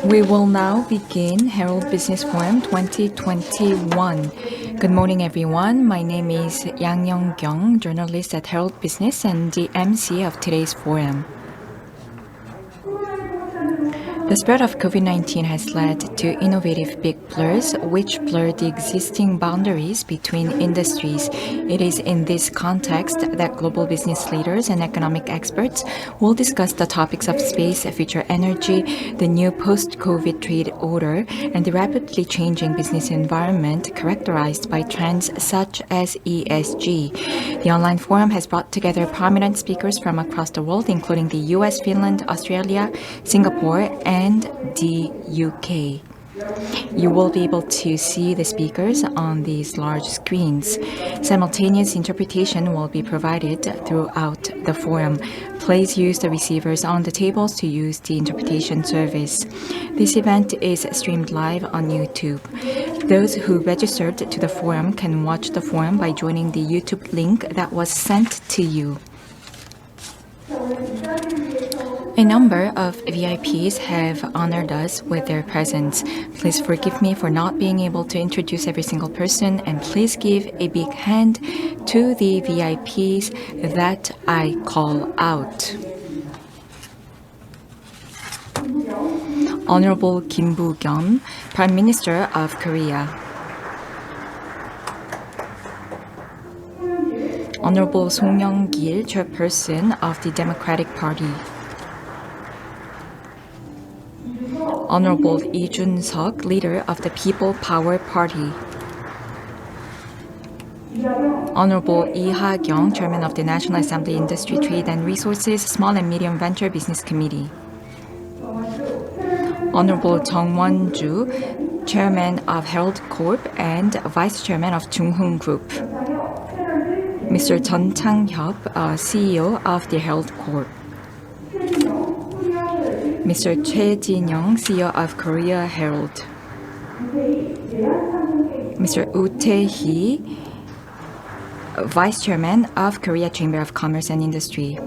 We will now begin Herald Business Forum 2021. Good morning, everyone. My name is Young-gil, journalist at Herald Business and the MC of today's forum. The spread of COVID-19 has led to innovative big blurs, which blur the existing boundaries between industries. It is in this context that global business leaders and economic experts will discuss the topics of space, future energy, the new post-COVID trade order, and the rapidly changing business environment characterized by trends such as ESG. The online forum has brought together prominent speakers from across the world, including the US, Finland, Australia, Singapore, and the UK. You will be able to see the speakers on these large screens. Simultaneous interpretation will be provided throughout the forum. Please use the receivers on the tables to use the interpretation service. This event is streamed live on YouTube. Those who registered to the forum can watch the forum by joining the YouTube link that was sent to you. A number of VIPs have honored us with their presence. Please forgive me for not being able to introduce every single person, and please give a big hand to the VIPs that I call out. Honorable Boo-kyum, Prime Minister of Korea. Honorable Young-gil, Chairperson of the Democratic Party. Honorable Jun-seok, Leader of the People Power Party. Honorable hackyoung, Chairman of the National Assembly Industry, Trade and Resources, Small and Medium Venture Business Committee. Honorable Jung Won-ju, Chairman of Herald Corp and Vice Chairman of Jung-hoon Group. Mr. CHANG, CEO of the Herald Corp. Mr. Choi-jin-young, CEO of Korea Herald. Mr. Woo Tae-hee, Vice Chairman of Korea Chamber of Commerce and Industry.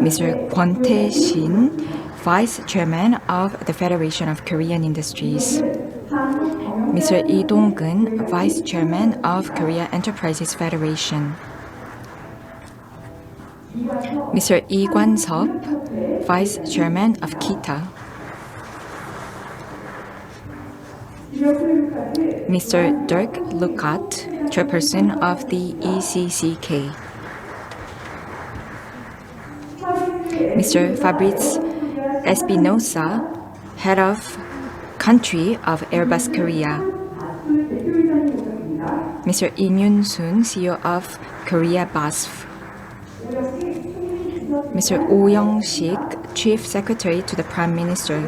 Mr. Kwon Tae-shin, Vice Chairman of the Federation of Korean Industries. Mr. Lee Dong-gun, Vice Chairman of Korea Enterprises Federation. Mr. Lee Kwan-seop, Vice Chairman of KITA. Mr. Dirk Lukat, Chairperson of the ECCK. Mr. Fabrice Espinosa, Head of Country of Airbus Korea. Mr. Im Yoon-sun, CEO of Korea BASF. Mr. Oh Young-sik, Chief Secretary to the Prime Minister.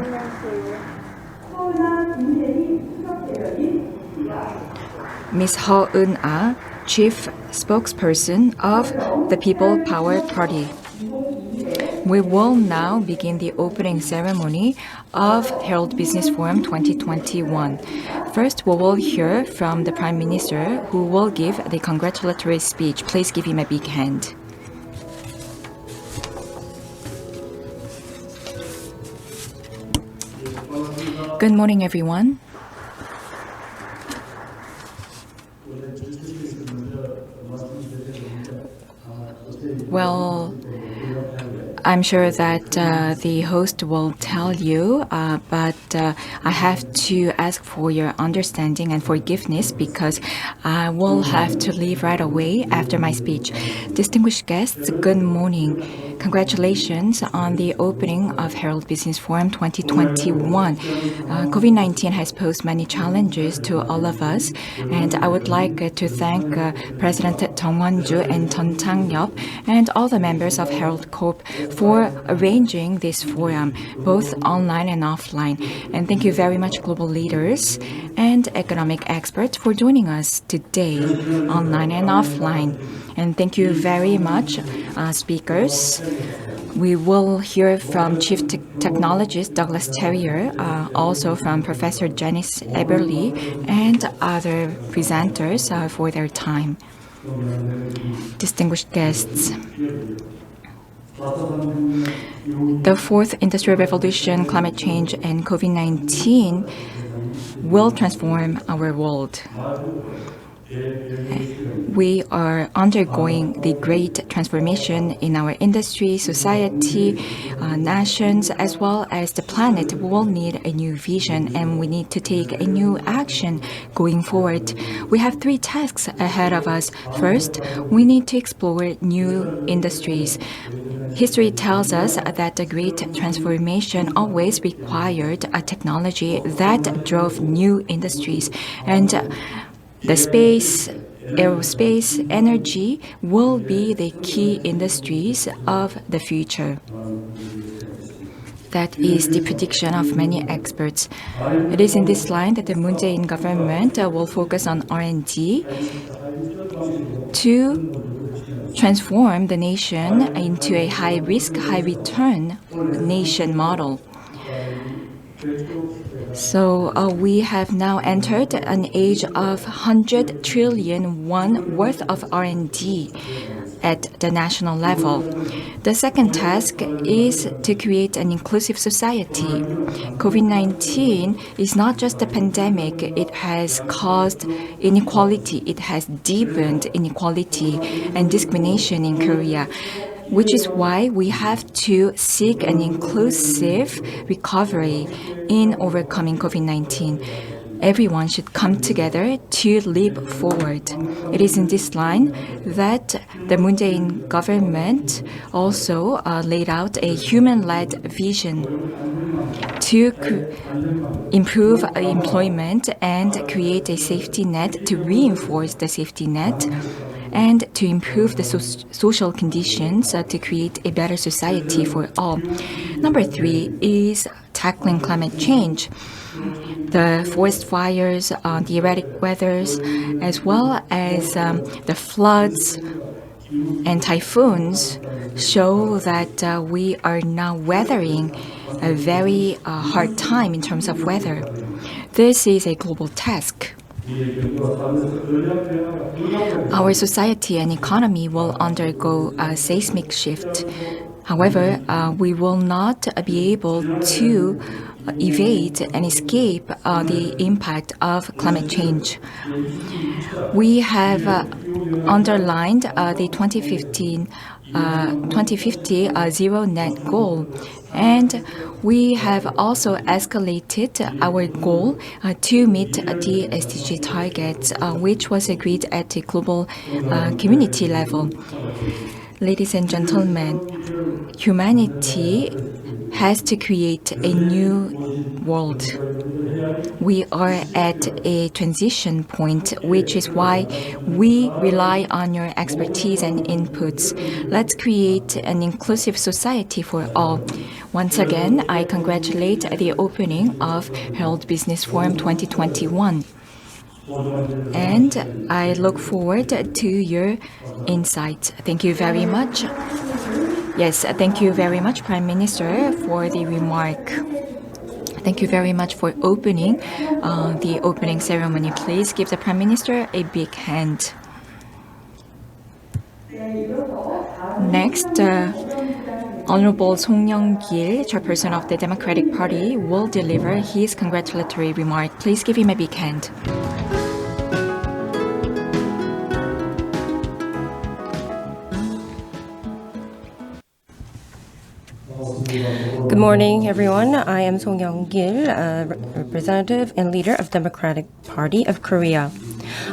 Ms. Ho Eun-ah, Chief Spokesperson of the People Power Party. We will now begin the opening ceremony of Herald Business Forum 2021. First, we will hear from the Prime Minister, who will give the congratulatory speech. Please give him a big hand. Good morning, everyone. Well, I'm sure that the host will tell you, but I have to ask for your understanding and forgiveness because I will have to leave right away after my speech. Distinguished guests, good morning. Congratulations on the opening of Herald Business Forum 2021. COVID-19 has posed many challenges to all of us, and I would like to thank President Jung Won-ju and Jun Sang-yeop and all the members of Herald Corp for arranging this forum, both online and offline. And thank you very much, global leaders and economic experts, for joining us today, online and offline. And thank you very much, speakers. We will hear from Chief Technologist Douglas Terrier, also from Professor Janice Eberly, and other presenters for their time. Distinguished guests, The fourth industrial revolution, climate change, and COVID-19 will transform our world. We are undergoing the great transformation in our industry, society, nations, as well as the planet. We will need a new vision and we need to take a new action going forward. We have three tasks ahead of us. First, we need to explore new industries. History tells us that the great transformation always required a technology that drove new industries. And the space, aerospace, energy will be the key industries of the future. That is the prediction of many experts. It is in this line that the Moon Jae-in government will focus on R&D to transform the nation into a high-risk, high-return nation model. So we have now entered an age of 100 trillion won worth of R&D at the national level. The second task is to create an inclusive society. COVID-19 is not just a pandemic. It has caused inequality. It has deepened inequality and discrimination in Korea, which is why we have to seek an inclusive recovery in overcoming COVID-19. Everyone should come together to leap forward. It is in this line that the Moon Jae-in government also laid out a human-led vision to improve employment and create a safety net, to reinforce the safety net, and to improve the social conditions to create a better society for all. Number three is tackling climate change. The forest fires, the erratic weathers, as well as the floods and typhoons show that we are now weathering a very hard time in terms of weather. This is a global task. Our society and economy will undergo a seismic shift. However, we will not be able to evade and escape the impact of climate change. We have underlined the 2050 zero net goal, and we have also escalated our goal to meet the SDG targets, which was agreed at the global community level. Ladies and gentlemen, humanity has to create a new world. We are at a transition point, which is why we rely on your expertise and inputs. Let's create an inclusive society for all. Once again, I congratulate the opening of Herald Business Forum 2021. And I look forward to your insights. Thank you very much. Yes, thank you very much, Prime Minister, for the remark. Thank you very much for opening the opening ceremony. Please give the Prime Minister a big hand. Next, Honorable Young-gil, Chairperson of the Democratic Party, will deliver his congratulatory remark. Please give him a big hand. Good morning, everyone. I am Young-gil, representative and leader of Democratic Party of Korea.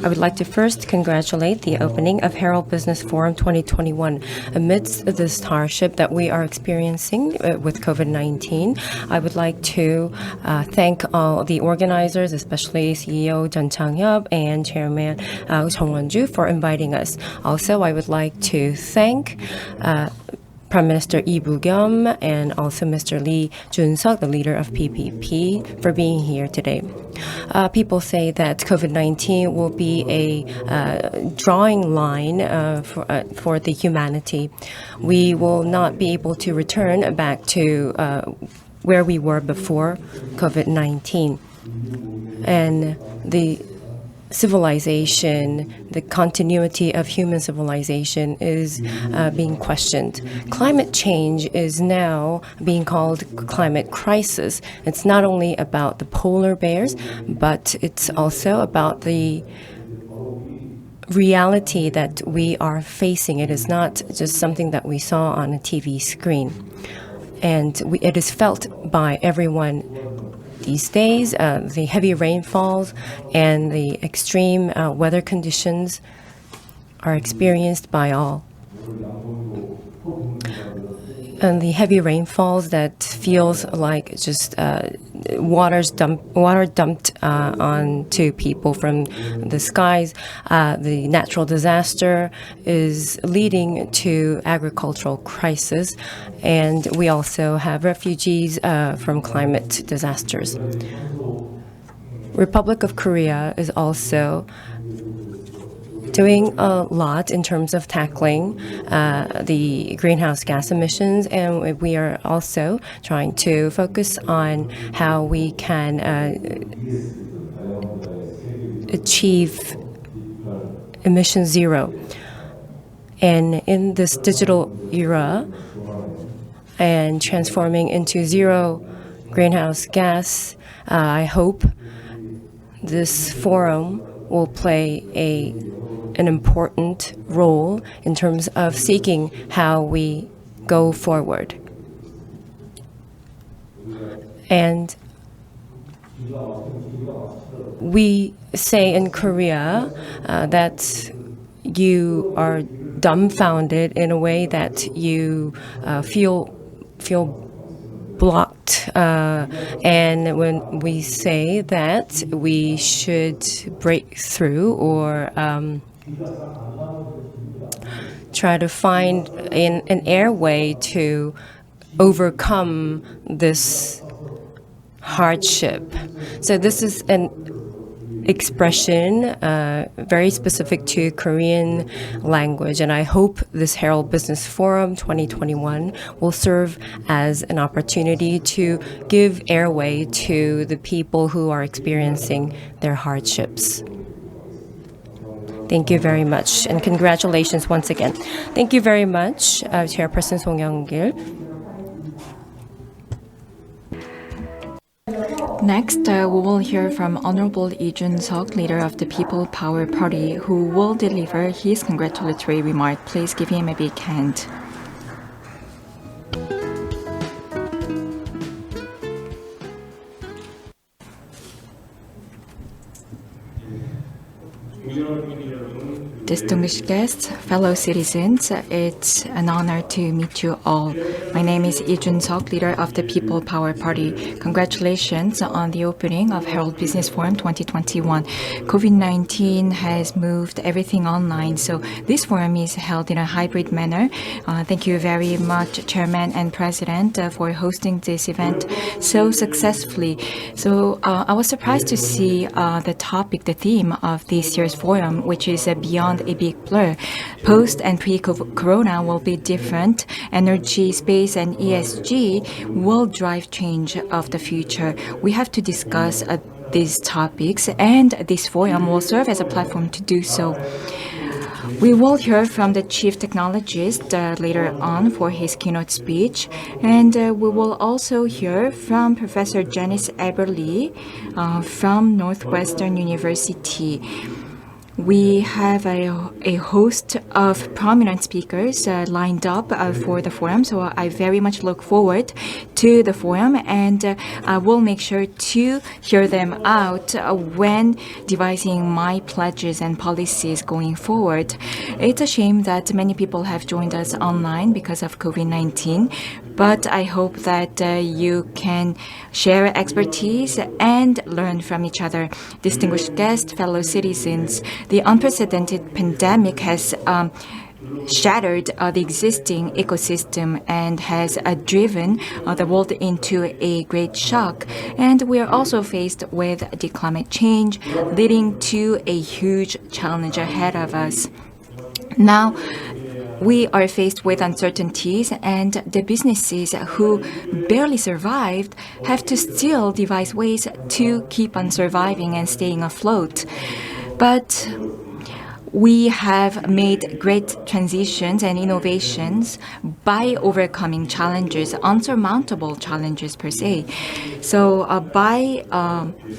I would like to first congratulate the opening of Herald Business Forum 2021. Amidst this hardship that we are experiencing with COVID-19, I would like to thank all the organizers, especially CEO Jun-seok and Chairman Jung Won-ju, for inviting us. Also, I would like to thank Prime Minister Boo-kyum and also Mr. Lee Jun-seok, the leader of PPP, for being here today. People say that COVID-19 will be a drawing line for the humanity. We will not be able to return back to where we were before COVID-19. And civilization, the continuity of human civilization is being questioned. Climate change is now being called climate crisis. It's not only about the polar bears, but it's also about the reality that we are facing. It is not just something that we saw on a TV screen. And it is felt by everyone these days. The heavy rainfalls and the extreme weather conditions are experienced by all. And the heavy rainfalls that feels like just water dumped onto people from the skies. The natural disaster is leading to agricultural crisis, and we also have refugees from climate disasters. Republic of Korea is also doing a lot in terms of tackling the greenhouse gas emissions, and we are also trying to focus on how we can achieve emission zero. And in this digital era and transforming into zero greenhouse gas, I hope this forum will play an important role in terms of seeking how we go forward. And we say in Korea that you are dumbfounded in a way that you feel blocked, and when we say that we should break through or try to find an airway to overcome this hardship. So this is an expression very specific to Korean language, and I hope this Herald Business Forum 2021 will serve as an opportunity to give airway to the people who are experiencing their hardships. Thank you very much, and congratulations once again. Thank you very much, Chairperson Young-gil. Next, we will hear from Honorable Jun-seok, leader of the People Power Party, who will deliver his congratulatory remark. Please give him a big hand. Distinguished guests, fellow citizens, it's an honor to meet you all. My name is Jun-seok, leader of the People Power Party. Congratulations on the opening of Herald Business Forum 2021. COVID-19 has moved everything online, so this forum is held in a hybrid manner. Thank you very much, Chairman and President, for hosting this event so successfully. So I was surprised to see the theme of this year's forum, which is Beyond a Big Blur. Post and pre-corona will be different. Energy, space, and ESG will drive change of the future. We have to discuss these topics, and this forum will serve as a platform to do so. We will hear from the Chief Technologist later on for his keynote speech, and we will also hear from Professor Janice Eberly from Northwestern University. We have a host of prominent speakers lined up for the forum, so I very much look forward to the forum, and I will make sure to hear them out when devising my pledges and policies going forward. It's a shame that many people have joined us online because of COVID-19, but I hope that you can share expertise and learn from each other. Distinguished guests, fellow citizens, the unprecedented pandemic has shattered the existing ecosystem and has driven the world into a great shock. And we are also faced with the climate change, leading to a huge challenge ahead of us. Now, we are faced with uncertainties, and the businesses who barely survived have to still devise ways to keep on surviving and staying afloat. But we have made great transitions and innovations by overcoming challenges, unsurmountable challenges per se. So by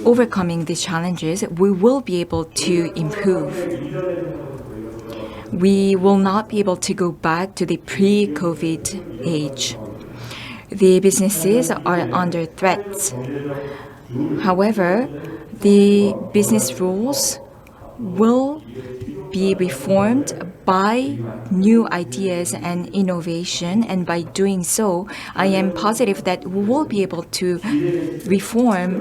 overcoming these challenges, we will be able to improve. We will not be able to go back to the pre-COVID age. The businesses are under threats. However, the business rules will be reformed by new ideas and innovation, and by doing so, I am positive that we will be able to reform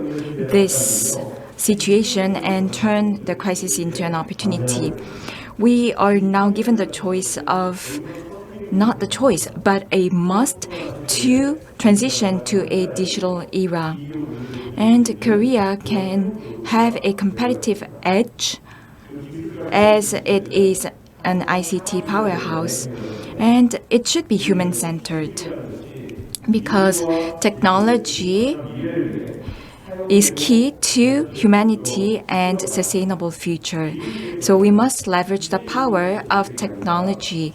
this situation and turn the crisis into an opportunity. We are now given the choice of, not the choice, but a must to transition to a digital era. And Korea can have a competitive edge as it is an ICT powerhouse, and it should be human-centered because technology is key to humanity and sustainable future. So we must leverage the power of technology.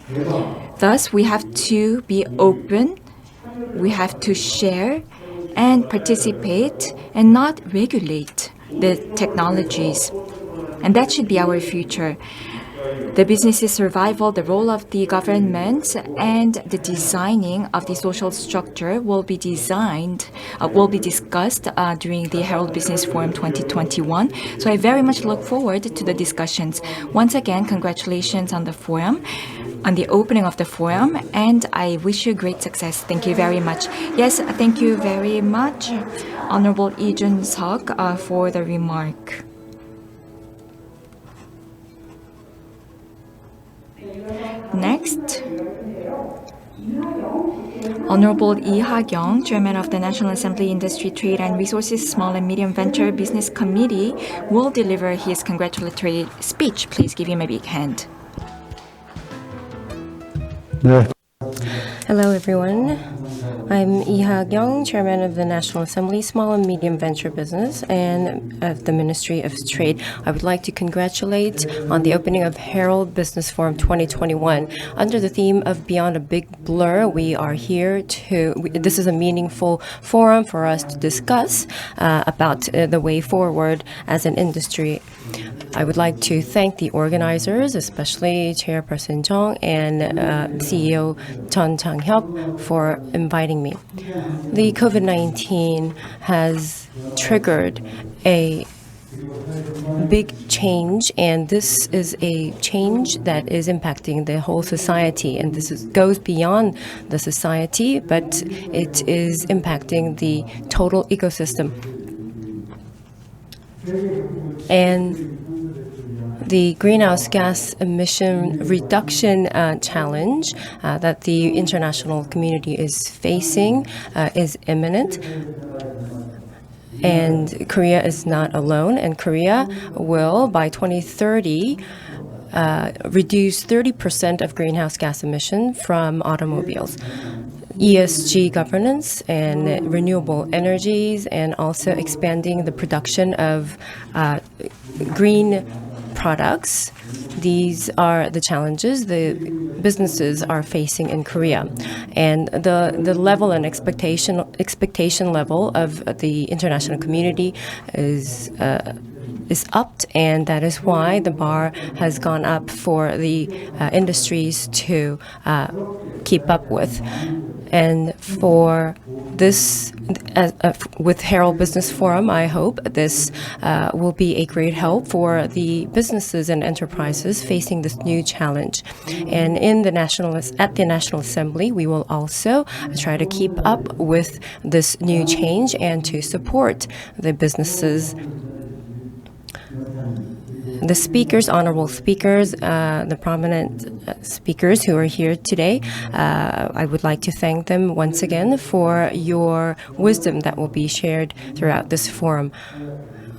Thus, we have to be open, we have to share and participate and not regulate the technologies. And that should be our future. The business's survival, the role of the government, and the designing of the social structure will be discussed during the Herald Business Forum 2021. So I very much look forward to the discussions. Once again, congratulations on the forum, on the opening of the forum, and I wish you great success. Thank you very much. Yes, thank you very much, Honorable Jun-seok, for the remark. Next, Honorable hackyoung, Chairman of the National Assembly Industry, Trade and Resources Small and Medium Venture Business Committee, will deliver his congratulatory speech. Please give him a big hand. Hello, everyone. I'm hackyoung, Chairman of the National Assembly Small and Medium Venture Business and of the Ministry of Trade. I would like to congratulate on the opening of Herald Business Forum 2021. Under the theme of Beyond a Big Blur, we are here this is a meaningful forum for us to discuss about the way forward as an industry. I would like to thank the organizers, especially Chairperson Jung and CEO Chun Chang-hyop, for inviting me. The COVID-19 has triggered a big change, and this is a change that is impacting the whole society, and goes beyond the society, but it is impacting the total ecosystem. And the greenhouse gas emission reduction challenge that the international community is facing is imminent. And Korea is not alone, and Korea will, by 2030, reduce 30% of greenhouse gas emission from automobiles. ESG governance and renewable energies, and also expanding the production of green products. These are the challenges the businesses are facing in Korea, and the level and expectation level of the international community is upped, and that is why the bar has gone up for the industries to keep up with. And for this, with Herald Business Forum, I hope this will be a great help for the businesses and enterprises facing this new challenge. And at the National Assembly, we will also try to keep up with this new change and to support the businesses. The speakers, honorable speakers, the prominent speakers who are here today, I would like to thank them once again for your wisdom that will be shared throughout this forum.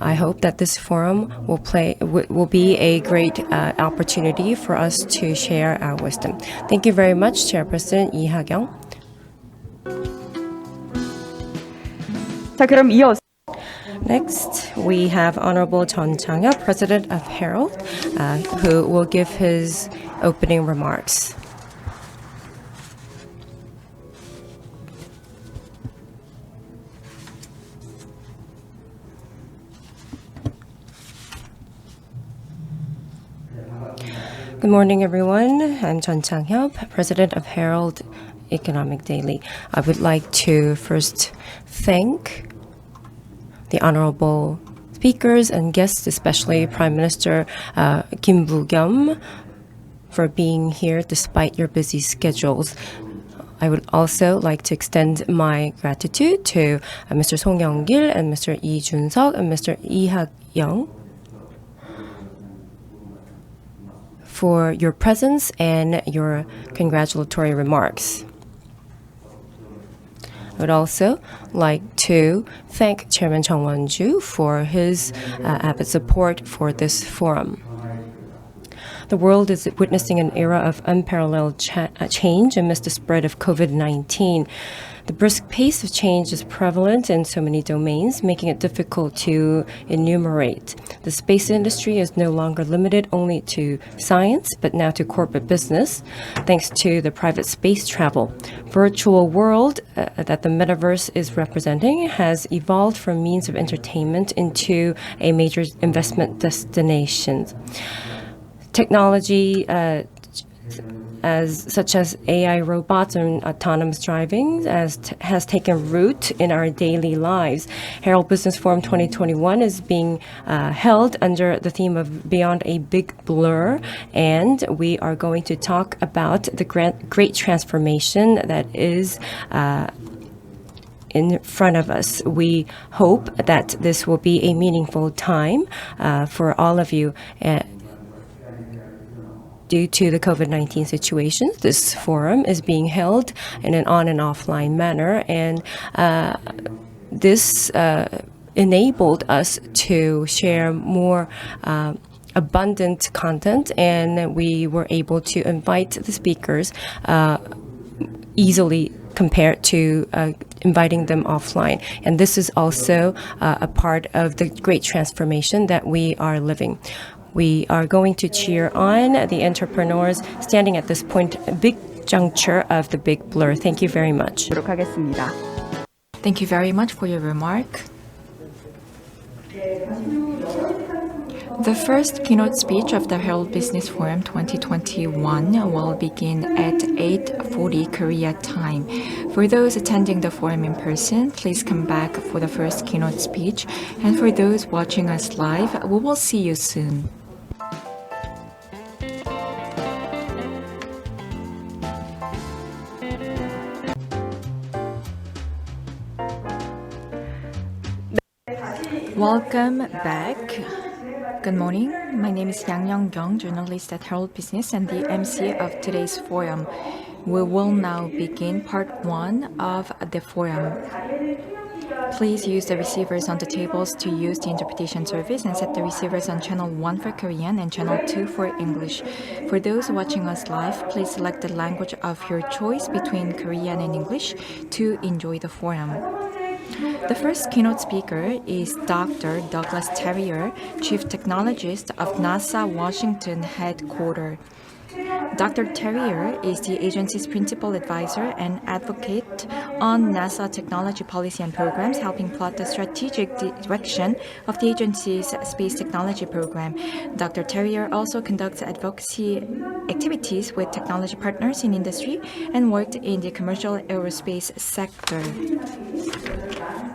I hope that this forum will be a great opportunity for us to share our wisdom. Thank you very much, Chairperson hackyoung. 자, 그럼 이어서 Next, we have Honorable Jun-seok, President of Herald, who will give his opening remarks. Good morning, everyone. I'm Jun-seok, President of Herald Economic Daily. I would like to first thank the honorable speakers and guests, especially Prime Minister Boo-kyum, for being here despite your busy schedules. I would also like to extend my gratitude to Mr. Young-gil and Mr. Jun-seok and Mr. hackyoung for your presence and your congratulatory remarks. I would also like to thank Chairman Chung Won-ju for his avid support for this forum. The world is witnessing an era of unparalleled change amidst the spread of COVID-19. The brisk pace of change is prevalent in so many domains, making it difficult to enumerate. The space industry is no longer limited only to science, but now to corporate business, thanks to the private space travel. Virtual world that the metaverse is representing has evolved from means of entertainment into a major investment destination. Technology such as AI robots and autonomous driving has taken root in our daily lives. Herald Business Forum 2021 is being held under the theme of Beyond a Big Blur, and we are going to talk about the great transformation that is in front of us. We hope that this will be a meaningful time for all of you. Due to the COVID-19 situation, this forum is being held in an on and offline manner, and this enabled us to share more abundant content, and we were able to invite the speakers easily compared to inviting them offline. And this is also a part of the great transformation that we are living. We are going to cheer on the entrepreneurs standing at this point, big juncture of the big blur. Thank you very much. Thank you very much for your remark. The first keynote speech of the Herald Business Forum 2021 will begin at 8:40 Korea time. For those attending the forum in person, please come back for the first keynote speech. And for those watching us live, we will see you soon. Welcome back. Good morning. My name is Young-gil, journalist at Herald Business and the MC of today's forum. We will now begin part 1 of the forum. Please use the receivers on the tables to use the interpretation service and set the receivers on channel 1 for Korean and channel 2 for English. For those watching us live, please select the language of your choice between Korean and English to enjoy the forum. The first keynote speaker is Dr. Douglas Terrier, Chief Technologist of NASA Washington Headquarter. Dr. Terrier is the agency's principal advisor and advocate on NASA technology policy and programs, helping plot the strategic direction of the agency's space technology program. Dr. Terrier also conducts advocacy activities with technology partners in industry and worked in the commercial aerospace sector,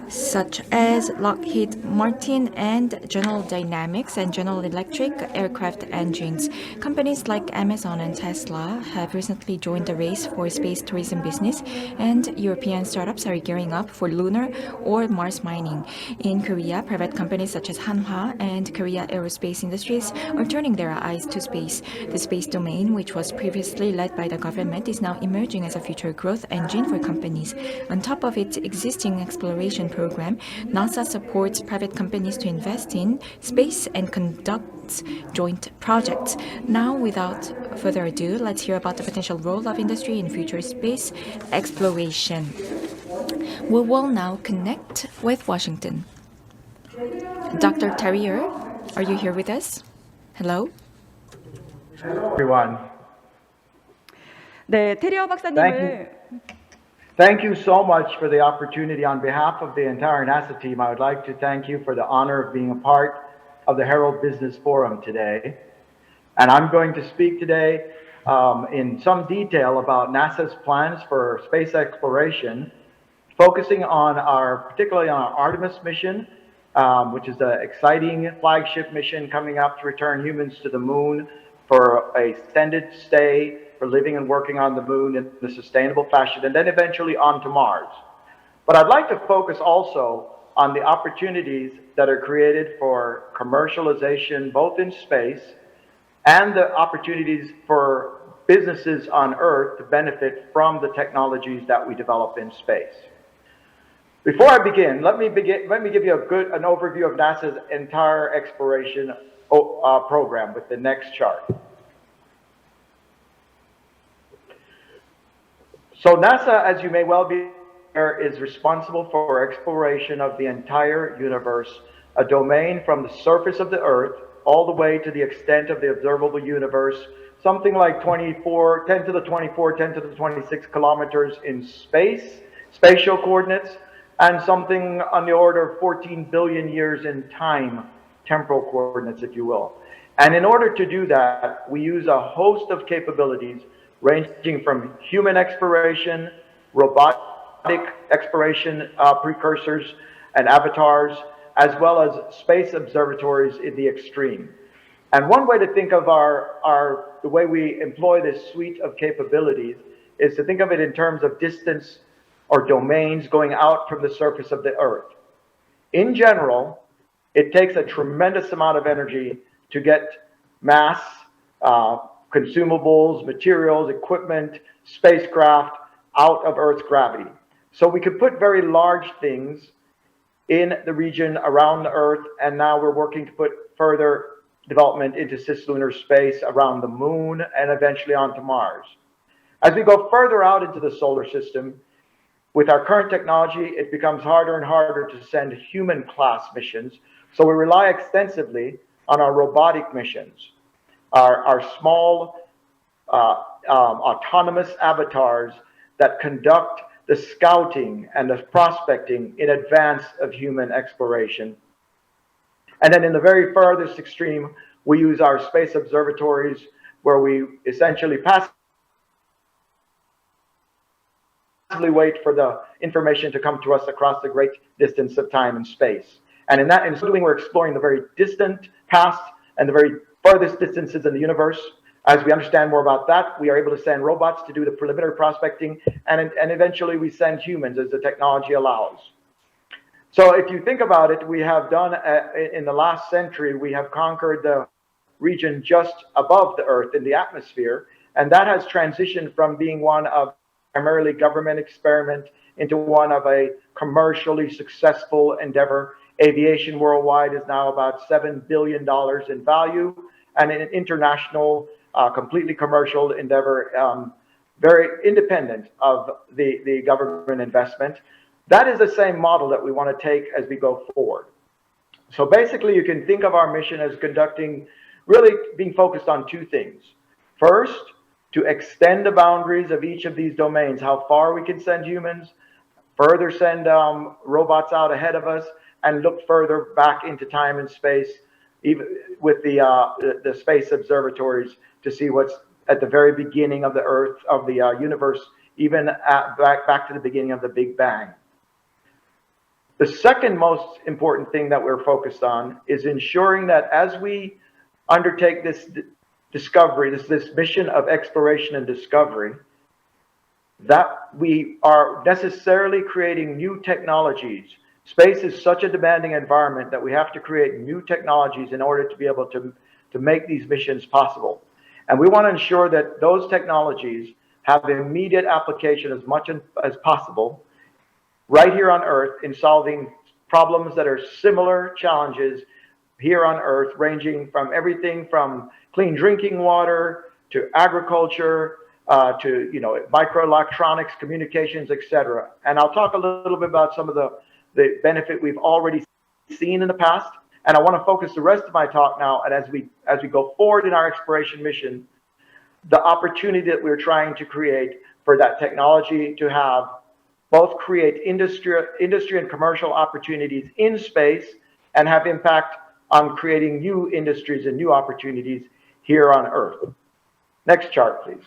such as Lockheed Martin and General Dynamics and General Electric aircraft engines. Companies like Amazon and Tesla have recently joined the race for space tourism business, and European startups are gearing up for lunar or Mars mining. In Korea, private companies such as Hanwha and Korea Aerospace Industries are turning their eyes to space. The space domain, which was previously led by the government, is now emerging as a future growth engine for companies. On top of its existing exploration program, NASA supports private companies to invest in space and conducts joint projects. Now, without further ado, let's hear about the potential role of industry in future space exploration. We will now connect with Washington. Dr. Terrier, are you here with us? Hello? Everyone. 네, 테리어 박사님을 Thank you so much for the opportunity. On behalf of the entire NASA team, I would like to thank you for the honor of being a part of the Herald Business Forum today. And I'm going to speak today in some detail about NASA's plans for space exploration, focusing on particularly on our Artemis mission, which is the exciting flagship mission coming up to return humans to the moon for a extended stay for living and working on the moon in a sustainable fashion, and then eventually onto Mars. But I'd like to focus also on the opportunities that are created for commercialization, both in space, and the opportunities for businesses on Earth to benefit from the technologies that we develop in space. Before I begin, let me give you an overview of NASA's entire exploration program with the next chart. So NASA, as you may well be aware, is responsible for exploration of the entire universe, a domain from the surface of the Earth all the way to the extent of the observable universe, something like 10 to the 24, 10 to the 26 kilometers in space, spatial coordinates, and something on the order of 14 billion years in time, temporal coordinates, if you will. And in order to do that, we use a host of capabilities ranging from human exploration, robotic exploration precursors and avatars, as well as space observatories in the extreme. And one way to think of the way we employ this suite of capabilities is to think of it in terms of distance or domains going out from the surface of the Earth. In general, it takes a tremendous amount of energy to get mass, consumables, materials, equipment, spacecraft out of Earth's gravity. So we could put very large things in the region around the Earth, and now we're working to put further development into cislunar space around the moon and eventually onto Mars. As we go further out into the solar system, with our current technology, it becomes harder and harder to send human-class missions, so we rely extensively on our robotic missions, our small autonomous avatars that conduct the scouting and the prospecting in advance of human exploration. And then in the very farthest extreme, we use our space observatories where we essentially wait for the information to come to us across the great distance of time and space. And in so doing, we're exploring the very distant past and the very farthest distances in the universe. As we understand more about that, we are able to send robots to do the preliminary prospecting, and eventually we send humans as the technology allows. So if you think about it, we have done, in the last century, we have conquered the region just above the Earth in the atmosphere, and that has transitioned from being one of primarily government experiment into one of a commercially successful endeavor. Aviation worldwide is now about $7 billion in value, and an international, completely commercial endeavor, very independent of the government investment. That is the same model that we want to take as we go forward. So basically, you can think of our mission as really being focused on two things. First, to extend the boundaries of each of these domains, how far we can send humans, further send robots out ahead of us, and look further back into time and space, even with the space observatories, to see what's at the very beginning of the Earth, of the universe, even back to the beginning of the Big Bang. The second most important thing that we're focused on is ensuring that as we undertake this discovery, this mission of exploration and discovery, that we are necessarily creating new technologies. Space is such a demanding environment that we have to create new technologies in order to be able to make these missions possible. And we want to ensure that those technologies have immediate application as much as possible right here on Earth in solving problems that are similar challenges here on Earth, ranging from everything from clean drinking water to agriculture to microelectronics, communications, etc. And I'll talk a little bit about some of the benefit we've already seen in the past, And I want to focus the rest of my talk now, and as we go forward in our exploration mission, the opportunity that we're trying to create for that technology to have both create industry and commercial opportunities in space and have impact on creating new industries and new opportunities here on Earth. Next chart, please.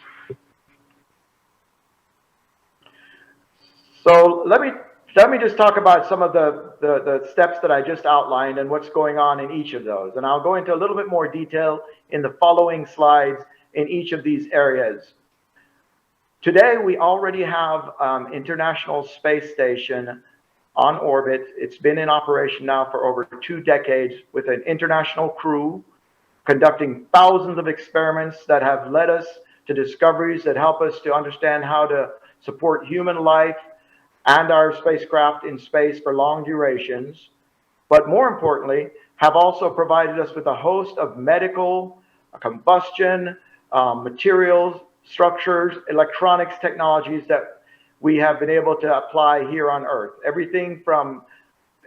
So let me just talk about some of the steps that I just outlined and what's going on in each of those. And I'll go into a little bit more detail in the following slides in each of these areas. Today, we already have International Space Station on orbit. It's been in operation now for over 2 decades with an international crew conducting thousands of experiments that have led us to discoveries that help us to understand how to support human life and our spacecraft in space for long durations, but more importantly, have also provided us with a host of medical, combustion, materials, structures, electronics technologies that we have been able to apply here on Earth. Everything from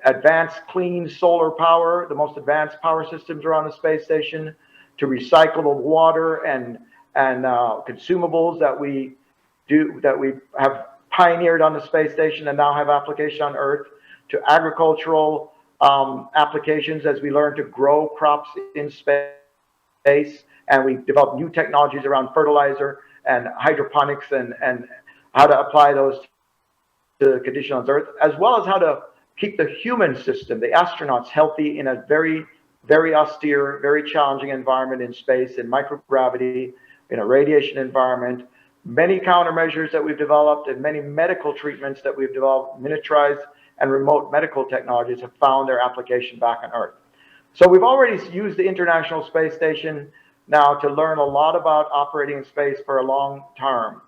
advanced clean solar power, the most advanced power systems around the space station, to recyclable water and consumables that we have pioneered on the space station and now have application on Earth, to agricultural applications as we learn to grow crops in space, and we develop new technologies around fertilizer and hydroponics and how to apply those to the conditions on Earth, as well as how to keep the human system, the astronauts, healthy in a very, very austere, very challenging environment in space, in microgravity, in a radiation environment. Many countermeasures that we've developed and many medical treatments that we've developed, miniaturized and remote medical technologies, have found their application back on Earth. So we've already used the International Space Station now to learn a lot about operating in space for a long term.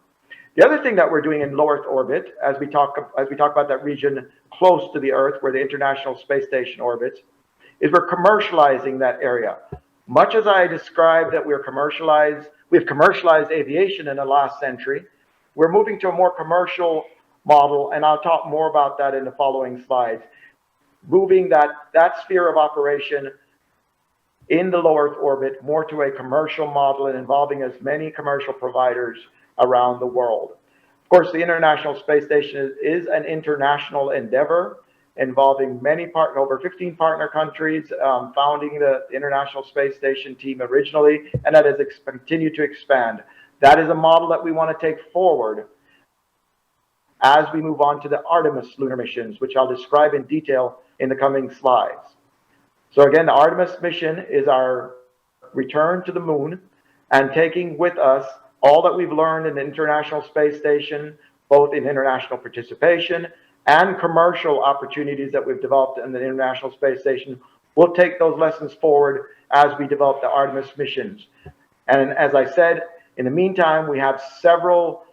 The other thing that we're doing in low Earth orbit, as we talk about that region close to the Earth where the International Space Station orbits, is we're commercializing that area. Much as I described that we've commercialized aviation in the last century, we're moving to a more commercial model, and I'll talk more about that in the following slides. Moving that sphere of operation in the low Earth orbit more to a commercial model and involving as many commercial providers around the world. Of course, the International Space Station is an international endeavor involving over 15 partner countries, founding the International Space Station team originally, and that has continued to expand. That is a model that we want to take forward as we move on to the Artemis lunar missions, which I'll describe in detail in the coming slides. So again, the Artemis mission is our return to the moon and taking with us all that we've learned in the International Space Station, both in international participation and commercial opportunities that we've developed in the International Space Station. We'll take those lessons forward as we develop the Artemis missions. And as I said, in the meantime, we have several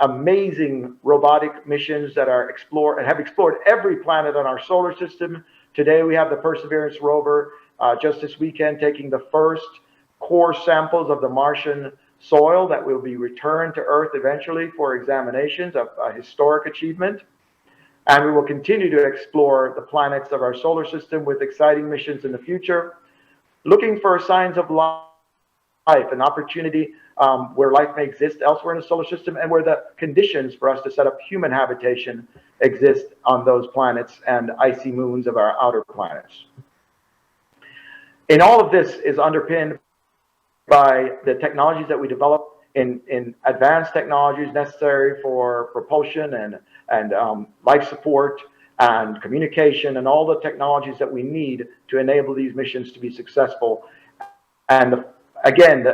amazing robotic missions that have explored every planet on our solar system. Today, we have the Perseverance rover just this weekend taking the first core samples of the Martian soil that will be returned to Earth eventually for examinations, a historic achievement. And we will continue to explore the planets of our solar system with exciting missions in the future, looking for signs of life, an opportunity where life may exist elsewhere in the solar system and where the conditions for us to set up human habitation exist on those planets and icy moons of our outer planets. And all of this is underpinned by the technologies that we develop in advanced technologies necessary for propulsion and life support and communication and all the technologies that we need to enable these missions to be successful. And again,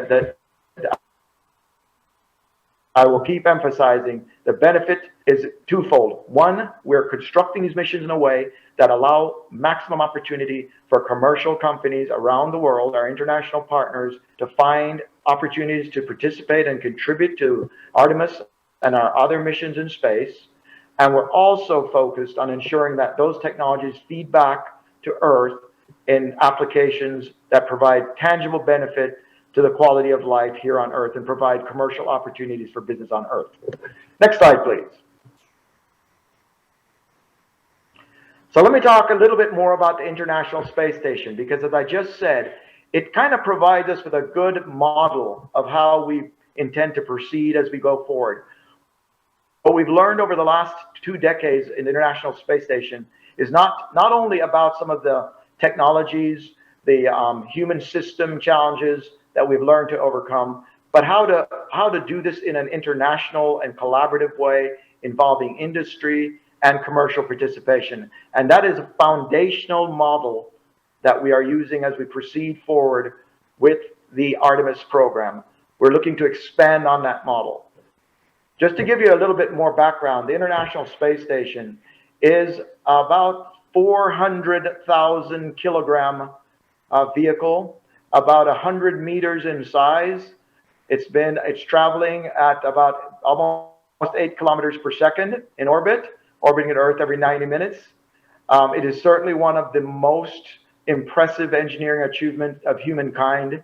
I will keep emphasizing the benefit is twofold. One, we're constructing these missions in a way that allow maximum opportunity for commercial companies around the world, our international partners, to find opportunities to participate and contribute to Artemis and our other missions in space. And we're also focused on ensuring that those technologies feed back to Earth in applications that provide tangible benefit to the quality of life here on Earth and provide commercial opportunities for business on Earth. Next slide, please. So let me talk a little bit more about the International Space Station, because as I just said, it kind of provides us with a good model of how we intend to proceed as we go forward. What we've learned over the last 2 decades in the International Space Station is not only about some of the technologies, the human system challenges that we've learned to overcome, but how to do this in an international and collaborative way involving industry and commercial participation. And that is a foundational model that we are using as we proceed forward with the Artemis program. We're looking to expand on that model. Just to give you a little bit more background, the International Space Station is about 400,000 kilogram vehicle, about 100 meters in size. It's traveling at about almost 8 kilometers per second in orbit, orbiting Earth every 90 minutes. It is certainly one of the most impressive engineering achievements of humankind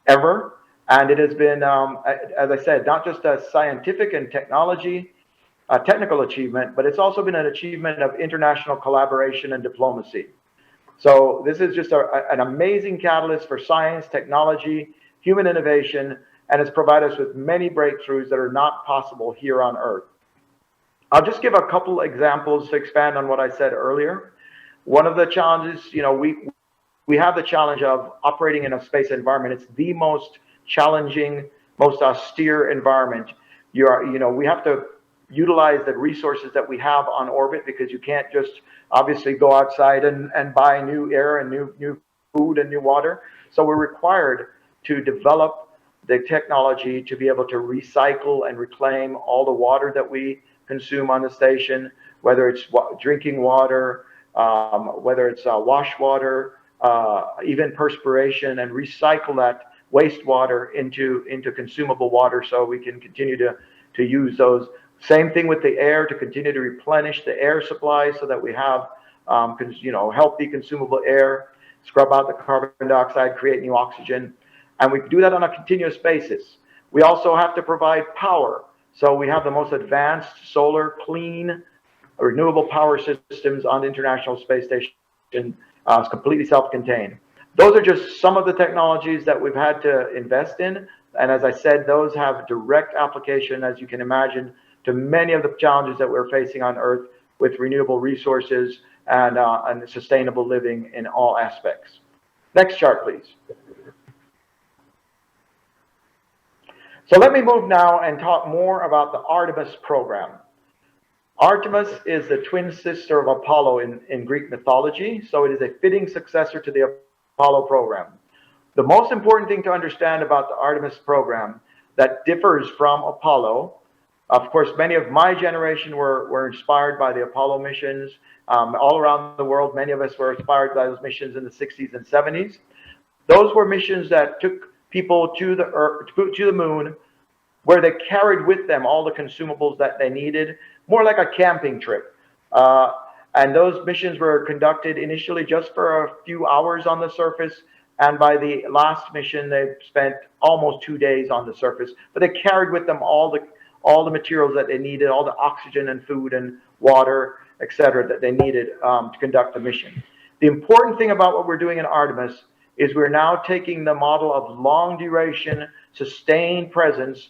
ever. And it has been, as I said, not just a scientific and technical achievement, but it's also been an achievement of international collaboration and diplomacy. So this is just an amazing catalyst for science, technology, human innovation, and it's provided us with many breakthroughs that are not possible here on Earth. I'll just give a couple examples to expand on what I said earlier. One of the challenges, we have the challenge of operating in a space environment. It's the most challenging, most austere environment. We have to utilize the resources that we have on orbit, because you can't just obviously go outside and buy new air and new food and new water. So we're required to develop the technology to be able to recycle and reclaim all the water that we consume on the station, whether it's drinking water, whether it's wash water, even perspiration, and recycle that wastewater into consumable water so we can continue to use those. Same thing with the air, to continue to replenish the air supply so that we have healthy consumable air, scrub out the carbon dioxide, create new oxygen. And we do that on a continuous basis. We also have to provide power. So we have the most advanced solar, clean, renewable power systems on the International Space Station. It's completely self-contained. Those are just some of the technologies that we've had to invest in. And as I said, those have direct application, as you can imagine, to many of the challenges that we're facing on Earth with renewable resources and sustainable living in all aspects. Next chart, please. So let me move now and talk more about the Artemis program. Artemis is the twin sister of Apollo in Greek mythology, so it is a fitting successor to the Apollo program. The most important thing to understand about the Artemis program that differs from Apollo, of course, many of my generation were inspired by the Apollo missions. All around the world, many of us were inspired by those missions in the 60s and 70s. Those were missions that took people to the Earth, to the moon, where they carried with them all the consumables that they needed, more like a camping trip. And those missions were conducted initially just for a few hours on the surface. And by the last mission, they spent almost 2 days on the surface. But they carried with them all the materials that they needed, all the oxygen and food and water, etc., that they needed to conduct the mission. The important thing about what we're doing in Artemis is we're now taking the model of long duration, sustained presence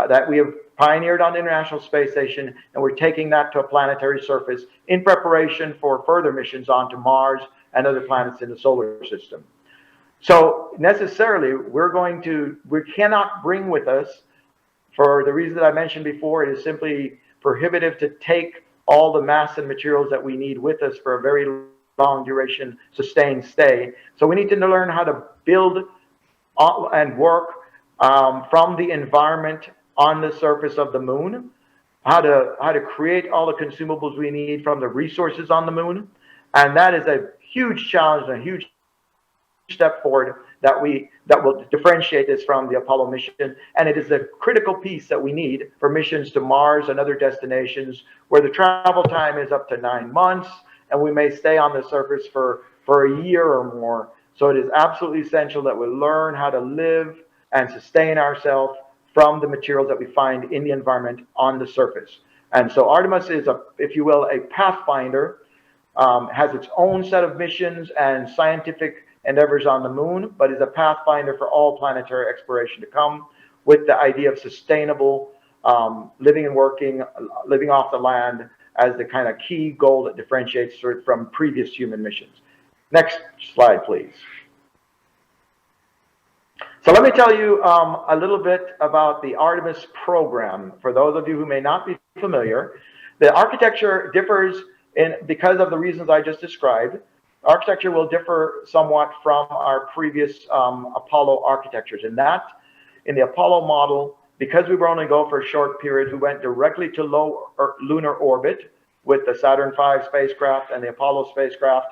that we have pioneered on the International Space Station, and we're taking that to a planetary surface in preparation for further missions onto Mars and other planets in the solar system. So necessarily, we cannot bring with us, for the reason that I mentioned before, it is simply prohibitive to take all the mass and materials that we need with us for a very long duration, sustained stay. So we need to learn how to build and work from the environment on the surface of the moon, how to create all the consumables we need from the resources on the moon. And that is a huge challenge and a huge step forward that will differentiate this from the Apollo mission. And it is a critical piece that we need for missions to Mars and other destinations where the travel time is up to 9 months, and we may stay on the surface for a year or more. So it is absolutely essential that we learn how to live and sustain ourselves from the materials that we find in the environment on the surface. And so Artemis is, if you will, a pathfinder has its own set of missions and scientific endeavors on the moon, but is a pathfinder for all planetary exploration to come, with the idea of sustainable living and working, living off the land as the kind of key goal that differentiates it from previous human missions. Next slide, please. So let me tell you a little bit about the Artemis program. For those of you who may not be familiar, the architecture differs because of the reasons I just described. Architecture will differ somewhat from our previous Apollo architectures. In the Apollo model, because we were only going for a short period, we went directly to low lunar orbit with the Saturn V spacecraft and the Apollo spacecraft.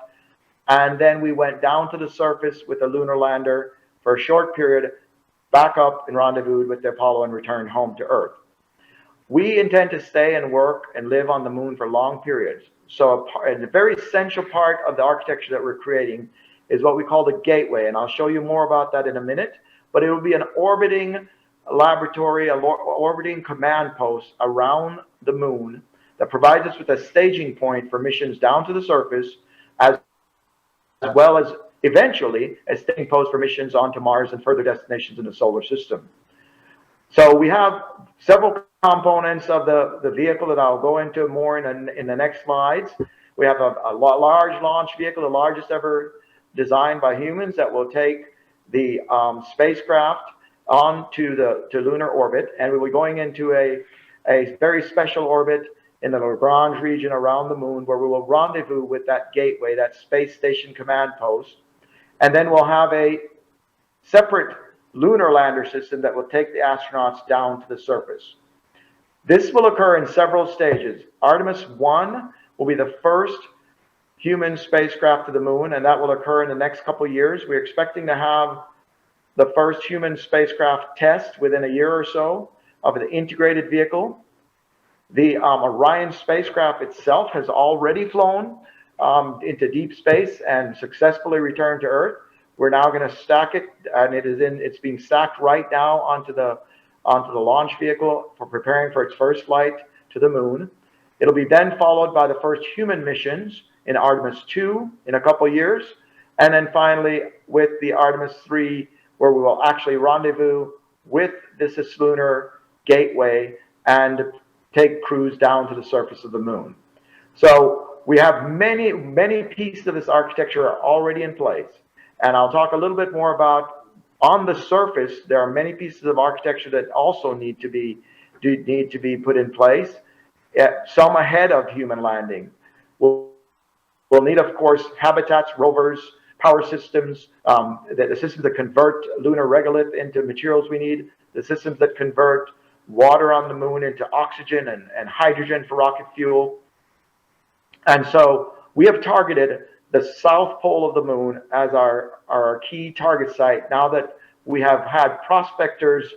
And then we went down to the surface with the lunar lander for a short period, back up and rendezvoused with the Apollo and returned home to Earth. We intend to stay and work and live on the moon for long periods. So a very essential part of the architecture that we're creating is what we call the gateway. And I'll show you more about that in a minute. But it will be an orbiting laboratory, an orbiting command post around the moon that provides us with a staging point for missions down to the surface, as well as eventually a staging post for missions onto Mars and further destinations in the solar system. So we have several components of the vehicle that I'll go into more in the next slides. We have a large launch vehicle, the largest ever designed by humans, that will take the spacecraft onto the lunar orbit, and we'll be going into a very special orbit in the Lagrange region around the moon, where we will rendezvous with that gateway, that space station command post, and then we'll have a separate lunar lander system that will take the astronauts down to the surface. This will occur in several stages. Artemis 1 will be the first human spacecraft to the moon, and that will occur in the next couple of years. We're expecting to have the first human spacecraft test within a year or so of the integrated vehicle. The Orion spacecraft itself has already flown into deep space and successfully returned to Earth. We're now going to stack it, and it's being stacked right now onto the launch vehicle for preparing for its first flight to the moon. It'll be then followed by the first human missions in Artemis 2 in a couple of years, and then finally with the Artemis 3, where we will actually rendezvous with this lunar gateway and take crews down to the surface of the moon. So we have many pieces of this architecture are already in place. And I'll talk a little bit more about, on the surface, there are many pieces of architecture that also need to be put in place, some ahead of human landing. We'll need, of course, habitats, rovers, power systems, the systems that convert lunar regolith into materials we need, the systems that convert water on the moon into oxygen and hydrogen for rocket fuel. And so we have targeted the south pole of the moon as our key target site, now that we have had prospectors,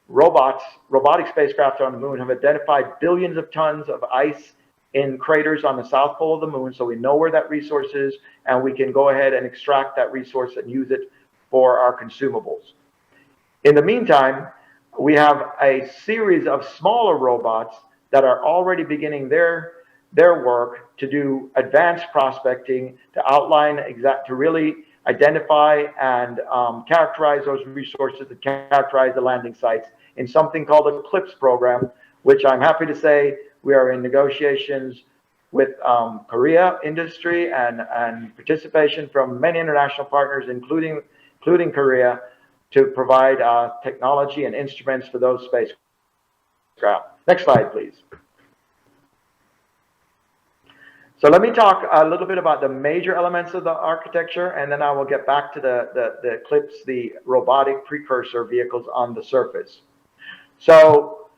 robotic spacecraft on the moon have identified billions of tons of ice in craters on the south pole of the moon, so we know where that resource is, and we can go ahead and extract that resource and use it for our consumables. In the meantime, we have a series of smaller robots that are already beginning their work to do advanced prospecting, to outline to really identify and characterize those resources, to characterize the landing sites in something called the CLIPS program, which I'm happy to say we are in negotiations with Korea industry and participation from many international partners, including Korea, to provide technology and instruments for those spacecraft. Next slide, please. So let me talk a little bit about the major elements of the architecture, and then I will get back to the CLIPS, the robotic precursor vehicles on the surface. So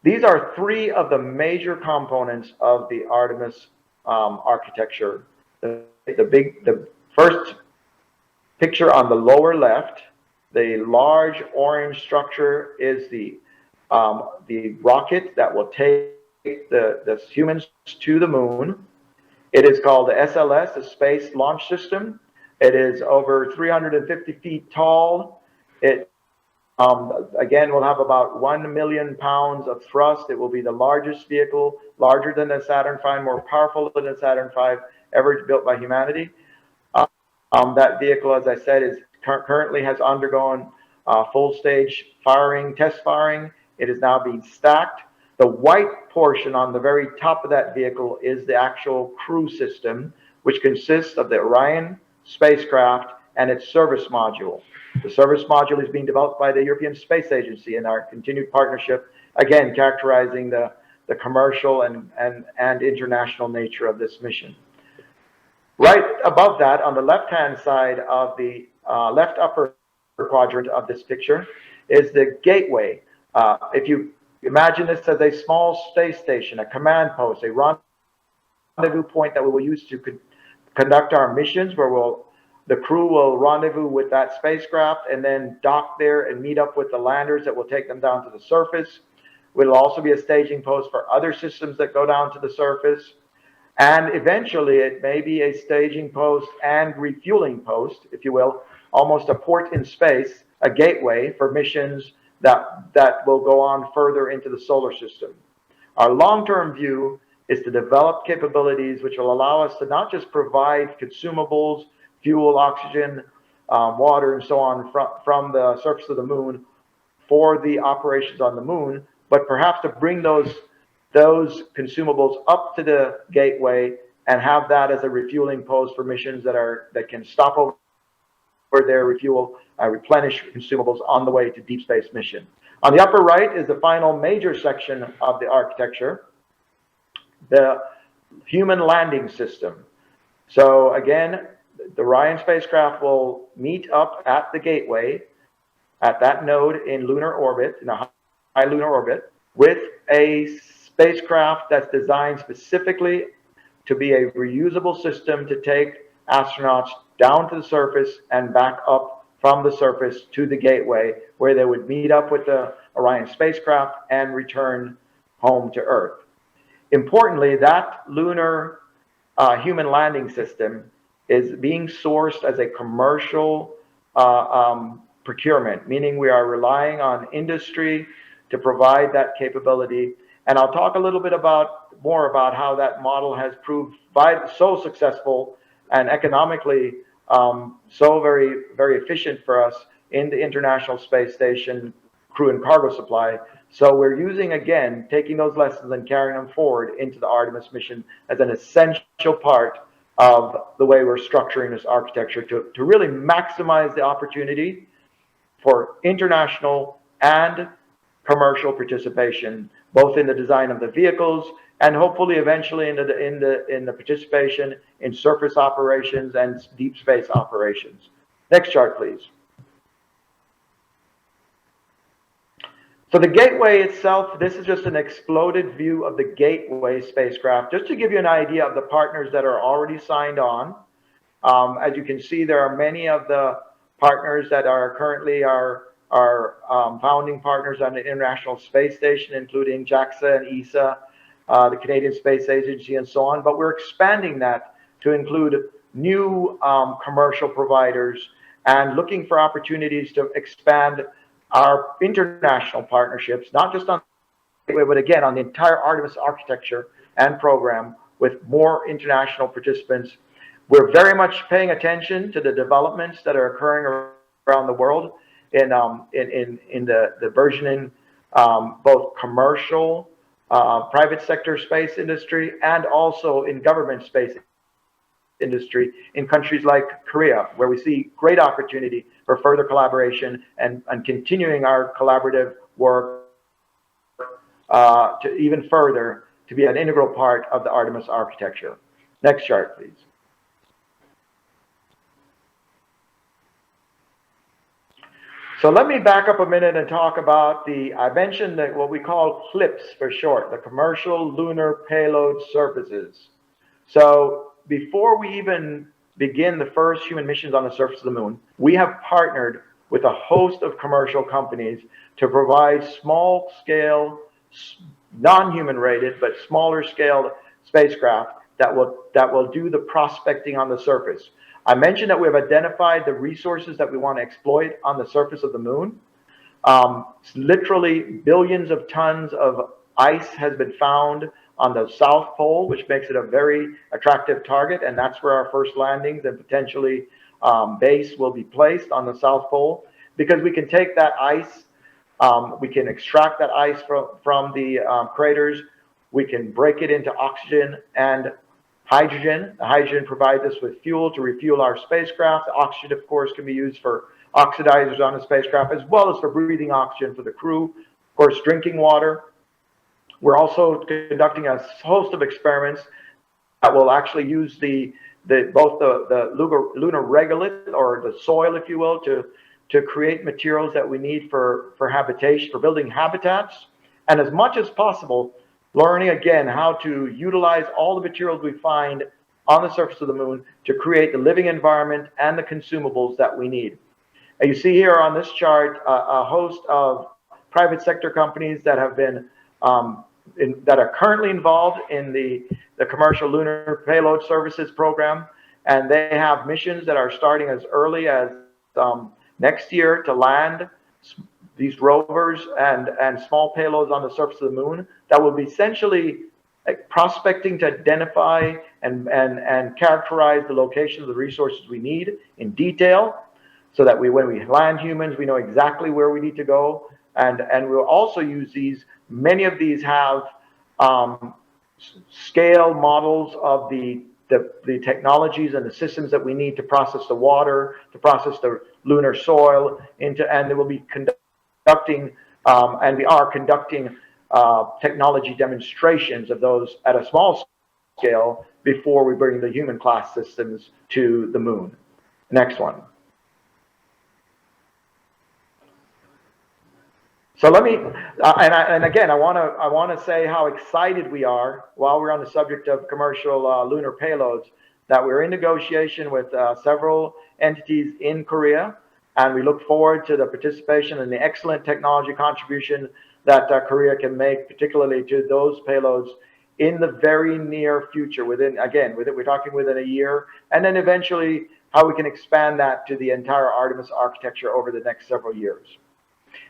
these are three of the major components of the Artemis architecture. The first picture on the lower left, the large orange structure is the rocket that will take the humans to the moon. It is called the SLS, the Space Launch System. It is over 350 feet tall. It Again, we'll have about 1 million pounds of thrust. It will be the largest vehicle, larger than the Saturn V, more powerful than the Saturn V ever built by humanity. That vehicle, as I said, is currently has undergone full stage firing, test firing. It is now being stacked. The white portion on the very top of that vehicle is the actual crew system, which consists of the Orion spacecraft and its service module. The service module is being developed by the European Space Agency in our continued partnership, again, characterizing the commercial and international nature of this mission. Right above that, on the left-hand side of the left upper quadrant of this picture, is the gateway. If you imagine this as a small space station, a command post, a rendezvous point that we will use to conduct our missions, where the crew will rendezvous with that spacecraft and then dock there and meet up with the landers that will take them down to the surface. It'll also be a staging post for other systems that go down to the surface. And eventually it may be a staging post and refueling post, if you will, almost a port in space, a gateway for missions that will go on further into the solar system. Our long-term view is to develop capabilities which will allow us to not just provide consumables, fuel, oxygen, water, and so on from the surface of the moon for the operations on the moon, but perhaps to bring those consumables up to the gateway and have that as a refueling post for missions that can stop over there, refuel, replenish consumables on the way to deep space mission. On the upper right is the final major section of the architecture, the human landing system. So again, the Orion spacecraft will meet up at the gateway, at that node in lunar orbit, in a high lunar orbit, with a spacecraft that's designed specifically to be a reusable system to take astronauts down to the surface and back up from the surface to the gateway, where they would meet up with the Orion spacecraft and return home to Earth. Importantly, that lunar human landing system is being sourced as a commercial procurement, meaning we are relying on industry to provide that capability. And I'll talk a little bit more about how that model has proved so successful and economically so very, very efficient for us in the International Space Station crew and cargo supply. So we're using, again, taking those lessons and carrying them forward into the Artemis mission as an essential part of the way we're structuring this architecture to really maximize the opportunity for international and commercial participation, both in the design of the vehicles and hopefully eventually in the participation in surface operations and deep space operations. Next chart, please. So the gateway itself, this is just an exploded view of the gateway spacecraft, just to give you an idea of the partners that are already signed on. As you can see, there are many of the partners that are currently our founding partners on the International Space Station, including JAXA and ESA, the Canadian Space Agency, and so on. But we're expanding that to include new commercial providers and looking for opportunities to expand our international partnerships, not just on the gateway, but again on the entire Artemis architecture and program with more international participants. We're very much paying attention to the developments that are occurring around the world in the burgeoning both commercial, private sector space industry, and also in government space industry in countries like Korea, where we see great opportunity for further collaboration and continuing our collaborative work to even further to be an integral part of the Artemis architecture. Next chart, please. So let me back up a minute and talk about I mentioned that what we call CLPS for short, the Commercial Lunar Payload Services. So before we even begin the first human missions on the surface of the moon, we have partnered with a host of commercial companies to provide small scale, non-human rated, but smaller scale spacecraft that will do the prospecting on the surface. I mentioned that we have identified the resources that we want to exploit on the surface of the moon. Literally billions of tons of ice has been found on the South Pole, which makes it a very attractive target, and that's where our first landings and potentially base will be placed, on the South Pole, because we can take that ice, we can extract that ice from the craters, we can break it into oxygen and hydrogen. The hydrogen provides us with fuel to refuel our spacecraft. The oxygen, of course, can be used for oxidizers on the spacecraft, as well as for breathing oxygen for the crew, of course, drinking water. We're also conducting a host of experiments that will actually use both the lunar regolith, or the soil, if you will, to create materials that we need for habitation, for building habitats, and as much as possible, learning again how to utilize all the materials we find on the surface of the moon to create the living environment and the consumables that we need. And you see here on this chart a host of private sector companies that have been that are currently involved in the commercial lunar payload services program, and they have missions that are starting as early as next year to land these rovers and small payloads on the surface of the moon that will be essentially prospecting to identify and characterize the location of the resources we need in detail, so that when we land humans, we know exactly where we need to go. And we'll also use these. Many of these have scale models of the technologies and the systems that we need to process the water, to process the lunar soil, and they will be conducting, and we are conducting technology demonstrations of those at a small scale before we bring the human class systems to the moon. Next one. So let me, and again, I want to say how excited we are, while we're on the subject of commercial lunar payloads, that we're in negotiation with several entities in Korea, and we look forward to the participation and the excellent technology contribution that Korea can make, particularly to those payloads in the very near future. We're talking within a year, and then eventually how we can expand that to the entire Artemis architecture over the next several years.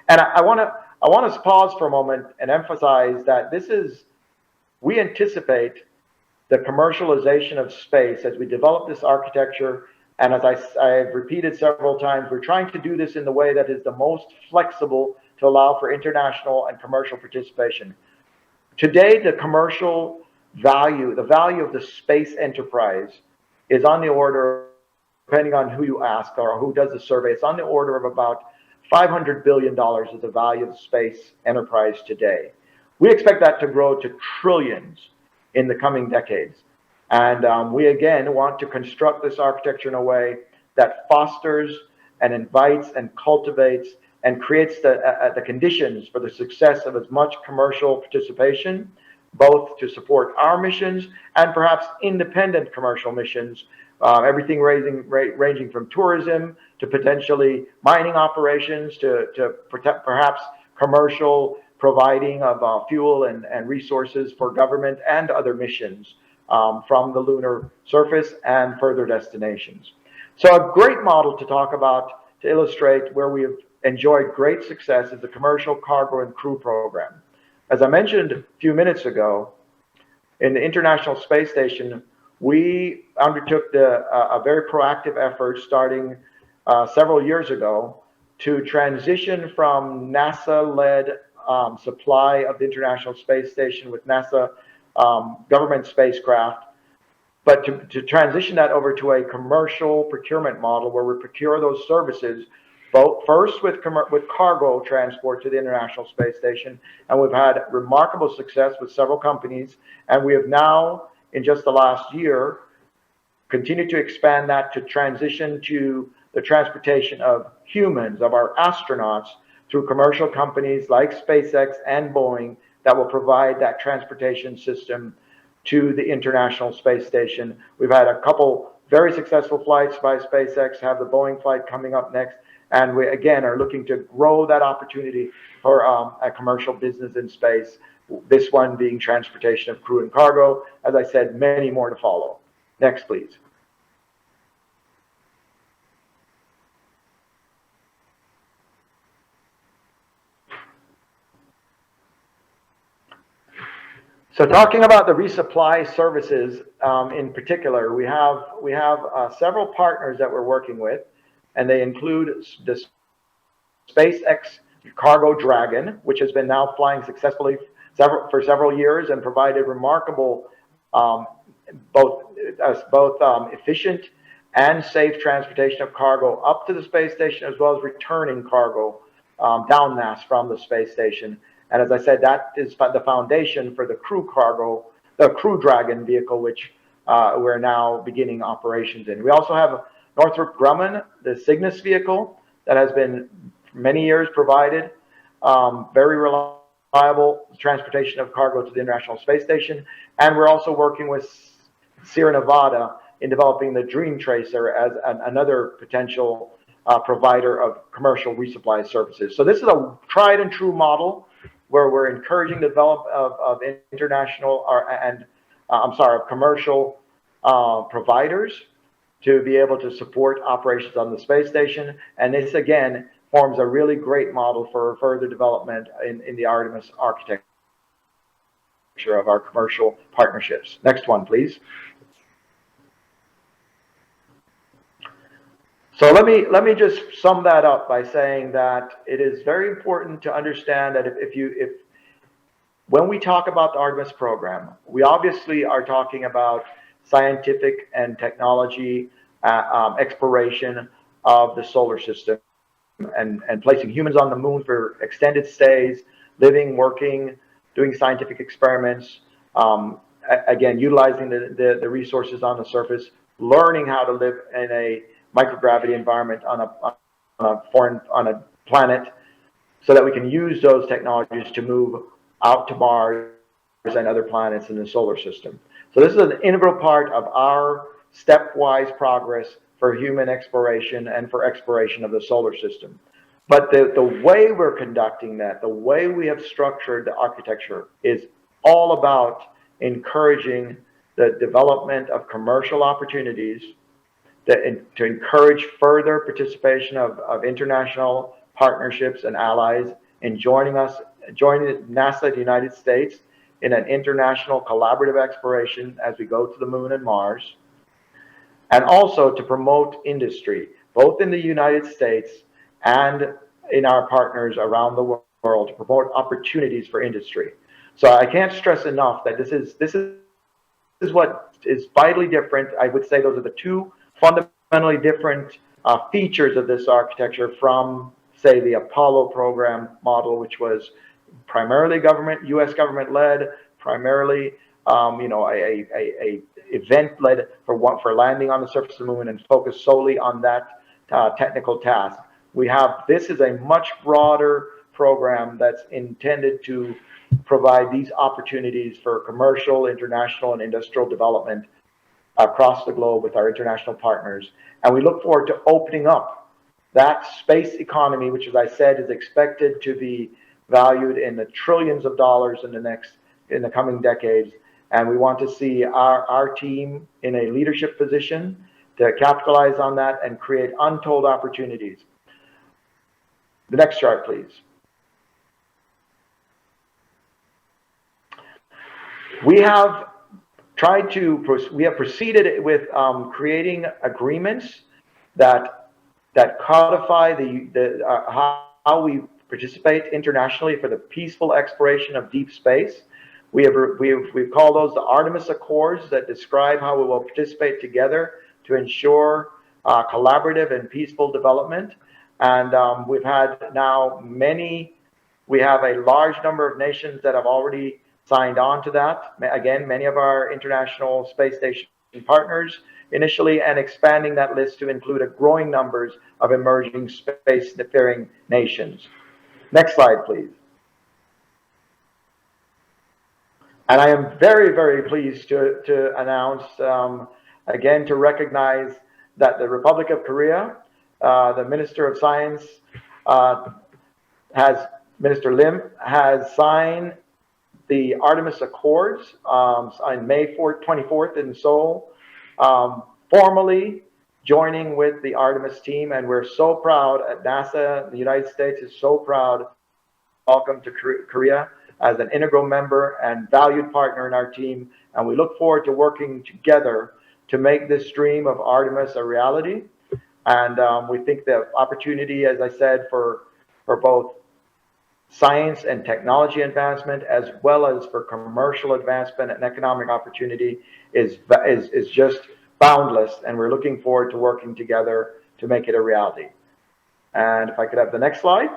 And I want to pause for a moment and emphasize that we anticipate the commercialization of space as we develop this architecture. And as I've repeated several times, we're trying to do this in the way that is the most flexible to allow for international and commercial participation. Today, the commercial value, the value of the space enterprise, is on the order, depending on who you ask or who does the survey, it's on the order of about $500 billion is the value of the space enterprise today. We expect that to grow to trillions in the coming decades. And we again want to construct this architecture in a way that fosters and invites and cultivates and creates the conditions for the success of as much commercial participation, both to support our missions and perhaps independent commercial missions, everything ranging from tourism to potentially mining operations to perhaps commercial providing of fuel and resources for government and other missions from the lunar surface and further destinations. So a great model to talk about, to illustrate where we have enjoyed great success, is the Commercial Cargo and Crew Program. As I mentioned a few minutes ago, in the International Space Station, we undertook a very proactive effort starting several years ago to transition from NASA-led supply of the International Space Station with NASA government spacecraft, but to transition that over to a commercial procurement model where we procure those services, both first with cargo transport to the International Space Station, and we've had remarkable success with several companies, and we have now, in just the last year, continued to expand that to transition to the transportation of humans, of our astronauts, through commercial companies like SpaceX and Boeing that will provide that transportation system to the International Space Station. We've had a couple very successful flights by SpaceX, have the Boeing flight coming up next, and we again are looking to grow that opportunity for a commercial business in space, this one being transportation of crew and cargo. As I said, many more to follow. Next, please. So talking about the resupply services in particular, we have several partners that we're working with, and they include the SpaceX Cargo Dragon, which has been now flying successfully for several years and provided remarkable both efficient and safe transportation of cargo up to the space station, as well as returning cargo down mass from the space station. And as I said, that is the foundation for the Crew Dragon vehicle, which we're now beginning operations in. We also have Northrop Grumman, the Cygnus vehicle that has been for many years provided very reliable transportation of cargo to the International Space Station. And we're also working with Sierra Nevada in developing the Dream Tracer as another potential provider of commercial resupply services. So this is a tried and true model where we're encouraging the development of international of commercial providers to be able to support operations on the space station. And this again forms a really great model for further development in the Artemis architecture of our commercial partnerships. Next one, please. So let me just sum that up by saying that it is very important to understand that when we talk about the Artemis program, we obviously are talking about scientific and technology exploration of the solar system and placing humans on the moon for extended stays, living, working, doing scientific experiments, again, utilizing the resources on the surface, learning how to live in a microgravity environment on a planet, so that we can use those technologies to move out to Mars and other planets in the solar system. So this is an integral part of our stepwise progress for human exploration and for exploration of the solar system. But the way we're conducting that, the way we have structured the architecture, is all about encouraging the development of commercial opportunities to encourage further participation of international partnerships and allies in joining NASA, the United States, in an international collaborative exploration as we go to the moon and Mars, and also to promote industry, both in the United States and in our partners around the world, to promote opportunities for industry. So I can't stress enough that this is what is vitally different. I would say those are the two fundamentally different features of this architecture from, say, the Apollo program model, which was primarily U.S. government led, primarily a event led for landing on the surface of the moon and focused solely on that technical task. This is a much broader program that's intended to provide these opportunities for commercial, international, and industrial development across the globe with our international partners. And we look forward to opening up that space economy, which, as I said, is expected to be valued in the trillions of dollars in the coming decades. And we want to see our team in a leadership position to capitalize on that and create untold opportunities. The next chart, please. We have proceeded with creating agreements that codify how we participate internationally for the peaceful exploration of deep space. We've called those the Artemis Accords, that describe how we will participate together to ensure collaborative and peaceful development. And we have a large number of nations that have already signed on to that. Again, many of our international space station partners initially, and expanding that list to include a growing numbers of emerging space-faring nations. Next slide, please. And I am very, very pleased to announce, again, to recognize that the Republic of Korea, the Minister of Science, Minister Lim, has signed the Artemis Accords on May 24th in Seoul, formally joining with the Artemis team. And we're so proud at NASA, the United States is so proud. Welcome to Korea as an integral member and valued partner in our team, and we look forward to working together to make this dream of Artemis a reality. And we think the opportunity, as I said, for both science and technology advancement, as well as for commercial advancement and economic opportunity, is just boundless, and we're looking forward to working together to make it a reality. And if I could have the next slide.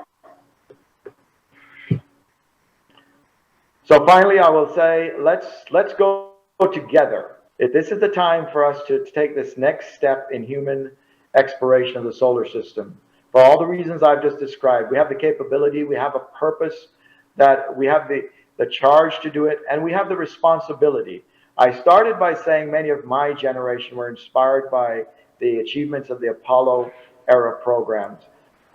So finally, I will say, let's go together. This is the time for us to take this next step in human exploration of the solar system. For all the reasons I've just described, we have the capability, we have a purpose, that we have the charge to do it, and we have the responsibility. I started by saying many of my generation were inspired by the achievements of the Apollo era programs.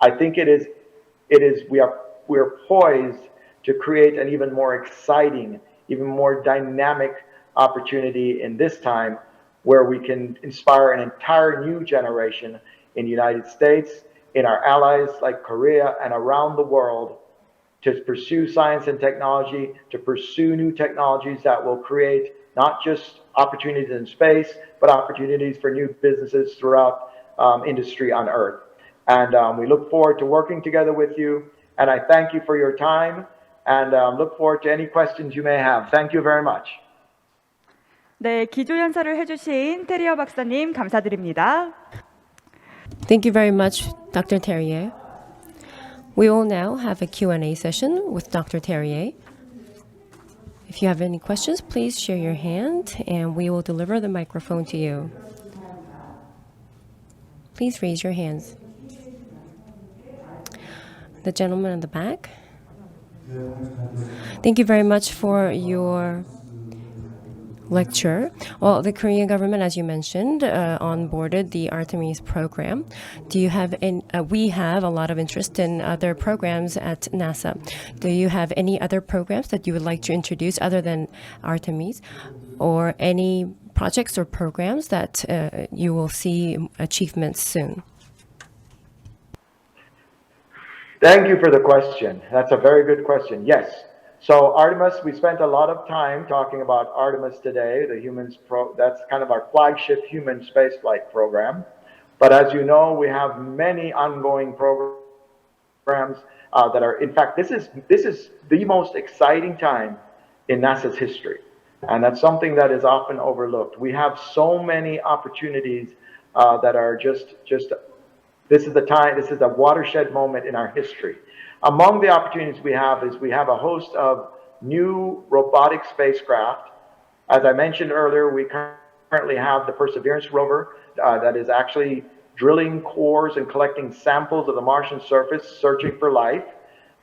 I think we are poised to create an even more exciting, even more dynamic opportunity in this time, where we can inspire an entire new generation in the United States, in our allies like Korea, and around the world, to pursue science and technology, to pursue new technologies that will create not just opportunities in space, but opportunities for new businesses throughout industry on Earth. And we look forward to working together with you, and I thank you for your time, and look forward to any questions you may have. Thank you very much. 네, 기조연설을 해주신 테리어 박사님 감사드립니다. Thank you very much, Dr. Terrier. We will now have a Q&A session with Dr. Terrier. If you have any questions, please share your hand and we will deliver the microphone to you. Please raise your hands. The gentleman in the back. Thank you very much for your lecture. Well, the Korean government, as you mentioned, onboarded the Artemis program. Do you have any, we have a lot of interest in other programs at NASA. Do you have any other programs that you would like to introduce other than Artemis, or any projects or programs that you will see achievements soon? Thank you for the question. That's a very good question. Yes. So Artemis, we spent a lot of time talking about Artemis today, that's kind of our flagship human spaceflight program. But as you know, we have many ongoing programs that are, in fact, this is the most exciting time in NASA's history. And that's something that is often overlooked. We have so many opportunities that are this is the time, this is a watershed moment in our history. Among the opportunities we have a host of new robotic spacecraft. As I mentioned earlier, we currently have the Perseverance rover that is actually drilling cores and collecting samples of the Martian surface, searching for life.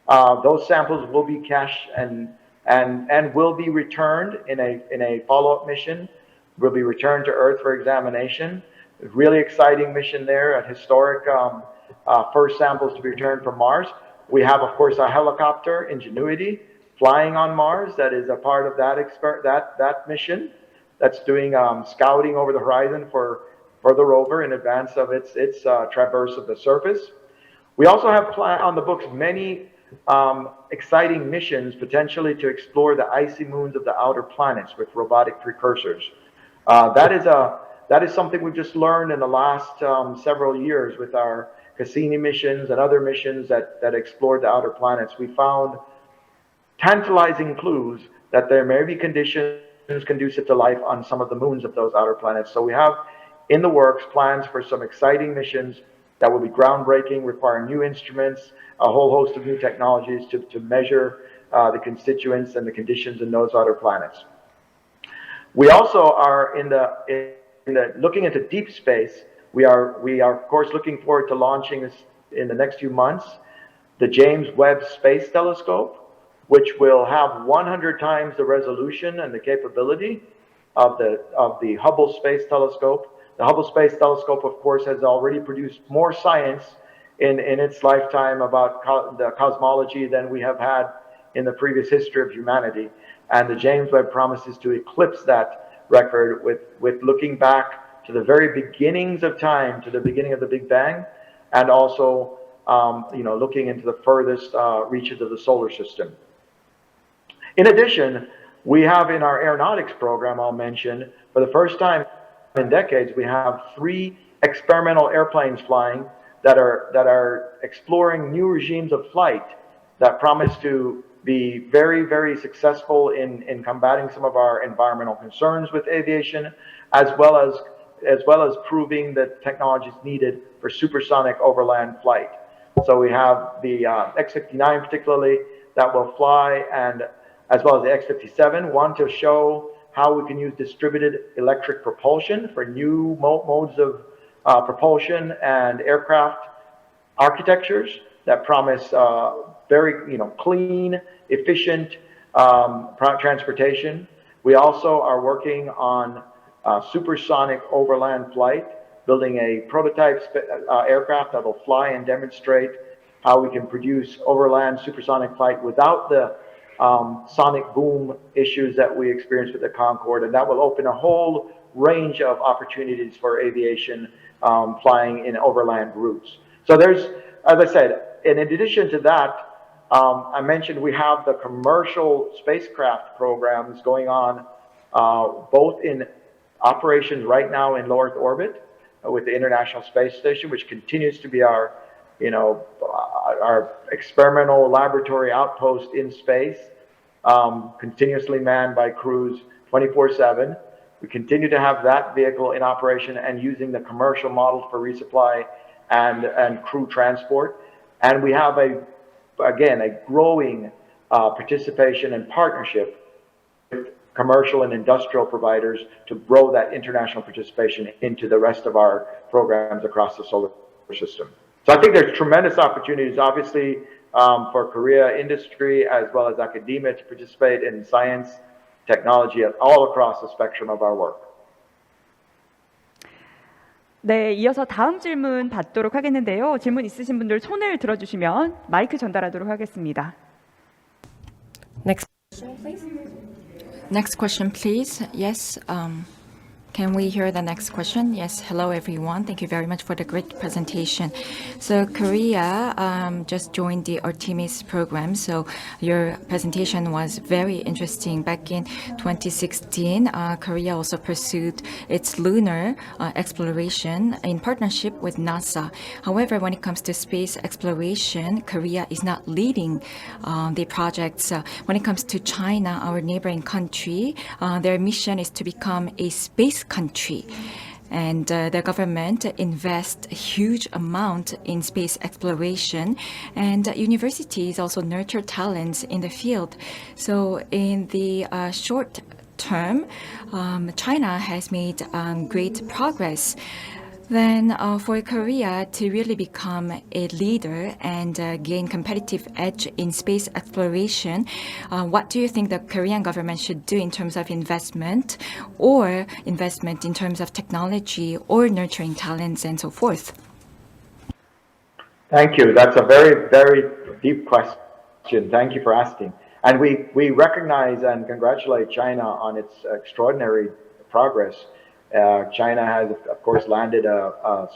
Those samples will be cached and will be returned in a follow-up mission, will be returned to Earth for examination. Really exciting mission there, a historic first samples to be returned from Mars. We have, of course, our helicopter, Ingenuity, flying on Mars. That is a part of that mission. That's doing scouting over the horizon for the rover in advance of its traverse of the surface. We also have on the books many exciting missions, potentially to explore the icy moons of the outer planets with robotic precursors. That is something we've just learned in the last several years with our Cassini missions and other missions that explored the outer planets. We found tantalizing clues that there may be conditions conducive to life on some of the moons of those outer planets. So we have in the works plans for some exciting missions that will be groundbreaking, require new instruments, a whole host of new technologies to measure the constituents and the conditions in those outer planets. We also are looking into deep space. We are of course looking forward to launching this in the next few months, the James Webb Space Telescope, which will have 100 times the resolution and the capability of the Hubble Space Telescope. The Hubble Space Telescope, of course, has already produced more science in its lifetime about the cosmology than we have had in the previous history of humanity. And the James Webb promises to eclipse that record with looking back to the very beginnings of time, to the beginning of the Big Bang, and also looking into the furthest reaches of the solar system. In addition, we have in our aeronautics program, I'll mention, for the first time in decades, we have 3 experimental airplanes flying that are exploring new regimes of flight that promise to be very, very successful in combating some of our environmental concerns with aviation, as well as proving the technologies needed for supersonic overland flight. So we have the X-59 particularly that will fly, and as well as the X-57, one to show how we can use distributed electric propulsion for new modes of propulsion and aircraft architectures that promise very clean, efficient transportation. We also are working on supersonic overland flight, building a prototype aircraft that will fly and demonstrate how we can produce overland supersonic flight without the sonic boom issues that we experienced with the Concorde, and that will open a whole range of opportunities for aviation flying in overland routes. So there's, as I said, in addition to that, I mentioned we have the commercial spacecraft programs going on both in operations right now in low Earth orbit with the International Space Station, which continues to be our experimental laboratory outpost in space, continuously manned by crews 24/7. We continue to have that vehicle in operation and using the commercial model for resupply and crew transport. And we have again a growing participation and partnership with commercial and industrial providers to grow that international participation into the rest of our programs across the solar system. So I think there's tremendous opportunities, obviously, for Korea industry as well as academia to participate in science, technology, all across the spectrum of our work. 네, 이어서 다음 질문 받도록 하겠는데요. 질문 있으신 분들 손을 들어주시면 마이크 전달하도록 하겠습니다. Next question, please. Next question, please. Yes. Can we hear the next question? Yes. Hello, everyone. Thank you very much for the great presentation. So Korea just joined the Artemis program. So your presentation was very interesting. Back in 2016, Korea also pursued its lunar exploration in partnership with NASA. However, when it comes to space exploration, Korea is not leading the projects. When it comes to China, our neighboring country, their mission is to become a space country, and the government invests a huge amount in space exploration, and universities also nurture talents in the field. So in the short term, China has made great progress. Then for Korea to really become a leader and gain competitive edge in space exploration, what do you think the Korean government should do in terms of investment in terms of technology or nurturing talents and so forth? Thank you. That's a very, very deep question. Thank you for asking. And we recognize and congratulate China on its extraordinary progress. China has, of course, landed a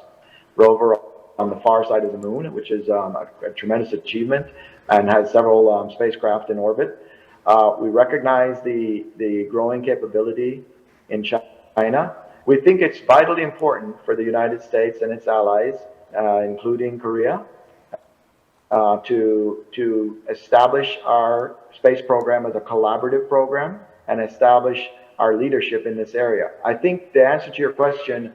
rover on the far side of the moon, which is a tremendous achievement, and has several spacecraft in orbit. We recognize the growing capability in China. We think it's vitally important for the United States and its allies, including Korea, to establish our space program as a collaborative program and establish our leadership in this area. I think the answer to your question,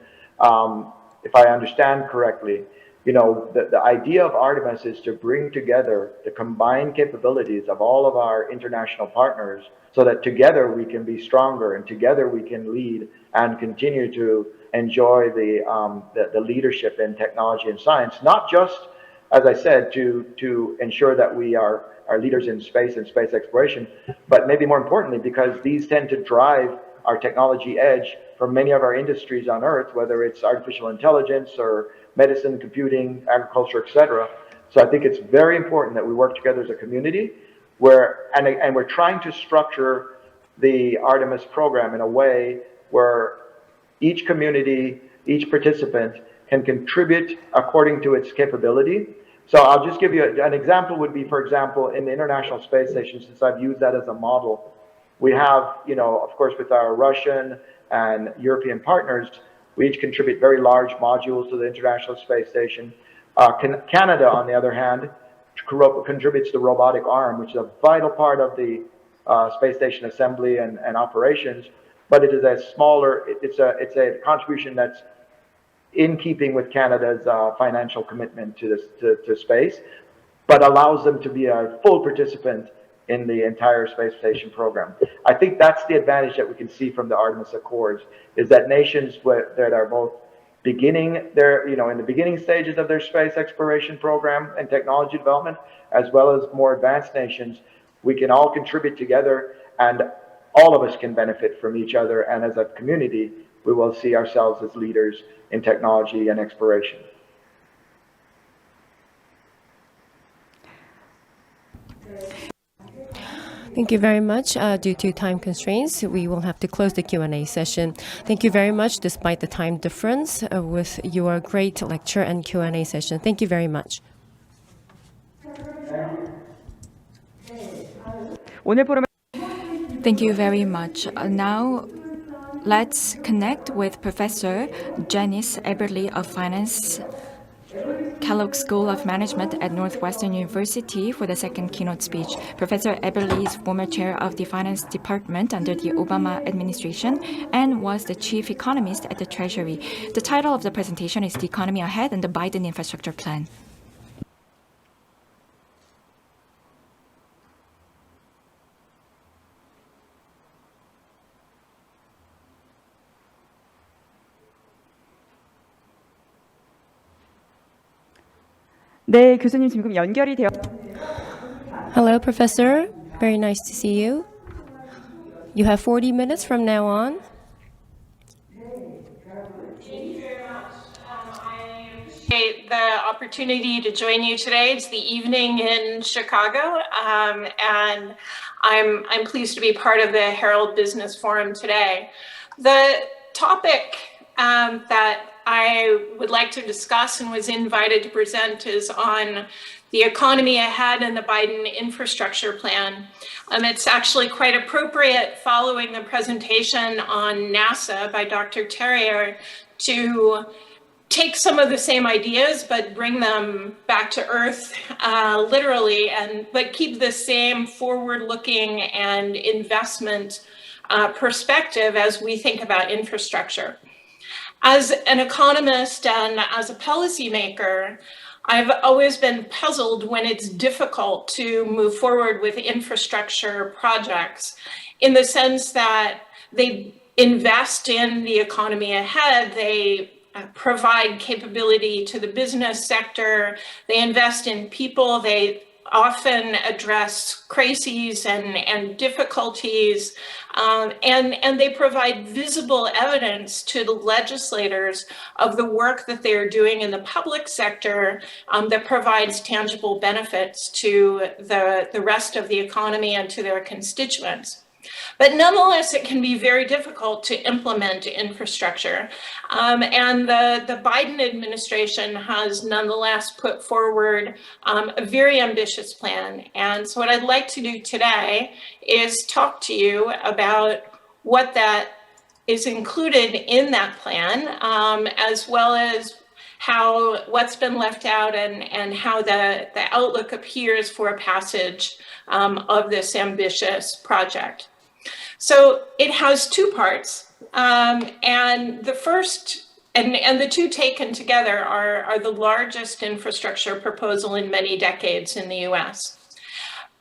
if I understand correctly, the idea of Artemis is to bring together the combined capabilities of all of our international partners so that together we can be stronger and together we can lead and continue to enjoy the leadership in technology and science, not just, as I said, to ensure that we are leaders in space and space exploration, but maybe more importantly, because these tend to drive our technology edge for many of our industries on Earth, whether it's artificial intelligence or medicine, computing, agriculture, etc. So I think it's very important that we work together as a community, and we're trying to structure the Artemis program in a way where each community, each participant can contribute according to its capability, So I'll just give you an example would be, for example, in the International Space Station, since I've used that as a model, we have, you know, of course, with our Russian and European partners, we each contribute very large modules to the International Space Station. Canada, on the other hand, contributes the robotic arm, which is a vital part of the space station assembly and operations, but it is a smaller, it's a contribution that's in keeping with Canada's financial commitment to space, but allows them to be a full participant in the entire space station program. I think that's the advantage that we can see from the Artemis Accords, is that nations that are both beginning their, you know, in the beginning stages of their space exploration program and technology development, as well as more advanced nations, we can all contribute together and all of us can benefit from each other. And as a community, we will see ourselves as leaders in technology and exploration. Thank you very much. Due to time constraints, we will have to close the Q&A session. Thank you very much, despite the time difference, with your great lecture and Q&A session. Thank you very much. Thank you very much. Now, let's connect with Professor Janice Eberly of Finance, Kellogg School of Management at Northwestern University for the second keynote speech. Professor Eberly is former chair of the finance department under the Obama administration and was the chief economist at the Treasury. The title of the presentation is The Economy Ahead and the Biden Infrastructure Plan. 네, 교수님 지금 연결이 되어. Hello, Professor. Very nice to see you. You have 40 minutes from now on. Thank you very much. I appreciate the opportunity to join you today. It's the evening in Chicago, and I'm pleased to be part of the Herald Business Forum today. The topic that I would like to discuss and was invited to present is on the economy ahead and the Biden infrastructure plan. It's actually quite appropriate following the presentation on NASA by Dr. Terrier to take some of the same ideas, but bring them back to earth, literally, but keep the same forward-looking and investment perspective as we think about infrastructure. As an economist and as a policymaker, I've always been puzzled when it's difficult to move forward with infrastructure projects, in the sense that they invest in the economy ahead, they provide capability to the business sector, they invest in people, they often address crises and difficulties, and they provide visible evidence to the legislators of the work that they are doing in the public sector that provides tangible benefits to the rest of the economy and to their constituents. But nonetheless, it can be very difficult to implement infrastructure. And the Biden administration has nonetheless put forward a very ambitious plan. And so what I'd like to do today is talk to you about what that is included in that plan, as well as what's been left out and how the outlook appears for a passage of this ambitious project. So it has two parts, and the first, and the two taken together are the largest infrastructure proposal in many decades in the US.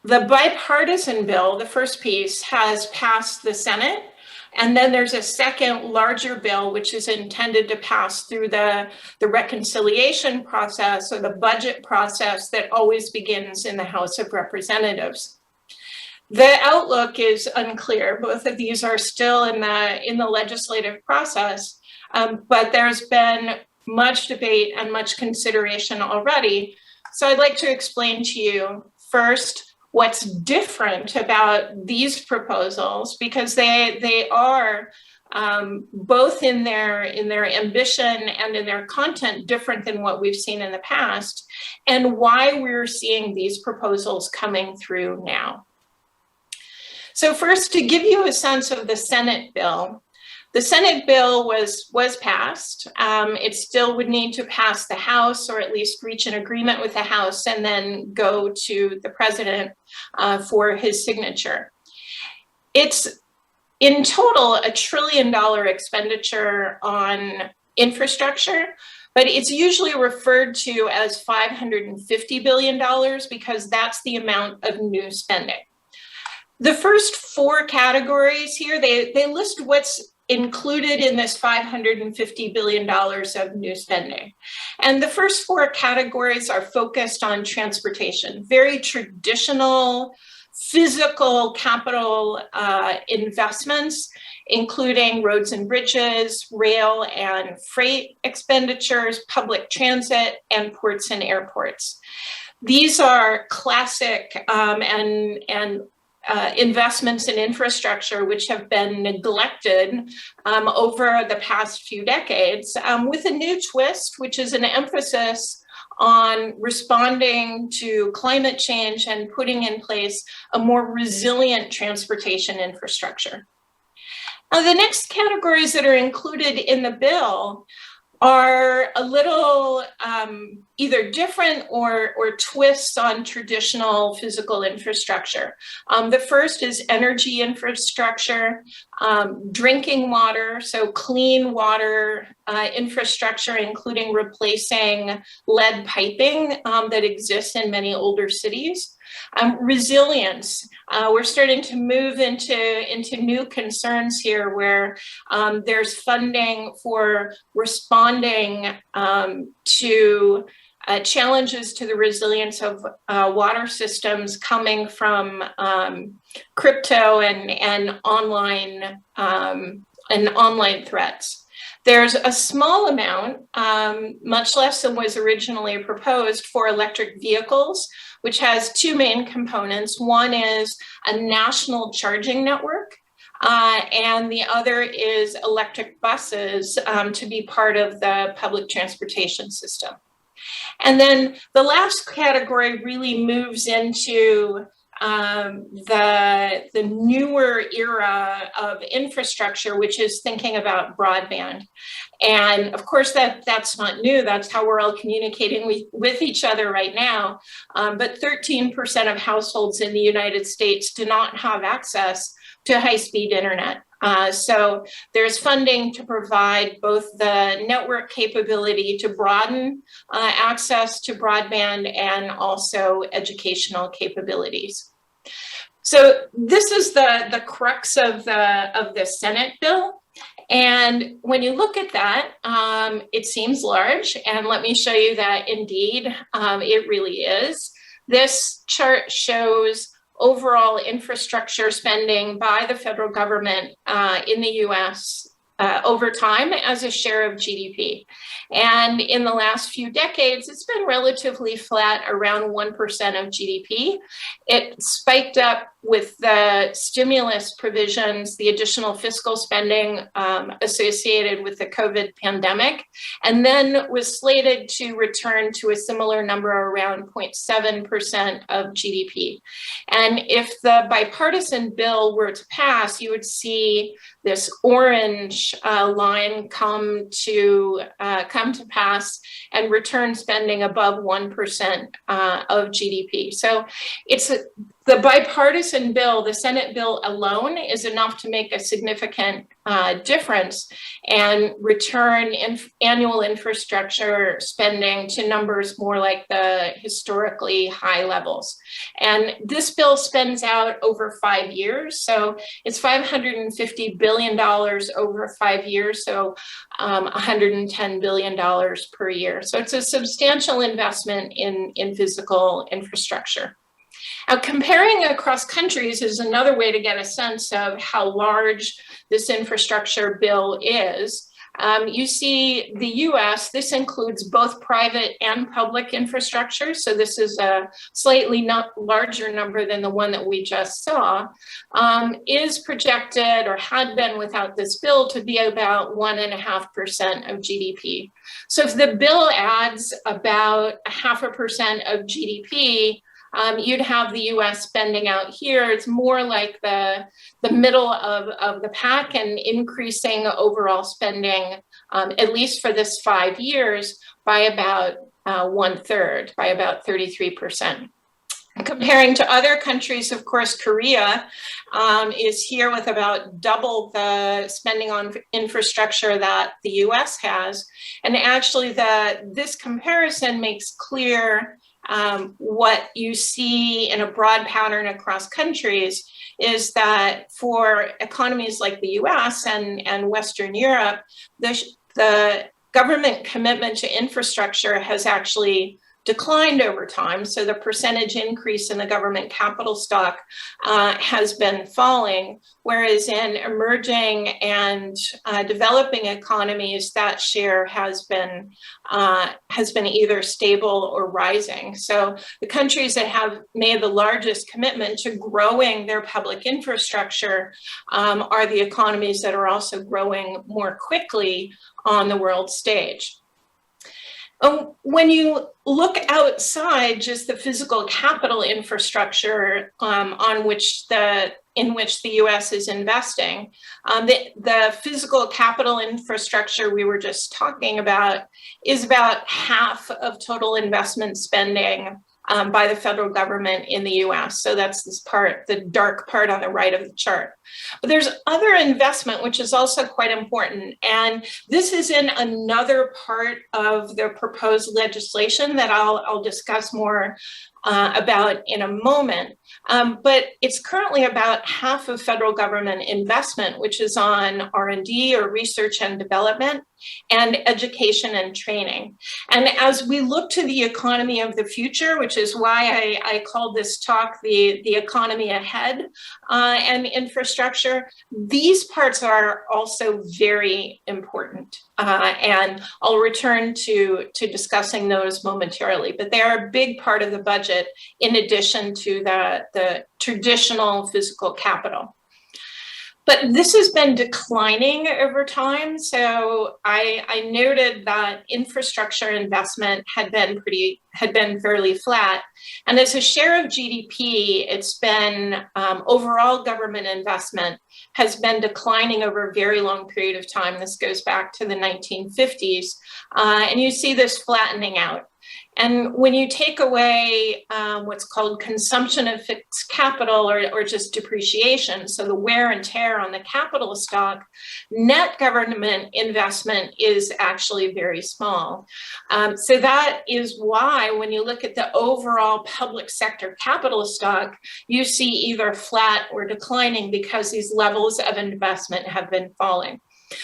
The bipartisan bill, the first piece, has passed the Senate, and then there's a second larger bill which is intended to pass through the reconciliation process or the budget process that always begins in the House of Representatives. The outlook is unclear. Both of these are still in the legislative process, but there's been much debate and much consideration already. So I'd like to explain to you first what's different about these proposals, because they are both in their ambition and in their content, different than what we've seen in the past, and why we're seeing these proposals coming through now. So first, to give you a sense of the Senate bill, the Senate bill was passed. It still would need to pass the House, or at least reach an agreement with the House, and then go to the president for his signature. It's in total $1 trillion expenditure on infrastructure, but it's usually referred to as $550 billion because that's the amount of new spending. The first 4 categories here, they list what's included in this $550 billion of new spending. And the first 4 categories are focused on transportation, very traditional physical capital investments, including roads and bridges, rail and freight expenditures, public transit, and ports and airports. These are classic investments in infrastructure which have been neglected over the past few decades, with a new twist, which is an emphasis on responding to climate change and putting in place a more resilient transportation infrastructure. Now, the next categories that are included in the bill are a little either different or twists on traditional physical infrastructure. The first is energy infrastructure, drinking water, so clean water infrastructure, including replacing lead piping that exists in many older cities. Resilience, we're starting to move into new concerns here where there's funding for responding to challenges to the resilience of water systems coming from crypto and online threats. There's a small amount, much less than was originally proposed, for electric vehicles, which has 2 main components. One is a national charging network, and the other is electric buses to be part of the public transportation system. And then the last category really moves into the newer era of infrastructure, which is thinking about broadband. And of course, that's not new. That's how we're all communicating with each other right now. But 13% of households in the United States do not have access to high-speed internet. So there's funding to provide both the network capability to broaden access to broadband and also educational capabilities. So this is the crux of the Senate bill. And when you look at that, it seems large. And let me show you that indeed it really is. This chart shows overall infrastructure spending by the federal government in the US over time as a share of GDP. And in the last few decades, it's been relatively flat, around 1% of GDP. It spiked up with the stimulus provisions, the additional fiscal spending associated with the COVID pandemic, and then was slated to return to a similar number, around 0.7% of GDP. And if the bipartisan bill were to pass, you would see this orange line come to pass and return spending above 1% of GDP. So it's the bipartisan bill, the Senate bill alone, is enough to make a significant difference and return annual infrastructure spending to numbers more like the historically high levels. And this bill spends out over 5 years. So it's $550 billion over 5 years, so $110 billion per year. So it's a substantial investment in physical infrastructure. Now, comparing across countries is another way to get a sense of how large this infrastructure bill is. You see the US, this includes both private and public infrastructure. So this is a slightly larger number than the one that we just saw, is projected or had been without this bill to be about 1.5% of GDP. So if the bill adds about 0.5% of GDP, you'd have the US spending out here. It's more like the middle of the pack and increasing overall spending, at least for this 5 years, by about 1/3, by about 33%. Comparing to other countries, of course, Korea is here with about double the spending on infrastructure that the US has. And actually this comparison makes clear what you see in a broad pattern across countries is that for economies like the US and Western Europe, the government commitment to infrastructure has actually declined over time. So the percentage increase in the government capital stock has been falling, whereas in emerging and developing economies, that share has been either stable or rising. So the countries that have made the largest commitment to growing their public infrastructure are the economies that are also growing more quickly on the world stage. When you look outside just the physical capital infrastructure in which the US is investing, the physical capital infrastructure we were just talking about is about half of total investment spending by the federal government in the US. So that's this part, the dark part on the right of the chart. But there's other investment, which is also quite important. And this is in another part of the proposed legislation that I'll discuss more about in a moment. But it's currently about half of federal government investment, which is on R&D or research and development, and education and training. And as we look to the economy of the future, which is why I called this talk the economy ahead and infrastructure, these parts are also very important. And I'll return to discussing those momentarily, but they are a big part of the budget in addition to the traditional physical capital. But this has been declining over time. So I noted that infrastructure investment had been fairly flat. And as a share of GDP, it's been overall government investment has been declining over a very long period of time. This goes back to the 1950s. And you see this flattening out. And when you take away what's called consumption of fixed capital or just depreciation, so the wear and tear on the capital stock, net government investment is actually very small. So that is why when you look at the overall public sector capital stock, you see either flat or declining because these levels of investment have been falling.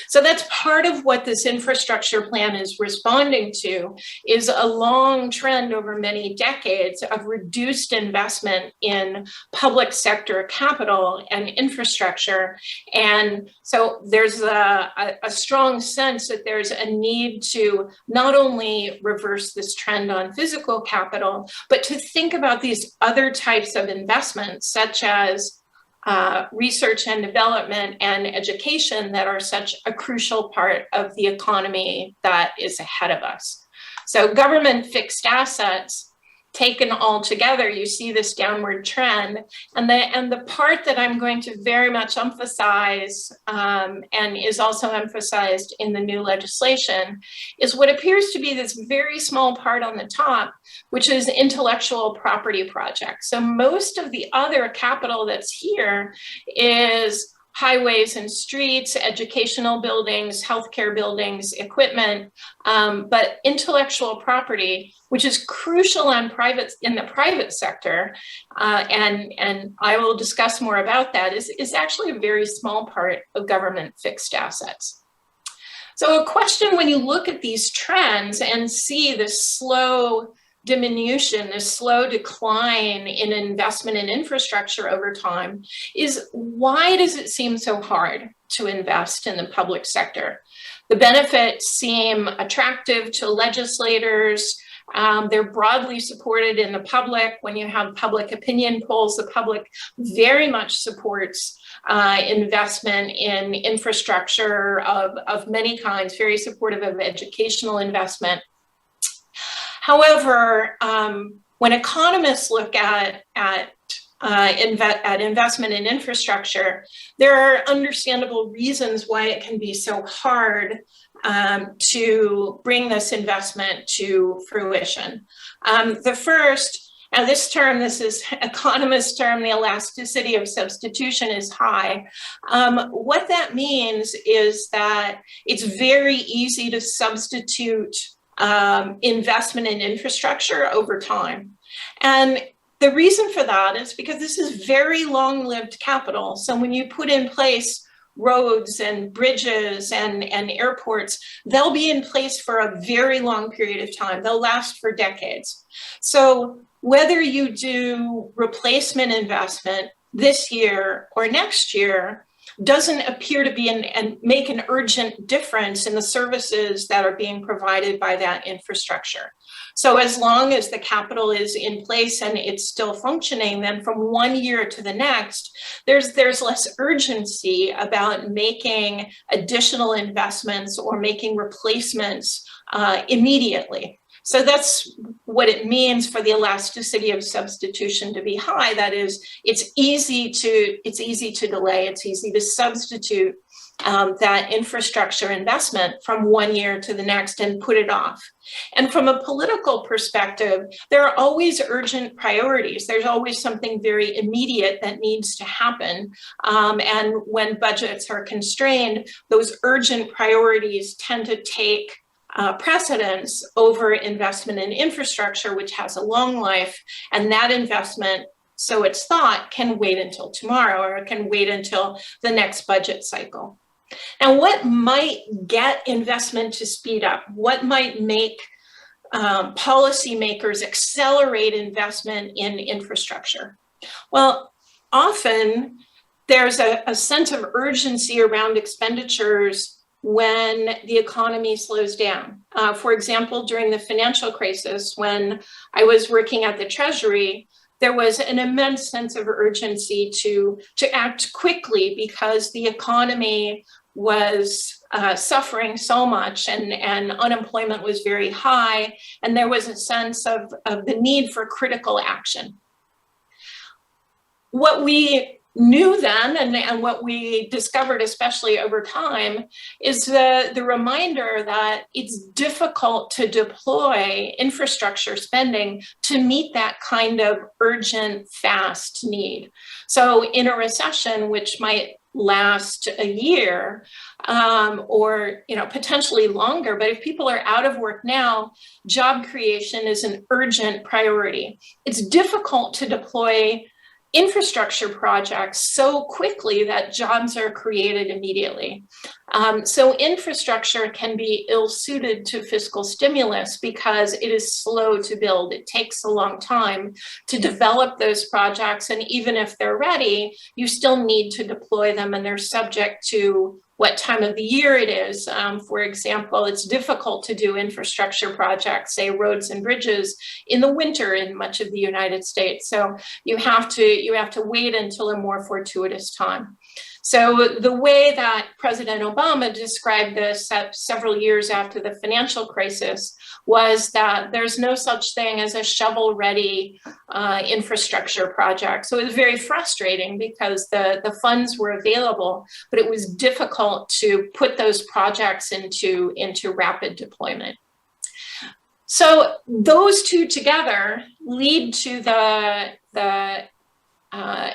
So that's part of what this infrastructure plan is responding to, is a long trend over many decades of reduced investment in public sector capital and infrastructure. And so there's a strong sense that there's a need to not only reverse this trend on physical capital, but to think about these other types of investments, such as research and development and education that are such a crucial part of the economy that is ahead of us. So government fixed assets taken all together, you see this downward trend. And the part that I'm going to very much emphasize and is also emphasized in the new legislation is what appears to be this very small part on the top, which is intellectual property projects. So most of the other capital that's here is highways and streets, educational buildings, healthcare buildings, equipment, but intellectual property, which is crucial in the private sector, and I will discuss more about that, is actually a very small part of government fixed assets. So a question when you look at these trends and see this slow diminution, this slow decline in investment in infrastructure over time is, why does it seem so hard to invest in the public sector? The benefits seem attractive to legislators. They're broadly supported in the public. When you have public opinion polls, the public very much supports investment in infrastructure of many kinds, very supportive of educational investment. However, when economists look at investment in infrastructure, there are understandable reasons why it can be so hard to bring this investment to fruition. The first, now this is economist term, the elasticity of substitution is high. What that means is that it's very easy to substitute investment in infrastructure over time. And the reason for that is because this is very long-lived capital. So when you put in place roads and bridges and airports, they'll be in place for a very long period of time. They'll last for decades. So whether you do replacement investment this year or next year doesn't appear to be and make an urgent difference in the services that are being provided by that infrastructure. So as long as the capital is in place and it's still functioning, then from one year to the next, there's less urgency about making additional investments or making replacements immediately. So that's what it means for the elasticity of substitution to be high. That is, it's easy to delay, it's easy to substitute that infrastructure investment from one year to the next and put it off. And from a political perspective, there are always urgent priorities. There's always something very immediate that needs to happen. And when budgets are constrained, those urgent priorities tend to take precedence over investment in infrastructure, which has a long life, and that investment, so it's thought, can wait until tomorrow or can wait until the next budget cycle. Now, what might get investment to speed up? What might make policymakers accelerate investment in infrastructure? Well, often there's a sense of urgency around expenditures when the economy slows down. For example, during the financial crisis, when I was working at the Treasury, there was an immense sense of urgency to act quickly because the economy was suffering so much and unemployment was very high, and there was a sense of the need for critical action. What we knew then, and what we discovered, especially over time, is the reminder that it's difficult to deploy infrastructure spending to meet that kind of urgent, fast need. So in a recession, which might last a year or potentially longer, but if people are out of work now, job creation is an urgent priority. It's difficult to deploy infrastructure projects so quickly that jobs are created immediately. So infrastructure can be ill-suited to fiscal stimulus because it is slow to build. It takes a long time to develop those projects, and even if they're ready, you still need to deploy them, and they're subject to what time of the year it is. For example, it's difficult to do infrastructure projects, say roads and bridges, in the winter in much of the United States. So you have to wait until a more fortuitous time. So the way that President Obama described this several years after the financial crisis was that there's no such thing as a shovel-ready infrastructure project. So it was very frustrating because the funds were available, but it was difficult to put those projects into rapid deployment. So those two together lead to the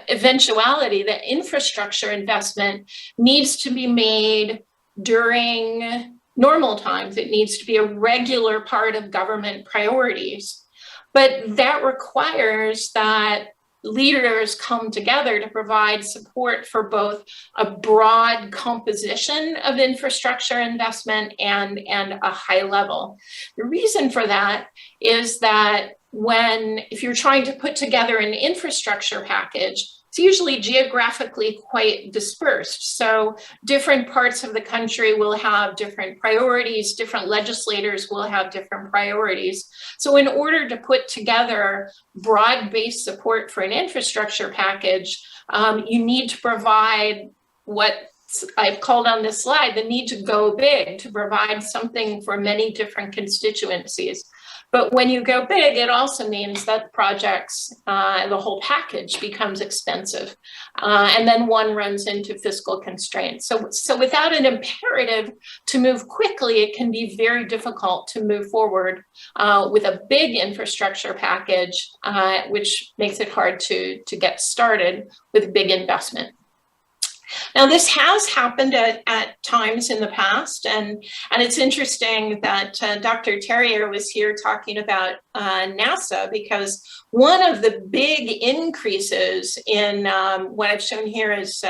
eventuality that infrastructure investment needs to be made during normal times. It needs to be a regular part of government priorities. But that requires that leaders come together to provide support for both a broad composition of infrastructure investment and a high level. The reason for that is that if you're trying to put together an infrastructure package, it's usually geographically quite dispersed. So different parts of the country will have different priorities, different legislators will have different priorities. So in order to put together broad-based support for an infrastructure package, you need to provide what I've called on this slide, the need to go big, to provide something for many different constituencies. But when you go big, it also means that projects, the whole package becomes expensive. And then one runs into fiscal constraints. So without an imperative to move quickly, it can be very difficult to move forward with a big infrastructure package, which makes it hard to get started with big investment. Now, this has happened at times in the past, and it's interesting that Dr. Terrier was here talking about NASA, because one of the big increases in what I've shown here as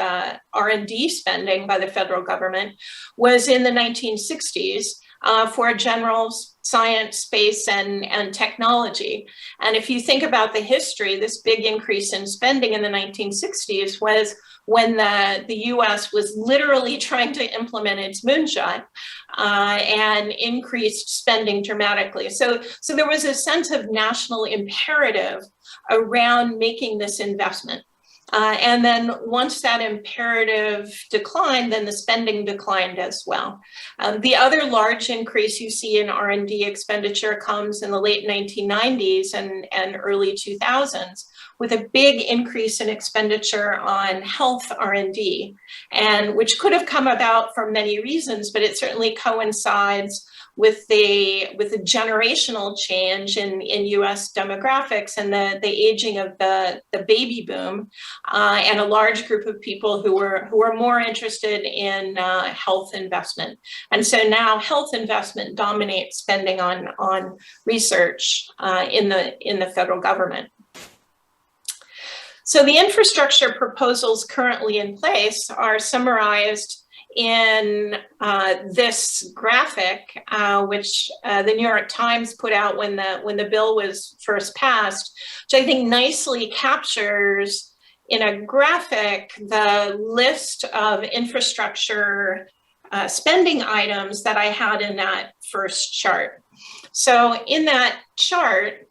R&D spending by the federal government was in the 1960s for general science, space, and technology. And if you think about the history, this big increase in spending in the 1960s was when the US was literally trying to implement its moonshot and increased spending dramatically. So there was a sense of national imperative around making this investment. And then once that imperative declined, then the spending declined as well. The other large increase you see in R&D expenditure comes in the late 1990s and early 2000s, with a big increase in expenditure on health R&D, and which could have come about for many reasons, but it certainly coincides with the generational change in US demographics and the aging of the baby boom, and a large group of people who were more interested in health investment. And so now health investment dominates spending on research in the federal government. So the infrastructure proposals currently in place are summarized in this graphic, which the New York Times put out when the bill was first passed, which I think nicely captures in a graphic the list of infrastructure spending items that I had in that first chart. So in that chart,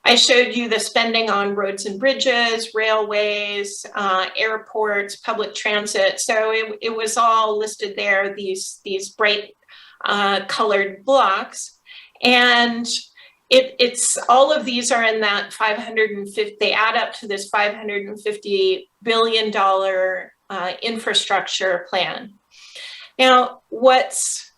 I showed you the spending on roads and bridges, railways, airports, public transit. So it was all listed there, these bright colored blocks. And it's all of these are in that 550, they add up to this $550 billion infrastructure plan. Now,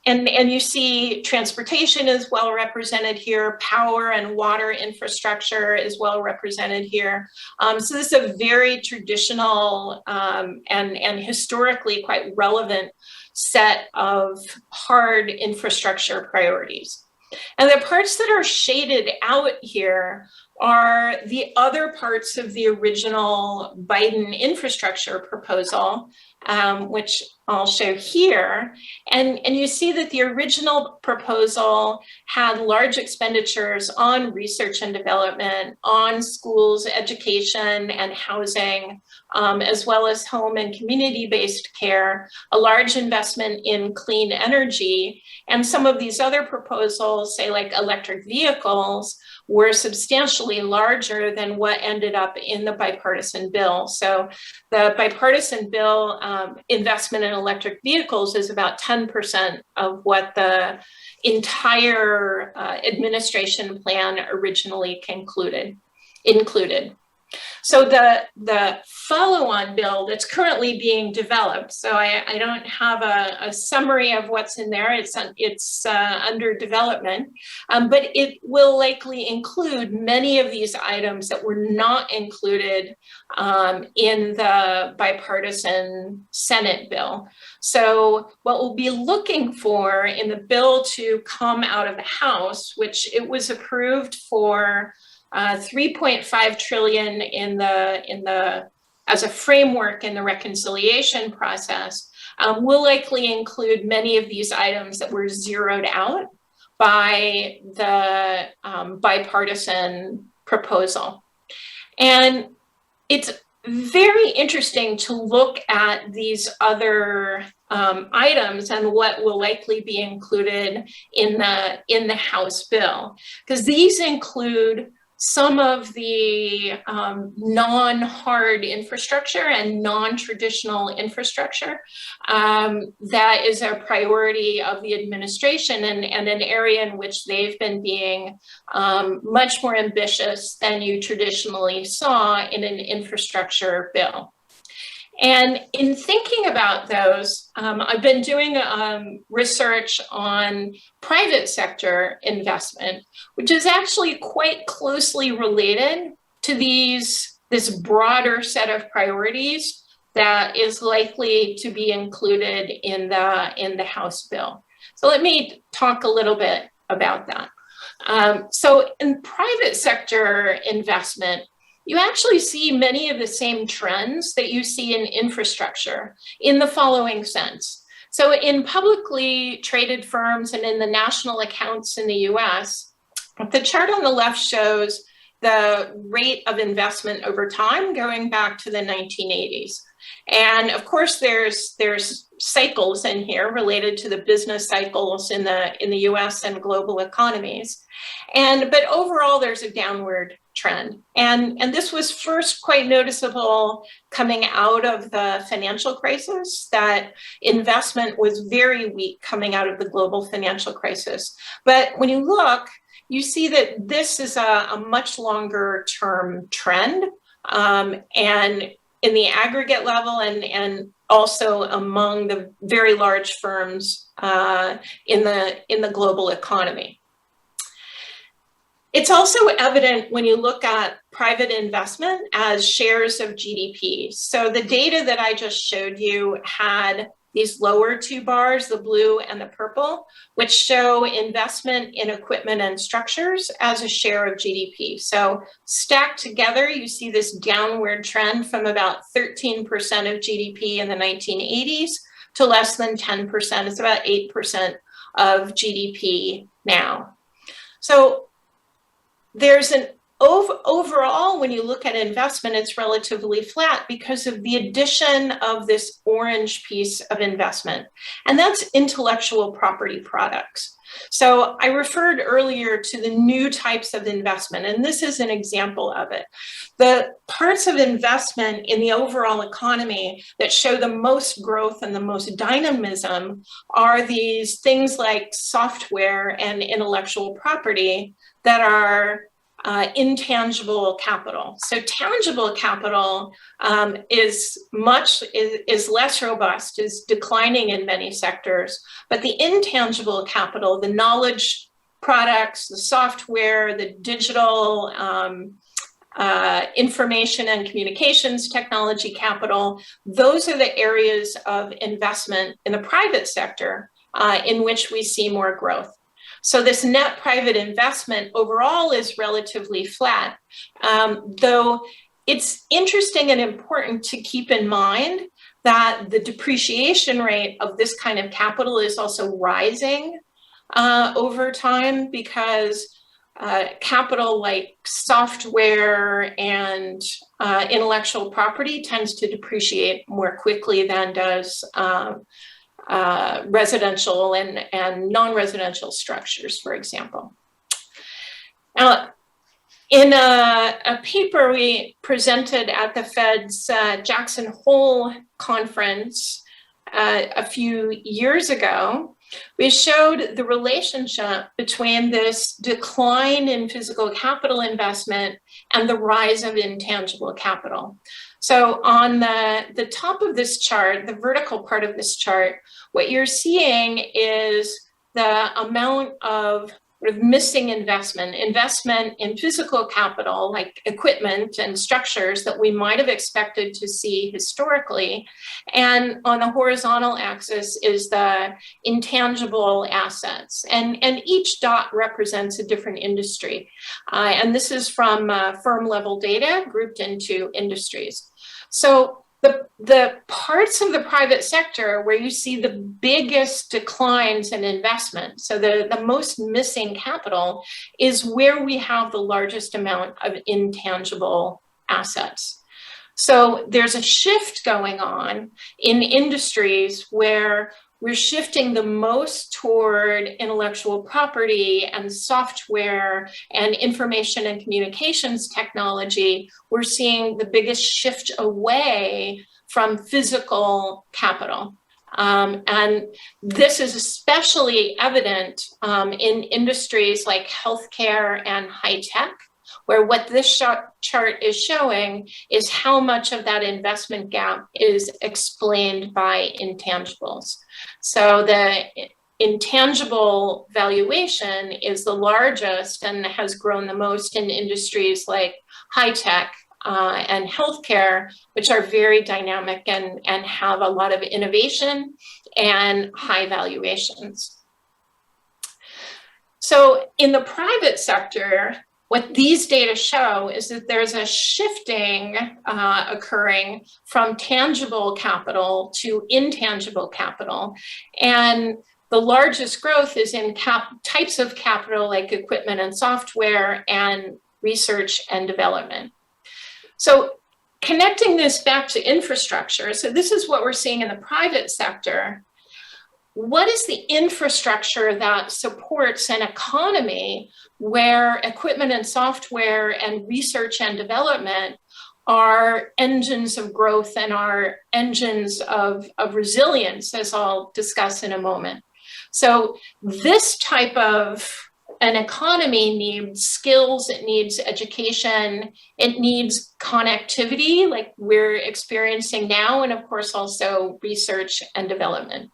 and you see transportation is well represented here, power and water infrastructure is well represented here. So this is a very traditional and historically quite relevant set of hard infrastructure priorities. And the parts that are shaded out here are the other parts of the original Biden infrastructure proposal, which I'll show here. And you see that the original proposal had large expenditures on research and development, on schools, education, and housing, as well as home and community-based care, a large investment in clean energy. And some of these other proposals, say like electric vehicles, were substantially larger than what ended up in the bipartisan bill. So the bipartisan bill investment in electric vehicles is about 10% of what the entire administration plan originally included. So the follow-on bill that's currently being developed, so I don't have a summary of what's in there, it's under development, but it will likely include many of these items that were not included in the bipartisan Senate bill. So what we'll be looking for in the bill to come out of the House, which it was approved for 3.5 trillion as a framework in the reconciliation process, will likely include many of these items that were zeroed out by the bipartisan proposal. And it's very interesting to look at these other items and what will likely be included in the House bill, because these include some of the non-hard infrastructure and non-traditional infrastructure that is a priority of the administration and an area in which they've been being much more ambitious than you traditionally saw in an infrastructure bill. And in thinking about those, I've been doing research on private sector investment, which is actually quite closely related to this broader set of priorities that is likely to be included in the House bill. So let me talk a little bit about that. So in private sector investment, you actually see many of the same trends that you see in infrastructure in the following sense. So in publicly traded firms and in the national accounts in the US, the chart on the left shows the rate of investment over time going back to the 1980s. And of course, there's cycles in here related to the business cycles in the US and global economies. But overall, there's a downward trend. And this was first quite noticeable coming out of the financial crisis, that investment was very weak coming out of the global financial crisis. But when you look, you see that this is a much longer term trend, and in the aggregate level and also among the very large firms in the global economy. It's also evident when you look at private investment as shares of GDP. So the data that I just showed you had these lower two bars, the blue and the purple, which show investment in equipment and structures as a share of GDP. So stacked together, you see this downward trend from about 13% of GDP in the 1980s to less than 10%. It's about 8% of GDP now. So there's an overall, when you look at investment, it's relatively flat because of the addition of this orange piece of investment, and that's intellectual property products. So I referred earlier to the new types of investment, and this is an example of it. The parts of investment in the overall economy that show the most growth and the most dynamism are these things like software and intellectual property that are intangible capital. So tangible capital is less robust, is declining in many sectors, but the intangible capital, the knowledge products, the software, the digital information and communications technology capital, those are the areas of investment in the private sector in which we see more growth. So this net private investment overall is relatively flat, though it's interesting and important to keep in mind that the depreciation rate of this kind of capital is also rising over time, because capital like software and intellectual property tends to depreciate more quickly than does residential and non-residential structures, for example. Now, in a paper we presented at the Fed's Jackson Hole conference a few years ago, we showed the relationship between this decline in physical capital investment and the rise of intangible capital. So on the top of this chart, the vertical part of this chart, what you're seeing is the amount of missing investment in physical capital, like equipment and structures that we might have expected to see historically. And on the horizontal axis is the intangible assets. And each dot represents a different industry. And this is from firm level data grouped into industries. So the parts of the private sector where you see the biggest declines in investment, so the most missing capital, is where we have the largest amount of intangible assets. So there's a shift going on in industries where we're shifting the most toward intellectual property and software and information and communications technology. We're seeing the biggest shift away from physical capital. And this is especially evident in industries like healthcare and high tech, where what this chart is showing is how much of that investment gap is explained by intangibles. So the intangible valuation is the largest and has grown the most in industries like high tech and healthcare, which are very dynamic and have a lot of innovation and high valuations. So in the private sector, what these data show is that there's a shifting occurring from tangible capital to intangible capital. And the largest growth is in types of capital like equipment and software and research and development. So connecting this back to infrastructure, so this is what we're seeing in the private sector. What is the infrastructure that supports an economy where equipment and software and research and development are engines of growth and are engines of resilience, as I'll discuss in a moment? So this type of an economy needs skills, it needs education, it needs connectivity like we're experiencing now, and of course also research and development.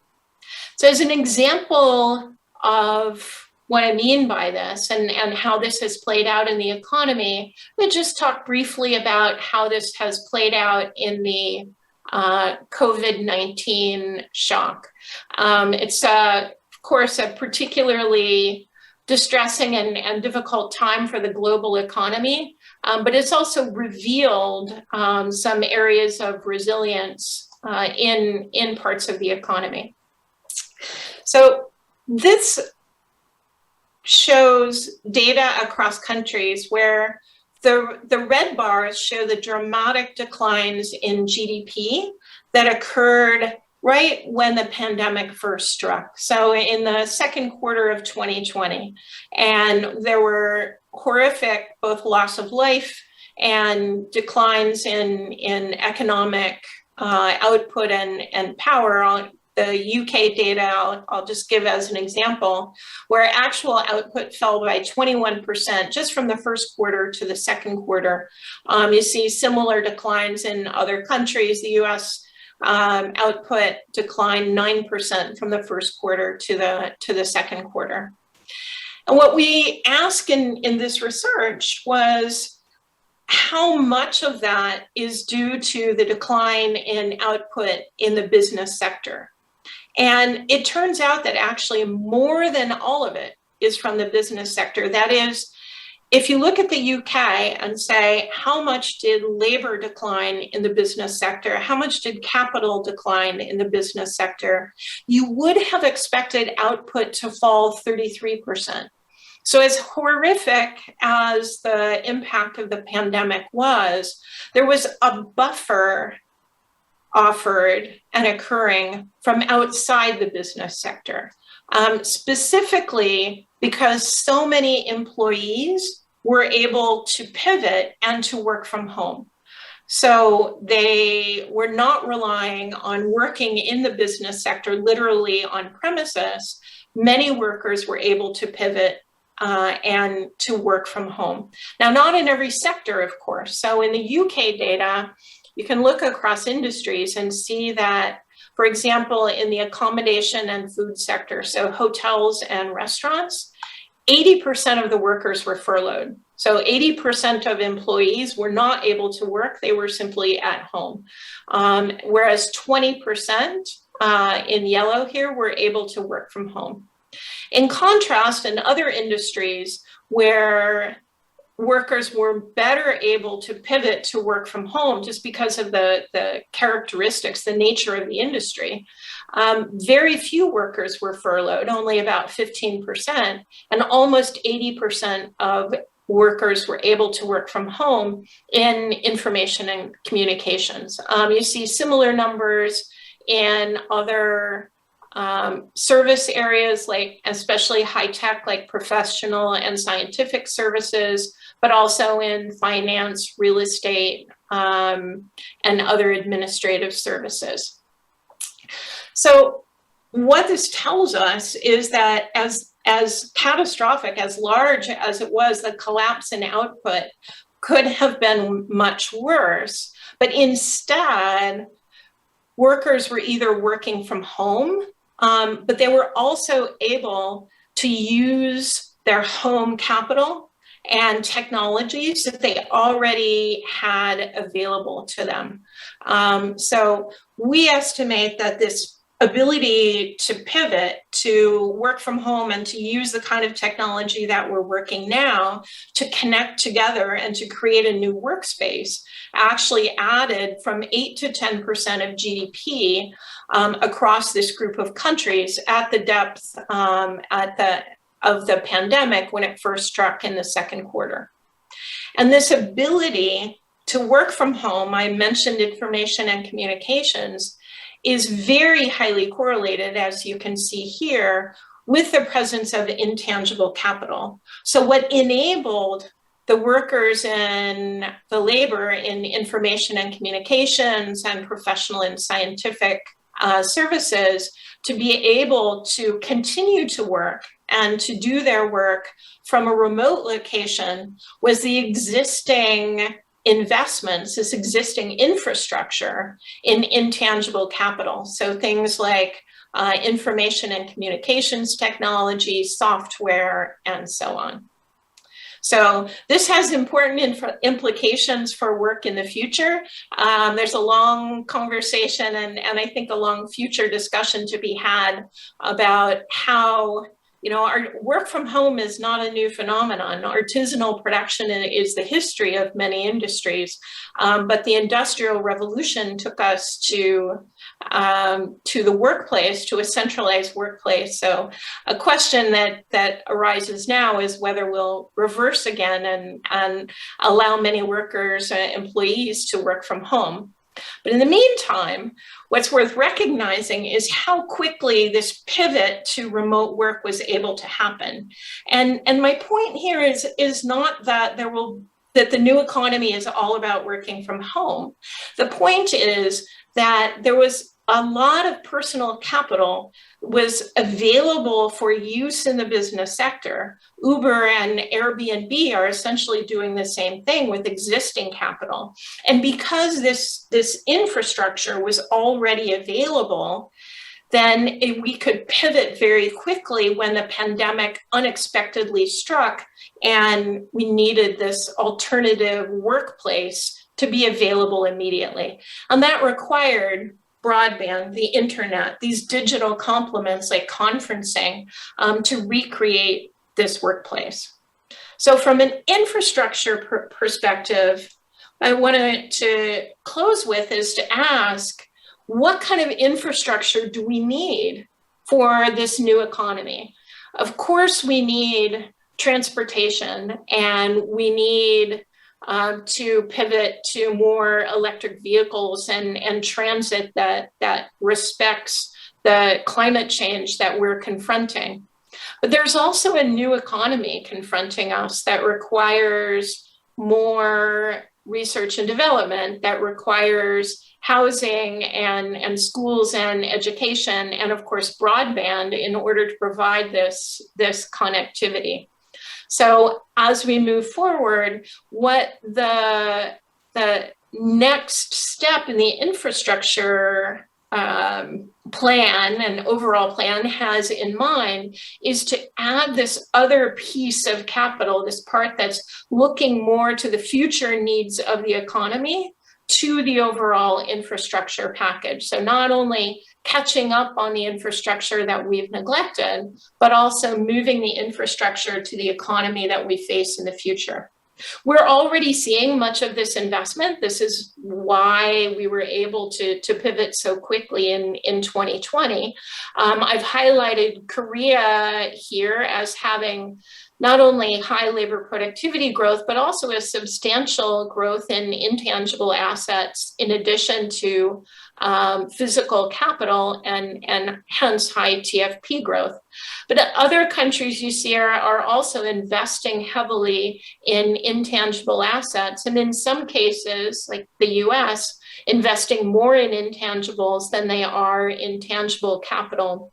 So as an example of what I mean by this and how this has played out in the economy, let me just talk briefly about how this has played out in the COVID-19 shock. It's, of course, a particularly distressing and difficult time for the global economy, but it's also revealed some areas of resilience in parts of the economy. So this shows data across countries where the red bars show the dramatic declines in GDP that occurred right when the pandemic first struck. So in the second quarter of 2020, and there were horrific both loss of life and declines in economic output and power. On the UK data, I'll just give as an example, where actual output fell by 21% just from the first quarter to the second quarter. You see similar declines in other countries. The US output declined 9% from the first quarter to the second quarter. And what we asked in this research was, how much of that is due to the decline in output in the business sector? And it turns out that actually more than all of it is from the business sector. That is, if you look at the UK and say, how much did labor decline in the business sector? How much did capital decline in the business sector? You would have expected output to fall 33%. So as horrific as the impact of the pandemic was, there was a buffer offered and occurring from outside the business sector, specifically because so many employees were able to pivot and to work from home. So they were not relying on working in the business sector, literally on premises. Many workers were able to pivot and to work from home. Now, not in every sector, of course. So in the UK data, you can look across industries and see that, for example, in the accommodation and food sector, so hotels and restaurants, 80% of the workers were furloughed. So 80% of employees were not able to work, they were simply at home. Whereas 20% in yellow here were able to work from home. In contrast, in other industries where workers were better able to pivot to work from home just because of the characteristics, the nature of the industry, very few workers were furloughed, only about 15%, and almost 80% of workers were able to work from home in information and communications. You see similar numbers in other service areas, like especially high tech, like professional and scientific services, but also in finance, real estate, and other administrative services. So what this tells us is that as catastrophic, as large as it was, the collapse in output could have been much worse, but instead, workers were either working from home, but they were also able to use their home capital and technologies that they already had available to them. So we estimate that this ability to pivot, to work from home and to use the kind of technology that we're working now to connect together and to create a new workspace actually added from 8 to 10% of GDP across this group of countries at the depth of the pandemic when it first struck in the second quarter. And this ability to work from home, I mentioned information and communications, is very highly correlated, as you can see here, with the presence of intangible capital. So what enabled the workers and the labor in information and communications and professional and scientific services to be able to continue to work and to do their work from a remote location was the existing investments, this existing infrastructure in intangible capital. So things like information and communications technology, software, and so on. So this has important implications for work in the future. There's a long conversation and I think a long future discussion to be had about how, you know, our work from home is not a new phenomenon. Artisanal production is the history of many industries, but the Industrial Revolution took us to the workplace, to a centralized workplace. So a question that arises now is whether we'll reverse again and allow many workers, employees to work from home. But in the meantime, what's worth recognizing is how quickly this pivot to remote work was able to happen. And my point here is not that that the new economy is all about working from home. The point is that there was a lot of personal capital was available for use in the business sector. Uber and Airbnb are essentially doing the same thing with existing capital. And because this infrastructure was already available, then we could pivot very quickly when the pandemic unexpectedly struck and we needed this alternative workplace to be available immediately. And that required broadband, the internet, these digital complements like conferencing to recreate this workplace. So from an infrastructure perspective, I wanted to close with is to ask, what kind of infrastructure do we need for this new economy? Of course, we need transportation and we need to pivot to more electric vehicles and transit that respects the climate change that we're confronting. But there's also a new economy confronting us that requires more research and development, that requires housing and schools and education, and of course broadband in order to provide this connectivity. So as we move forward, what the next step in the infrastructure plan and overall plan has in mind is to add this other piece of capital, this part that's looking more to the future needs of the economy, to the overall infrastructure package. So not only catching up on the infrastructure that we've neglected, but also moving the infrastructure to the economy that we face in the future. We're already seeing much of this investment. This is why we were able to pivot so quickly in 2020. I've highlighted Korea here as having not only high labor productivity growth, but also a substantial growth in intangible assets in addition to physical capital and hence high TFP growth. But other countries you see are also investing heavily in intangible assets. And in some cases, like the US, investing more in intangibles than they are in tangible capital.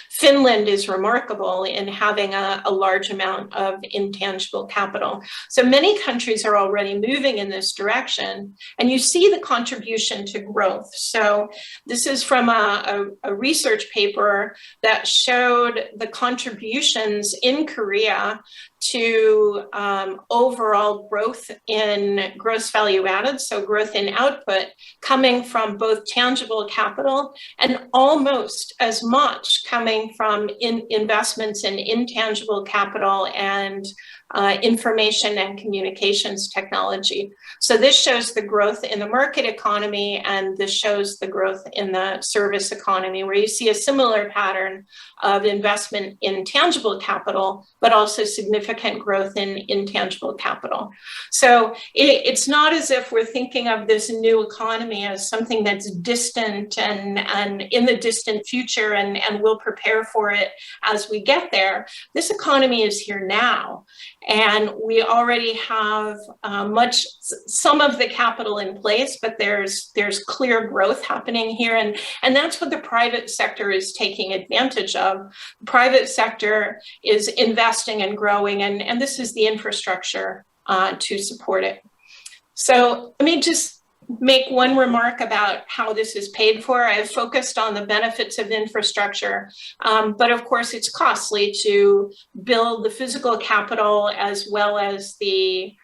Finland is remarkable in having a large amount of intangible capital. So many countries are already moving in this direction, and you see the contribution to growth. So this is from a research paper that showed the contributions in Korea to overall growth in gross value added, so growth in output, coming from both tangible capital and almost as much coming from investments in intangible capital and information and communications technology. So this shows the growth in the market economy, and this shows the growth in the service economy, where you see a similar pattern of investment in tangible capital, but also significant growth in intangible capital. So it's not as if we're thinking of this new economy as something that's distant and in the distant future, and we'll prepare for it as we get there. This economy is here now. And we already have some of the capital in place, but there's clear growth happening here. And that's what the private sector is taking advantage of. The private sector is investing and growing, and this is the infrastructure to support it. So let me just make one remark about how this is paid for. I've focused on the benefits of infrastructure, but of course it's costly to build the physical capital as well as the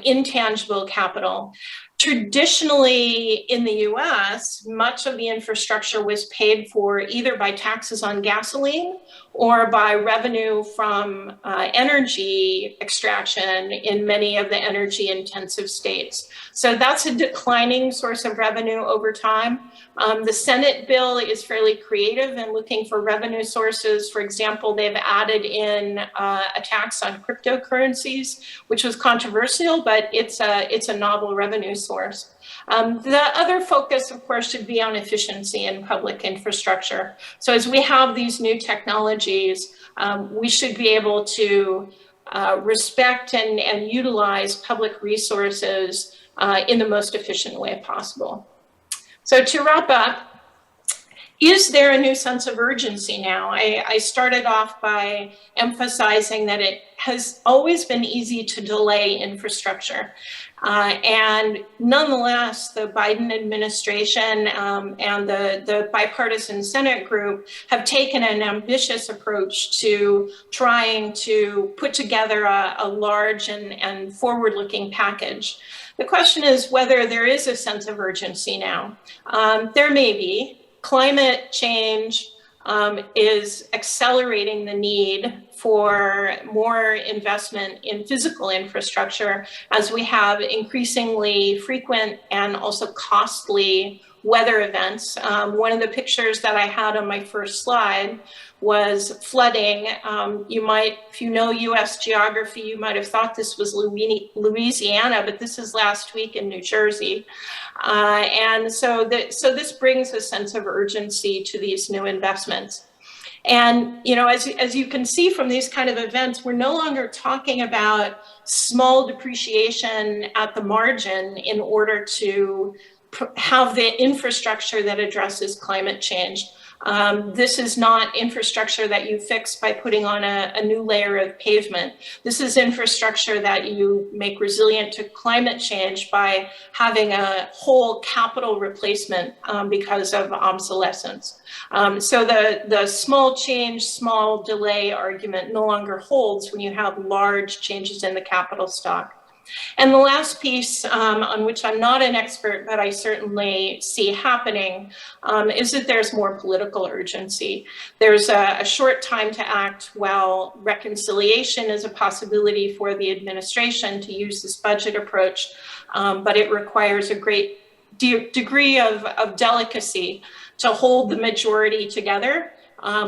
intangible capital. Traditionally in the US, much of the infrastructure was paid for either by taxes on gasoline or by revenue from energy extraction in many of the energy intensive states. So that's a declining source of revenue over time. The Senate bill is fairly creative in looking for revenue sources. For example, they've added in a tax on cryptocurrencies, which was controversial, but it's a novel revenue source. The other focus, of course, should be on efficiency in public infrastructure. So as we have these new technologies, we should be able to respect and utilize public resources in the most efficient way possible. So to wrap up, is there a new sense of urgency now? I started off by emphasizing that it has always been easy to delay infrastructure. And nonetheless, the Biden administration and the bipartisan Senate group have taken an ambitious approach to trying to put together a large and forward-looking package. The question is whether there is a sense of urgency now. There may be. Climate change is accelerating the need for more investment in physical infrastructure as we have increasingly frequent and also costly weather events. One of the pictures that I had on my first slide was flooding. You might, if you know US geography, you might have thought this was Louisiana, but this is last week in New Jersey. And so this brings a sense of urgency to these new investments. And, you know, as you can see from these kind of events, we're no longer talking about small depreciation at the margin in order to have the infrastructure that addresses climate change. This is not infrastructure that you fix by putting on a new layer of pavement. This is infrastructure that you make resilient to climate change by having a whole capital replacement because of obsolescence. So the small change, small delay argument no longer holds when you have large changes in the capital stock. And the last piece on which I'm not an expert, but I certainly see happening, is that there's more political urgency. There's a short time to act while reconciliation is a possibility for the administration to use this budget approach, but it requires a great degree of delicacy to hold the majority together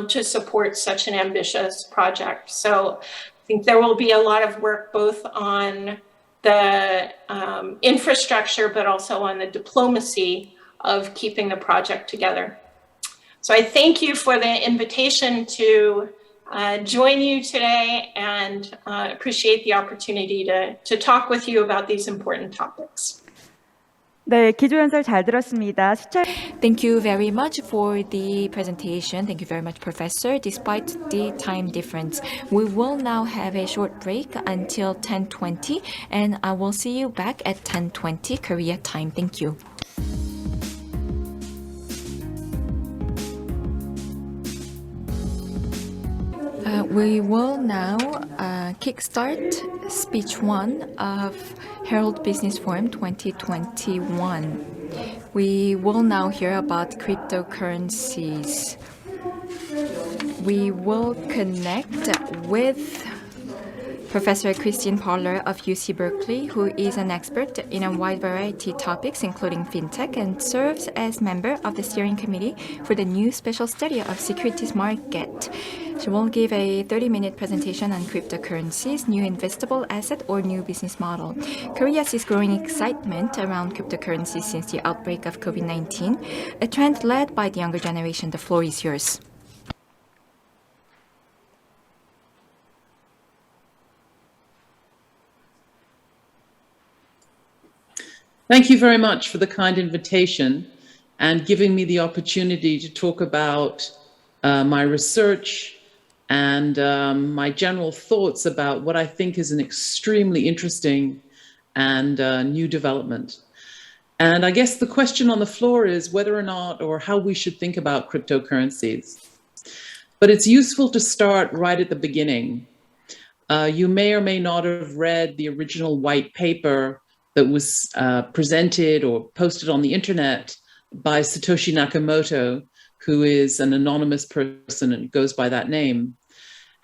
to support such an ambitious project. So I think there will be a lot of work both on the infrastructure, but also on the diplomacy of keeping the project together. So I thank you for the invitation to join you today and appreciate the opportunity to talk with you about these important topics. 네, 기조연설 잘 들었습니다. Thank you very much for the presentation. Thank you very much, Professor. Despite the time difference, we will now have a short break until 10:20, and I will see you back at 10:20 Korea time. Thank you. We will now kickstart speech 1 of Herald Business Forum 2021. We will now hear about cryptocurrencies. We will connect with Professor Christine Parler of UC Berkeley, who is an expert in a wide variety of topics, including fintech, and serves as member of the steering committee for the new special study of securities market. She will give a 30-minute presentation on cryptocurrencies, new investable asset or new business model. Korea sees growing excitement around cryptocurrencies since the outbreak of COVID-19, a trend led by the younger generation. The floor is yours. Thank you very much for the kind invitation and giving me the opportunity to talk about my research and my general thoughts about what I think is an extremely interesting and new development. And I guess the question on the floor is whether or not or how we should think about cryptocurrencies. But it's useful to start right at the beginning. You may or may not have read the original white paper that was presented or posted on the internet by Satoshi Nakamoto, who is an anonymous person and goes by that name.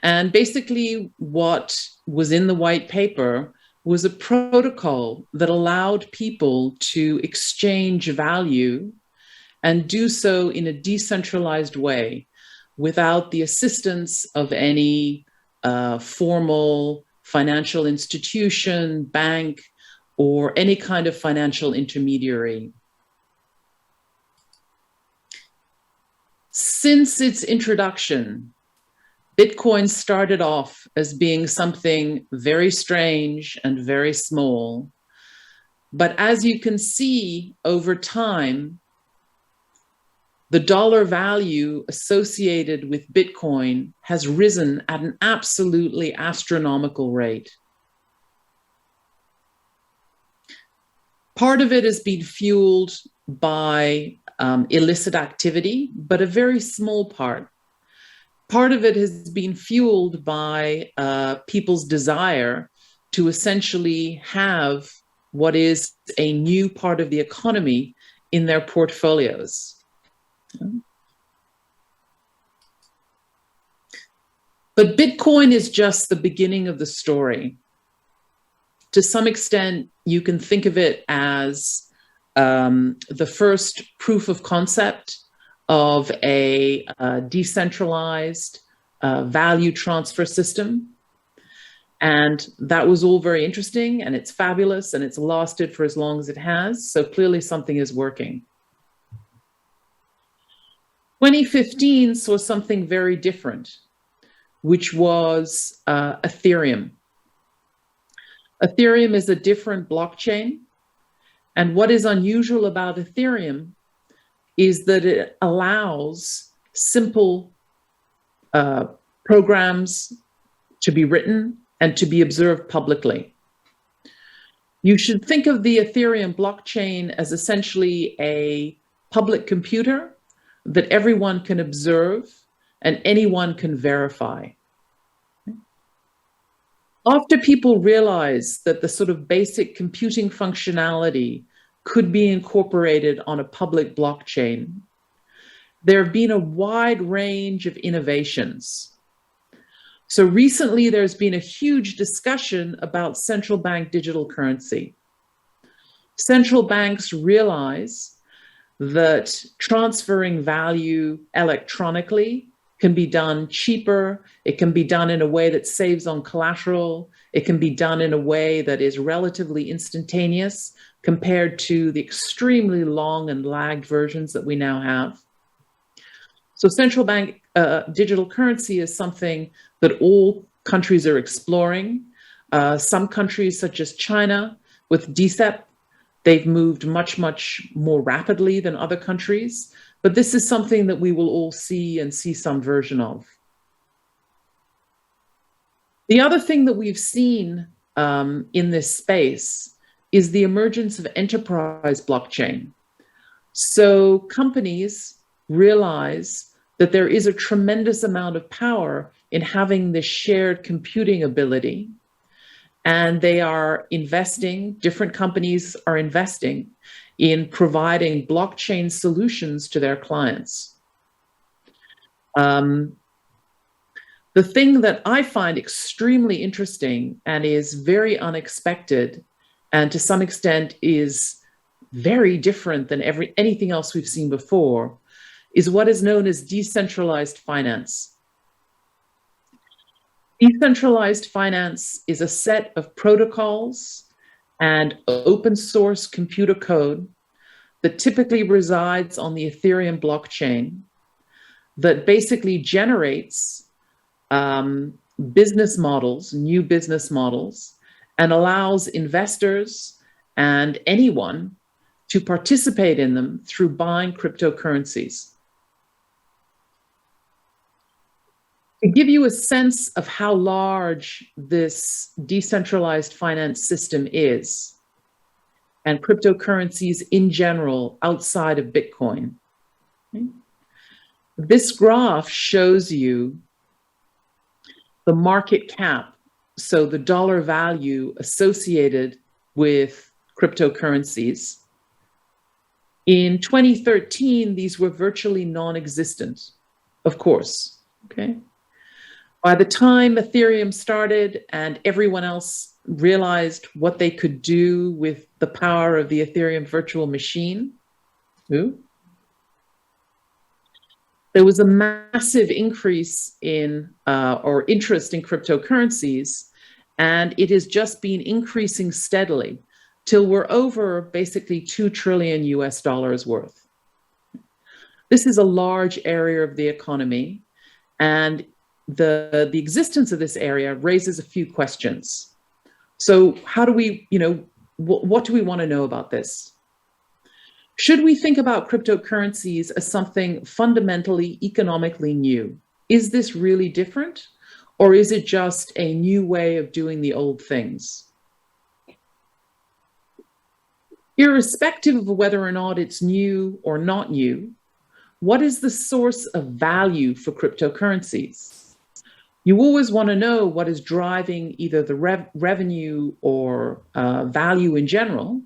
And basically what was in the white paper was a protocol that allowed people to exchange value and do so in a decentralized way without the assistance of any formal financial institution, bank, or any kind of financial intermediary. Since its introduction, Bitcoin started off as being something very strange and very small. But as you can see over time, the dollar value associated with Bitcoin has risen at an absolutely astronomical rate. Part of it has been fueled by illicit activity, but a very small part. Part of it has been fueled by people's desire to essentially have what is a new part of the economy in their portfolios. But Bitcoin is just the beginning of the story. To some extent, you can think of it as the first proof of concept of a decentralized value transfer system. And that was all very interesting, and it's fabulous, and it's lasted for as long as it has. So clearly something is working. 2015 saw something very different, which was Ethereum. Ethereum is a different blockchain. And what is unusual about Ethereum is that it allows simple programs to be written and to be observed publicly. You should think of the Ethereum blockchain as essentially a public computer that everyone can observe and anyone can verify. After people realized that the sort of basic computing functionality could be incorporated on a public blockchain, there have been a wide range of innovations. So recently, there's been a huge discussion about central bank digital currency. Central banks realize that transferring value electronically can be done cheaper. It can be done in a way that saves on collateral. It can be done in a way that is relatively instantaneous compared to the extremely long and lagged versions that we now have. So central bank digital currency is something that all countries are exploring. Some countries, such as China, with DCEP, they've moved much, much more rapidly than other countries. But this is something that we will all see and see some version of. The other thing that we've seen in this space is the emergence of enterprise blockchain. So companies realize that there is a tremendous amount of power in having this shared computing ability. And they are investing, different companies are investing in providing blockchain solutions to their clients. The thing that I find extremely interesting and is very unexpected, and to some extent is very different than anything else we've seen before, is what is known as decentralized finance. Decentralized finance is a set of protocols and open source computer code that typically resides on the Ethereum blockchain that basically generates business models, new business models, and allows investors and anyone to participate in them through buying cryptocurrencies. To give you a sense of how large this decentralized finance system is, and cryptocurrencies in general outside of Bitcoin, this graph shows you the market cap, so the dollar value associated with cryptocurrencies. In 2013, these were virtually non-existent, of course, okay? By the time Ethereum started and everyone else realized what they could do with the power of the Ethereum virtual machine, there was a massive increase in or interest in cryptocurrencies, and it has just been increasing steadily till we're over basically $2 trillion worth. This is a large area of the economy, and the existence of this area raises a few questions. So how do we, what do we want to know about this? Should we think about cryptocurrencies as something fundamentally economically new? Is this really different? Or is it just a new way of doing the old things? Irrespective of whether or not it's new or not new, what is the source of value for cryptocurrencies? You always want to know what is driving either the revenue or value in general.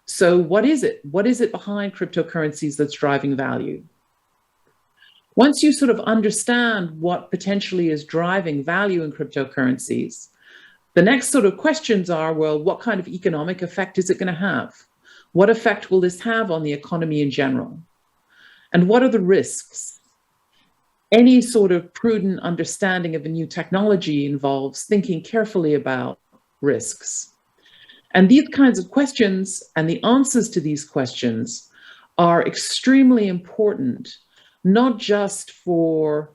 So what is it? What is it behind cryptocurrencies that's driving value? Once you sort of understand what potentially is driving value in cryptocurrencies, the next sort of questions are, well, what kind of economic effect is it going to have? What effect will this have on the economy in general? And what are the risks? Any sort of prudent understanding of a new technology involves thinking carefully about risks. And these kinds of questions and the answers to these questions are extremely important, not just for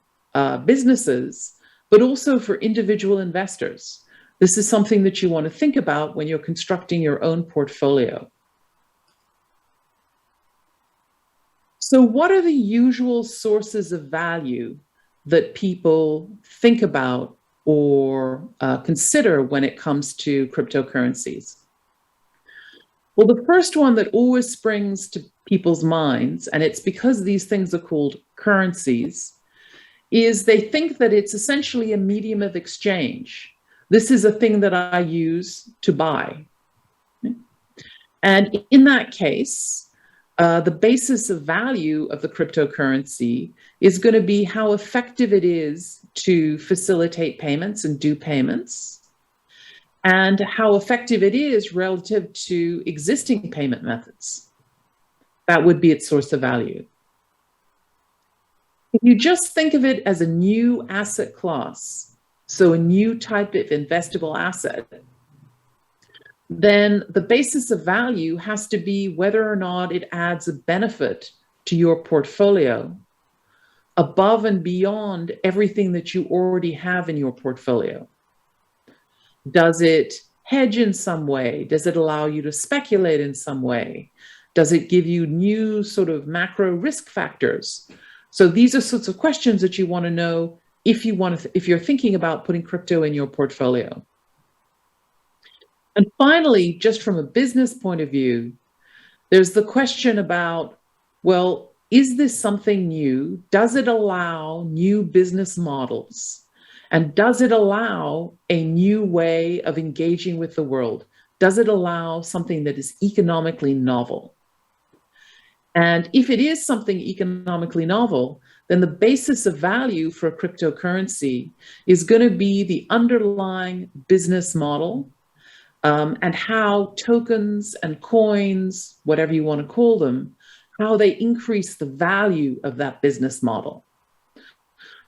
businesses, but also for individual investors. This is something that you want to think about when you're constructing your own portfolio. So what are the usual sources of value that people think about or consider when it comes to cryptocurrencies? Well, the first one that always springs to people's minds, and it's because these things are called currencies, is they think that it's essentially a medium of exchange. This is a thing that I use to buy. And in that case, the basis of value of the cryptocurrency is going to be how effective it is to facilitate payments and do payments, and how effective it is relative to existing payment methods. That would be its source of value. If you just think of it as a new asset class, so a new type of investable asset, then the basis of value has to be whether or not it adds a benefit to your portfolio above and beyond everything that you already have in your portfolio. Does it hedge in some way? Does it allow you to speculate in some way? Does it give you new sort of macro risk factors? So these are sorts of questions that you want to know if you're thinking about putting crypto in your portfolio. And finally, just from a business point of view, there's the question about, well, is this something new? Does it allow new business models? And does it allow a new way of engaging with the world? Does it allow something that is economically novel? And if it is something economically novel, then the basis of value for a cryptocurrency is going to be the underlying business model, and how tokens and coins, whatever you want to call them, how they increase the value of that business model.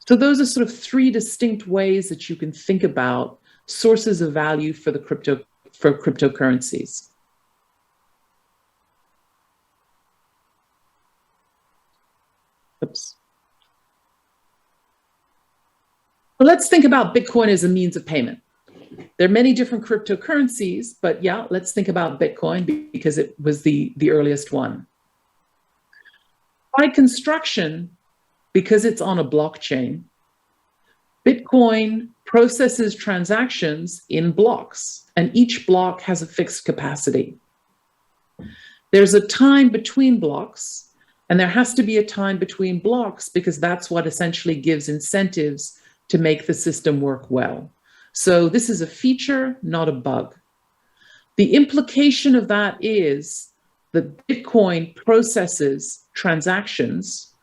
So those are sort of three distinct ways that you can think about sources of value for cryptocurrencies. Oops. Well, let's think about Bitcoin as a means of payment. There are many different cryptocurrencies, but yeah, let's think about Bitcoin because it was the earliest one. By construction, because it's on a blockchain, Bitcoin processes transactions in blocks, and each block has a fixed capacity. There's a time between blocks, and there has to be a time between blocks because that's what essentially gives incentives to make the system work well. So this is a feature, not a bug. The implication of that is that Bitcoin processes transactions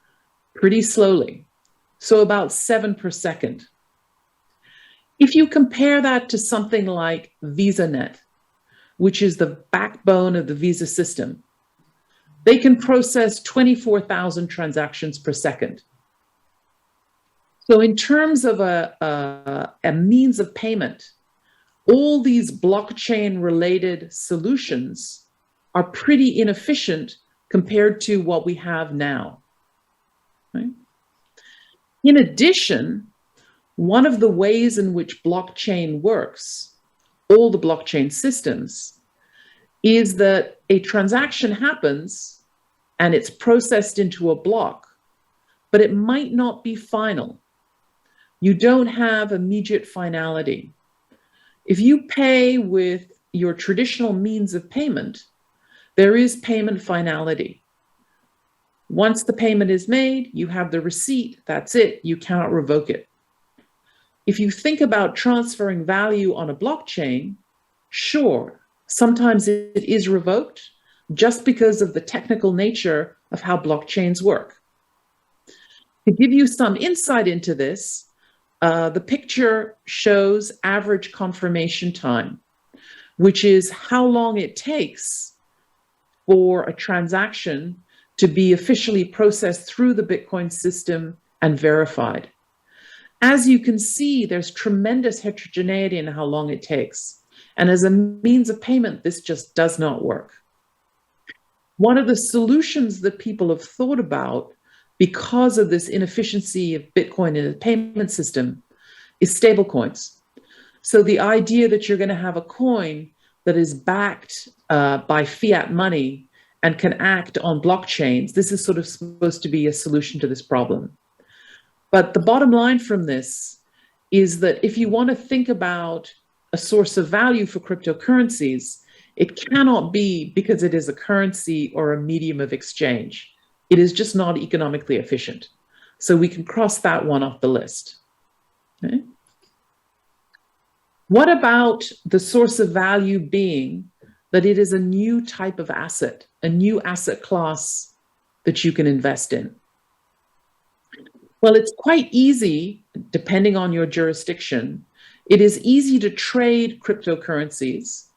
pretty slowly, so about 7 per second. If you compare that to something like VisaNet, which is the backbone of the Visa system, they can process 24,000 transactions per second. So in terms of a means of payment, all these blockchain-related solutions are pretty inefficient compared to what we have now. Right? In addition, one of the ways in which blockchain works, all the blockchain systems, is that a transaction happens and it's processed into a block, but it might not be final. You don't have immediate finality. If you pay with your traditional means of payment, there is payment finality. Once the payment is made, you have the receipt, that's it, you cannot revoke it. If you think about transferring value on a blockchain, sure, sometimes it is revoked just because of the technical nature of how blockchains work. To give you some insight into this, the picture shows average confirmation time, which is how long it takes for a transaction to be officially processed through the Bitcoin system and verified. As you can see, there's tremendous heterogeneity in how long it takes. And as a means of payment, this just does not work. One of the solutions that people have thought about because of this inefficiency of Bitcoin in a payment system is stablecoins. So the idea that you're going to have a coin that is backed by fiat money and can act on blockchains, this is sort of supposed to be a solution to this problem. But the bottom line from this is that if you want to think about a source of value for cryptocurrencies, it cannot be because it is a currency or a medium of exchange. It is just not economically efficient. So we can cross that one off the list. Okay. What about the source of value being that it is a new type of asset, a new asset class that you can invest in? Well, it's quite easy, depending on your jurisdiction. It is easy to trade cryptocurrencies.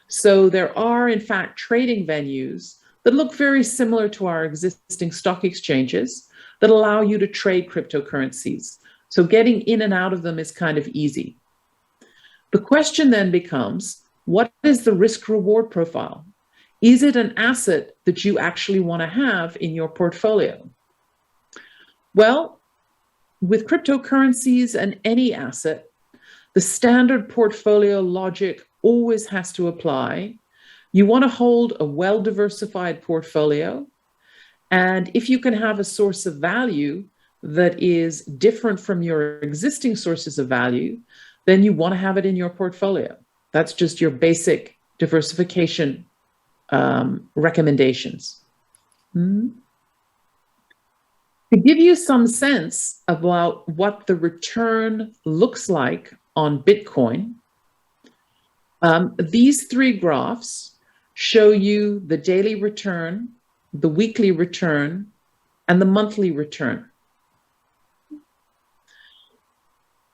So there are, in fact, trading venues that look very similar to our existing stock exchanges, that allow you to trade cryptocurrencies. So getting in and out of them is kind of easy. The question then becomes, what is the risk-reward profile? Is it an asset that you actually want to have in your portfolio? Well, with cryptocurrencies and any asset, the standard portfolio logic always has to apply. You want to hold a well-diversified portfolio, and if you can have a source of value that is different from your existing sources of value, then you want to have it in your portfolio. That's just your basic diversification recommendations. To give you some sense about what the return looks like on Bitcoin, these three graphs show you the daily return, the weekly return, and the monthly return.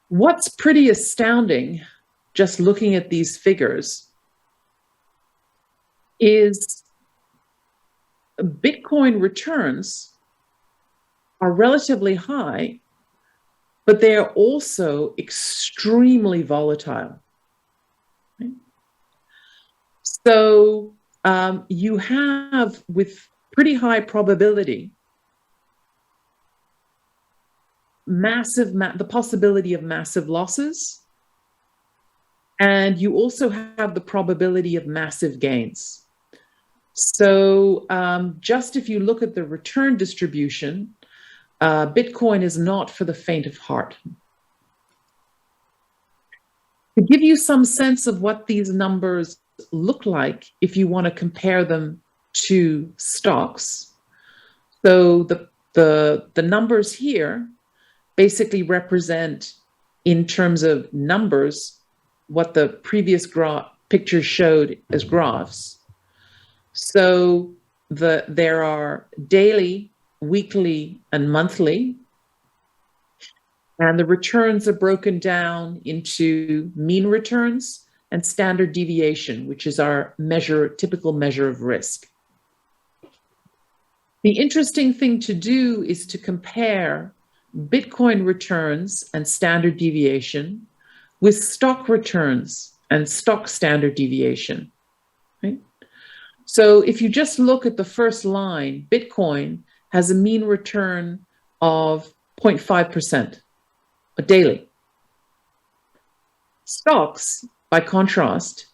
What's pretty astounding, just looking at these figures, is Bitcoin returns are relatively high, but they are also extremely volatile. Okay? So you have, with pretty high probability, the possibility of massive losses, and you also have the probability of massive gains. So just if you look at the return distribution, Bitcoin is not for the faint of heart. To give you some sense of what these numbers look like if you want to compare them to stocks, so the numbers here basically represent, in terms of numbers, what the previous picture showed as graphs. So there are daily, weekly, and monthly, and the returns are broken down into mean returns and standard deviation, which is our typical measure of risk. The interesting thing to do is to compare Bitcoin returns and standard deviation with stock returns and stock standard deviation. Right? So if you just look at the first line, Bitcoin has a mean return of 0.5% daily. Stocks, by contrast,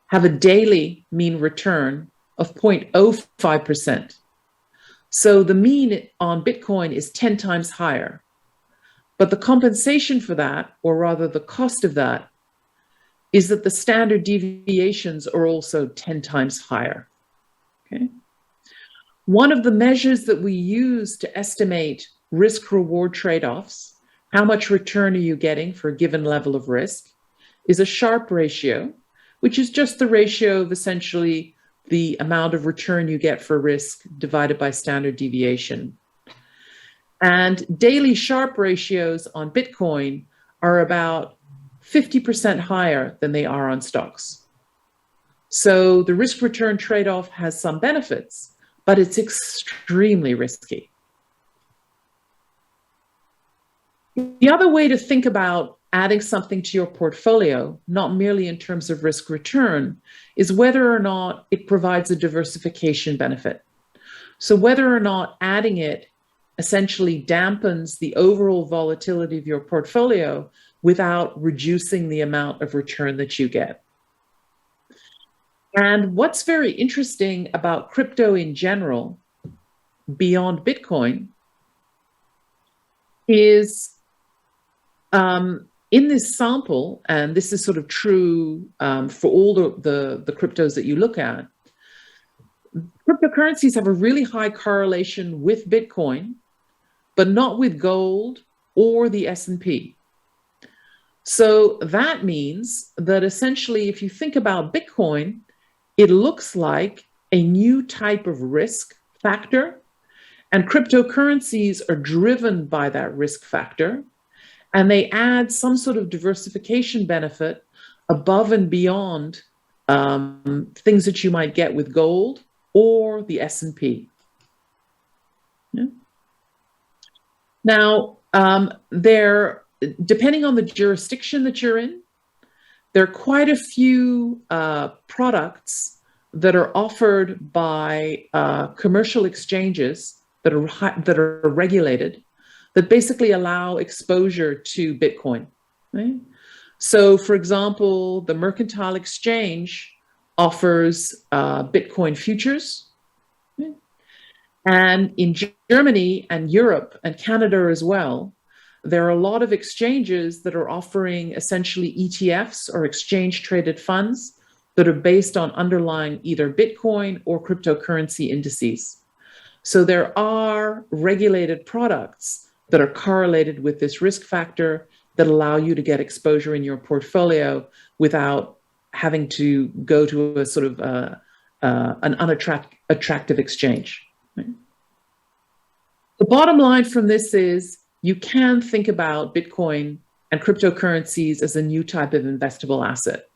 have a daily mean return of 0.05%. So the mean on Bitcoin is 10 times higher. But the compensation for that, or rather the cost of that, is that the standard deviations are also 10 times higher. Okay? One of the measures that we use to estimate risk-reward trade-offs, how much return are you getting for a given level of risk, is a Sharpe ratio, which is just the ratio of essentially the amount of return you get for risk divided by standard deviation. And daily Sharpe ratios on Bitcoin are about 50% higher than they are on stocks. So the risk-return trade-off has some benefits, but it's extremely risky. The other way to think about adding something to your portfolio, not merely in terms of risk return, is whether or not it provides a diversification benefit. So whether or not adding it essentially dampens the overall volatility of your portfolio without reducing the amount of return that you get. And what's very interesting about crypto in general, beyond Bitcoin, is in this sample, and this is sort of true for all the cryptos that you look at, cryptocurrencies have a really high correlation with Bitcoin, but not with gold or the S&P. So that means that essentially, if you think about Bitcoin, it looks like a new type of risk factor, and cryptocurrencies are driven by that risk factor, and they add some sort of diversification benefit above and beyond things that you might get with gold or the S&P. Yeah. Now, depending on the jurisdiction that you're in, there are quite a few products that are offered by commercial exchanges that are regulated, that basically allow exposure to Bitcoin. Right? So, for example, the Mercantile Exchange offers Bitcoin futures. Right? And in Germany and Europe and Canada as well, there are a lot of exchanges that are offering essentially ETFs or exchange traded funds that are based on underlying either Bitcoin or cryptocurrency indices. So there are regulated products that are correlated with this risk factor that allow you to get exposure in your portfolio without having to go to a sort of an unattractive exchange. Right? The bottom line from this is you can think about Bitcoin and cryptocurrencies as a new type of investable asset.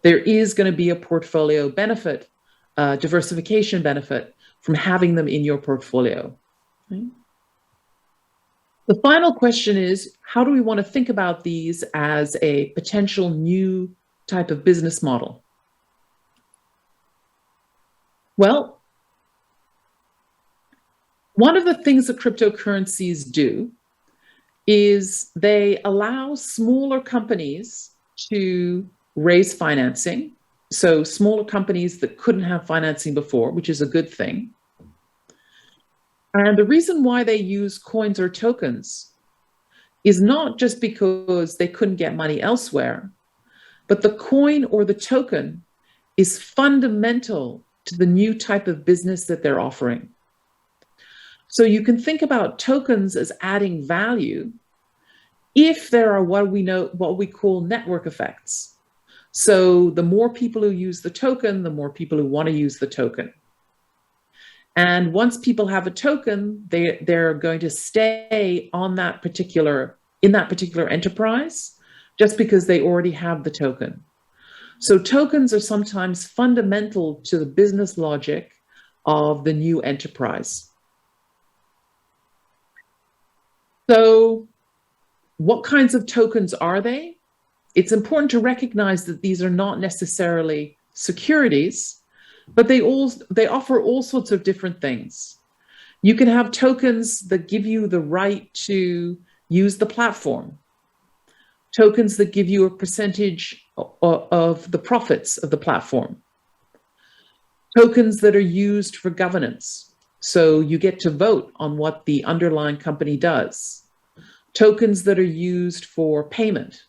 There is going to be a portfolio benefit, diversification benefit from having them in your portfolio. Right? The final question is, how do we want to think about these as a potential new type of business model? Well, one of the things that cryptocurrencies do is they allow smaller companies to raise financing. So smaller companies that couldn't have financing before, which is a good thing. And the reason why they use coins or tokens is not just because they couldn't get money elsewhere, but the coin or the token is fundamental to the new type of business that they're offering. So you can think about tokens as adding value if there are what we call network effects. So the more people who use the token, the more people who want to use the token. And once people have a token, they're going to stay in that particular enterprise just because they already have the token. So tokens are sometimes fundamental to the business logic of the new enterprise. So what kinds of tokens are they? It's important to recognize that these are not necessarily securities, but they offer all sorts of different things. You can have tokens that give you the right to use the platform, tokens that give you a percentage of the profits of the platform, tokens that are used for governance, so you get to vote on what the underlying company does, tokens that are used for payment.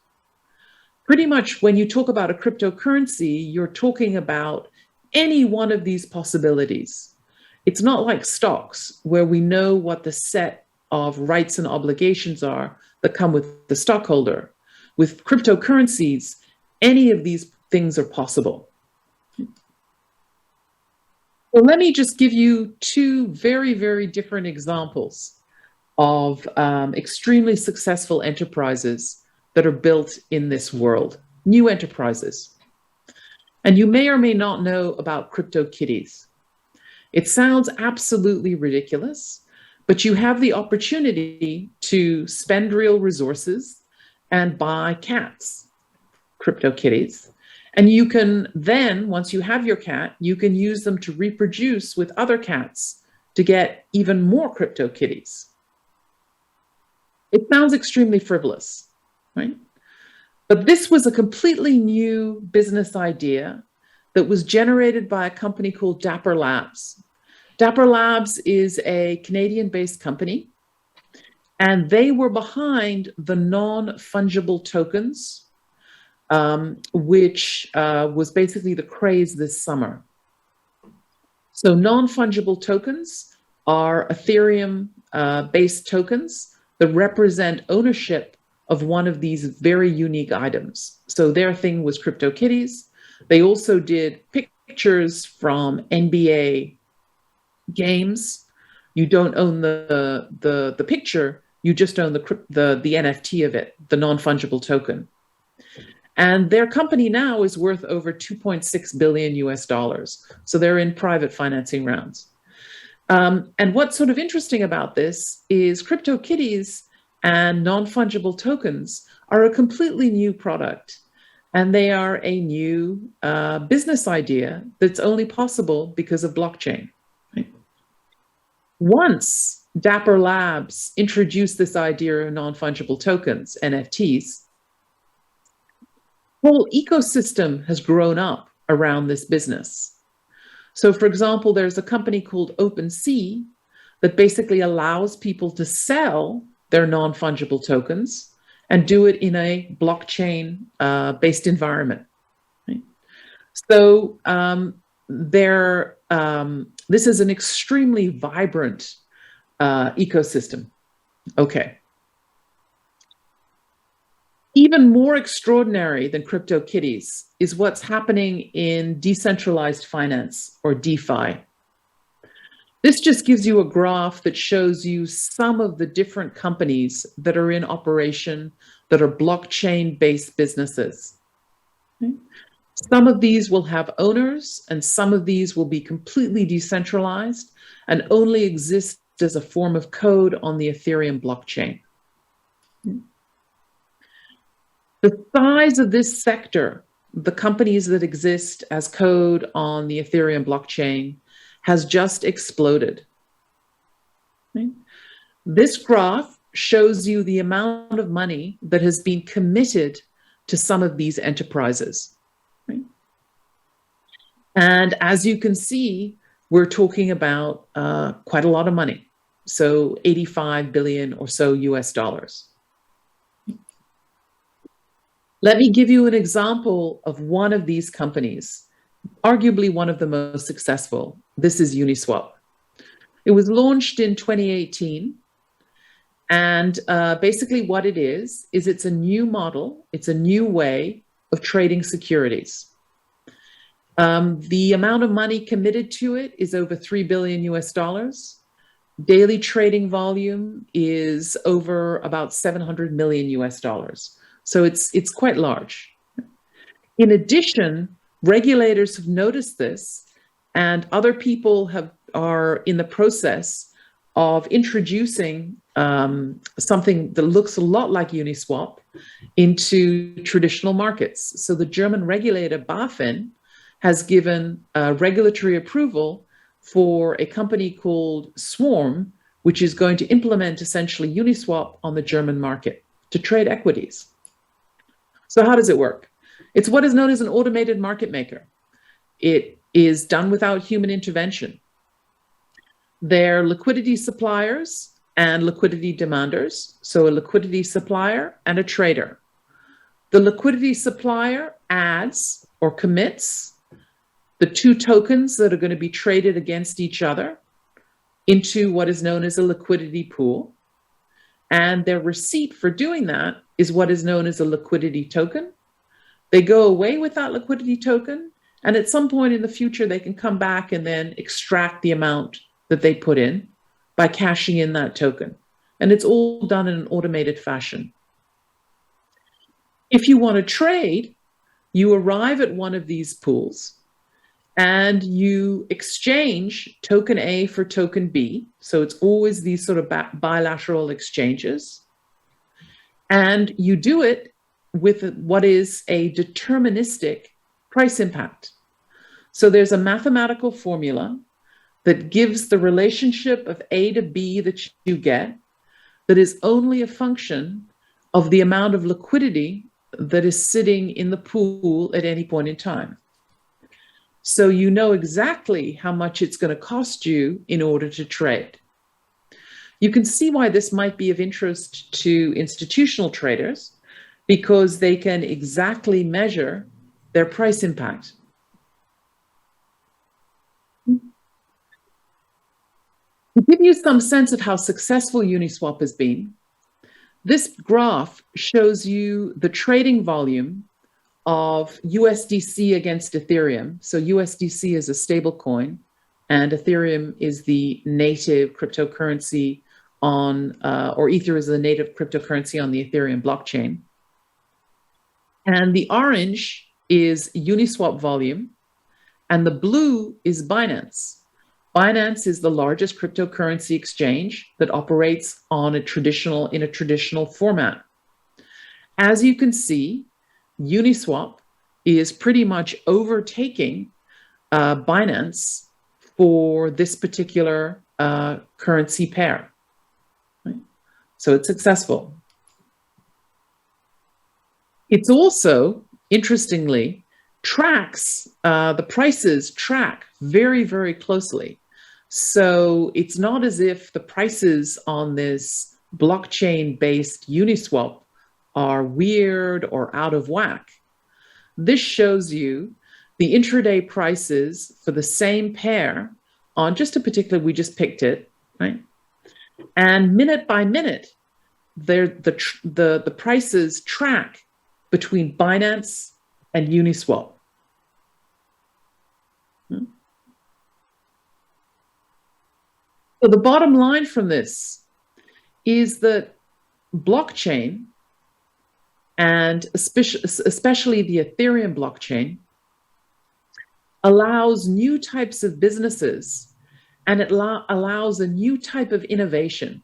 Pretty much when you talk about a cryptocurrency, you're talking about any one of these possibilities. It's not like stocks where we know what the set of rights and obligations are that come with the stockholder. With cryptocurrencies, any of these things are possible. Well, let me just give you two very, very different examples of extremely successful enterprises that are built in this world, new enterprises. And you may or may not know about CryptoKitties. It sounds absolutely ridiculous, but you have the opportunity to spend real resources and buy cats, CryptoKitties. And you can then, once you have your cat, you can use them to reproduce with other cats to get even more CryptoKitties. It sounds extremely frivolous, right? But this was a completely new business idea that was generated by a company called Dapper Labs. Dapper Labs is a Canadian-based company, and they were behind the non-fungible tokens, which was basically the craze this summer. So non-fungible tokens are Ethereum-based tokens that represent ownership of one of these very unique items. So their thing was CryptoKitties. They also did pictures from NBA games. You don't own the picture, you just own the NFT of it, the non-fungible token. And their company now is worth over $2.6 billion US. So they're in private financing rounds. And what's sort of interesting about this is CryptoKitties and non-fungible tokens are a completely new product. And they are a new business idea that's only possible because of blockchain. Right? Once Dapper Labs introduced this idea of non-fungible tokens, NFTs, whole ecosystem has grown up around this business. So for example, there's a company called OpenSea that basically allows people to sell their non-fungible tokens and do it in a blockchain based environment. Right? So this is an extremely vibrant ecosystem. Okay. Even more extraordinary than CryptoKitties is what's happening in decentralized finance, or DeFi. This just gives you a graph that shows you some of the different companies that are in operation that are blockchain-based businesses. Okay. Some of these will have owners, and some of these will be completely decentralized and only exist as a form of code on the Ethereum blockchain. Okay. The size of this sector, the companies that exist as code on the Ethereum blockchain, has just exploded. Okay. This graph shows you the amount of money that has been committed to some of these enterprises. Right? And as you can see, we're talking about quite a lot of money. So 85 billion or so US dollars. Let me give you an example of one of these companies, arguably one of the most successful. This is Uniswap. It was launched in 2018. And basically what it is it's a new model. It's a new way of trading securities. The amount of money committed to it is over 3 billion US dollars. Daily trading volume is over about 700 million US dollars. So it's quite large. In addition, regulators have noticed this, and other people are in the process of introducing something that looks a lot like Uniswap into traditional markets. So the German regulator BaFin has given regulatory approval for a company called Swarm, which is going to implement essentially Uniswap on the German market to trade equities. So how does it work? It's what is known as an automated market maker. It is done without human intervention. They're liquidity suppliers and liquidity demanders. So a liquidity supplier and a trader. The liquidity supplier adds or commits the two tokens that are going to be traded against each other into what is known as a liquidity pool. And their receipt for doing that is what is known as a liquidity token. They go away with that liquidity token, and at some point in the future, they can come back and then extract the amount that they put in by cashing in that token. And it's all done in an automated fashion. If you want to trade, you arrive at one of these pools and you exchange token A for token B. So it's always these sort of bilateral exchanges. And you do it with what is a deterministic price impact. So there's a mathematical formula that gives the relationship of A to B that you get that is only a function of the amount of liquidity that is sitting in the pool at any point in time. So you know exactly how much it's going to cost you in order to trade. You can see why this might be of interest to institutional traders, because they can exactly measure their price impact. To give you some sense of how successful Uniswap has been, this graph shows you the trading volume of USDC against Ethereum. So USDC is a stable coin, and Ethereum is the native cryptocurrency on, or Ether is the native cryptocurrency on the Ethereum blockchain. And the orange is Uniswap volume, and the blue is Binance. Binance is the largest cryptocurrency exchange that operates in a traditional format. As you can see, Uniswap is pretty much overtaking Binance for this particular currency pair. Right? So it's successful. It's also, interestingly, the prices track very, very closely. So it's not as if the prices on this blockchain-based Uniswap are weird or out of whack. This shows you the intraday prices for the same pair on just a particular, we just picked it, right? And minute by minute, the prices track between Binance and Uniswap. So the bottom line from this is that blockchain, and especially the Ethereum blockchain, allows new types of businesses, and it allows a new type of innovation.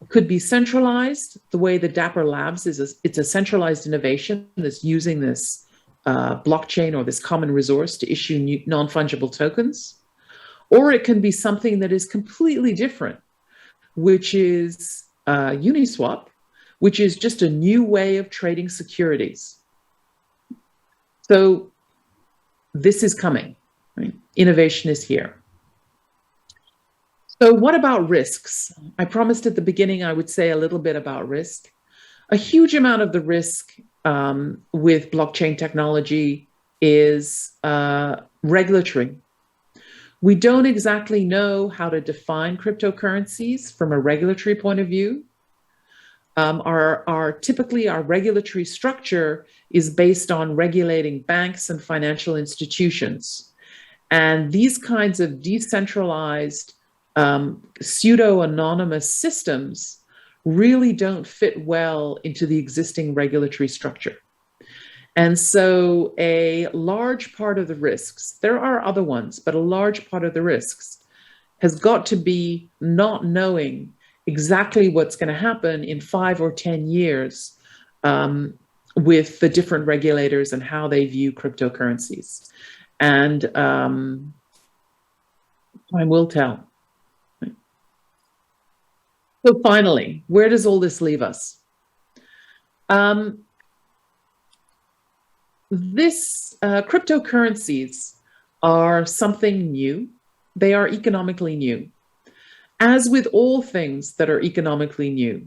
It could be centralized, the way the Dapper Labs is. It's a centralized innovation that's using this blockchain or this common resource to issue new non-fungible tokens. Or it can be something that is completely different, which is Uniswap, which is just a new way of trading securities. So this is coming, right? Innovation is here. So what about risks? I promised at the beginning I would say a little bit about risk. A huge amount of the risk with blockchain technology is regulatory. We don't exactly know how to define cryptocurrencies from a regulatory point of view. Typically our regulatory structure is based on regulating banks and financial institutions. And these kinds of decentralized pseudo-anonymous systems really don't fit well into the existing regulatory structure. And so a large part of the risks, there are other ones, but a large part of the risks has got to be not knowing exactly what's going to happen in 5 or 10 years with the different regulators and how they view cryptocurrencies. And time will tell. So finally, where does all this leave us? Cryptocurrencies are something new. They are economically new. As with all things that are economically new,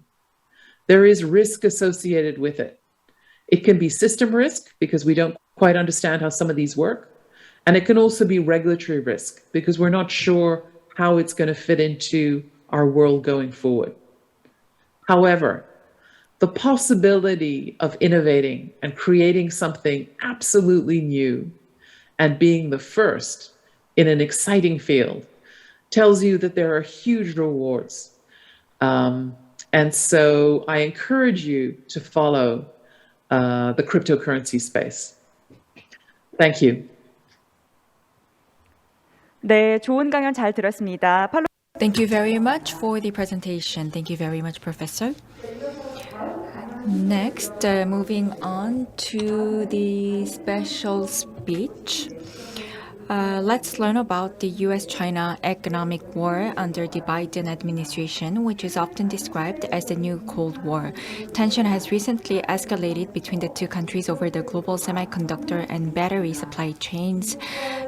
there is risk associated with it. It can be system risk because we don't quite understand how some of these work. And it can also be regulatory risk because we're not sure how it's going to fit into our world going forward. However, the possibility of innovating and creating something absolutely new and being the first in an exciting field tells you that there are huge rewards. And so I encourage you to follow the cryptocurrency space. Thank you. 네, 좋은 강연 잘 들었습니다. Thank you very much for the presentation. Thank you very much, Professor. Next, moving on to the special speech. Let's learn about the US-China economic war under the Biden administration, which is often described as the new Cold War. Tension has recently escalated between the two countries over the global semiconductor and battery supply chains,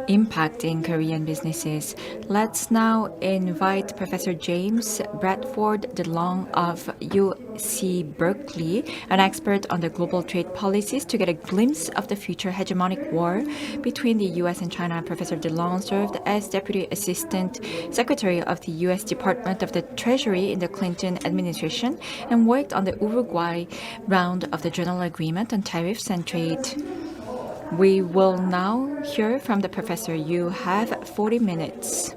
impacting Korean businesses. Let's now invite Professor James Bradford DeLong of UC Berkeley, an expert on the global trade policies, to get a glimpse of the future hegemonic war between the US and China. Professor DeLong served as Deputy Assistant Secretary of the U.S. Department of the Treasury in the Clinton administration and worked on the Uruguay round of the General Agreement on Tariffs and Trade. We will now hear from the professor. You have 40 minutes.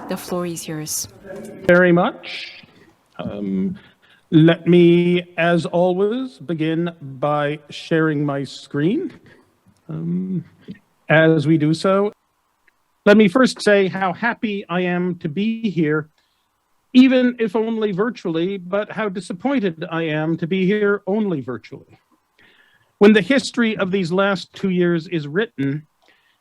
The floor is yours. Very much. Let me, as always, begin by sharing my screen. As we do so, Let me first say how happy I am to be here, even if only virtually, but how disappointed I am to be here only virtually. When the history of these last 2 years is written,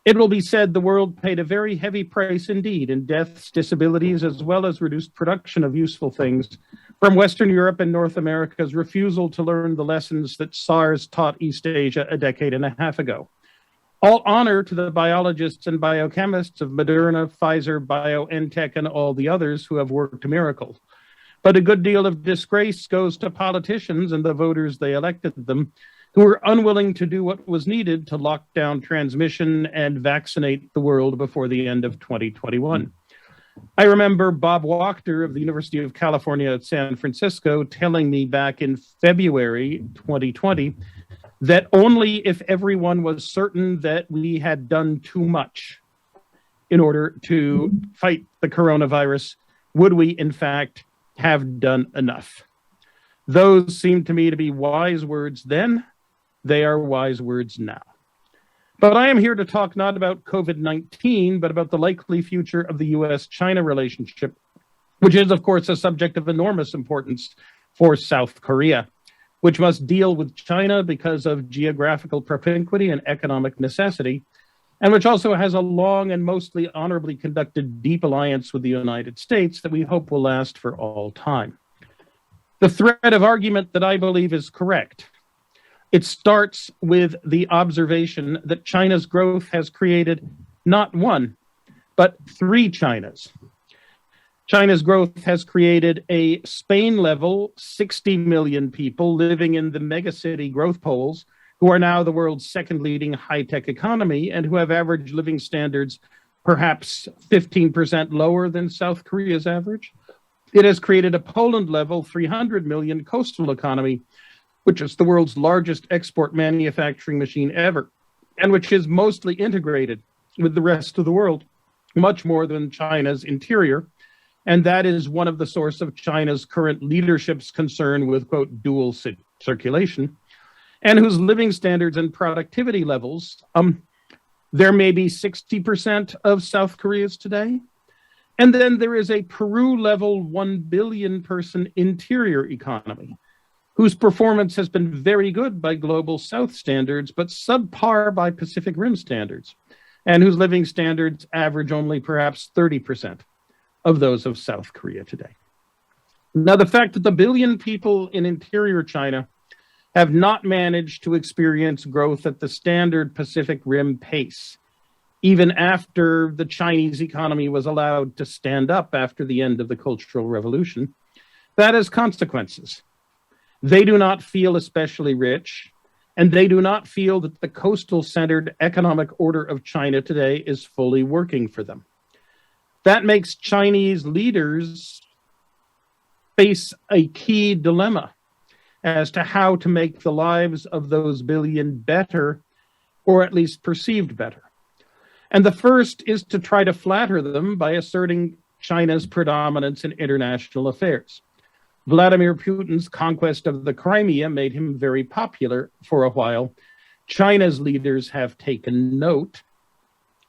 it will be said the world paid a very heavy price indeed in deaths, disabilities, as well as reduced production of useful things from Western Europe and North America's refusal to learn the lessons that SARS taught East Asia a decade and a half ago. All honor to the biologists and biochemists of Moderna, Pfizer, BioNTech, and all the others who have worked miracles. But a good deal of disgrace goes to politicians and the voters they elected them, who were unwilling to do what was needed to lock down transmission and vaccinate the world before the end of 2021. I remember Bob Wachter of the University of California at San Francisco telling me back in February 2020 that only if everyone was certain that we had done too much in order to fight the coronavirus would we, in fact, have done enough. Those seem to me to be wise words then. They are wise words now. But I am here to talk not about COVID-19, but about the likely future of the US-China relationship, which is, of course, a subject of enormous importance for South Korea, which must deal with China because of geographical propinquity and economic necessity, and which also has a long and mostly honorably conducted deep alliance with the United States that we hope will last for all time. The thread of argument that I believe is correct. It starts with the observation that China's growth has created not one, but three Chinas. China's growth has created a Spain-level 60 million people living in the megacity growth poles who are now the world's second leading high-tech economy and who have average living standards perhaps 15% lower than South Korea's average. It has created a Poland-level 300 million coastal economy, which is the world's largest export manufacturing machine ever, and which is mostly integrated with the rest of the world, much more than China's interior. And that is one of the source of China's current leadership's concern with, quote, dual circulation, and whose living standards and productivity levels, there may be 60% of South Korea's today. And then there is a Peru-level 1 billion person interior economy, whose performance has been very good by global South standards, but subpar by Pacific Rim standards, and whose living standards average only perhaps 30% of those of South Korea today. Now, the fact that the billion people in interior China have not managed to experience growth at the standard Pacific Rim pace, even after the Chinese economy was allowed to stand up after the end of the Cultural Revolution, that has consequences. They do not feel especially rich, and they do not feel that the coastal-centered economic order of China today is fully working for them. That makes Chinese leaders face a key dilemma as to how to make the lives of those billion better, or at least perceived better. And the first is to try to flatter them by asserting China's predominance in international affairs. Vladimir Putin's conquest of the Crimea made him very popular for a while. China's leaders have taken note.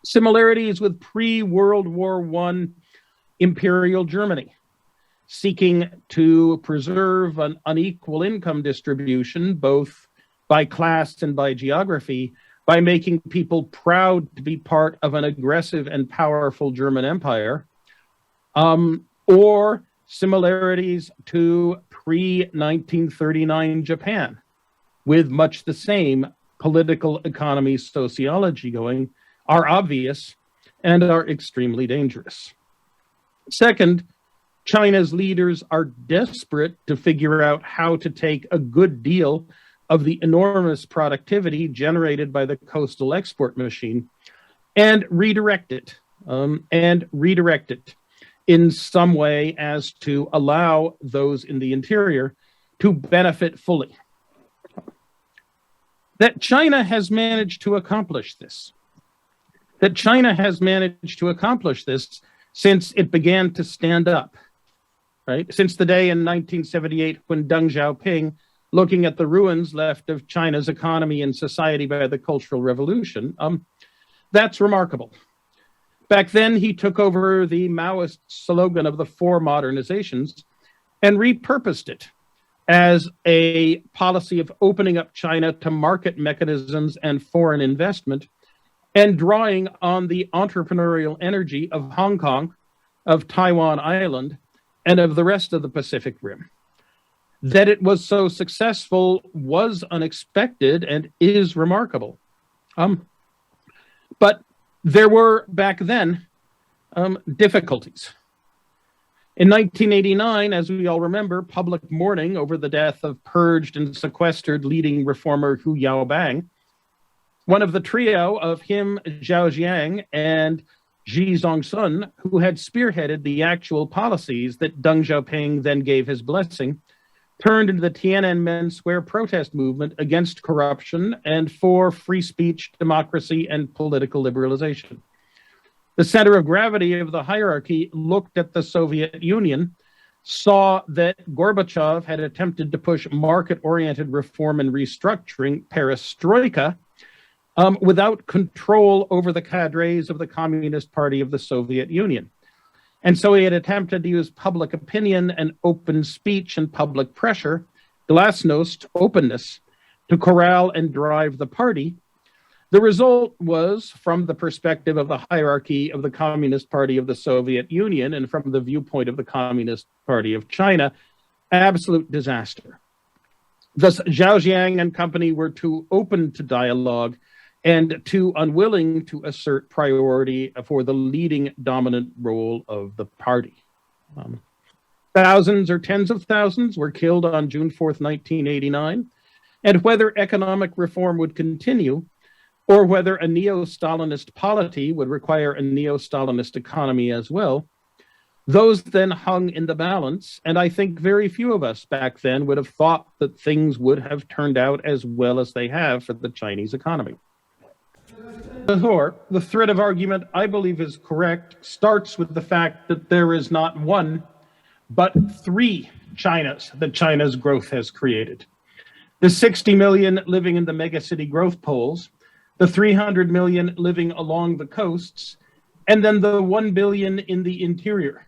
Similarities with pre-World War I Imperial Germany, seeking to preserve an unequal income distribution, both by class and by geography, by making people proud to be part of an aggressive and powerful German empire, or similarities to pre-1939 Japan, with much the same political economy sociology going, are obvious and are extremely dangerous. Second, China's leaders are desperate to figure out how to take a good deal of the enormous productivity generated by the coastal export machine and redirect it in some way as to allow those in the interior to benefit fully. That China has managed to accomplish this. Since it began to stand up, right? Since the day in 1978 when Deng Xiaoping, looking at the ruins left of China's economy and society by the Cultural Revolution, that's remarkable. Back then, he took over the Maoist slogan of the four modernizations and repurposed it as a policy of opening up China to market mechanisms and foreign investment, and drawing on the entrepreneurial energy of Hong Kong, of Taiwan Island, and of the rest of the Pacific Rim. That it was so successful was unexpected and is remarkable. But there were back then difficulties. In 1989, as we all remember, public mourning over the death of purged and sequestered leading reformer Hu Yaobang, one of the trio of him, Zhao Jiang, and Xi Zongsun, who had spearheaded the actual policies that Deng Xiaoping then gave his blessing, turned into the Tiananmen Square protest movement against corruption and for free speech, democracy, and political liberalization. The center of gravity of the hierarchy looked at the Soviet Union, saw that Gorbachev had attempted to push market-oriented reform and restructuring, perestroika, without control over the cadres of the Communist Party of the Soviet Union. And so he had attempted to use public opinion and open speech and public pressure, glasnost, openness, to corral and drive the party. The result was, from the perspective of the hierarchy of the Communist Party of the Soviet Union and from the viewpoint of the Communist Party of China, absolute disaster. Thus, Zhao Jiang and company were too open to dialogue and too unwilling to assert priority for the leading dominant role of the party. Thousands or tens of thousands were killed on June 4th, 1989, and whether economic reform would continue or whether a neo-Stalinist polity would require a neo-Stalinist economy as well, those then hung in the balance, and I think very few of us back then would have thought that things would have turned out as well as they have for the Chinese economy. The thread of argument I believe is correct starts with the fact that there is not one, but three Chinas that China's growth has created. The 60 million living in the megacity growth poles, the 300 million living along the coasts, and then the 1 billion in the interior,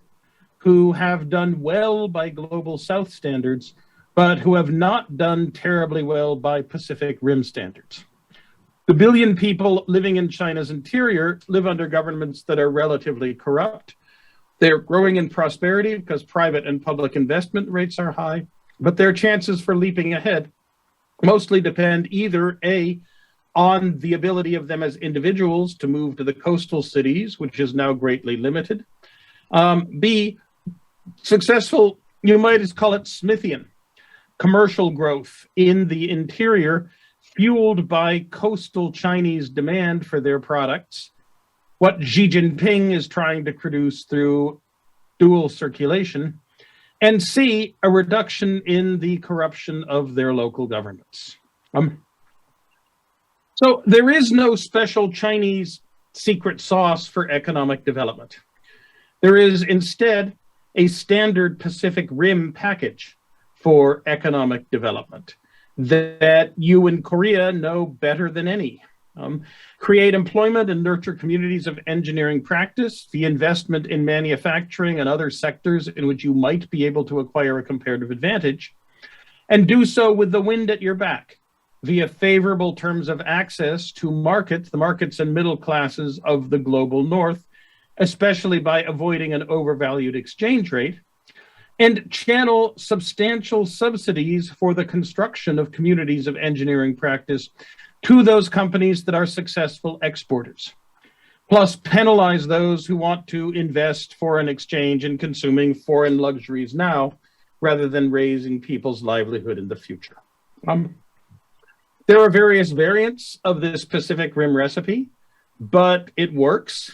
who have done well by global South standards, but who have not done terribly well by Pacific Rim standards. The billion people living in China's interior live under governments that are relatively corrupt. They're growing in prosperity because private and public investment rates are high, but their chances for leaping ahead mostly depend either A, on the ability of them as individuals to move to the coastal cities, which is now greatly limited. B, successful, you might as call it Smithian, commercial growth in the interior, fueled by coastal Chinese demand for their products, what Xi Jinping is trying to produce through dual circulation, and C, a reduction in the corruption of their local governments. So there is no special Chinese secret sauce for economic development. There is instead a standard Pacific Rim package for economic development that you in Korea know better than any. Create employment and nurture communities of engineering practice, the investment in manufacturing and other sectors in which you might be able to acquire a comparative advantage, and do so with the wind at your back via favorable terms of access to markets, the markets and middle classes of the global north, especially by avoiding an overvalued exchange rate, and channel substantial subsidies for the construction of communities of engineering practice to those companies that are successful exporters. Plus, penalize those who want to invest foreign exchange in consuming foreign luxuries now, rather than raising people's livelihood in the future. There are various variants of this Pacific Rim recipe, but it works,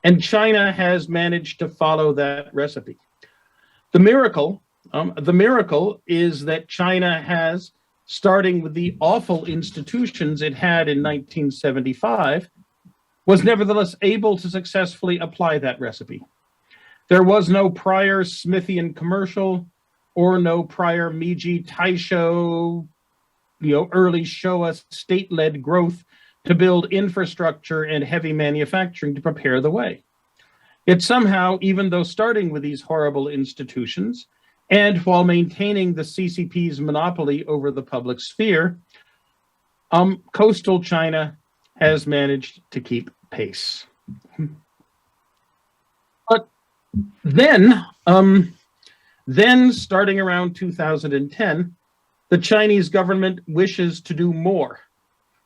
and China has managed to follow that recipe. The miracle is that China has, starting with the awful institutions it had in 1975, was nevertheless able to successfully apply that recipe. There was no prior Smithian commercial or no prior Meiji Taisho, early Showa state-led growth to build infrastructure and heavy manufacturing to prepare the way. Yet somehow, even though starting with these horrible institutions, and while maintaining the CCP's monopoly over the public sphere, coastal China has managed to keep pace. But then starting around 2010, the Chinese government wishes to do more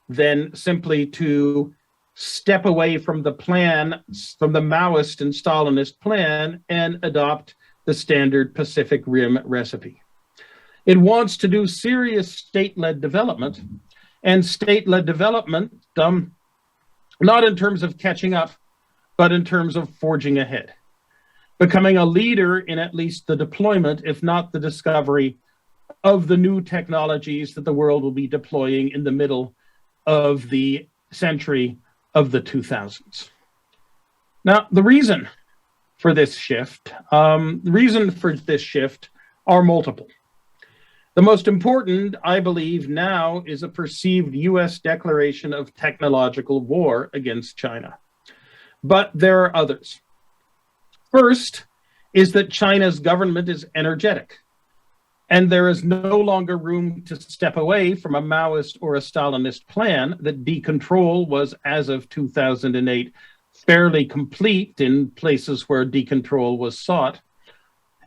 than simply to step away from the plan, from the Maoist and Stalinist plan, and adopt the standard Pacific Rim recipe. It wants to do serious state-led development, and state-led development, not in terms of catching up, but in terms of forging ahead, becoming a leader in at least the deployment, if not the discovery, of the new technologies that the world will be deploying in the middle of the century of the 2000s. Now, the reason for this shift are multiple. The most important, I believe, now is a perceived US declaration of technological war against China. But there are others. First is that China's government is energetic, and there is no longer room to step away from a Maoist or a Stalinist plan that decontrol was, as of 2008, fairly complete in places where decontrol was sought.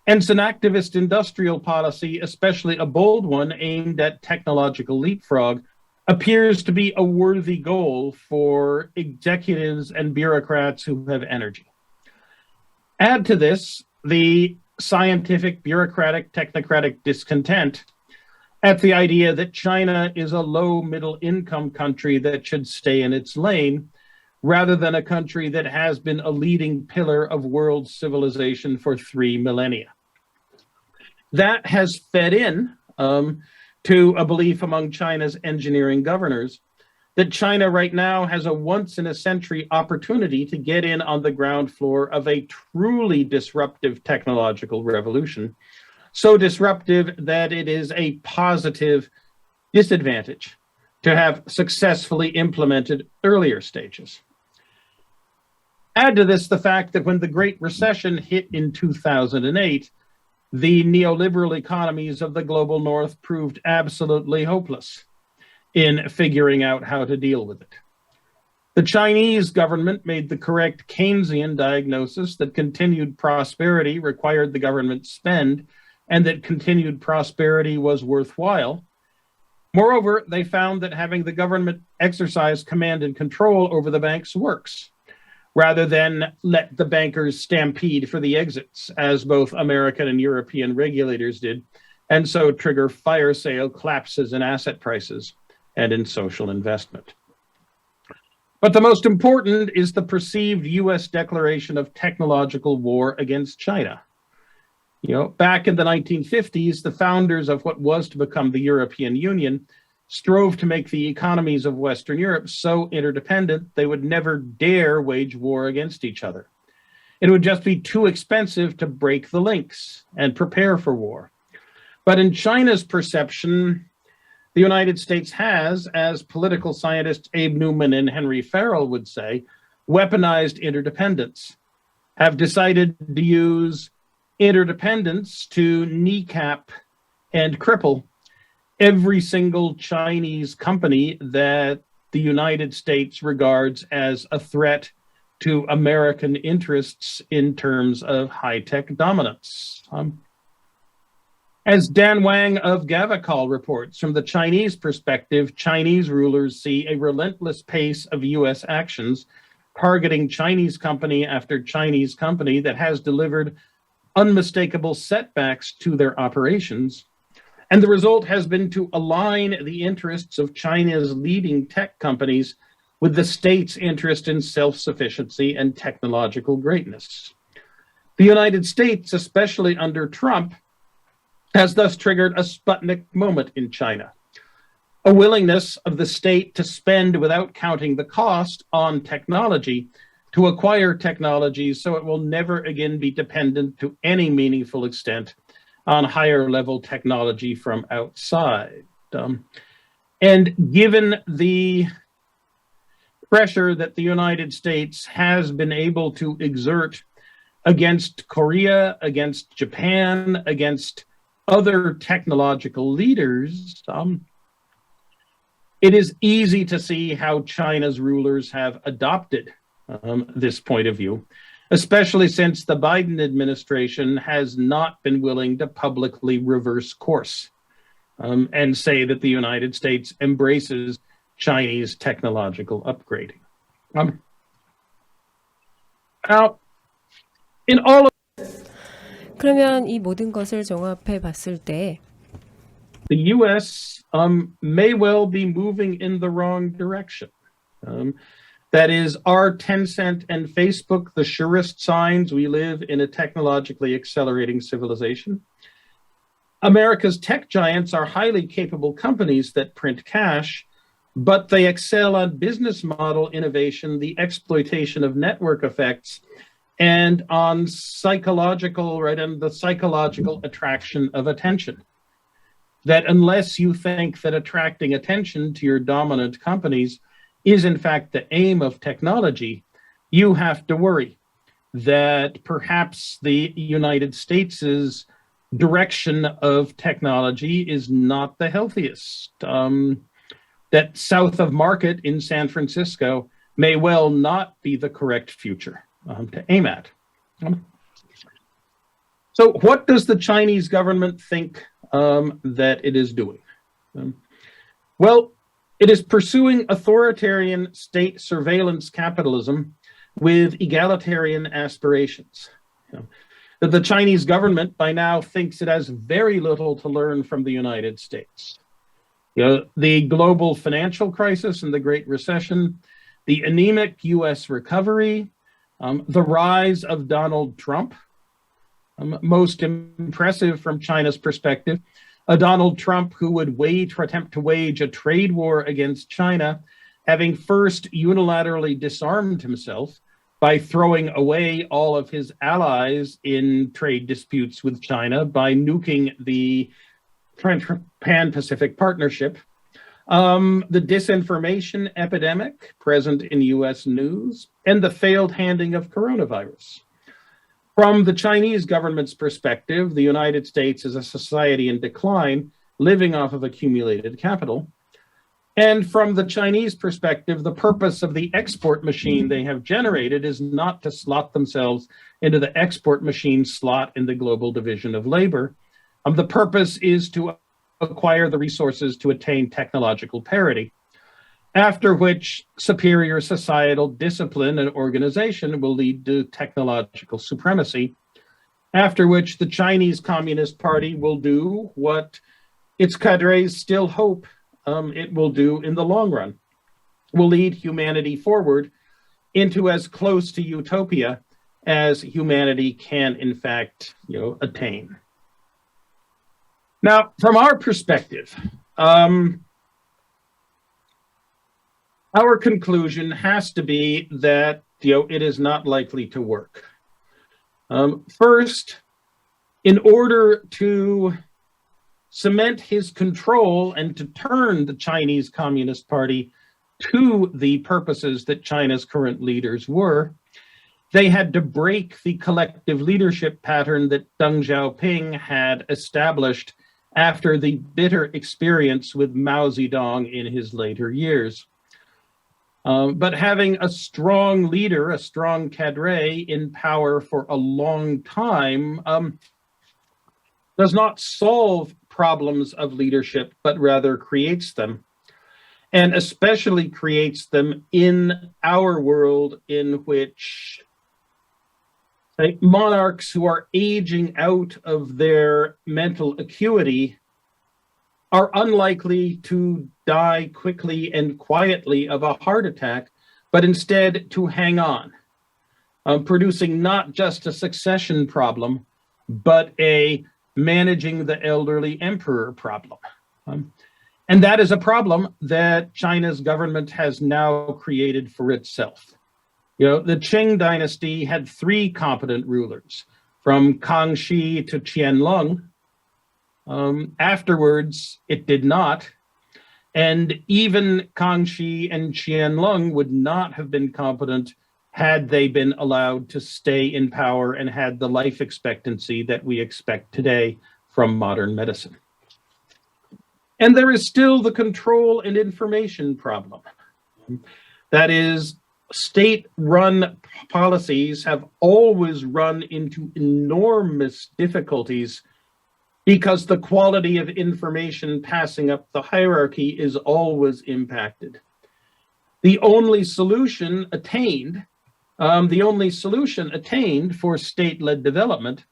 And it's an activist industrial policy, especially a bold one aimed at technological leapfrog, appears to be a worthy goal for executives and bureaucrats who have energy. Add to this the scientific, bureaucratic, technocratic discontent at the idea that China is a low middle income country that should stay in its lane, rather than a country that has been a leading pillar of world civilization for 3 millennia. That has fed in to a belief among China's engineering governors that China right now has a once-in-a-century opportunity to get in on the ground floor of a truly disruptive technological revolution, so disruptive that it is a positive disadvantage to have successfully implemented earlier stages. Add to this the fact that when the Great Recession hit in 2008, the neoliberal economies of the global north proved absolutely hopeless in figuring out how to deal with it. The Chinese government made the correct Keynesian diagnosis that continued prosperity required the government spend, and that continued prosperity was worthwhile. Moreover, they found that having the government exercise command and control over the banks works, rather than let the bankers stampede for the exits, as both American and European regulators did, and so trigger fire sale collapses in asset prices and in social investment. But the most important is the perceived US declaration of technological war against China. Back in the 1950s, the founders of what was to become the European Union strove to make the economies of Western Europe so interdependent they would never dare wage war against each other. It would just be too expensive to break the links and prepare for war. But in China's perception, the United States has, as political scientists Abe Newman and Henry Farrell would say, weaponized interdependence, have decided to use interdependence to kneecap and cripple every single Chinese company that the United States regards as a threat to American interests in terms of high-tech dominance. As Dan Wang of Gavakal reports, from the Chinese perspective, Chinese rulers see a relentless pace of US actions targeting Chinese company after Chinese company that has delivered unmistakable setbacks to their operations. And the result has been to align the interests of China's leading tech companies with the state's interest in self-sufficiency and technological greatness. The United States, especially under Trump, has thus triggered a Sputnik moment in China, a willingness of the state to spend without counting the cost on technology to acquire technologies so it will never again be dependent to any meaningful extent on higher level technology from outside. And given the pressure that the United States has been able to exert against Korea, against Japan, against other technological leaders, it is easy to see how China's rulers have adopted this point of view, especially since the Biden administration has not been willing to publicly reverse course and say that the United States embraces Chinese technological upgrading. Now, in all of 그러면 이 모든 것을 종합해 봤을 때 the U.S. May well be moving in the wrong direction. That is, are Tencent and Facebook the surest signs we live in a technologically accelerating civilization? America's tech giants are highly capable companies that print cash, but they excel on business model innovation, the exploitation of network effects, and on psychological, and the psychological attraction of attention. That unless you think that attracting attention to your dominant companies is in fact the aim of technology, you have to worry that perhaps the United States' direction of technology is not the healthiest. That south of Market in San Francisco may well not be the correct future to aim at. So what does the Chinese government think that it is doing? Well, it is pursuing authoritarian state surveillance capitalism with egalitarian aspirations. That the Chinese government by now thinks it has very little to learn from the United States. The global financial crisis and the Great Recession, the anemic US recovery, the rise of Donald Trump, most impressive from China's perspective, a Donald Trump who would attempt to wage a trade war against China, having first unilaterally disarmed himself by throwing away all of his allies in trade disputes with China by nuking the Pan-Pacific Partnership, the disinformation epidemic present in US news, and the failed handling of coronavirus. From the Chinese government's perspective, the United States is a society in decline, living off of accumulated capital. And from the Chinese perspective, the purpose of the export machine they have generated is not to slot themselves into the export machine slot in the global division of labor. The purpose is to acquire the resources to attain technological parity, after which superior societal discipline and organization will lead to technological supremacy, after which the Chinese Communist Party will do what its cadres still hope it will do in the long run, will lead humanity forward into as close to utopia as humanity can in fact attain. Now, from our perspective, our conclusion has to be that it is not likely to work. First, in order to cement his control and to turn the Chinese Communist Party to the purposes that China's current leaders were, they had to break the collective leadership pattern that Deng Xiaoping had established after the bitter experience with Mao Zedong in his later years. But having a strong leader, a strong cadre in power for a long time does not solve problems of leadership, but rather creates them, and especially creates them in our world in which monarchs who are aging out of their mental acuity are unlikely to die quickly and quietly of a heart attack, but instead to hang on, producing not just a succession problem, but a managing the elderly emperor problem. And that is a problem that China's government has now created for itself. The Qing dynasty had 3 competent rulers, from Kangxi to Qianlong. Afterwards, it did not. And even Kang Xi and Qianlong would not have been competent had they been allowed to stay in power and had the life expectancy that we expect today from modern medicine. And there is still the control and information problem. That is, state-run policies have always run into enormous difficulties because the quality of information passing up the hierarchy is always impacted. The only solution attained for state-led development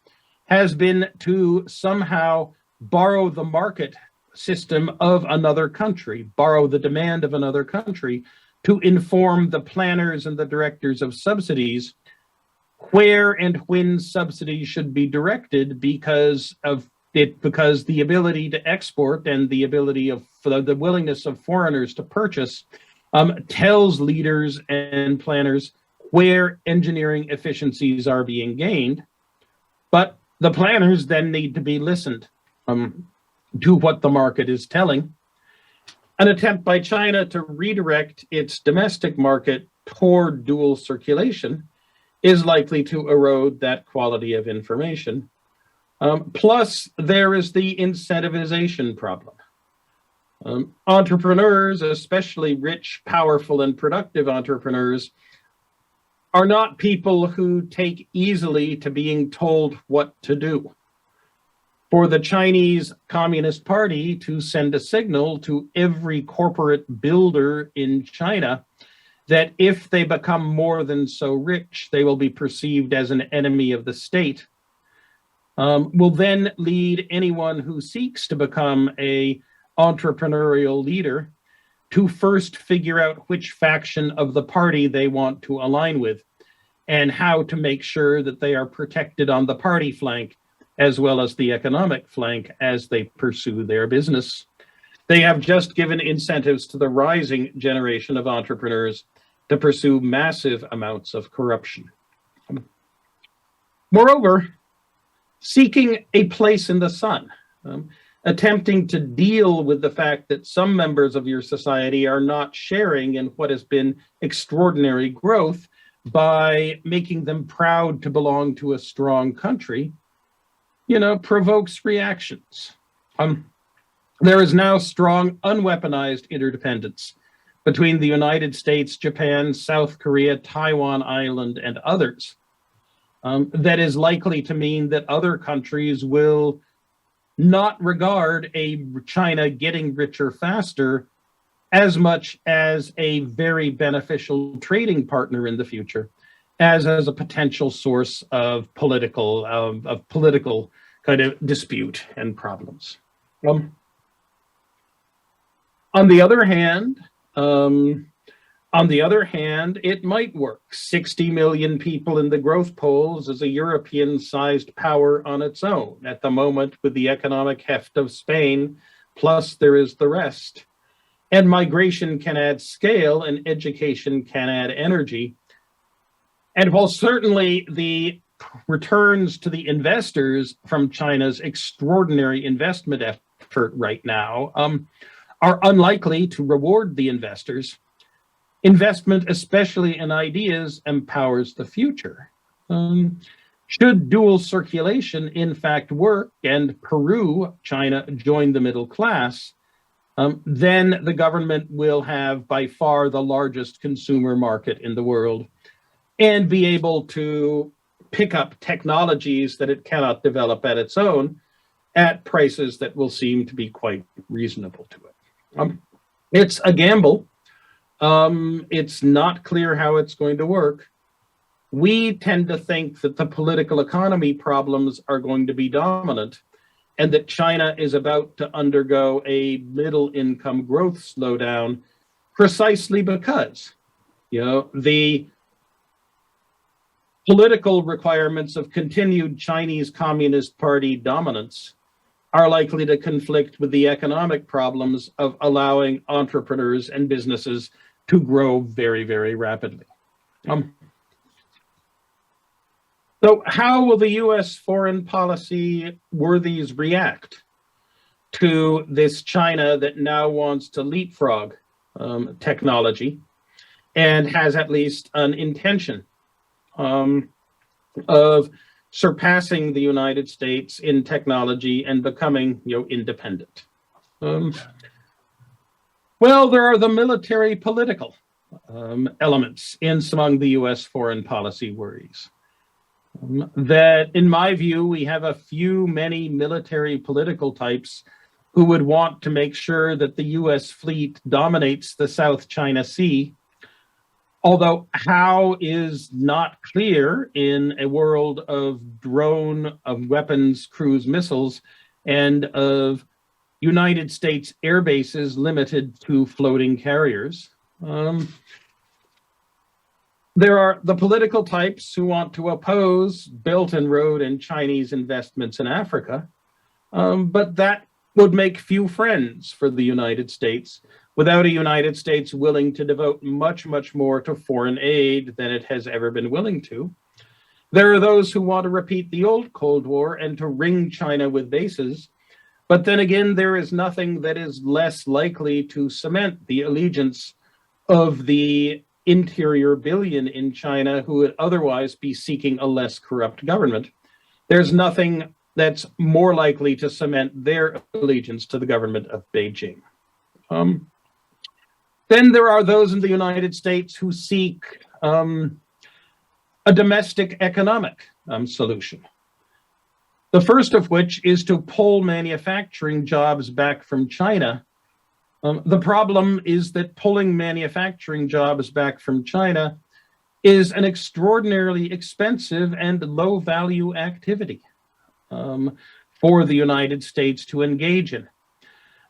has been to somehow borrow the market system of another country, borrow the demand of another country to inform the planners and the directors of subsidies where and when subsidies should be directed because the ability to export and the ability of the willingness of foreigners to purchase tells leaders and planners where engineering efficiencies are being gained, but the planners then need to be listened to what the market is telling. An attempt by China to redirect its domestic market toward dual circulation is likely to erode that quality of information. Plus, there is the incentivization problem. Entrepreneurs, especially rich, powerful, and productive entrepreneurs, are not people who take easily to being told what to do. For the Chinese Communist Party to send a signal to every corporate builder in China that if they become more than so rich, they will be perceived as an enemy of the state, will then lead anyone who seeks to become an entrepreneurial leader to first figure out which faction of the party they want to align with and how to make sure that they are protected on the party flank as well as the economic flank as they pursue their business. They have just given incentives to the rising generation of entrepreneurs to pursue massive amounts of corruption. Moreover, seeking a place in the sun, attempting to deal with the fact that some members of your society are not sharing in what has been extraordinary growth by making them proud to belong to a strong country, provokes reactions. There is now strong unweaponized interdependence between the United States, Japan, South Korea, Taiwan Island, and others. That is likely to mean that other countries will not regard a China getting richer faster as much as a very beneficial trading partner in the future, as a potential source of political kind of dispute and problems. On the other hand, it might work. 60 million people in the growth polls is a European-sized power on its own at the moment with the economic heft of Spain, plus there is the rest. And migration can add scale and education can add energy. And while certainly the returns to the investors from China's extraordinary investment effort right now are unlikely to reward the investors, investment, especially in ideas, empowers the future. Should dual circulation in fact work and Peru, China, join the middle class, then the government will have by far the largest consumer market in the world and be able to pick up technologies that it cannot develop at its own at prices that will seem to be quite reasonable to it. It's a gamble. It's not clear how it's going to work. We tend to think that the political economy problems are going to be dominant and that China is about to undergo a middle income growth slowdown precisely because, the political requirements of continued Chinese Communist Party dominance are likely to conflict with the economic problems of allowing entrepreneurs and businesses to grow very, very rapidly. So how will the US foreign policy worthies react to this China that now wants to leapfrog technology and has at least an intention of surpassing the United States in technology and becoming, independent. Well, there are the military political elements in among the US foreign policy worries. That, in my view, we have many military political types who would want to make sure that the US fleet dominates the South China Sea, although how is not clear in a world of drone, of weapons, cruise missiles, and of United States air bases limited to floating carriers. There are the political types who want to oppose Belt and Road and Chinese investments in Africa, but that would make few friends for the United States without a United States willing to devote much, much more to foreign aid than it has ever been willing to. There are those who want to repeat the old Cold War and to ring China with bases, but then again, there is nothing that is less likely to cement the allegiance of the interior billion in China who would otherwise be seeking a less corrupt government. There's nothing that's more likely to cement their allegiance to the government of Beijing. Then there are those in the United States who seek a domestic economic solution. The first of which is to pull manufacturing jobs back from China. The problem is that pulling manufacturing jobs back from China is an extraordinarily expensive and low-value activity for the United States to engage in.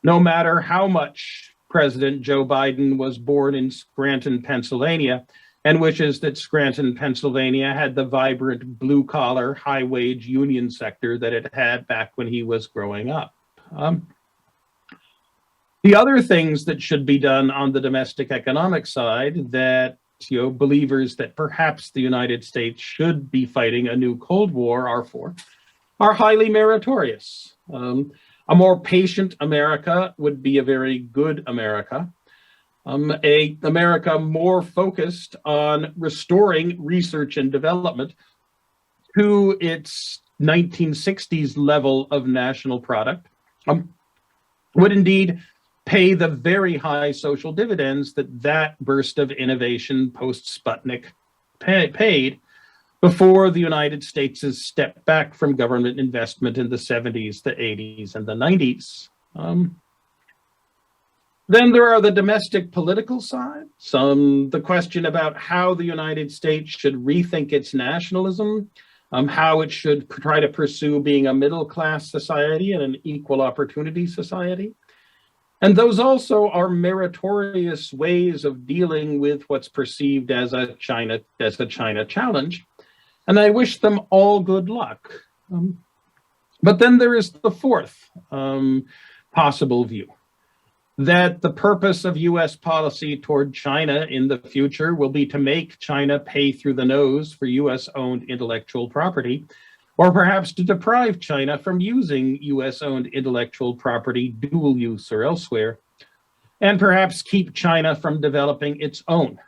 No matter how much President Joe Biden was born in Scranton, Pennsylvania, and wishes that Scranton, Pennsylvania had the vibrant blue-collar, high-wage union sector that it had back when he was growing up. The other things that should be done on the domestic economic side that, believers that perhaps the United States should be fighting a new Cold War are highly meritorious. A more patient America would be a very good America. America more focused on restoring research and development to its 1960s level of national product would indeed pay the very high social dividends that burst of innovation post-Sputnik paid before the United States' step back from government investment in the 70s, the 80s, and the 90s. Then there are the domestic political side, the question about how the United States should rethink its nationalism, how it should try to pursue being a middle-class society and an equal opportunity society. And those also are meritorious ways of dealing with what's perceived as a China challenge. And I wish them all good luck. But then there is the fourth possible view, that the purpose of US policy toward China in the future will be to make China pay through the nose for US-owned intellectual property, or perhaps to deprive China from using US-owned intellectual property, dual use or elsewhere, and perhaps keep China from developing its own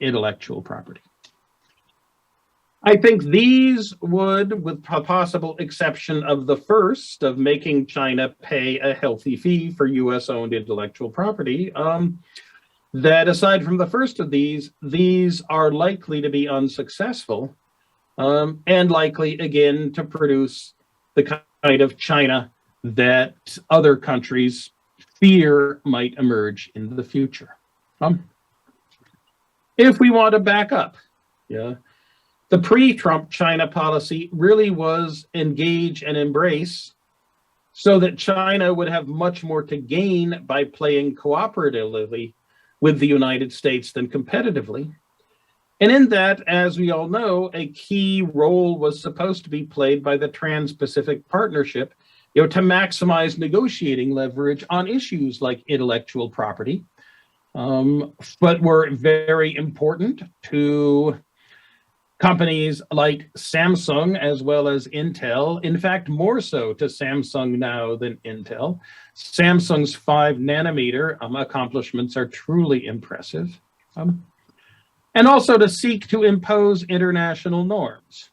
intellectual property. I think these would, with a possible exception of the first, of making China pay a healthy fee for US-owned intellectual property, that aside from the first of these are likely to be unsuccessful, and likely, again, to produce the kind of China that other countries fear might emerge in the future. If we want to back up, the pre-Trump China policy really was engage and embrace so that China would have much more to gain by playing cooperatively with the United States than competitively. And in that, as we all know, a key role was supposed to be played by the Trans-Pacific Partnership, to maximize negotiating leverage on issues like intellectual property, but were very important to Companies like Samsung as well as Intel, in fact, more so to Samsung now than Intel. Samsung's 5 nanometer accomplishments are truly impressive. And also to seek to impose international norms,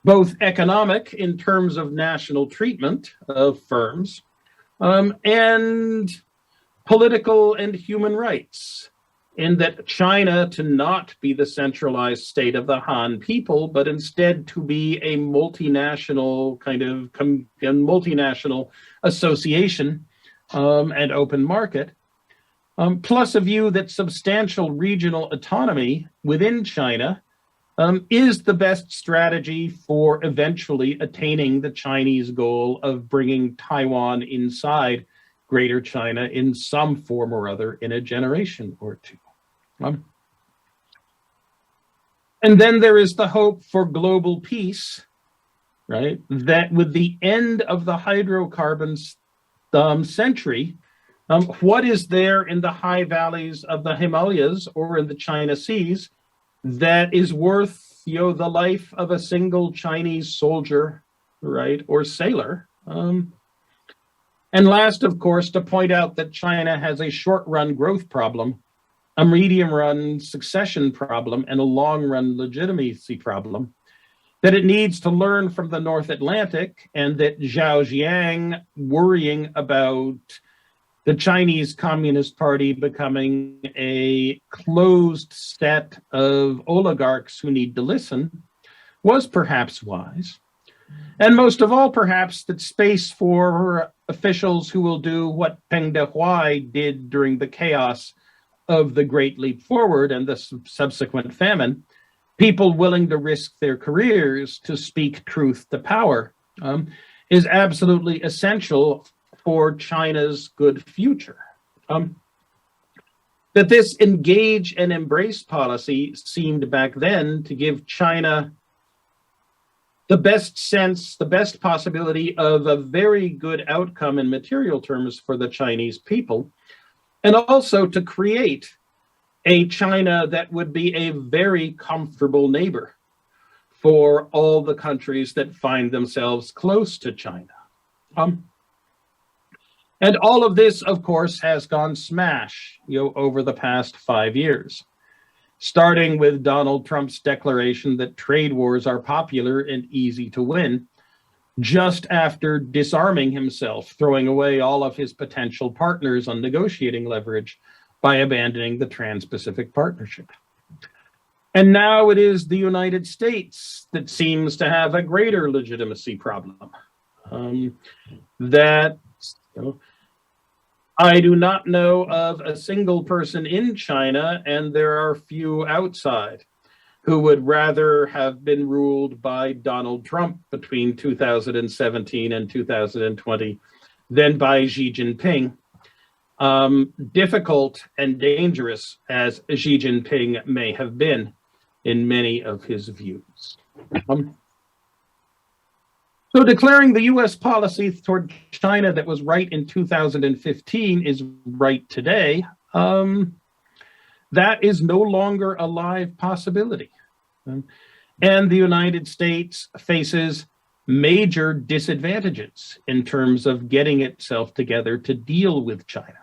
both economic in terms of national treatment of firms, and political and human rights, in that China to not be the centralized state of the Han people, but instead to be a multinational multinational association and open market, plus a view that substantial regional autonomy within China is the best strategy for eventually attaining the Chinese goal of bringing Taiwan inside Greater China in some form or other in a generation or two. And then there is the hope for global peace, right? That with the end of the hydrocarbon century, what is there in the high valleys of the Himalayas or in the China Seas that is worth, the life of a single Chinese soldier, right, or sailor? And last, of course, to point out that China has a short-run growth problem, a medium-run succession problem, and a long-run legitimacy problem, that it needs to learn from the North Atlantic, and that Zhao Jiang worrying about the Chinese Communist Party becoming a closed set of oligarchs who need to listen was perhaps wise. And most of all, perhaps, that space for officials who will do what Peng Dehuai did during the chaos of the Great Leap Forward and the subsequent famine, people willing to risk their careers to speak truth to power, is absolutely essential for China's good future. That this engage and embrace policy seemed back then to give China the best possibility of a very good outcome in material terms for the Chinese people, and also to create a China that would be a very comfortable neighbor for all the countries that find themselves close to China. And all of this, of course, has gone smash, over the past 5 years, starting with Donald Trump's declaration that trade wars are popular and easy to win, just after disarming himself, throwing away all of his potential partners on negotiating leverage by abandoning the Trans-Pacific Partnership. And now it is the United States that seems to have a greater legitimacy problem. I do not know of a single person in China, and there are few outside, who would rather have been ruled by Donald Trump between 2017 and 2020 than by Xi Jinping. Difficult and dangerous as Xi Jinping may have been in many of his views. So declaring the US policy toward China that was right in 2015 is right today, that is no longer a live possibility. And the United States faces major disadvantages in terms of getting itself together to deal with China.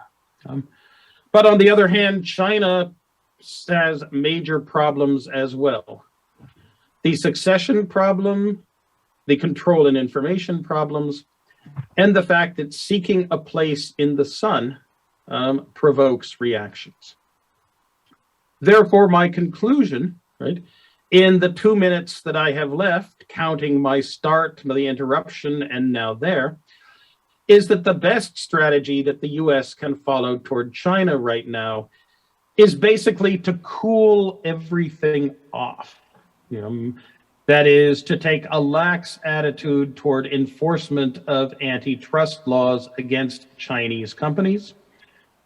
But on the other hand, China has major problems as well. The succession problem, the control and information problems, and the fact that seeking a place in the sun provokes reactions. Therefore, my conclusion, right, in the 2 minutes that I have left, counting my start, the interruption, and now there, is that the best strategy that the US can follow toward China right now is basically to cool everything off. That is to take a lax attitude toward enforcement of antitrust laws against Chinese companies,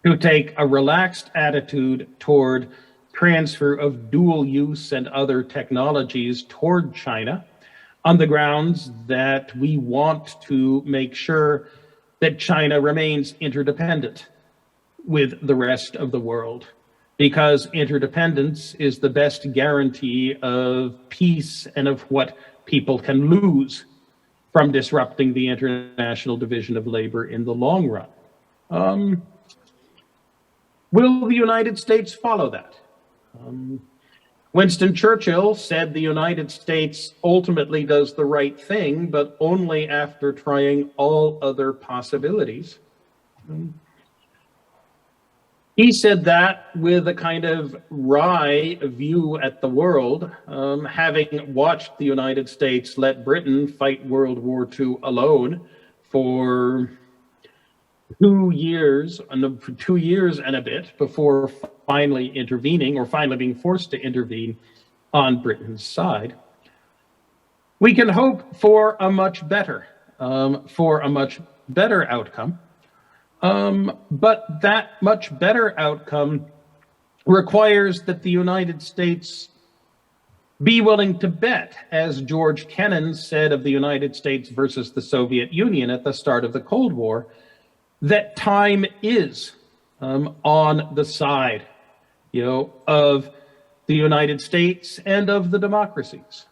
to take a relaxed attitude toward transfer of dual use and other technologies toward China on the grounds that we want to make sure that China remains interdependent with the rest of the world, because interdependence is the best guarantee of peace and of what people can lose from disrupting the international division of labor in the long run. Will the United States follow that? Winston Churchill said the United States ultimately does the right thing, but only after trying all other possibilities. He said that with a kind of wry view at the world, having watched the United States let Britain fight World War II alone for 2 years, for 2 years and a bit before finally intervening, or finally being forced to intervene on Britain's side. We can hope for a much better outcome. But that much better outcome requires that the United States be willing to bet, as George Kennan said of the United States versus the Soviet Union at the start of the Cold War, that time is on the side, of the United States and of the democracies.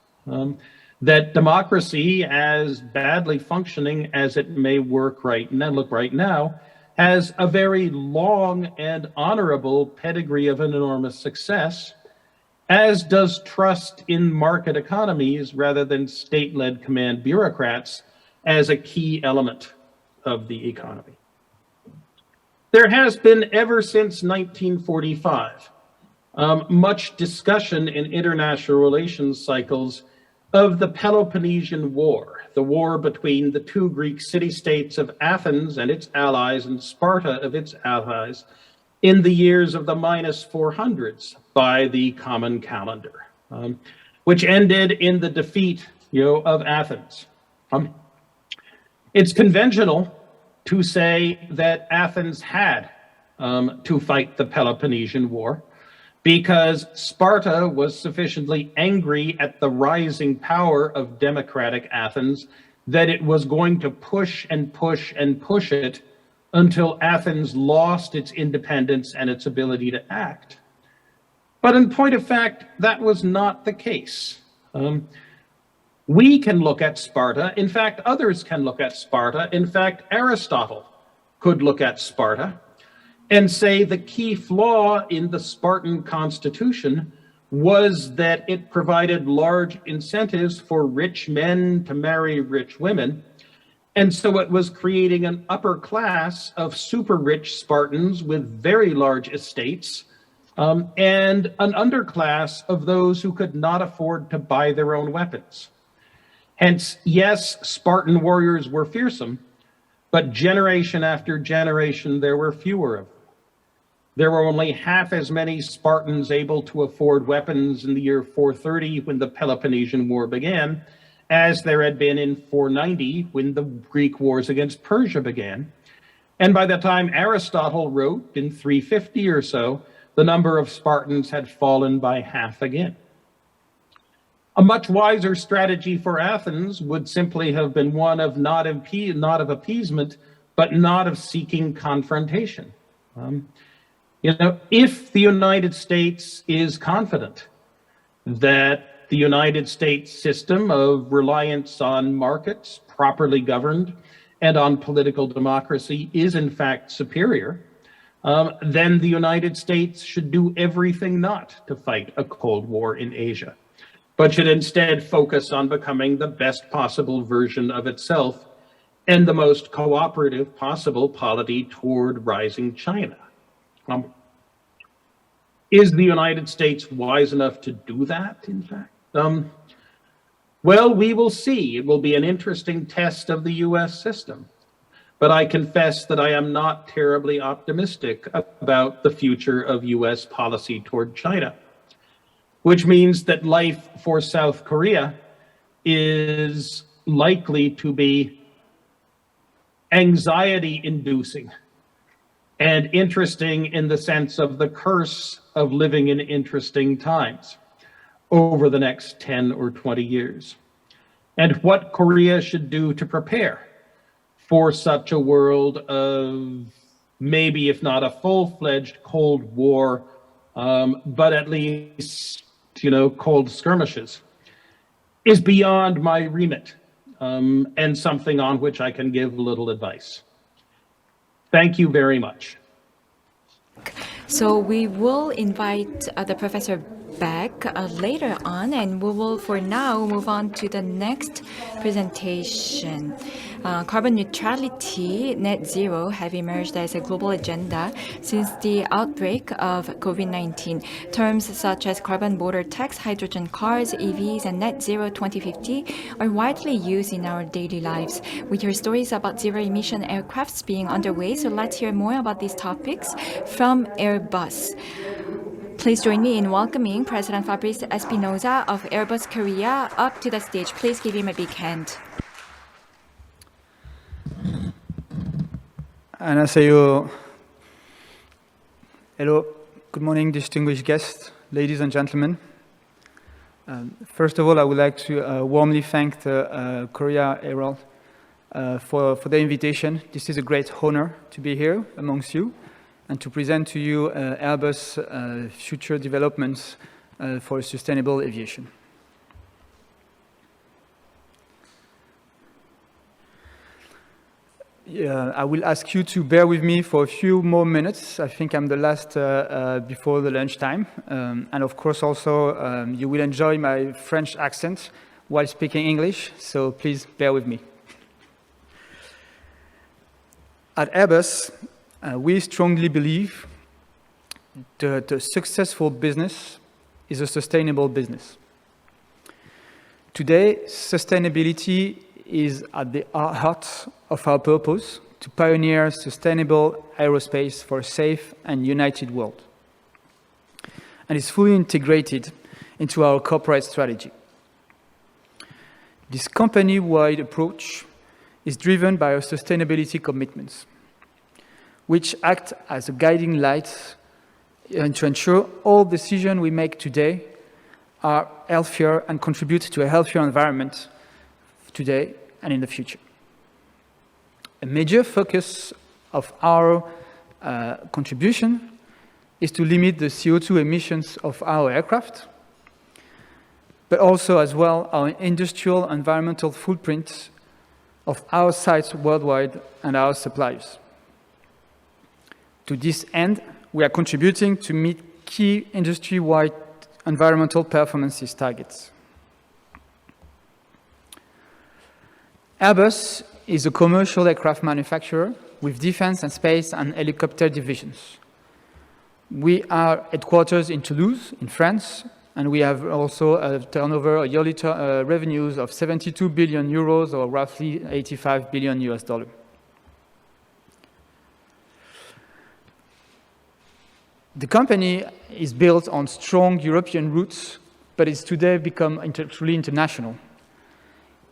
That democracy, as badly functioning as it may look right now, has a very long and honorable pedigree of an enormous success, as does trust in market economies rather than state-led command bureaucrats as a key element of the economy. There has been, ever since 1945, much discussion in international relations cycles of the Peloponnesian War, the war between the two Greek city-states of Athens and its allies and Sparta of its allies in the years of the -400s by the common calendar, which ended in the defeat of Athens. It's conventional to say that Athens had to fight the Peloponnesian War because Sparta was sufficiently angry at the rising power of democratic Athens that it was going to push and push and push it until Athens lost its independence and its ability to act. But in point of fact, that was not the case. We can look at Sparta. In fact, others can look at Sparta. In fact, Aristotle could look at Sparta and say the key flaw in the Spartan constitution was that it provided large incentives for rich men to marry rich women. And so it was creating an upper class of super rich Spartans with very large estates, and an underclass of those who could not afford to buy their own weapons. Hence, yes, Spartan warriors were fearsome, but generation after generation, there were fewer of them. There were only half as many Spartans able to afford weapons in the year 430 when the Peloponnesian War began, as there had been in 490 when the Greek wars against Persia began. And by the time Aristotle wrote in 350 or so, the number of Spartans had fallen by half again. A much wiser strategy for Athens would simply have been one of not of appeasement, but not of seeking confrontation. If the United States is confident that the United States system of reliance on markets properly governed and on political democracy is in fact superior, then the United States should do everything not to fight a Cold War in Asia, but should instead focus on becoming the best possible version of itself and the most cooperative possible polity toward rising China. Is the United States wise enough to do that, in fact? Well, we will see. It will be an interesting test of the US system. But I confess that I am not terribly optimistic about the future of US policy toward China, which means that life for South Korea is likely to be anxiety-inducing and interesting in the sense of the curse of living in interesting times over the next 10 or 20 years, and what Korea should do to prepare for such a world of maybe, if not a full-fledged Cold War, but at least, cold skirmishes, is beyond my remit, and something on which I can give little advice. Thank you very much. So we will invite the professor back later on, and we will for now move on to the next presentation. Carbon neutrality, net zero have emerged as a global agenda since the outbreak of COVID-19. Terms such as carbon border tax, hydrogen cars, EVs, and net zero 2050 are widely used in our daily lives. We hear stories about zero-emission aircrafts being underway, so let's hear more about these topics from Airbus. Please join me in welcoming President Fabrice Espinosa of Airbus Korea up to the stage. Please give him a big hand. 안녕하세요. Hello, good morning, distinguished guests, ladies and gentlemen. First of all, I would like to warmly thank the Korea Herald for the invitation. This is a great honor to be here amongst you and to present to you Airbus future developments for sustainable aviation. I will ask you to bear with me for a few more minutes. I think I'm the last before the lunchtime. And of course also you will enjoy my French accent while speaking English, so please bear with me. At Airbus, we strongly believe that a successful business is a sustainable business. Today, sustainability is at the heart of our purpose to pioneer sustainable aerospace for a safe and united world. And it's fully integrated into our corporate strategy. This company-wide approach is driven by our sustainability commitments, which act as a guiding light to ensure all decisions we make today are healthier and contribute to a healthier environment today and in the future. A major focus of our contribution is to limit the CO2 emissions of our aircraft, but also as well our industrial environmental footprint of our sites worldwide and our suppliers. To this end, we are contributing to meet key industry-wide environmental performances targets. Airbus is a commercial aircraft manufacturer with defense and space and helicopter divisions. We are headquarters in Toulouse, in France, and we have also a turnover, a yearly revenues of 72 billion euros, or roughly 85 billion US dollars. The company is built on strong European roots, but it's today become truly international.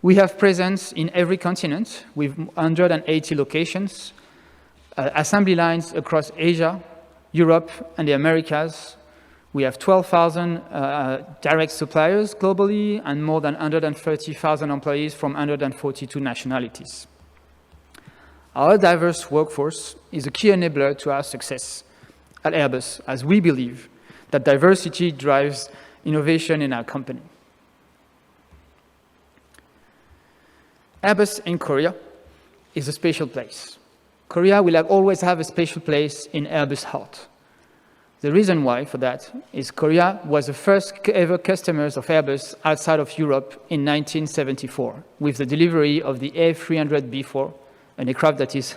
We have presence in every continent with 180 locations, assembly lines across Asia, Europe, and the Americas. We have 12,000 direct suppliers globally and more than 130,000 employees from 142 nationalities. Our diverse workforce is a key enabler to our success at Airbus, as we believe that diversity drives innovation in our company. Airbus in Korea is a special place. Korea will always have a special place in Airbus' heart. The reason why for that is Korea was the first ever customers of Airbus outside of Europe in 1974 with the delivery of the A300B4, an aircraft that is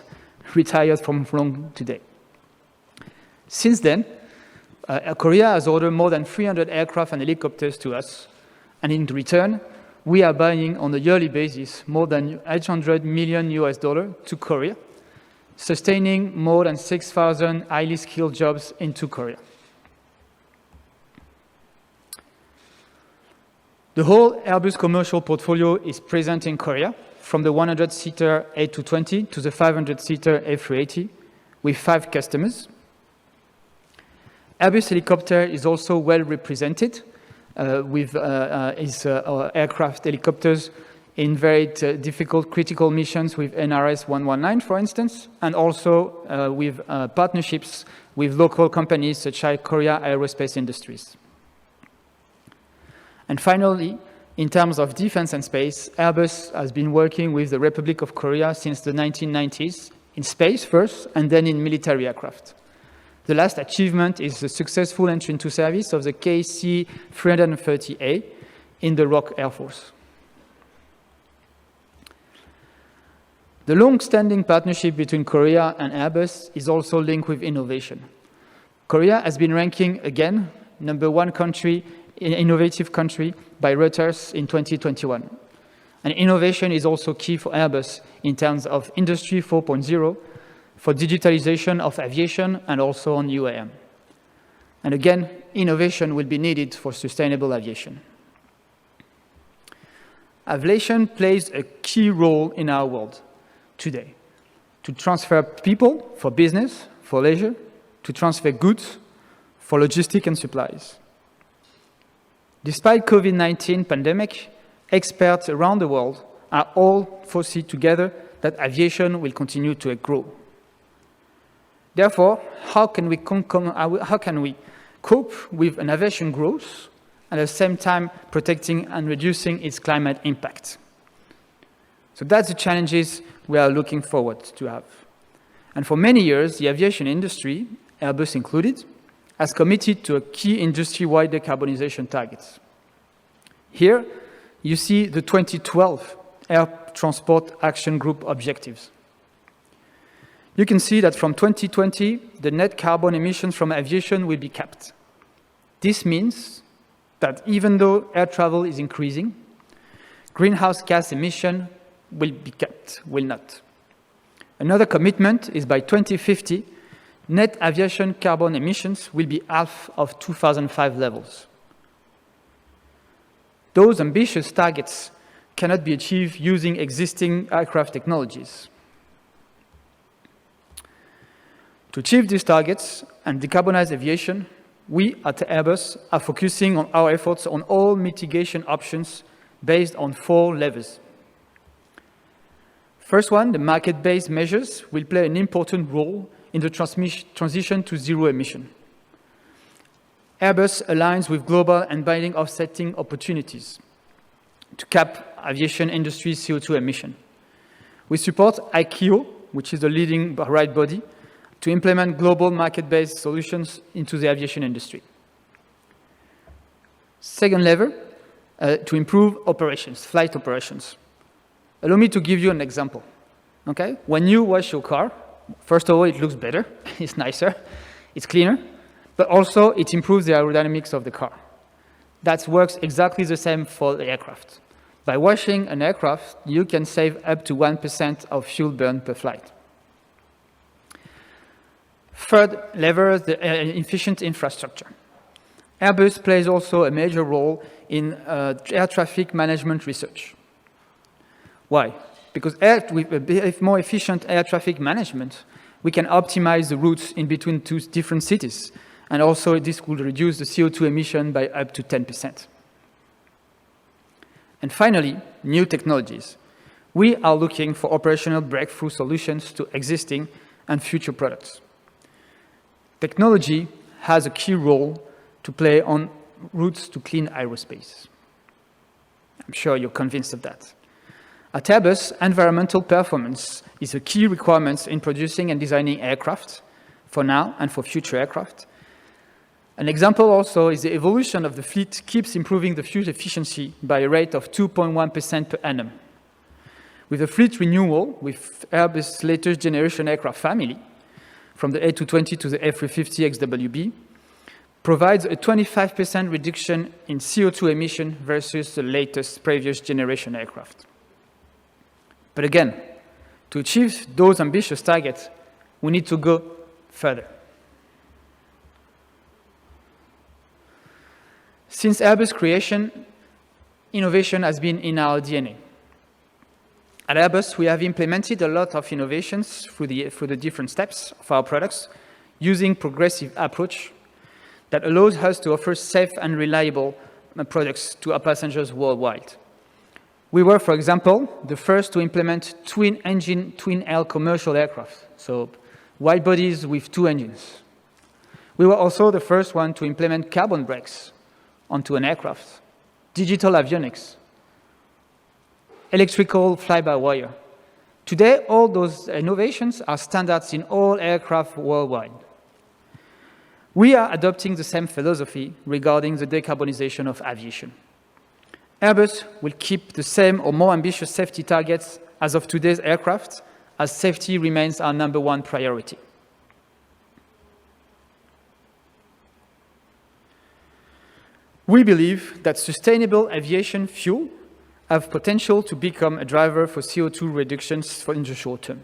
retired from long today. Since then, Korea has ordered more than 300 aircraft and helicopters to us, and in return, we are buying on a yearly basis more than $800 million to Korea, sustaining more than 6,000 highly skilled jobs into Korea. The whole Airbus commercial portfolio is present in Korea, from the 100-seater A220 to the 500-seater A380, with 5 customers. Airbus Helicopter is also well represented with its aircraft helicopters in very difficult critical missions with NRS 119, for instance, and also with partnerships with local companies such as Korea Aerospace Industries. And finally, in terms of defense and space, Airbus has been working with the Republic of Korea since the 1990s, in space first, and then in military aircraft. The last achievement is the successful entry into service of the KC-330A in the ROK Air Force. The long-standing partnership between Korea and Airbus is also linked with innovation. Korea has been ranking again #1 country, innovative country by Reuters in 2021. And innovation is also key for Airbus in terms of Industry 4.0, for digitalization of aviation and also on UAM. And again, innovation will be needed for sustainable aviation. Aviation plays a key role in our world today, to transfer people for business, for leisure, to transfer goods for logistics and supplies. Despite COVID-19 pandemic, experts around the world are all foresee together that aviation will continue to grow. Therefore, how can we cope with an aviation growth and at the same time protecting and reducing its climate impact? So that's the challenges we are looking forward to have. And for many years, the aviation industry, Airbus included, has committed to a key industry-wide decarbonization targets. Here, you see the 2012 Air Transport Action Group objectives. You can see that from 2020, the net carbon emissions from aviation will be capped. This means that even though air travel is increasing, greenhouse gas emission will be kept, will not. Another commitment is by 2050, net aviation carbon emissions will be half of 2005 levels. Those ambitious targets cannot be achieved using existing aircraft technologies. To achieve these targets and decarbonize aviation, we at Airbus are focusing on our efforts on all mitigation options based on 4 levers. First one, the market-based measures will play an important role in the transition to zero emission. Airbus aligns with global and binding offsetting opportunities to cap aviation industry's CO2 emission. We support HYEOP, which is the leading right body, to implement global market-based solutions into the aviation industry. Second lever, to improve operations, flight operations. Allow me to give you an example. Okay? When you wash your car, first of all, it looks better, it's nicer, it's cleaner, but also it improves the aerodynamics of the car. That works exactly the same for the aircraft. By washing an aircraft, you can save up to 1% of fuel burn per flight. Third lever, the efficient infrastructure. Airbus plays also a major role in air traffic management research. Why? Because with a more efficient air traffic management, we can optimize the routes in between 2 different cities. And also this could reduce the CO2 emission by up to 10%. And finally, new technologies. We are looking for operational breakthrough solutions to existing and future products. Technology has a key role to play on routes to clean aerospace. I'm sure you're convinced of that. At Airbus, environmental performance is a key requirement in producing and designing aircraft, for now and for future aircraft. An example also is the evolution of the fleet keeps improving the fuel efficiency by a rate of 2.1% per annum. With a fleet renewal with Airbus' latest generation aircraft family, from the A220 to the A350 XWB, provides a 25% reduction in CO2 emission versus the latest previous generation aircraft. But again, to achieve those ambitious targets, we need to go further. Since Airbus creation, innovation has been in our DNA. At Airbus, we have implemented a lot of innovations through the different steps of our products, using progressive approach that allows us to offer safe and reliable products to our passengers worldwide. We were, for example, the first to implement twin-engine, twin-aisle commercial aircraft, so wide bodies with 2 engines. We were also the first one to implement carbon brakes onto an aircraft, digital avionics, electrical fly-by-wire. Today, all those innovations are standards in all aircraft worldwide. We are adopting the same philosophy regarding the decarbonization of aviation. Airbus will keep the same or more ambitious safety targets as of today's aircraft, as safety remains our #1 priority. We believe that sustainable aviation fuel have potential to become a driver for CO2 reductions in the short term.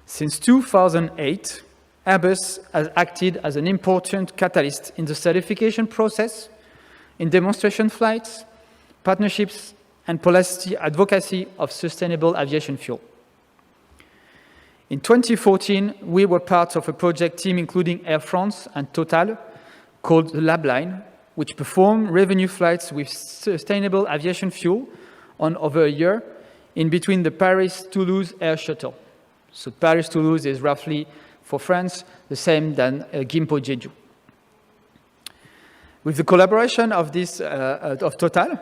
Since 2008, Airbus has acted as an important catalyst in the certification process, in demonstration flights, partnerships, and policy advocacy of sustainable aviation fuel. In 2014, we were part of a project team including Air France and Total called the Lab Line, which performed revenue flights with sustainable aviation fuel on over a year in between the Paris-Toulouse air shuttle. So Paris-Toulouse is roughly, for France, the same than Gimpo-Jeju. With the collaboration of Total,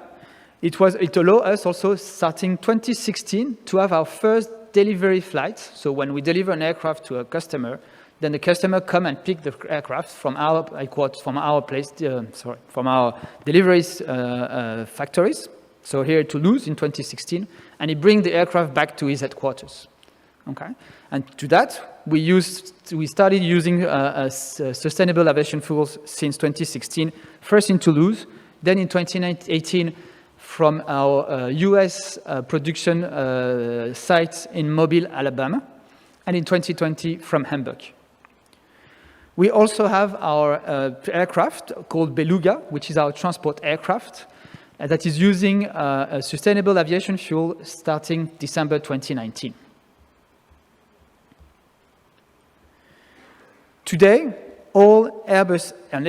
it allowed us also, starting 2016, to have our first delivery flight. So when we deliver an aircraft to a customer, then the customer come and pick the aircraft from our headquarters, from our deliveries factories. So here at Toulouse in 2016, and he brings the aircraft back to his headquarters. Okay, and to that we started using sustainable aviation fuels since 2016. First in Toulouse, then in 2018 from our U.S. production site in Mobile, Alabama, and in 2020 from Hamburg. We also have our aircraft called Beluga, which is our transport aircraft, that is using a sustainable aviation fuel starting December 2019. Today, all Airbus and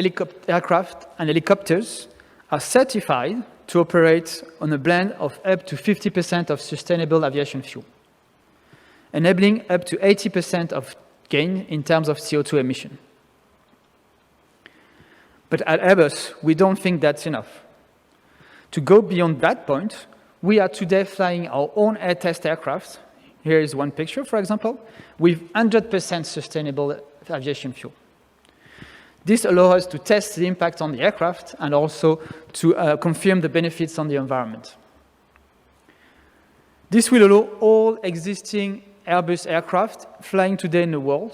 aircraft and helicopters are certified to operate on a blend of up to 50% of sustainable aviation fuel, enabling up to 80% of gain in terms of CO2 emission. But at Airbus, we don't think that's enough. To go beyond that point, we are today flying our own air test aircraft. Here is one picture, for example, with 100% sustainable aviation fuel. This allows us to test the impact on the aircraft and also to confirm the benefits on the environment. This will allow all existing Airbus aircraft flying today in the world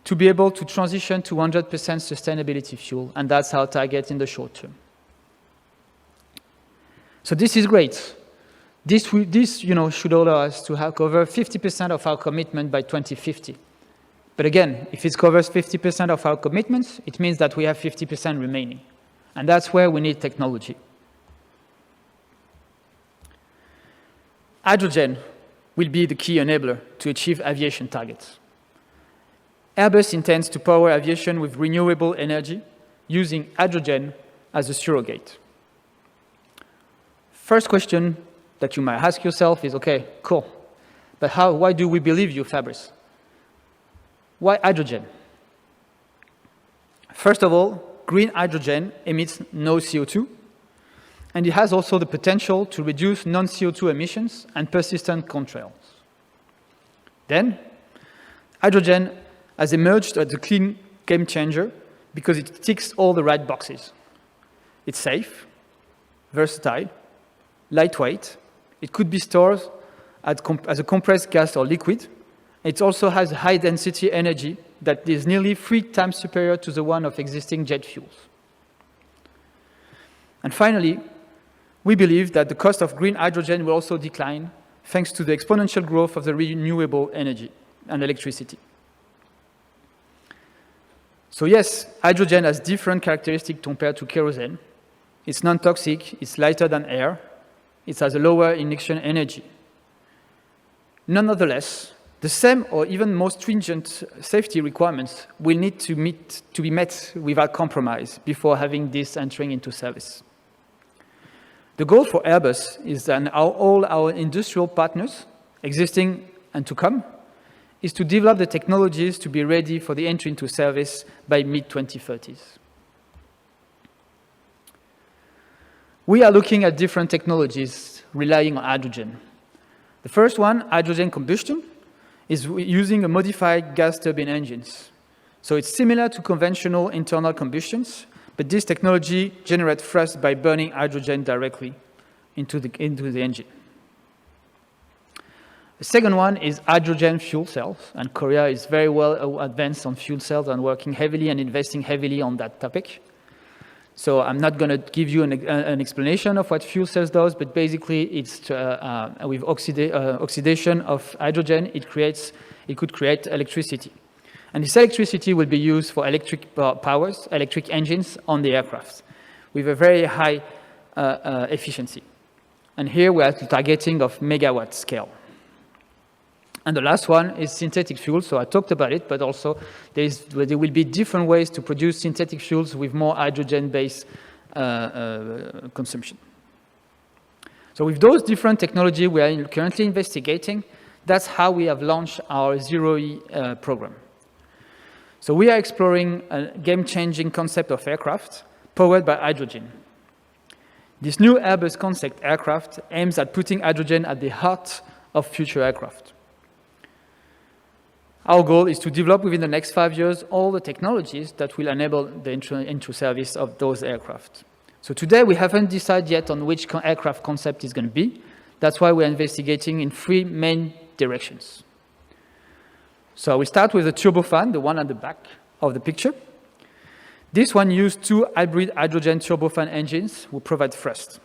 to be able to transition to 100% sustainability fuel, and that's our target in the short term. So this is great. This should allow us to have cover 50% of our commitment by 2050. But again, if it covers 50% of our commitments, it means that we have 50% remaining. And that's where we need technology. Hydrogen will be the key enabler to achieve aviation targets. Airbus intends to power aviation with renewable energy using hydrogen as a surrogate. First question that you might ask yourself is, okay, cool, but why do we believe you, Fabrice? Why hydrogen? First of all, green hydrogen emits no CO2, and it has also the potential to reduce non-CO2 emissions and persistent contrails. Then, hydrogen has emerged as a clean game changer because it ticks all the right boxes. It's safe, versatile, lightweight. It could be stored as a compressed gas or liquid. It also has high-density energy that is nearly 3 times superior to the one of existing jet fuels. And finally, we believe that the cost of green hydrogen will also decline thanks to the exponential growth of the renewable energy and electricity. So yes, hydrogen has different characteristics compared to kerosene. It's non-toxic, it's lighter than air, it has a lower ignition energy. Nonetheless, the same or even more stringent safety requirements will need to be met without compromise before having this entering into service. The goal for Airbus is that all our industrial partners, existing and to come, is to develop the technologies to be ready for the entry into service by mid-2030s. We are looking at different technologies relying on hydrogen. The first one, hydrogen combustion, is using a modified gas turbine engines. So it's similar to conventional internal combustions, but this technology generates thrust by burning hydrogen directly into the engine. The second one is hydrogen fuel cells, and Korea is very well advanced on fuel cells and working heavily and investing heavily on that topic. So I'm not going to give you an explanation of what fuel cells does, but basically it's with oxidation of hydrogen, it could create electricity. And this electricity will be used for electric engines on the aircraft with a very high efficiency. And here we are targeting of megawatt scale. And the last one is synthetic fuel. So I talked about it, but also there will be different ways to produce synthetic fuels with more hydrogen-based consumption. So with those different technologies we are currently investigating, that's how we have launched our ZEROe program. So we are exploring a game-changing concept of aircraft powered by hydrogen. This new Airbus concept aircraft aims at putting hydrogen at the heart of future aircraft. Our goal is to develop within the next 5 years all the technologies that will enable the entry service of those aircraft. So today we haven't decided yet on which aircraft concept is going to be. That's why we're investigating in 3 main directions. So we start with the turbofan, the one at the back of the picture. This one used 2 hybrid hydrogen turbofan engines who provide thrust.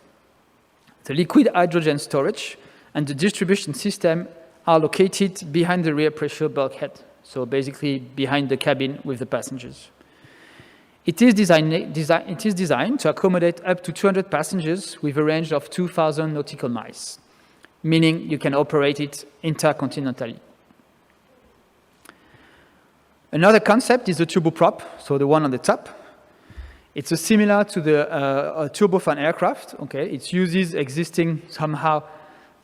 The liquid hydrogen storage and the distribution system are located behind the rear pressure bulkhead, so basically behind the cabin with the passengers. It is designed to accommodate up to 200 passengers with a range of 2,000 nautical miles, meaning you can operate it intercontinentally. Another concept is the turboprop, so the one on the top. It's similar to the turbofan aircraft. Okay, it uses existing somehow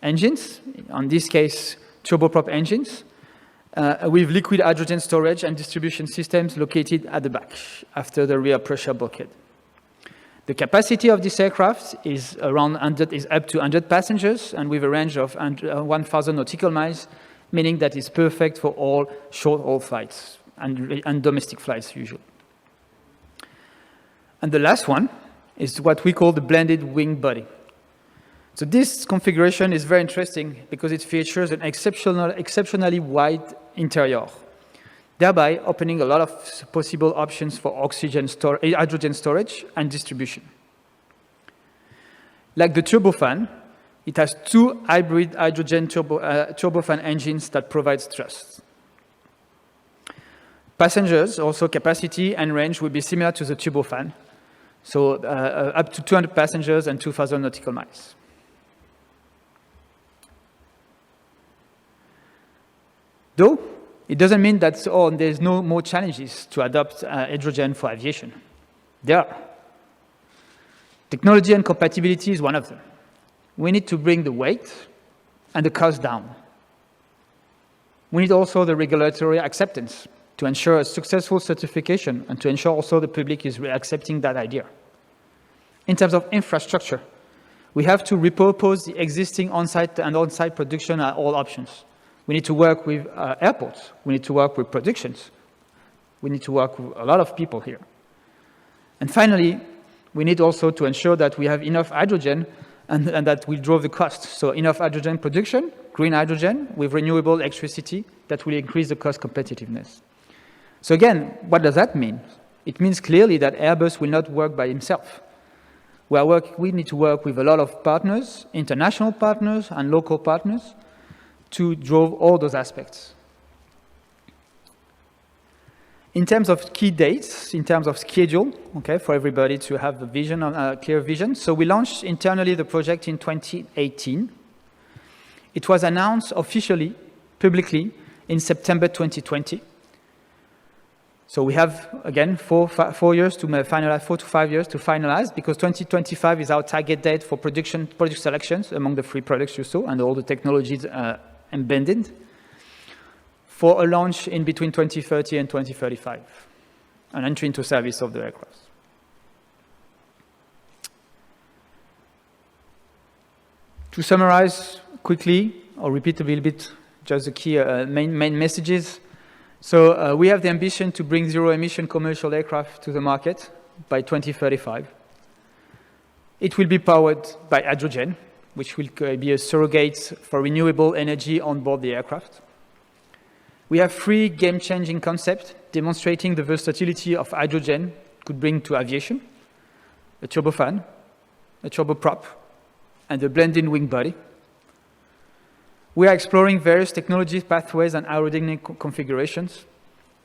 engines, in this case turboprop engines, with liquid hydrogen storage and distribution systems located at the back after the rear pressure bulkhead. The capacity of this aircraft is up to 100 passengers and with a range of 1,000 nautical miles, meaning that it's perfect for all short-haul flights and domestic flights usually. And the last one is what we call the blended wing body. So this configuration is very interesting because it features an exceptionally wide interior, thereby opening a lot of possible options for hydrogen storage and distribution. Like the turbofan, it has 2 hybrid hydrogen turbofan engines that provide thrust. Passengers, also capacity and range will be similar to the turbofan, so up to 200 passengers and 2,000 nautical miles. Though, it doesn't mean that there's no more challenges to adopt hydrogen for aviation. There are. Technology and compatibility is one of them. We need to bring the weight and the cost down. We need also the regulatory acceptance to ensure a successful certification and to ensure also the public is accepting that idea. In terms of infrastructure, we have to repurpose the existing on-site and on-site production at all options. We need to work with airports. We need to work with productions. We need to work with a lot of people here. And finally, we need also to ensure that we have enough hydrogen and that will drive the cost. So enough hydrogen production, green hydrogen with renewable electricity that will increase the cost competitiveness. So again, what does that mean? It means clearly that Airbus will not work by himself. We need to work with a lot of partners, international partners and local partners, to drive all those aspects. In terms of key dates, in terms of schedule, okay, for everybody to have a vision, a clear vision. So we launched internally the project in 2018. It was announced officially, publicly, in September 2020. So we have, again, 4 years to finalize, 4 to 5 years to finalize, because 2025 is our target date for product selections among the 3 products you saw and all the technologies embedded, for a launch in between 2030 and 2035, an entry into service of the aircraft. To summarize quickly, or repeat a little bit just the key main messages. So we have the ambition to bring zero-emission commercial aircraft to the market by 2035. It will be powered by hydrogen, which will be a surrogate for renewable energy on board the aircraft. We have 3 game-changing concepts demonstrating the versatility of hydrogen could bring to aviation: a turbofan, a turboprop, and a blended wing body. We are exploring various technology pathways and aerodynamic configurations,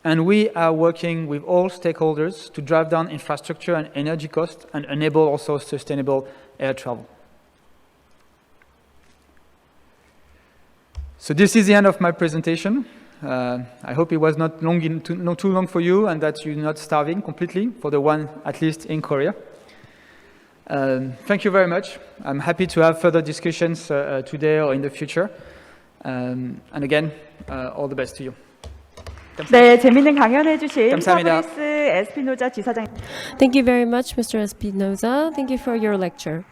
and we are working with all stakeholders to drive down infrastructure and energy costs and enable also sustainable air travel. So this is the end of my presentation. I hope it was not too long for you, and that you're not starving completely, for the one at least in Korea. Thank you very much. I'm happy to have further discussions today or in the future. And again, all the best to you. 네, 재밌는 강연해 주신 감사합니다. 파브리스 에스피노자 지사장. Thank you very much, Mr. Espinoza. Thank you for your lecture.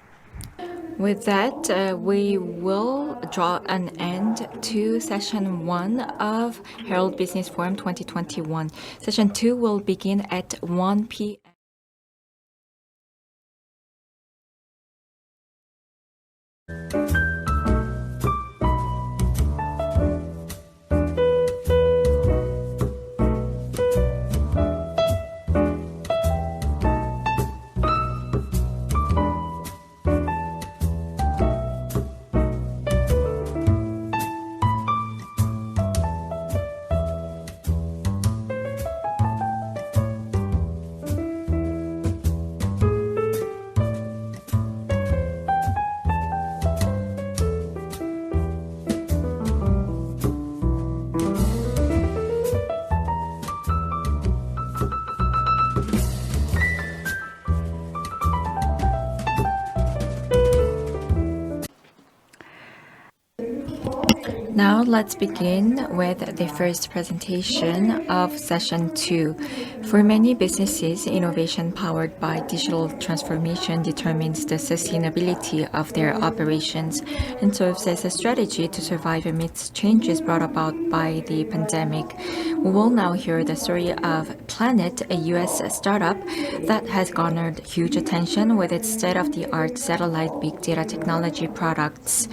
With that, we will draw an end to session 1 of Herald Business Forum 2021. Session 2 will begin at 1 p.m. Now let's begin with the first presentation of session 2. For many businesses, innovation powered by digital transformation determines the sustainability of their operations and serves as a strategy to survive amidst changes brought about by the pandemic. We will now hear the story of Planet, a US startup that has garnered huge attention with its state-of-the-art satellite big data technology products.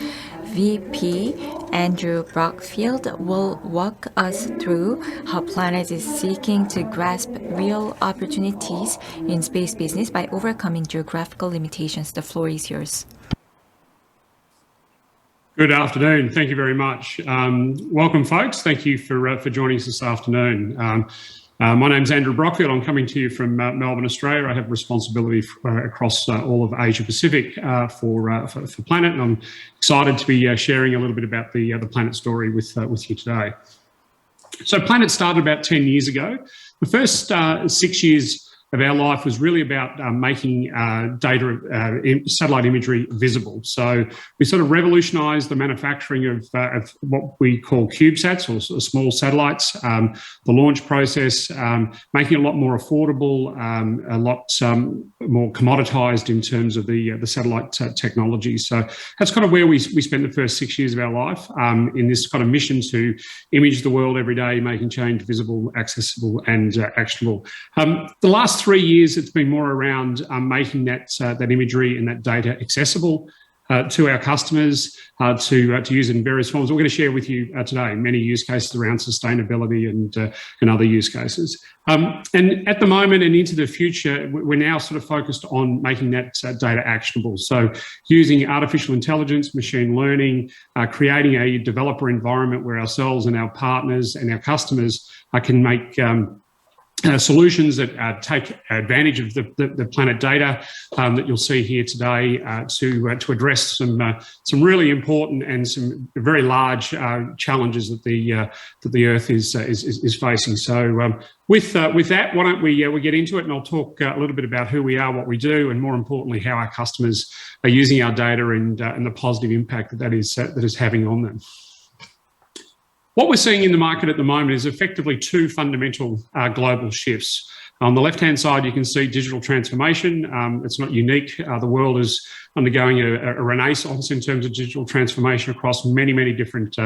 VP Andrew Brockfield will walk us through how Planet is seeking to grasp real opportunities in space business by overcoming geographical limitations. The floor is yours. Good afternoon. Thank you very much. Welcome, folks. Thank you for joining us this afternoon. My name's Andrew Brockfield. I'm coming to you from Melbourne, Australia. I have responsibility across all of Asia Pacific for Planet, and I'm excited to be sharing a little bit about the Planet story with you today. So Planet started about 10 years ago. The first 6 years of our life was really about making satellite imagery visible. So we sort of revolutionised the manufacturing of what we call CubeSats, or small satellites, the launch process, making it a lot more affordable, a lot more commoditised in terms of the satellite technology. So that's kind of where we spent the first 6 years of our life, in this kind of mission to image the world every day, making change visible, accessible and actionable. The last 3 years, it's been more around making that imagery and that data accessible to our customers to use in various forms. We're going to share with you today many use cases around sustainability and other use cases. And at the moment and into the future, we're now sort of focused on making that data actionable. So using artificial intelligence, machine learning, creating a developer environment where ourselves and our partners and our customers can make solutions that take advantage of the planet data that you'll see here today to address some really important and some very large challenges that the Earth is facing. So with that, why don't we get into it, and I'll talk a little bit about who we are, what we do, and more importantly, how our customers are using our data and the positive impact that is having on them. What we're seeing in the market at the moment is effectively two fundamental global shifts. On the left-hand side, you can see digital transformation. It's not unique. The world is undergoing a renaissance in terms of digital transformation across many, many different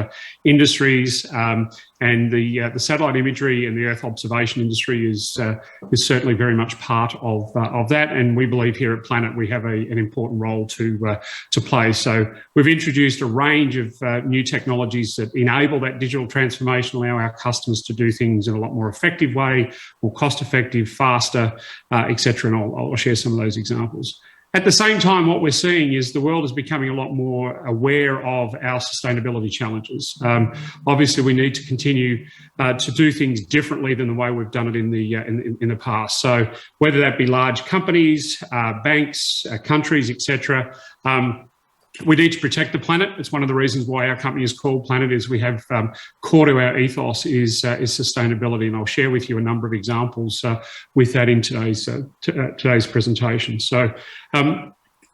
industries. And the satellite imagery and the Earth observation industry is certainly very much part of that. And we believe here at Planet we have an important role to play. So we've introduced a range of new technologies that enable that digital transformation, allow our customers to do things in a lot more effective way, more cost-effective, faster, etc. And I'll share some of those examples. At the same time, what we're seeing is the world is becoming a lot more aware of our sustainability challenges. Obviously, we need to continue to do things differently than the way we've done it in the past. So whether that be large companies, banks, countries, etc., we need to protect the planet. It's one of the reasons why our company is called Planet, is we have core to our ethos is sustainability, and I'll share with you a number of examples with that in today's presentation. So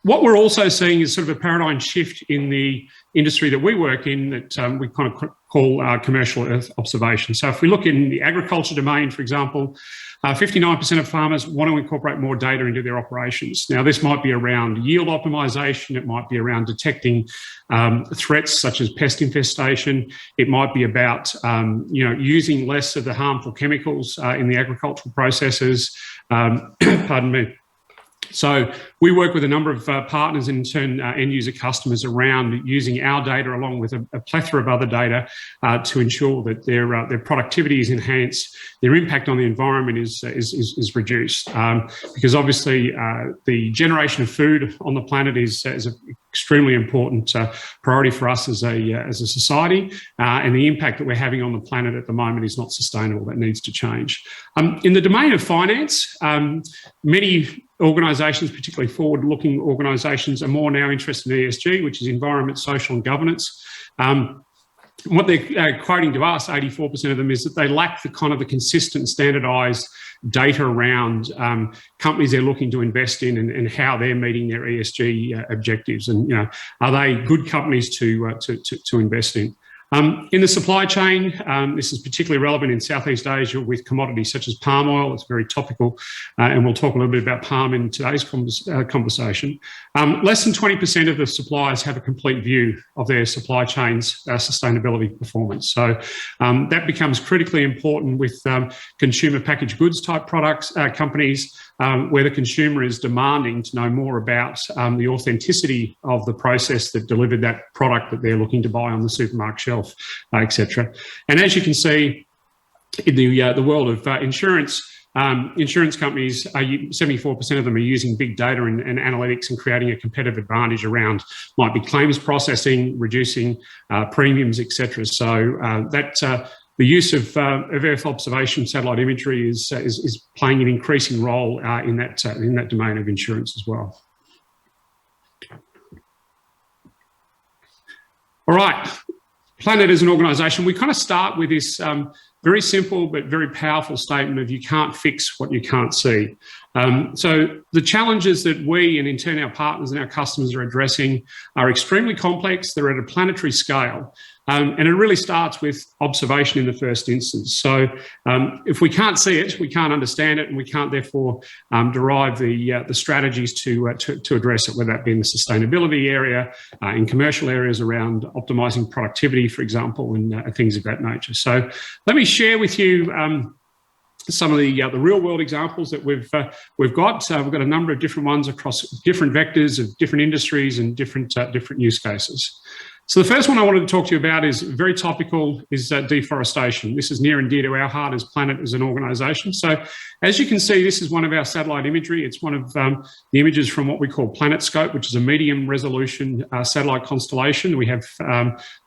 what we're also seeing is sort of a paradigm shift in the industry that we work in that we kind of call commercial Earth observation. So if we look in the agriculture domain, for example, 59% of farmers want to incorporate more data into their operations. Now, this might be around yield optimization. It might be around detecting threats such as pest infestation. It might be about using less of the harmful chemicals in the agricultural processes. Pardon me. So we work with a number of partners and in turn end user customers around using our data along with a plethora of other data to ensure that their productivity is enhanced, their impact on the environment is reduced. Because obviously the generation of food on the planet is an extremely important priority for us as a society, and the impact that we're having on the planet at the moment is not sustainable. That needs to change. In the domain of finance, many organisations, particularly forward-looking organisations, are more now interested in ESG, which is environment, social and governance. What they're quoting to us, 84% of them, is that they lack the kind of the consistent, standardised data around companies they're looking to invest in and how they're meeting their ESG objectives, and are they good companies to invest in. In the supply chain, this is particularly relevant in Southeast Asia with commodities such as palm oil. It's very topical, and we'll talk a little bit about palm in today's conversation. Less than 20% of the suppliers have a complete view of their supply chain's sustainability performance. So that becomes critically important with consumer packaged goods type products, companies, where the consumer is demanding to know more about the authenticity of the process that delivered that product that they're looking to buy on the supermarket shelf, etc. And as you can see, in the world of insurance, insurance companies, 74% of them are using big data and analytics and creating a competitive advantage around, might be claims processing, reducing premiums, etc. So the use of Earth observation satellite imagery is playing an increasing role in that domain of insurance as well. All right, Planet as an organisation, we kind of start with this very simple but very powerful statement of you can't fix what you can't see. So the challenges that we and in turn our partners and our customers are addressing are extremely complex. They're at a planetary scale. And it really starts with observation in the first instance. So if we can't see it, we can't understand it, and we can't therefore derive the strategies to address it, whether that be in the sustainability area, in commercial areas around optimising productivity, for example, and things of that nature. So let me share with you some of the real world examples that we've got. We've got a number of different ones across different vectors of different industries and different use cases. So the first one I wanted to talk to you about is very topical, is deforestation. This is near and dear to our heart as Planet as an organisation. So as you can see, this is one of our satellite imagery. It's one of the images from what we call PlanetScope, which is a medium resolution satellite constellation. We have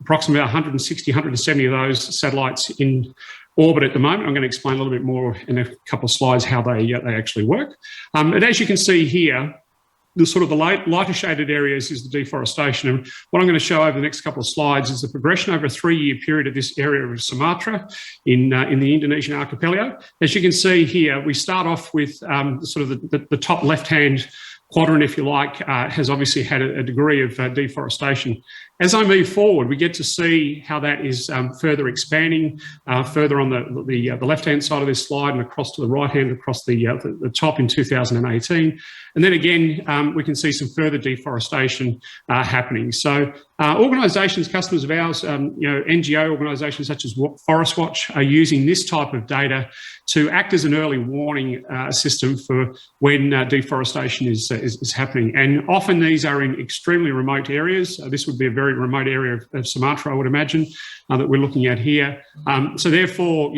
approximately 160, 170 of those satellites in orbit at the moment. I'm going to explain a little bit more in a couple of slides how they actually work. And as you can see here, the lighter shaded areas is the deforestation. And what I'm going to show over the next couple of slides is the progression over a 3-year period of this area of Sumatra in the Indonesian archipelago. As you can see here, we start off with the top left-hand quadrant, if you like, has obviously had a degree of deforestation. As I move forward, we get to see how that is further expanding, further on the left-hand side of this slide and across to the right-hand, across the top in 2018. And then again, we can see some further deforestation happening. So organisations, customers of ours, NGO organisations such as Forest Watch are using this type of data to act as an early warning system for when deforestation is happening. And often these are in extremely remote areas. This would be a very remote area of Sumatra, I would imagine, that we're looking at here. So therefore,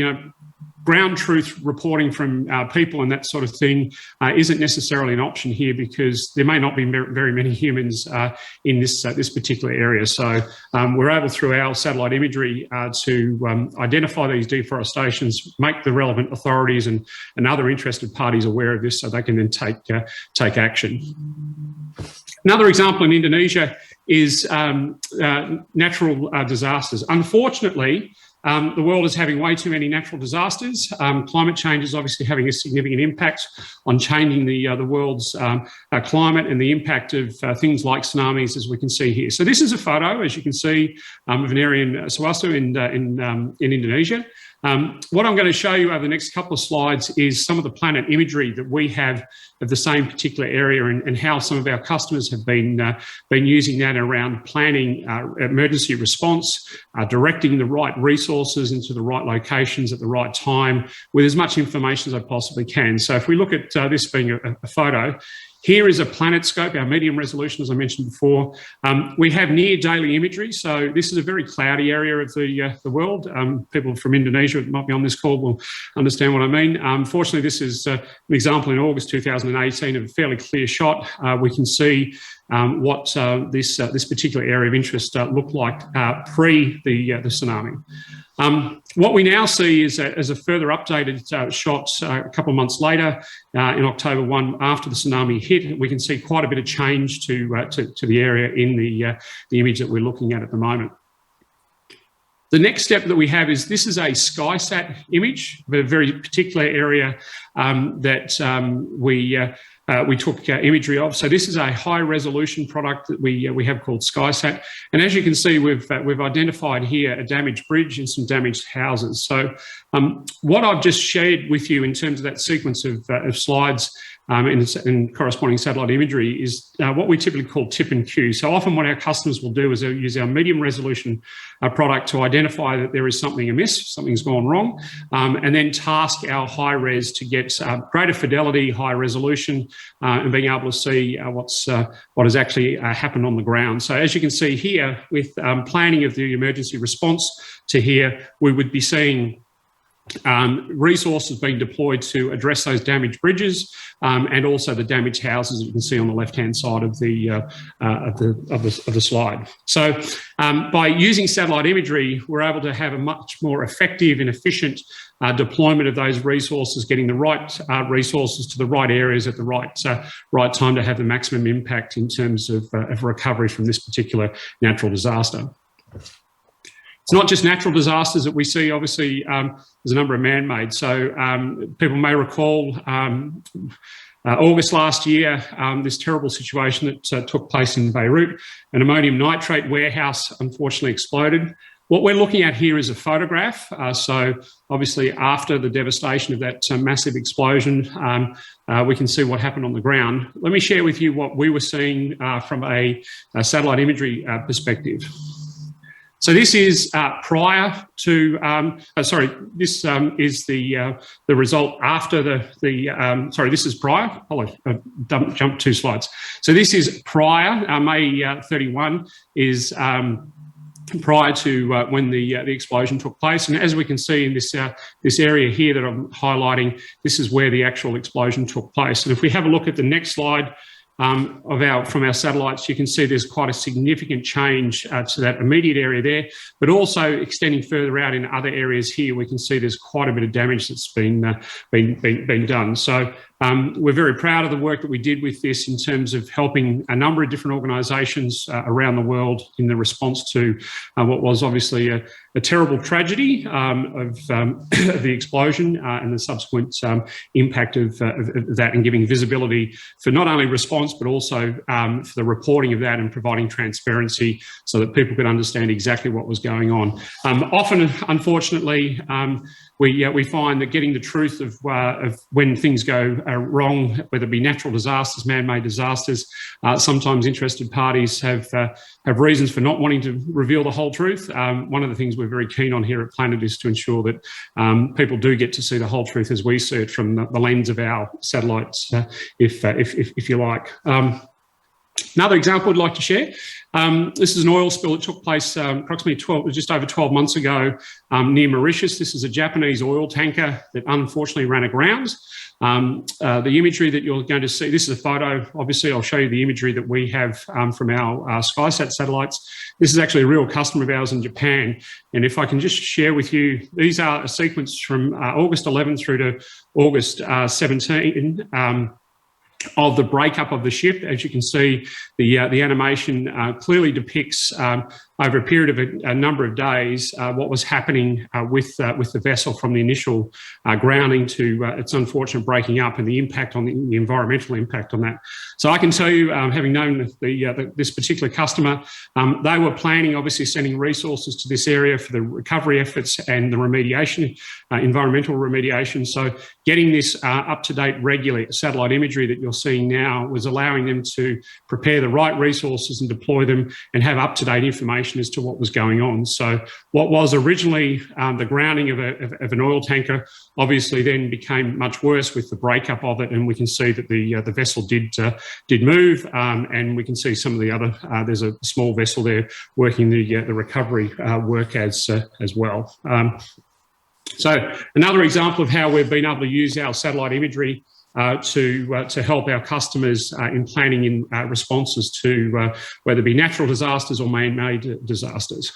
ground truth reporting from people and that sort of thing isn't necessarily an option here, because there may not be very many humans in this particular area. So we're able, through our satellite imagery, to identify these deforestations, make the relevant authorities and other interested parties aware of this, so they can then take action. Another example in Indonesia is natural disasters. Unfortunately, the world is having way too many natural disasters. Climate change is obviously having a significant impact on changing the world's climate, and the impact of things like tsunamis, as we can see here. So this is a photo, as you can see, of an area in Sawaslu in Indonesia. What I'm going to show you over the next couple of slides is some of the planet imagery that we have of the same particular area, and how some of our customers have been using that around planning emergency response, directing the right resources into the right locations at the right time with as much information as I possibly can. So if we look at this being a photo, here is a planet scope, our medium resolution, as I mentioned before. We have near daily imagery. So this is a very cloudy area of the world. People from Indonesia that might be on this call will understand what I mean. Fortunately, this is an example in August 2018 of a fairly clear shot. We can see what this particular area of interest looked like pre the tsunami. What we now see is as a further updated shot a couple of months later, in October 1, after the tsunami hit, we can see quite a bit of change to the area in the image that we're looking at the moment. The next step that we have is, this is a SkySat image of a very particular area that we took imagery of. So this is a high resolution product that we have called SkySat. And as you can see, we've identified here a damaged bridge and some damaged houses. So what I've just shared with you in terms of that sequence of slides and corresponding satellite imagery is what we typically call tip and cue. So often what our customers will do is they'll use our medium resolution product to identify that there is something amiss, something's gone wrong, and then task our high res to get greater fidelity, high resolution, and being able to see what has actually happened on the ground. So as you can see here, with planning of the emergency response to here, we would be seeing resources being deployed to address those damaged bridges and also the damaged houses that you can see on the left-hand side of the slide. So by using satellite imagery, we're able to have a much more effective and efficient deployment of those resources, getting the right resources to the right areas at the right time to have the maximum impact in terms of recovery from this particular natural disaster. It's not just natural disasters that we see, obviously, there's a number of man-made. So people may recall August last year, this terrible situation that took place in Beirut. An ammonium nitrate warehouse unfortunately exploded. What we're looking at here is a photograph. So obviously after the devastation of that massive explosion, we can see what happened on the ground. Let me share with you what we were seeing from a satellite imagery perspective. So this is prior to, this is the result after this is prior. I jumped 2 slides. So this is prior, May 31 is prior to when the explosion took place. And as we can see in this area here that I'm highlighting, this is where the actual explosion took place. And if we have a look at the next slide, from our satellites, you can see there's quite a significant change to that immediate area there, but also extending further out in other areas here, we can see there's quite a bit of damage that's been done. So we're very proud of the work that we did with this in terms of helping a number of different organisations around the world in the response to what was obviously a terrible tragedy of the explosion and the subsequent impact of that, and giving visibility for not only response but also for the reporting of that and providing transparency so that people could understand exactly what was going on. Often, unfortunately, we find that getting the truth of when things go wrong, whether it be natural disasters, man-made disasters, sometimes interested parties have reasons for not wanting to reveal the whole truth. One of the things we're very keen on here at Planet is to ensure that people do get to see the whole truth as we see it from the lens of our satellites, if you like. Another example I'd like to share. This is an oil spill that took place approximately just over 12 months ago near Mauritius. This is a Japanese oil tanker that unfortunately ran aground. The imagery that you're going to see, this is a photo. Obviously, I'll show you the imagery that we have from our SkySat satellites. This is actually a real customer of ours in Japan. And if I can just share with you, these are a sequence from August 11 through to August 17. Of the breakup of the ship. As you can see, the animation clearly depicts over a period of a number of days what was happening with the vessel from the initial grounding to its unfortunate breaking up, and the impact on the environmental impact on that. So I can tell you, having known this particular customer, they were planning, obviously, sending resources to this area for the recovery efforts and the remediation, environmental remediation. So getting this up-to-date regular satellite imagery that you're seeing now was allowing them to prepare the right resources and deploy them and have up-to-date information as to what was going on. So what was originally the grounding of an oil tanker obviously then became much worse with the breakup of it, and we can see that the vessel did move, and we can see some of the other. There's a small vessel there working the recovery work as well. So another example of how we've been able to use our satellite imagery to help our customers in planning in responses to whether it be natural disasters or man-made disasters.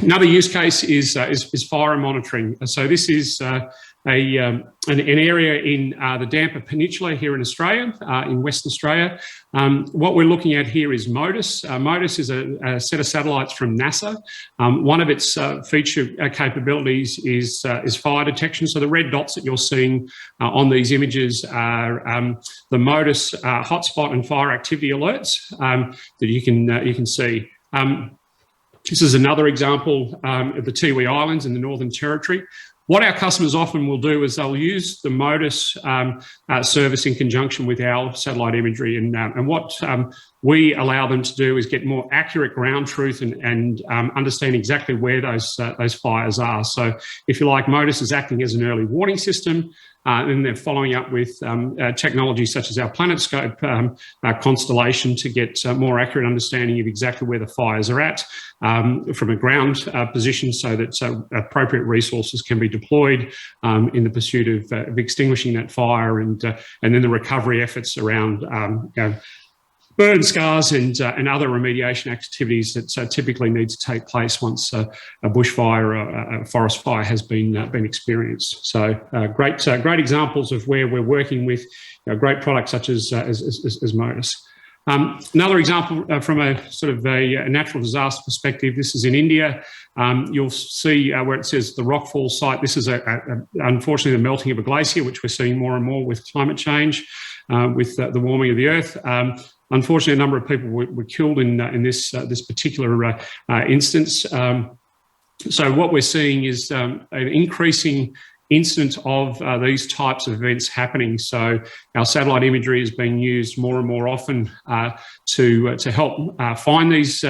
Another use case is fire monitoring. So this is an area in the Dampier Peninsula here in Australia, in Western Australia. What we're looking at here is MODIS. MODIS is a set of satellites from NASA. One of its feature capabilities is fire detection. So the red dots that you're seeing on these images are the MODIS hotspot and fire activity alerts that you can see. This is another example of the Tiwi Islands in the Northern Territory. What our customers often will do is they'll use the MODIS service in conjunction with our satellite imagery, and what we allow them to do is get more accurate ground truth and understand exactly where those fires are. So if you like, MODIS is acting as an early warning system, and they're following up with technology such as our PlanetScope constellation to get more accurate understanding of exactly where the fires are at from a ground position, so that appropriate resources can be deployed in the pursuit of extinguishing that fire, and then the recovery efforts around burn scars and other remediation activities that typically need to take place once a bushfire or a forest fire has been experienced. So great examples of where we're working with great products such as MODIS. Another example from a sort of a natural disaster perspective, this is in India. You'll see where it says the rockfall site. This is unfortunately the melting of a glacier, which we're seeing more and more with climate change, with the warming of the earth. Unfortunately, a number of people were killed in this particular instance. So what we're seeing is an increasing incidence of these types of events happening. So our satellite imagery is being used more and more often to help find these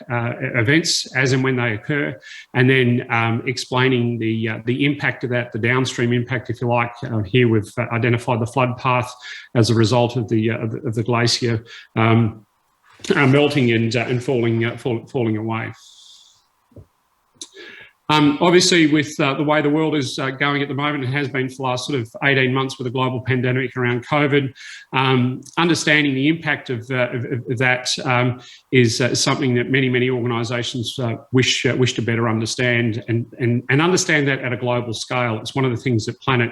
events as and when they occur, and then explaining the impact of that, the downstream impact, if you like. Here we've identified the flood path as a result of the glacier melting and falling away. Obviously, with the way the world is going at the moment, it has been for the last sort of 18 months with a global pandemic around COVID. Understanding the impact of that is something that many organisations wish to better understand and understand that at a global scale. It's one of the things that Planet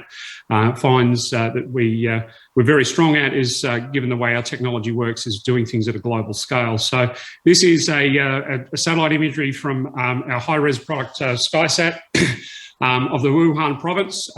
finds that we're very strong at is, given the way our technology works, is doing things at a global scale. So this is a satellite imagery from our high-res product SkySat of the Wuhan province.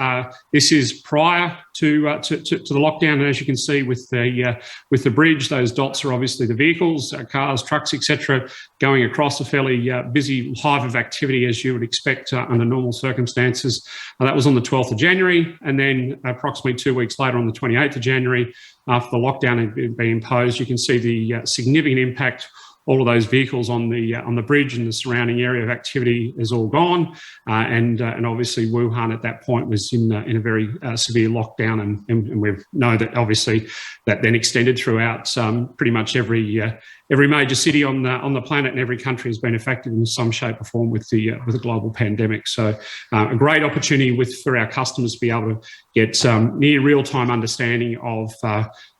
This is prior to the lockdown, and as you can see with the bridge, those dots are obviously the vehicles, cars, trucks, etc., going across a fairly busy hive of activity as you would expect under normal circumstances. That was on the 12th of January, and then approximately 2 weeks later on the 28th of January, after the lockdown had been imposed, you can see the significant impact. All of those vehicles on the bridge and the surrounding area of activity is all gone, and obviously Wuhan at that point was in a very severe lockdown, and we know that obviously that then extended throughout pretty much every major city on the planet, and every country has been affected in some shape or form with the global pandemic. So a great opportunity for our customers to be able to get near real-time understanding of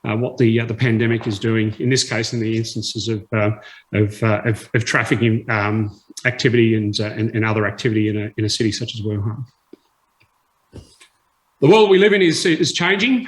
what the pandemic is doing. In this case, in the instances of trafficking activity and other activity in a city such as Wuhan. The world we live in is changing.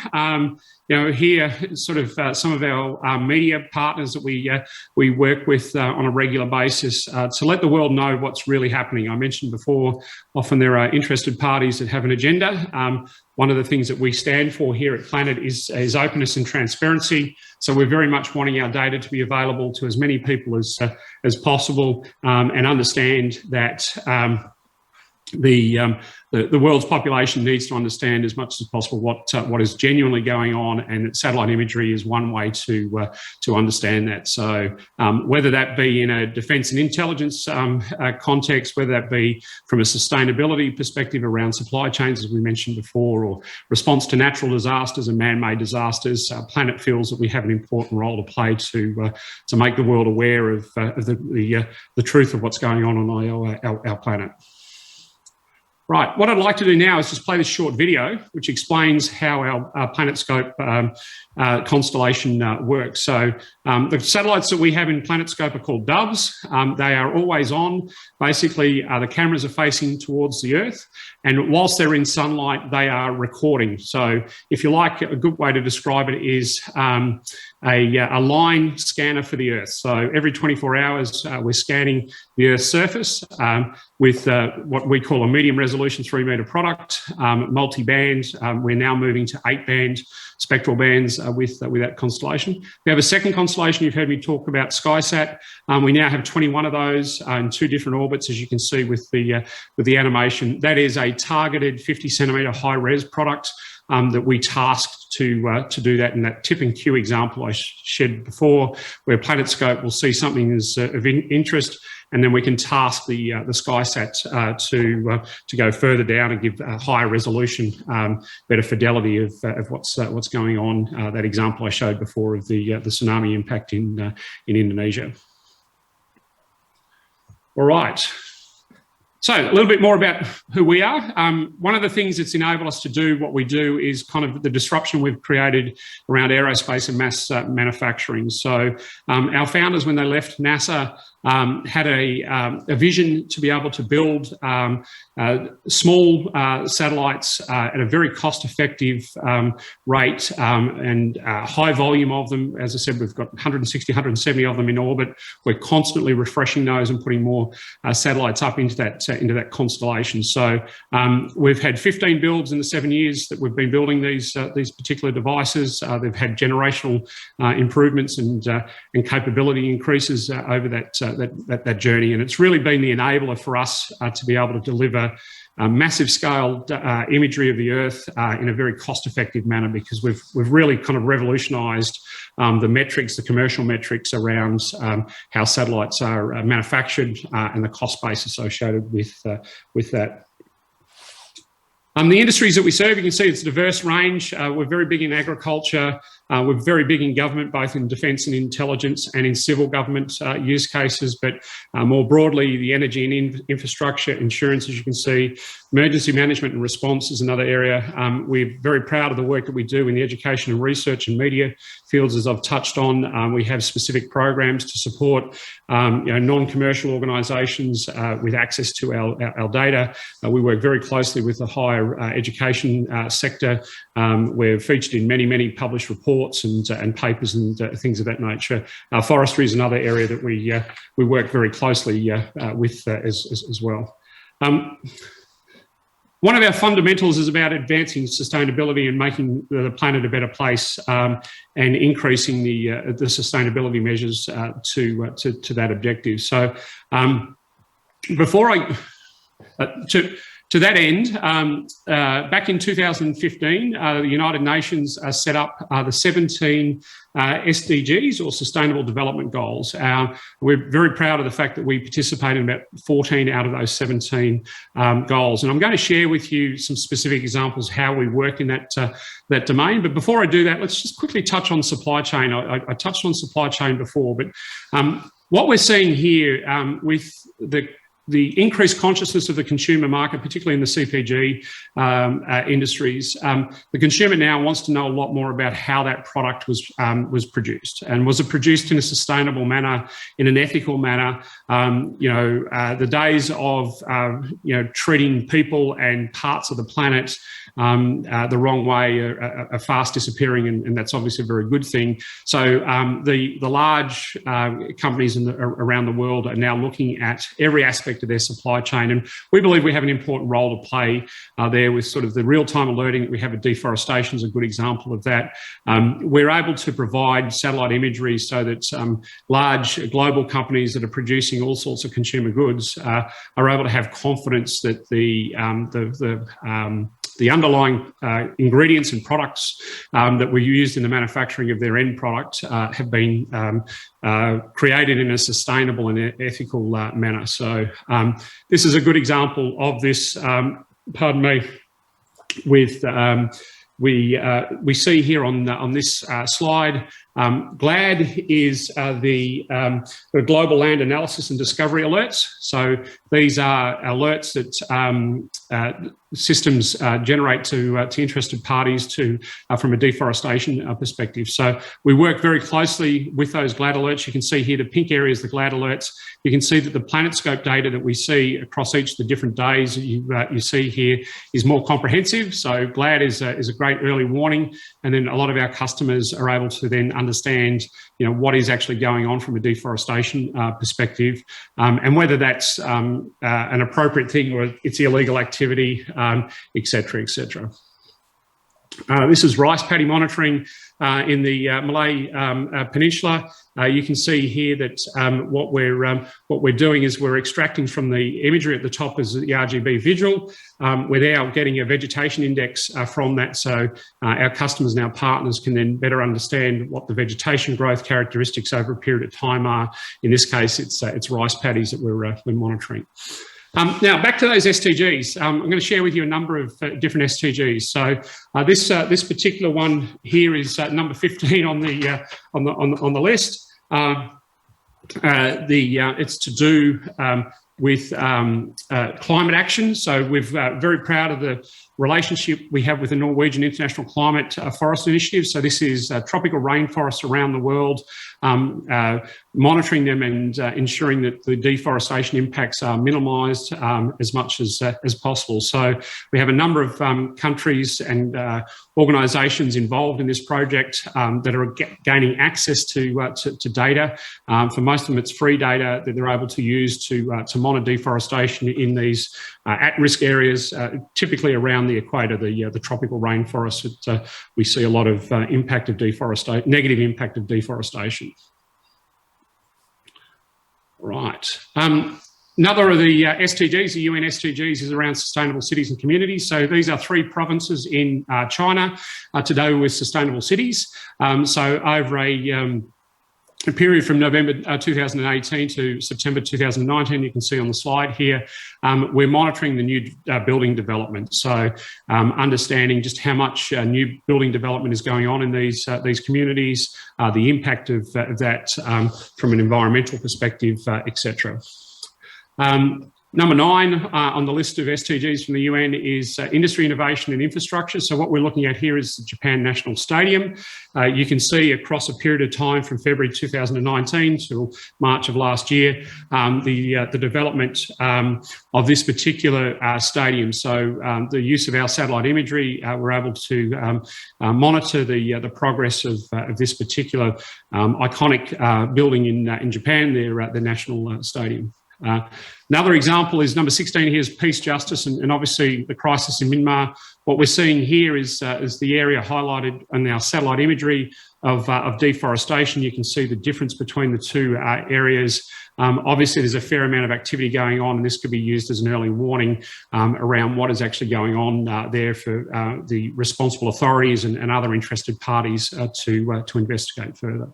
Here, sort of some of our media partners that we work with on a regular basis to let the world know what's really happening. I mentioned before, often there are interested parties that have an agenda. One of the things that we stand for here at Planet is openness and transparency. So we're very much wanting our data to be available to as many people as possible, and understand that the world's population needs to understand as much as possible what is genuinely going on, and that satellite imagery is one way to understand that. So whether that be in a defence and intelligence context, whether that be from a sustainability perspective around supply chains, as we mentioned before, or response to natural disasters and man-made disasters, Planet feels that we have an important role to play to make the world aware of the truth of what's going on our planet. Right, what I'd like to do now is just play this short video, which explains how our PlanetScope constellation works. So the satellites that we have in PlanetScope are called doves. They are always on. Basically, the cameras are facing towards the Earth, and whilst they're in sunlight, they are recording. So if you like, a good way to describe it is a line scanner for the Earth. So every 24 hours, we're scanning the Earth's surface with what we call a medium resolution 3-metre product, multi-band. We're now moving to 8-band spectral bands with that constellation. We have a second constellation. You've heard me talk about SkySat. We now have 21 of those in 2 different orbits, as you can see with the animation. That is a targeted 50-centimetre high-res product that we tasked to do that in that tip and cue example I shared before, where PlanetScope will see something as of interest, and then we can task the SkySat to go further down and give higher resolution, better fidelity of what's going on. That example I showed before of the tsunami impact in Indonesia. All right. So a little bit more about who we are. One of the things that's enabled us to do what we do is kind of the disruption we've created around aerospace and mass manufacturing. So our founders, when they left NASA, had a vision to be able to build small satellites at a very cost-effective rate and high volume of them. As I said, we've got 160, 170 of them in orbit. We're constantly refreshing those and putting more satellites up into that constellation. So we've had 15 builds in the 7 years that we've been building these particular devices. They've had generational improvements and capability increases over that journey, and it's really been the enabler for us to be able to deliver massive scale imagery of the Earth in a very cost-effective manner, because we've really kind of revolutionised the metrics, the commercial metrics around how satellites are manufactured and the cost base associated with that. The industries that we serve, you can see it's a diverse range. We're very big in agriculture, We're very big in government, both in defence and intelligence and in civil government use cases, but more broadly, the energy and infrastructure, insurance, as you can see, emergency management and response is another area. We're very proud of the work that we do in the education and research and media fields, as I've touched on. We have specific programs to support non-commercial organisations with access to our data. We work very closely with the higher education sector. We're featured in many published reports and papers and things of that nature. Forestry is another area that we work very closely with as well. One of our fundamentals is about advancing sustainability and making the planet a better place, and increasing the sustainability measures to that objective. So, before to that end, back in 2015, the United Nations set up the 17 SDGs, or Sustainable Development Goals. We're very proud of the fact that we participated in about 14 out of those 17 goals. And I'm going to share with you some specific examples how we work in that domain. But before I do that, let's just quickly touch on supply chain. I touched on supply chain before, but what we're seeing here with the increased consciousness of the consumer market, particularly in the CPG industries, the consumer now wants to know a lot more about how that product was produced, and was it produced in a sustainable manner, in an ethical manner. The days of treating people and parts of the planet the wrong way are fast disappearing, and that's obviously a very good thing. So the large companies around the world are now looking at every aspect of their supply chain, and we believe we have an important role to play there with sort of the real-time alerting that we have at deforestation is a good example of that. We're able to provide satellite imagery so that large global companies that are producing all sorts of consumer goods are able to have confidence that the underlying ingredients and products that were used in the manufacturing of their end product have been created in a sustainable and ethical manner. So this is a good example of this, pardon me, with we see here on this slide, GLAD is the Global Land Analysis and Discovery Alerts. So these are alerts that systems generate to interested parties from a deforestation perspective. So we work very closely with those GLAD alerts. You can see here the pink area is the GLAD alerts. You can see that the PlanetScope data that we see across each of the different days you see here is more comprehensive. So GLAD is a great early warning, and then a lot of our customers are able to then understand what is actually going on from a deforestation perspective, and whether that's an appropriate thing or it's illegal activity, et cetera, et cetera. This is rice paddy monitoring in the Malay Peninsula. You can see here that what we're doing is we're extracting from the imagery at the top is the RGB visual. We're now getting a vegetation index from that, so our customers and our partners can then better understand what the vegetation growth characteristics over a period of time are. In this case, it's rice paddies that we're monitoring. Now back to those SDGs. I'm going to share with you a number of different SDGs. So this particular one here is number 15 on the list. It's to do with climate action. So we're very proud of the relationship we have with the Norwegian International Climate Forest Initiative. So this is tropical rainforests around the world, monitoring them and ensuring that the deforestation impacts are minimised as much as possible. So we have a number of countries and organisations involved in this project that are gaining access to data. For most of them, it's free data that they're able to use to monitor deforestation in these at-risk areas, typically around the equator, the tropical rainforests. That we see a lot of impact of deforestation, negative impact of deforestation. Right. Another of the SDGs, the UN SDGs, is around sustainable cities and communities. So these are 3 provinces in China to do with sustainable cities. So over period from November 2018 to September 2019, you can see on the slide here, we're monitoring the new building development. So understanding just how much new building development is going on in these communities, the impact of that from an environmental perspective, etc. Number 9 on the list of SDGs from the UN is industry, innovation and infrastructure. So what we're looking at here is the Japan National Stadium. You can see across a period of time from February 2019 till March of last year, the development of this particular stadium. So the use of our satellite imagery, we're able to monitor the progress of this particular iconic building in Japan, the National Stadium. Another example is number 16 here is peace, justice, and obviously the crisis in Myanmar. What we're seeing here is the area highlighted in our satellite imagery of deforestation. You can see the difference between the two areas. Obviously, there's a fair amount of activity going on, and this could be used as an early warning around what is actually going on there for the responsible authorities and other interested parties to investigate further.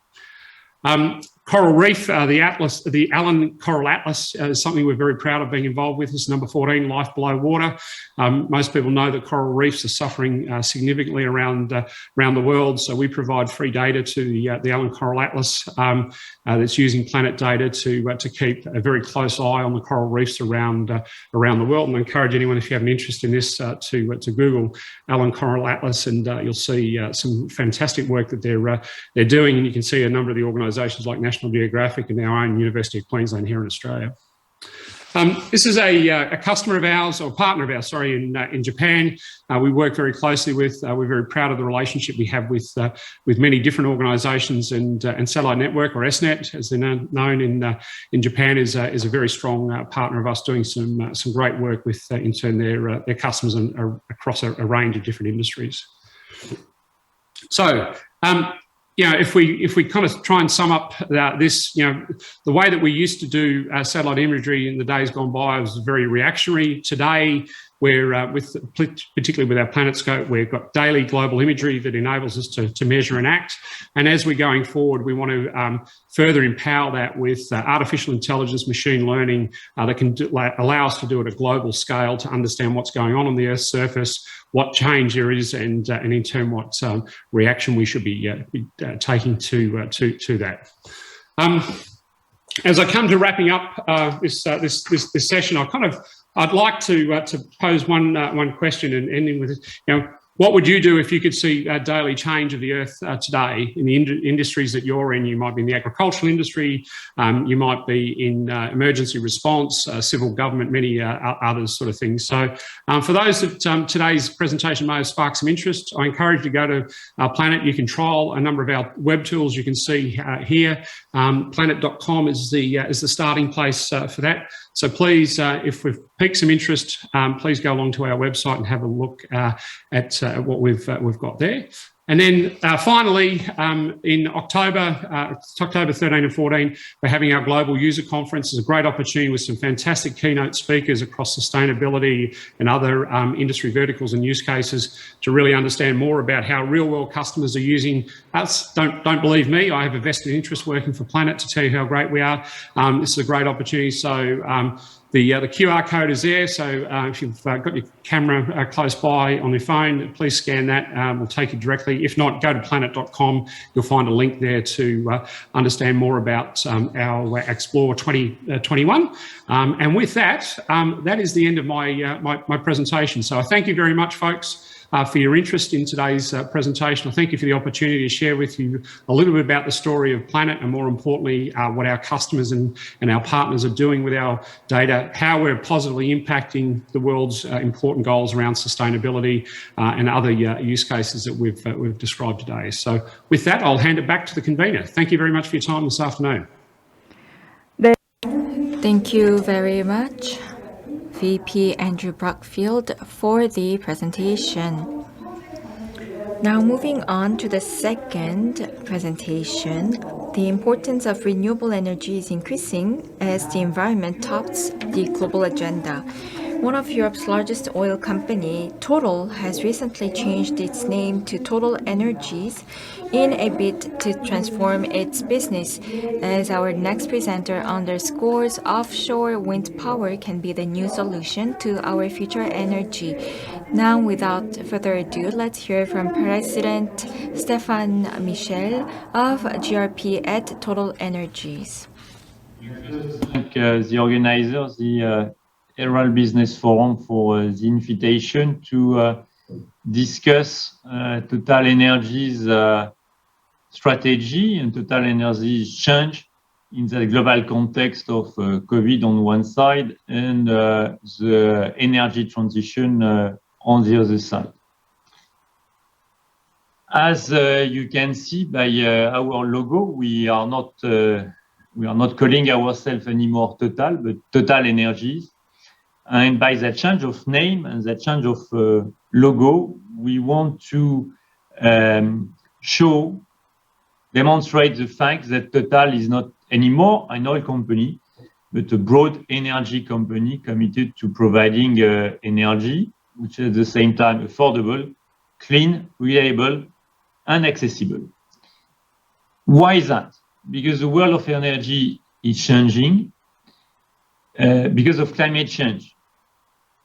Coral Reef, the Allen Coral Atlas is something we're very proud of being involved with. This is number 14, Life Below Water. Most people know that coral reefs are suffering significantly around the world, so we provide free data to the Allen Coral Atlas that's using planet data to keep a very close eye on the coral reefs around the world. And I encourage anyone, if you have an interest in this, to Google Allen Coral Atlas, and you'll see some fantastic work that they're doing. And you can see a number of the organisations like National Geographic and our own University of Queensland here in Australia. This is a customer of ours, or partner of ours, sorry, in Japan. We work very closely with. We're very proud of the relationship we have with many different organisations, and Satellite Network, or SNET, as they're known in Japan, is a very strong partner of us, doing some great work with in turn their customers and across a range of different industries. So. If we kind of try and sum up this, the way that we used to do satellite imagery in the days gone by was very reactionary. Today, we're particularly with our PlanetScope, we've got daily global imagery that enables us to measure and act. And as we're going forward, we want to further empower that with artificial intelligence, machine learning that can allow us to do it at a global scale to understand what's going on the Earth's surface, what change there is, and in turn what reaction we should be taking to that. As I come to wrapping up this session, I'd like to pose one question, and ending with, what would you do if you could see daily change of the Earth today in the industries that you're in? You might be in the agricultural industry, you might be in emergency response, civil government, many other sort of things. So for those that today's presentation may have sparked some interest, I encourage you to go to our Planet. You can trial a number of our web tools you can see here. Planet.com is the starting place for that. So please, if we've piqued some interest, please go along to our website and have a look at what we've got there. And then finally, in October 13 and 14, we're having our Global User Conference. It's a great opportunity with some fantastic keynote speakers across sustainability and other industry verticals and use cases to really understand more about how real-world customers are using us. Don't believe me, I have a vested interest working for Planet to tell you how great we are. This is a great opportunity. So the QR code is there, so if you've got your camera close by on your phone, please scan that. We'll take you directly. If not, go to planet.com. You'll find a link there to understand more about our Explore 2021. And with that, that is the end of my presentation. So I thank you very much, folks, for your interest in today's presentation. I thank you for the opportunity to share with you a little bit about the story of Planet, and more importantly, what our customers and our partners are doing with our data, how we're positively impacting the world's important goals around sustainability and other use cases that we've described today. So with that, I'll hand it back to the convener. Thank you very much for your time this afternoon. Thank you very much, VP Andrew Brockfield, for the presentation. Now moving on to the second presentation, the importance of renewable energy is increasing as the environment tops the global agenda. One of Europe's largest oil company, Total, has recently changed its name to Total Energies in a bid to transform its business. As our next presenter underscores, offshore wind power can be the new solution to our future energy. Now, without further ado, let's hear from President Stéphane Michel of GRP at Total Energies. Thank the organizers, the Herald Business Forum, for the invitation to discuss Total Energies' strategy and Total Energies' change in the global context of COVID on one side and the energy transition on the other side. As you can see by our logo, we are not calling ourselves anymore Total, but Total Energies. And by that change of name and that change of logo, we want to demonstrate the fact that Total is not anymore an oil company, but a broad energy company committed to providing energy, which is at the same time affordable, clean, reliable, and accessible. Why is that? Because the world of energy is changing because of climate change.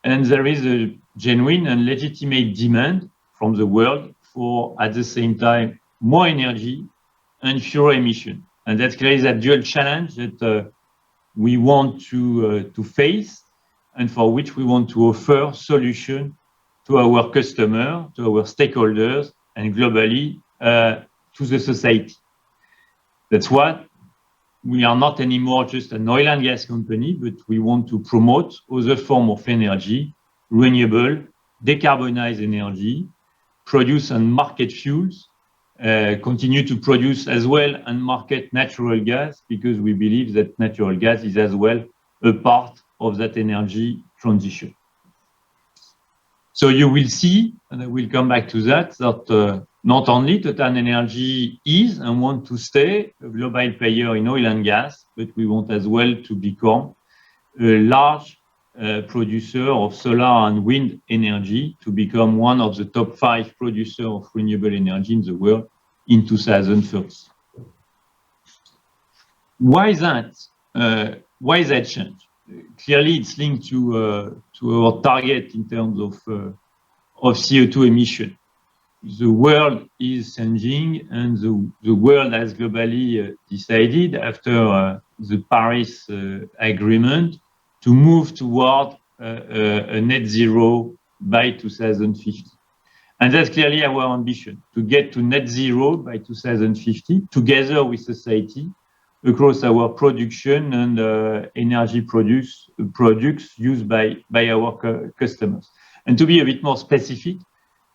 And there is a genuine and legitimate demand from the world for, at the same time, more energy and fewer emissions. And that's clearly that dual challenge that we want to face and for which we want to offer solutions to our customers, to our stakeholders, and globally to the society. That's why we are not anymore just an oil and gas company, but we want to promote other forms of energy, renewable, decarbonized energy, produce and market fuels, continue to produce as well and market natural gas, because we believe that natural gas is as well a part of that energy transition. So you will see, and I will come back to that, that not only Total Energy is and want to stay a global player in oil and gas, but we want as well to become a large producer of solar and wind energy, to become one of the top 5 producers of renewable energy in the world in 2030. Why is that? Why is that change? Clearly, it's linked to our target in terms of CO2 emission. The world is changing, and the world has globally decided after the Paris Agreement to move toward a net zero by 2050. And that's clearly our ambition, to get to net zero by 2050, together with society, across our production and energy products used by our customers. And to be a bit more specific,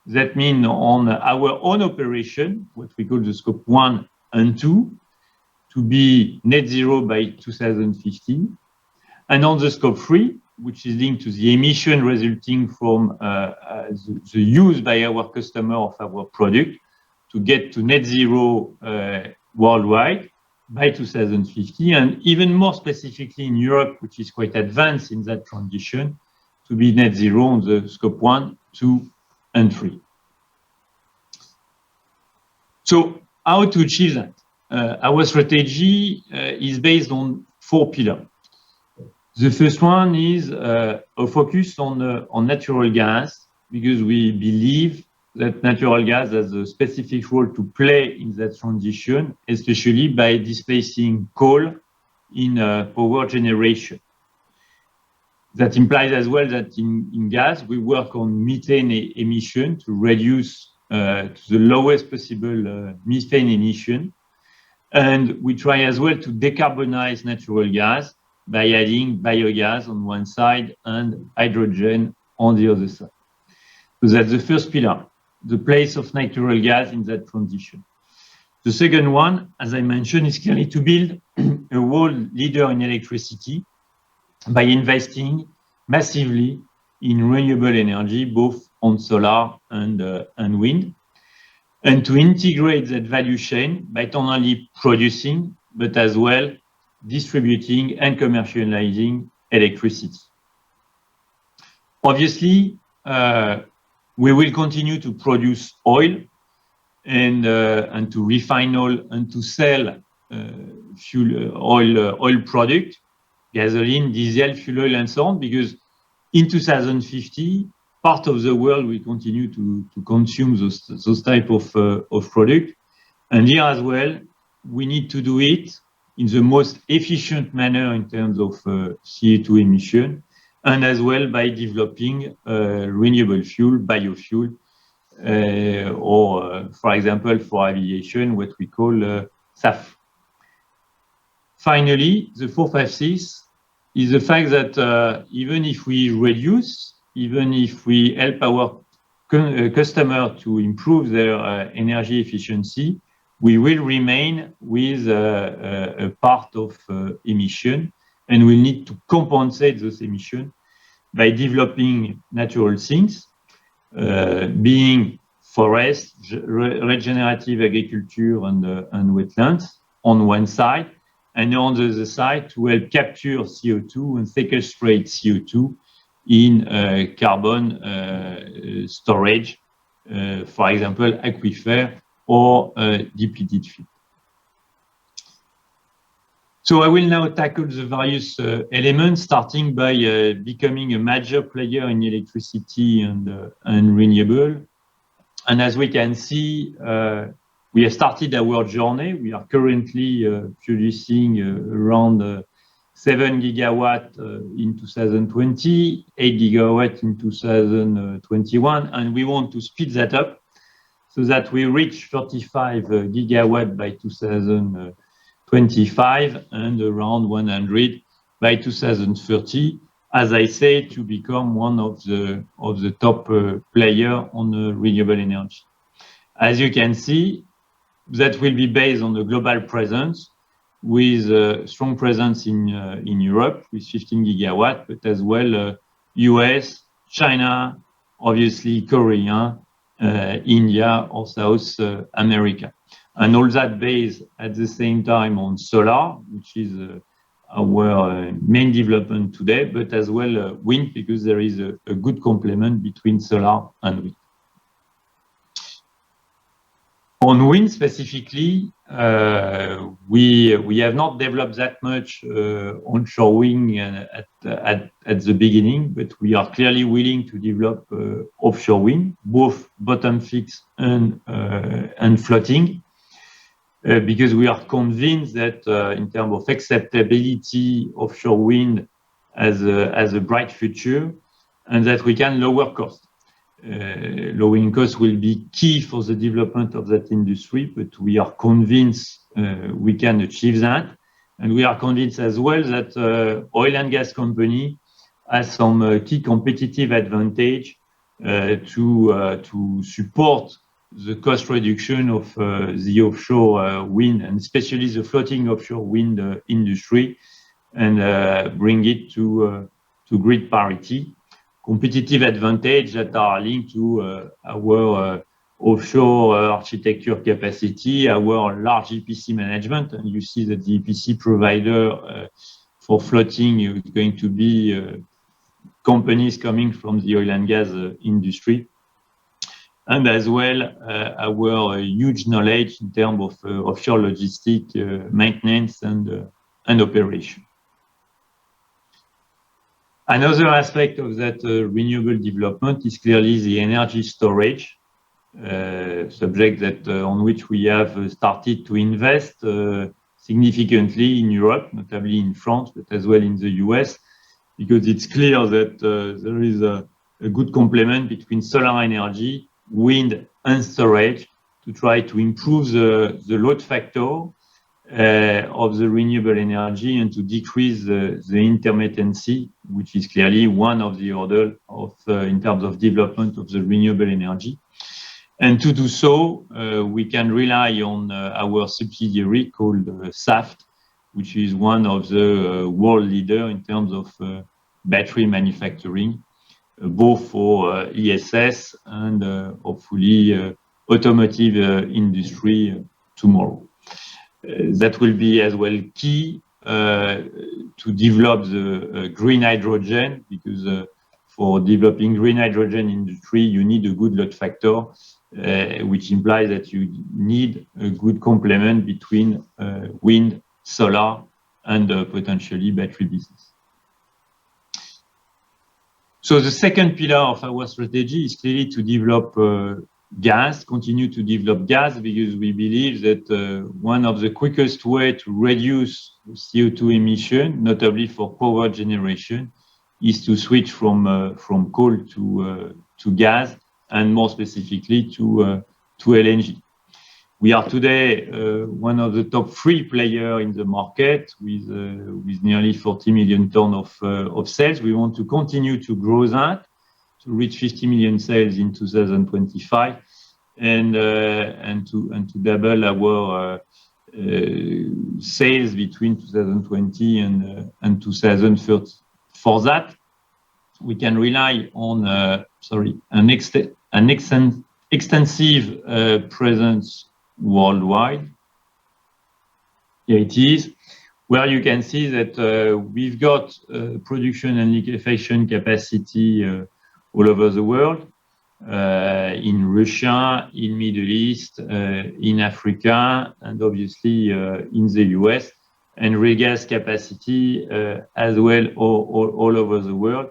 that means on our own operation, what we call the scope 1 and 2, to be net zero by 2050. And on the scope 3, which is linked to the emission resulting from the use by our customer of our product, to get to net zero worldwide by 2050, and even more specifically in Europe, which is quite advanced in that transition, to be net zero on the scope 1, 2, and 3. So how to achieve that? Our strategy is based on 4 pillars. The first one is a focus on natural gas, because we believe that natural gas has a specific role to play in that transition, especially by displacing coal in power generation. That implies as well that in gas, we work on methane emission to reduce to the lowest possible methane emission. And we try as well to decarbonize natural gas by adding biogas on one side and hydrogen on the other side. So that's the first pillar, the place of natural gas in that transition. The second one, as I mentioned, is clearly to build a world leader in electricity by investing massively in renewable energy, both on solar and wind, and to integrate that value chain by not only producing, but as well distributing and commercializing electricity. Obviously, we will continue to produce oil and to refine oil and to sell oil product, gasoline, diesel, fuel oil, and so on, because in 2050, part of the world will continue to consume those type of product. And here as well, we need to do it in the most efficient manner in terms of CO2 emission, and as well by developing renewable fuel, biofuel, or for example, for aviation, what we call SAF. Finally, the 456 is the fact that even if we reduce, even if we help our customer to improve their energy efficiency, we will remain with a part of emission, and we need to compensate those emissions by developing natural things, being forest, regenerative agriculture and wetlands on one side, and on the other side to help capture CO2 and sequestrate CO2 in carbon storage, for example, aquifer or depleted field. So I will now tackle the various elements, starting by becoming a major player in electricity and renewable. And as we can see, we have started our journey. We are currently producing around 7 gigawatt in 2020, 8 gigawatt in 2021, and we want to speed that up so that we reach 35 gigawatt by 2025 and around 100 by 2030, as I say, to become one of the top player on renewable energy. As you can see, that will be based on the global presence, with a strong presence in Europe with 15 gigawatt, but as well US, China, obviously Korea, India or South America. And all that based at the same time on solar, which is our main development today, but as well wind, because there is a good complement between solar and wind. On wind specifically, we have not developed that much onshore wind at the beginning, but we are clearly willing to develop offshore wind, both bottom fixed and floating, because we are convinced that in terms of acceptability, offshore wind as a bright future, and that we can lower costs. Lowering costs will be key for the development of that industry, but we are convinced we can achieve that. And we are convinced as well that oil and gas company has some key competitive advantage to support the cost reduction of the offshore wind, and especially the floating offshore wind industry, and bring it to grid parity. Competitive advantage that are linked to our offshore architecture capacity, our large EPC management, and you see that the EPC provider for floating is going to be companies coming from the oil and gas industry, and as well our huge knowledge in terms of offshore logistic maintenance and operation. Another aspect of that renewable development is clearly the energy storage, subject that on which we have started to invest significantly in Europe, notably in France, but as well in the US, because it's clear that there is a good complement between solar energy, wind, and storage to try to improve the load factor of the renewable energy and to decrease the intermittency, which is clearly one of the order of in terms of development of the renewable energy. And to do so, we can rely on our subsidiary called SAFT, which is one of the world leader in terms of battery manufacturing, both for ESS and hopefully automotive industry tomorrow. That will be as well key to develop the green hydrogen, because for developing green hydrogen industry, you need a good load factor, which implies that you need a good complement between wind, solar, and potentially battery business. So the second pillar of our strategy is clearly to develop gas, continue to develop gas, because we believe that one of the quickest way to reduce CO2 emission, notably for power generation, is to switch from coal to gas, and more specifically to LNG. We are today one of the top 3 players in the market with nearly 40 million tons of sales. We want to continue to grow that to reach 50 million sales in 2025, and to double our sales between 2020 and 2030. For that, we can rely on an extensive presence worldwide. Here it is, where you can see that we've got production and liquefaction capacity all over the world, in Russia, in Middle East, in Africa, and obviously in the US, and regas capacity as well all over the world.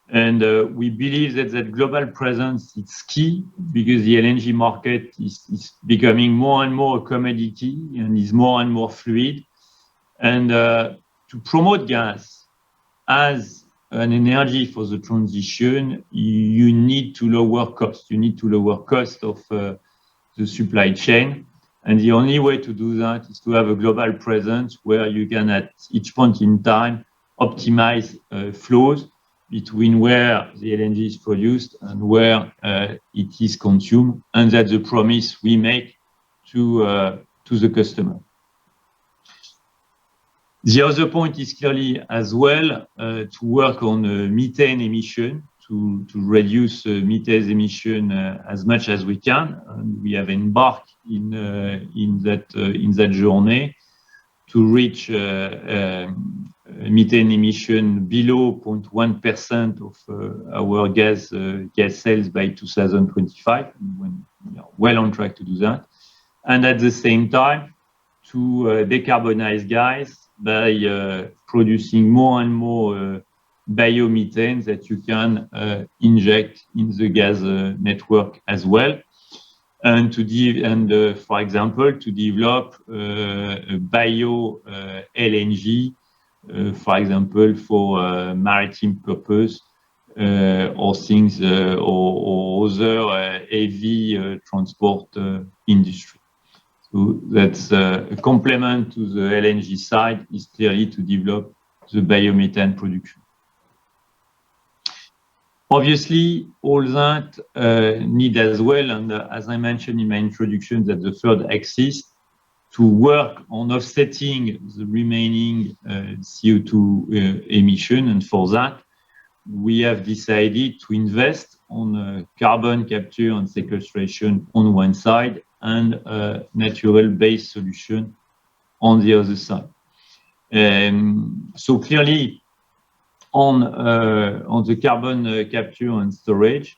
And we believe that global presence is key, because the LNG market is becoming more and more a commodity and is more and more fluid. And to promote gas as an energy for the transition, you need to lower cost. You need to lower cost of the supply chain. And the only way to do that is to have a global presence where you can, at each point in time, optimize flows between where the LNG is produced and where it is consumed. And that's the promise we make to the customer. The other point is clearly as well to work on methane emission, to reduce methane emission as much as we can. And we have embarked in that journey to reach methane emission below 0.1% of our gas sales by 2025, when we are well on track to do that. And at the same time, to decarbonize gas by producing more and more biomethane that you can inject in the gas network as well. And for example, to develop bio LNG, for example, for maritime purpose, or things or other heavy transport industry. So that's a complement to the LNG side, is clearly to develop the biomethane production. Obviously, all that need as well, and as I mentioned in my introduction, that the third axis, to work on offsetting the remaining CO2 emission. And for that, we have decided to invest on carbon capture and sequestration on one side, and natural-based solution on the other side. So clearly, on the carbon capture and storage,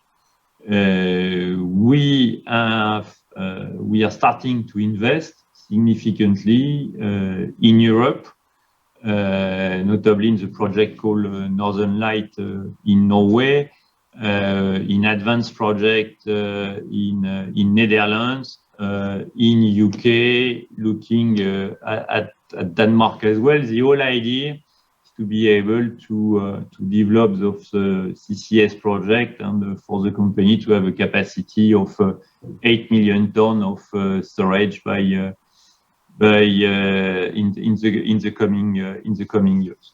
we are starting to invest significantly in Europe, notably in the project called Northern Light in Norway, in advanced project in Netherlands, in UK, looking at Denmark as well. The whole idea is to be able to develop those CCS project, and for the company to have a capacity of 8 million tons of storage in the coming years.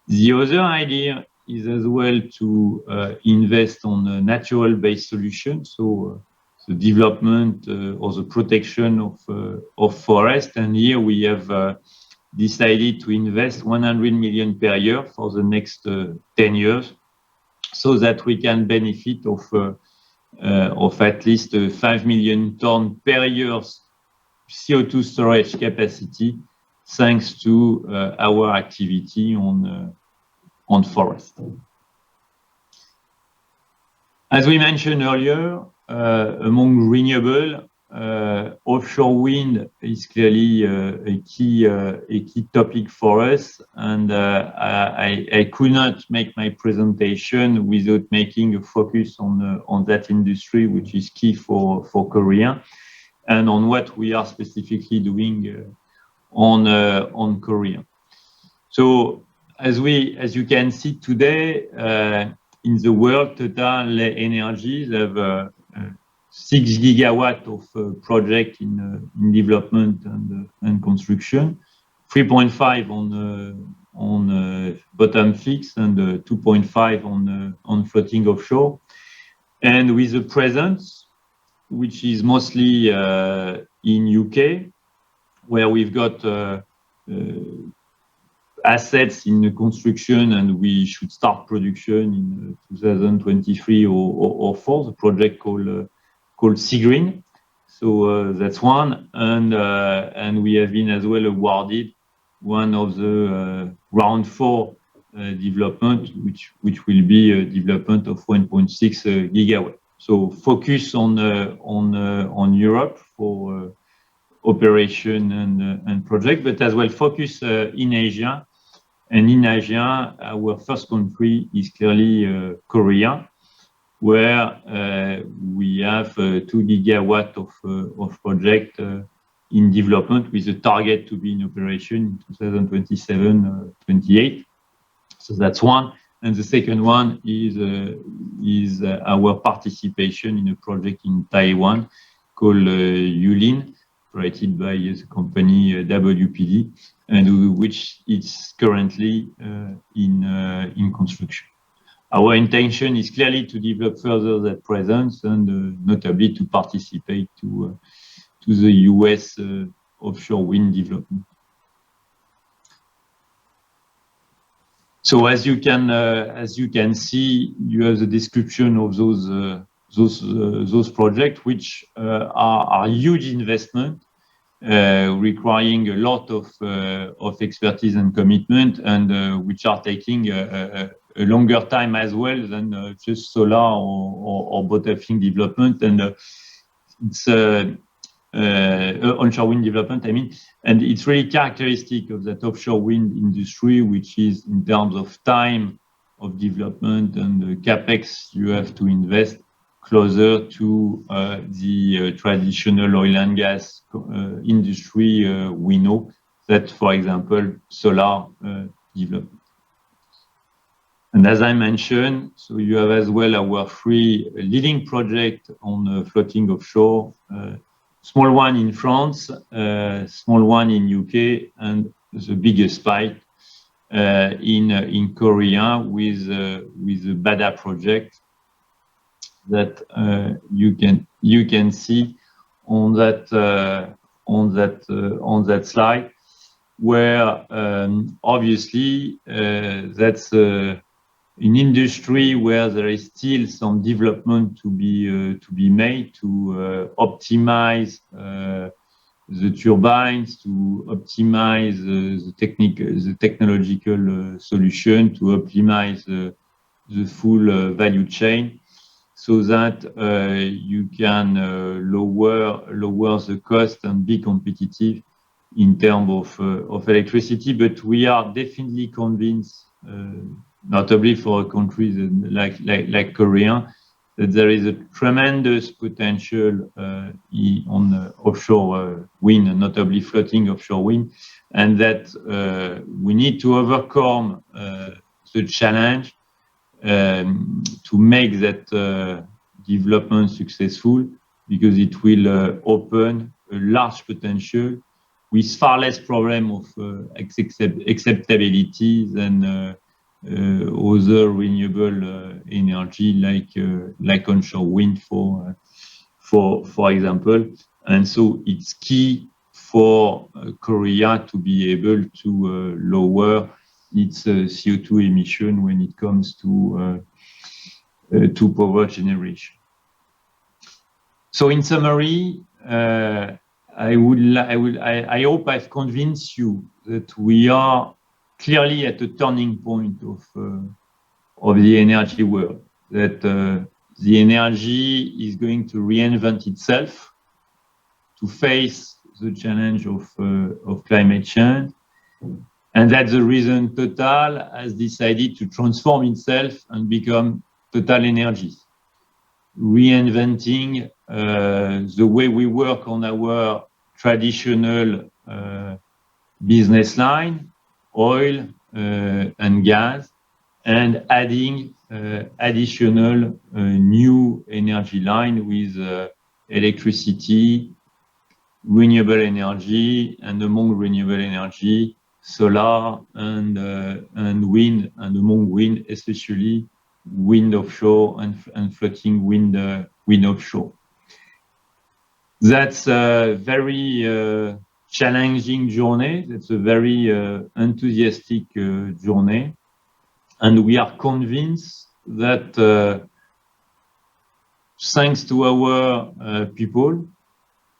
The other idea is as well to invest on a natural-based solution, so the development or the protection of forest. And here we have decided to invest 100 million per year for the next 10 years, so that we can benefit of at least 5 million tons per year CO2 storage capacity, thanks to our activity on forest. As we mentioned earlier, among renewable, offshore wind is clearly a key topic for us, and I could not make my presentation without making a focus on that industry, which is key for Korea, and on what we are specifically doing on Korea. So as you can see today, in the world, Total Energies have 6 gigawatts of project in development and construction, 3.5 on bottom fixed and 2.5 on floating offshore, and with a presence which is mostly in UK, where we've got assets in the construction, and we should start production in 2023 or 4. The project called Seagreen. So that's one, and we have been as well awarded one of the round 4 development, which will be a development of 1.6 gigawatt. So focus on Europe for operation and project, but as well focus in Asia. And in Asia, our first country is clearly Korea, where we have 2 gigawatt of project in development, with a target to be in operation in 2027-28. So that's one. And the second one is our participation in a project in Taiwan called Yulin, operated by the company WPD, and which is currently in construction. Our intention is clearly to develop further that presence, and notably to participate to the US offshore wind development. So as you can see, you have the description of those projects, which are huge investment, requiring a lot of expertise and commitment, and which are taking a longer time as well than just solar or bottom development, and it's onshore wind development, I mean, and it's really characteristic of that offshore wind industry, which is in terms of time of development and the capex you have to invest, closer to the traditional oil and gas industry we know, that, for example, solar development. And as I mentioned, so you have as well our 3 leading project on floating offshore, small one in France, small one in UK, and the biggest pipe in Korea with the Bada project that you can see on that slide, where obviously that's an industry where there is still some development to be made to optimize the turbines, to optimize the technological solution, to optimize the full value chain, so that you can lower the cost and be competitive in terms of electricity. But we are definitely convinced, notably for a country like Korea, that there is a tremendous potential on offshore wind, and notably floating offshore wind, and that we need to overcome the challenge to make that development successful, because it will open a large potential with far less problem of acceptability than other renewable energy like onshore wind, for example. And so it's key for Korea to be able to lower its CO2 emission when it comes to power generation. So in summary, I hope I've convinced you that we are clearly at a turning point of the energy world, that the energy is going to reinvent itself to face the challenge of climate change. And that's the reason Total has decided to transform itself and become Total Energies, reinventing the way we work on our traditional business line, oil and gas, and adding additional new energy line with electricity, renewable energy, and among renewable energy, solar and wind, and among wind, especially wind offshore and floating wind offshore. That's a very challenging journey. That's a very enthusiastic journey. And we are convinced that thanks to our people,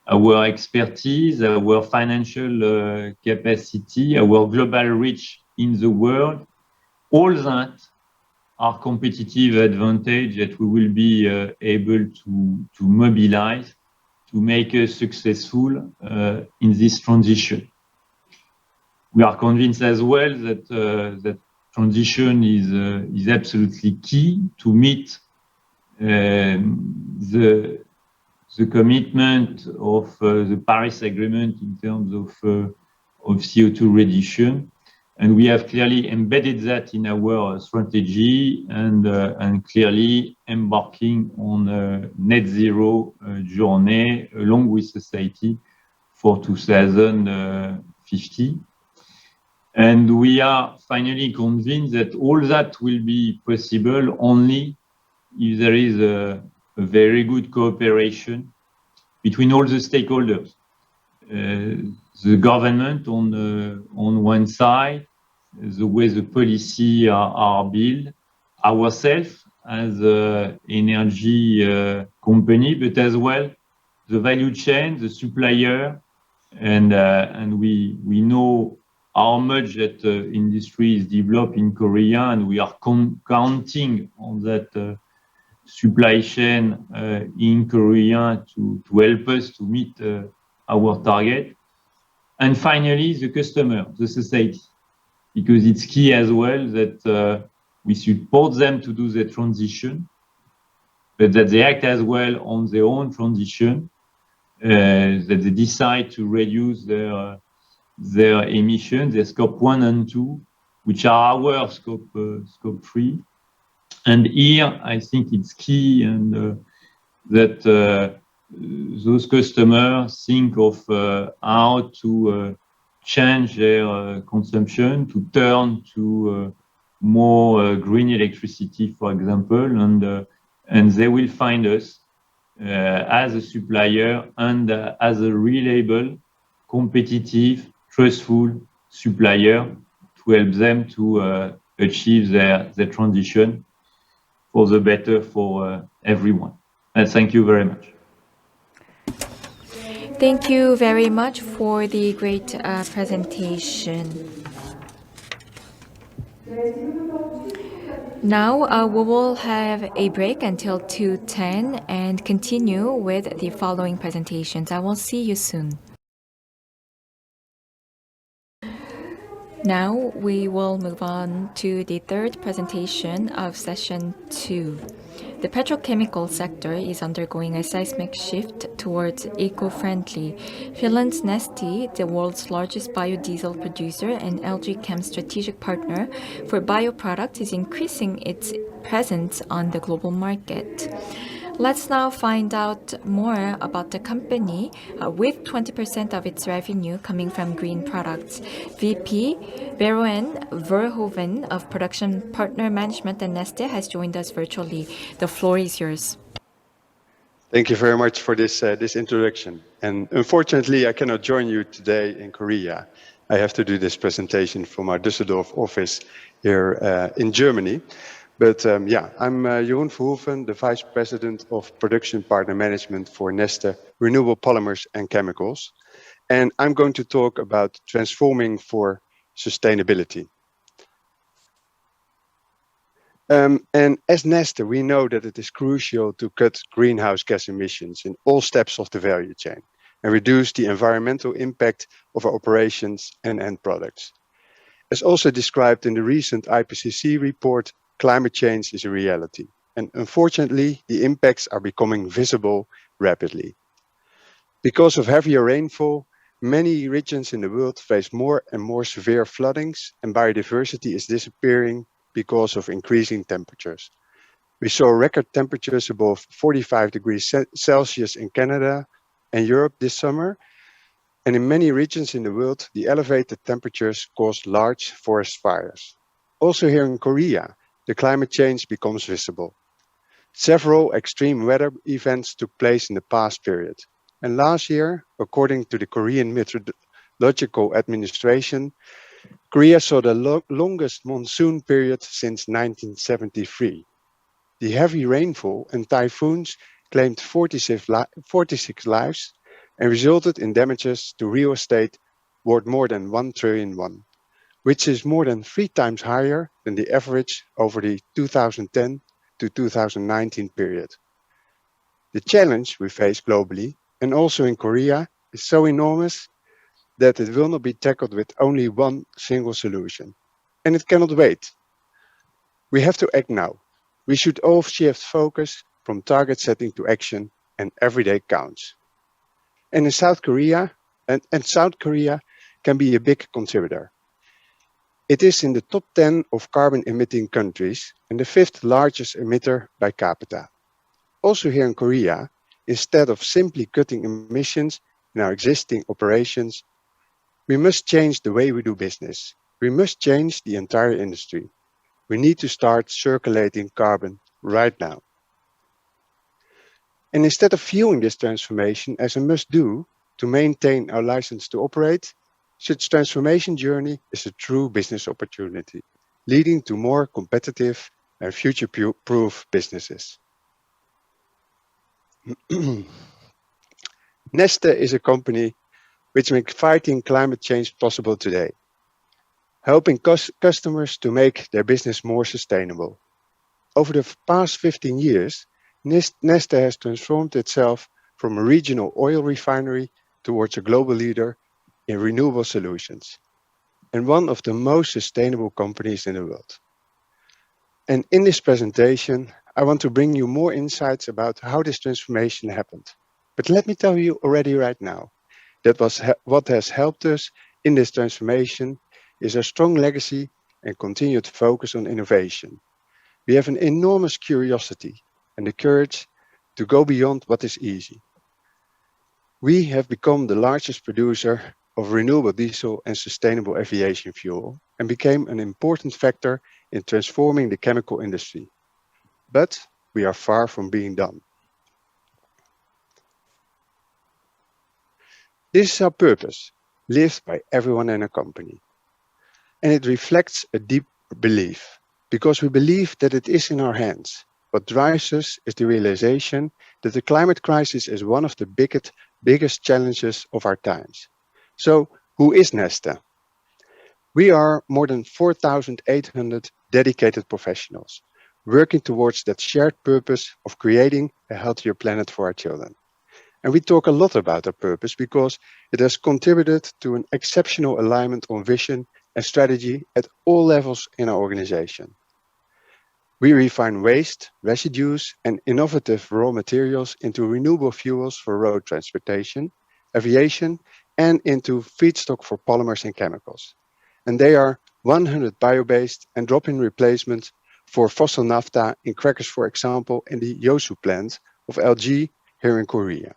our expertise, our financial capacity, our global reach in the world, all that are competitive advantage that we will be able to mobilize to make us successful in this transition. We are convinced as well that that transition is absolutely key to meet the commitment of the Paris Agreement in terms of CO2 reduction. And we have clearly embedded that in our strategy and clearly embarking on a net zero journey along with society for 2050. And we are finally convinced that all that will be possible only if there is a very good cooperation between all the stakeholders. The government on one side, the way the policy are built, ourselves as an energy company, but as well the value chain, the supplier, and we know how much that industry is developed in Korea, and we are counting on that supply chain in Korea to help us to meet our target. And finally, the customer, the society, because it's key as well that we support them to do the transition, but that they act as well on their own transition, that they decide to reduce their emissions, their scope 1 and 2, which are our scope 3. And here, I think it's key and that those customers think of how to change their consumption, to turn to more green electricity, for example, and they will find us as a supplier and as a reliable, competitive, trustful supplier to help them to achieve their transition for the better for everyone. And thank you very much. Thank you very much for the great presentation. Now we will have a break until 2:10 and continue with the following presentations. I will see you soon. Now we will move on to the third presentation of session 2. The petrochemical sector is undergoing a seismic shift towards eco-friendly. Finland's Neste, the world's largest biodiesel producer and LG Chem's strategic partner for bioproducts, is increasing its presence on the global market. Let's now find out more about the company with 20% of its revenue coming from green products. VP Veroen Verhoeven of Production Partner Management and Neste has joined us virtually. The floor is yours. Thank you very much for this introduction. And unfortunately, I cannot join you today in Korea. I have to do this presentation from our Düsseldorf office here in Germany. But yeah, I'm Jeroen Verhoeven, the Vice President of Production Partner Management for Neste Renewable Polymers and Chemicals. And I'm going to talk about transforming for sustainability. And as Neste, we know that it is crucial to cut greenhouse gas emissions in all steps of the value chain and reduce the environmental impact of our operations and end products. As also described in the recent IPCC report, climate change is a reality. And unfortunately, the impacts are becoming visible rapidly. Because of heavier rainfall, many regions in the world face more and more severe floodings, and biodiversity is disappearing because of increasing temperatures. We saw record temperatures above 45 degrees Celsius in Canada and Europe this summer. And in many regions in the world, the elevated temperatures caused large forest fires. Also here in Korea, the climate change becomes visible. Several extreme weather events took place in the past period. And last year, according to the Korean Meteorological Administration, Korea saw the longest monsoon period since 1973. The heavy rainfall and typhoons claimed 46 lives and resulted in damages to real estate worth more than 1 trillion won, which is more than 3 times higher than the average over the 2010 to 2019 period. The challenge we face globally and also in Korea is so enormous that it will not be tackled with only one single solution. And it cannot wait. We have to act now. We should all shift focus from target setting to action, and every day counts. And in South Korea, and South Korea can be a big contributor. It is in the top 10 of carbon emitting countries and the 5th largest emitter by capita. Also here in Korea, instead of simply cutting emissions in our existing operations, we must change the way we do business. We must change the entire industry. We need to start circulating carbon right now. And instead of viewing this transformation as a must-do to maintain our license to operate, such transformation journey is a true business opportunity, leading to more competitive and future-proof businesses. Neste is a company which makes fighting climate change possible today, helping customers to make their business more sustainable. Over the past 15 years, Neste has transformed itself from a regional oil refinery towards a global leader in renewable solutions, and one of the most sustainable companies in the world. And in this presentation, I want to bring you more insights about how this transformation happened. But let me tell you already right now, that what has helped us in this transformation is a strong legacy and continued focus on innovation. We have an enormous curiosity and the courage to go beyond what is easy. We have become the largest producer of renewable diesel and sustainable aviation fuel and became an important factor in transforming the chemical industry. But we are far from being done. This is our purpose, lived by everyone in our company. And it reflects a deep belief, because we believe that it is in our hands. What drives us is the realization that the climate crisis is one of the biggest challenges of our times. So, who is Neste? We are more than 4,800 dedicated professionals, working towards that shared purpose of creating a healthier planet for our children. And we talk a lot about our purpose because it has contributed to an exceptional alignment on vision and strategy at all levels in our organization. We refine waste, residues, and innovative raw materials into renewable fuels for road transportation, aviation, and into feedstock for polymers and chemicals. And they are 100 bio-based and drop-in replacements for fossil naphtha in crackers, for example, in the Yeosu plant of LG here in Korea.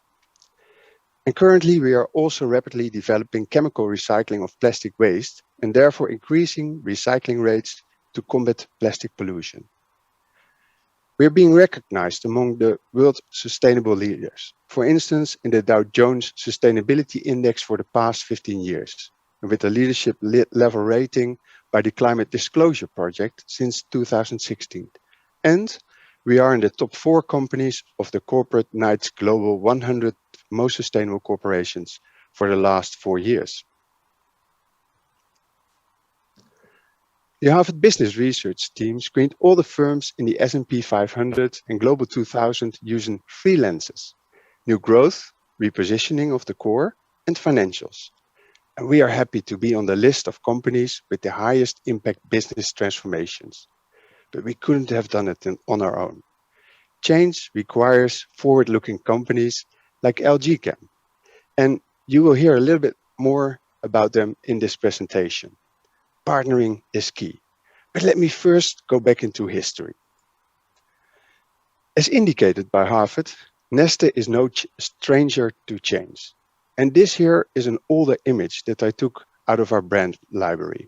And currently, we are also rapidly developing chemical recycling of plastic waste and therefore increasing recycling rates to combat plastic pollution. We are being recognized among the world's sustainable leaders, for instance, in the Dow Jones Sustainability Index for the past 15 years, and with a leadership level rating by the Climate Disclosure Project since 2016. And we are in the top 4 companies of the Corporate Knights Global 100 Most Sustainable Corporations for the last 4 years. The Harvard Business Research team screened all the firms in the S&P 500 and Global 2000 using three lenses: new growth, repositioning of the core, and financials. And we are happy to be on the list of companies with the highest impact business transformations. But we couldn't have done it on our own. Change requires forward-looking companies like LG-Chem. And you will hear a little bit more about them in this presentation. Partnering is key. But let me first go back into history. As indicated by Harvard, Neste is no stranger to change. And this here is an older image that I took out of our brand library.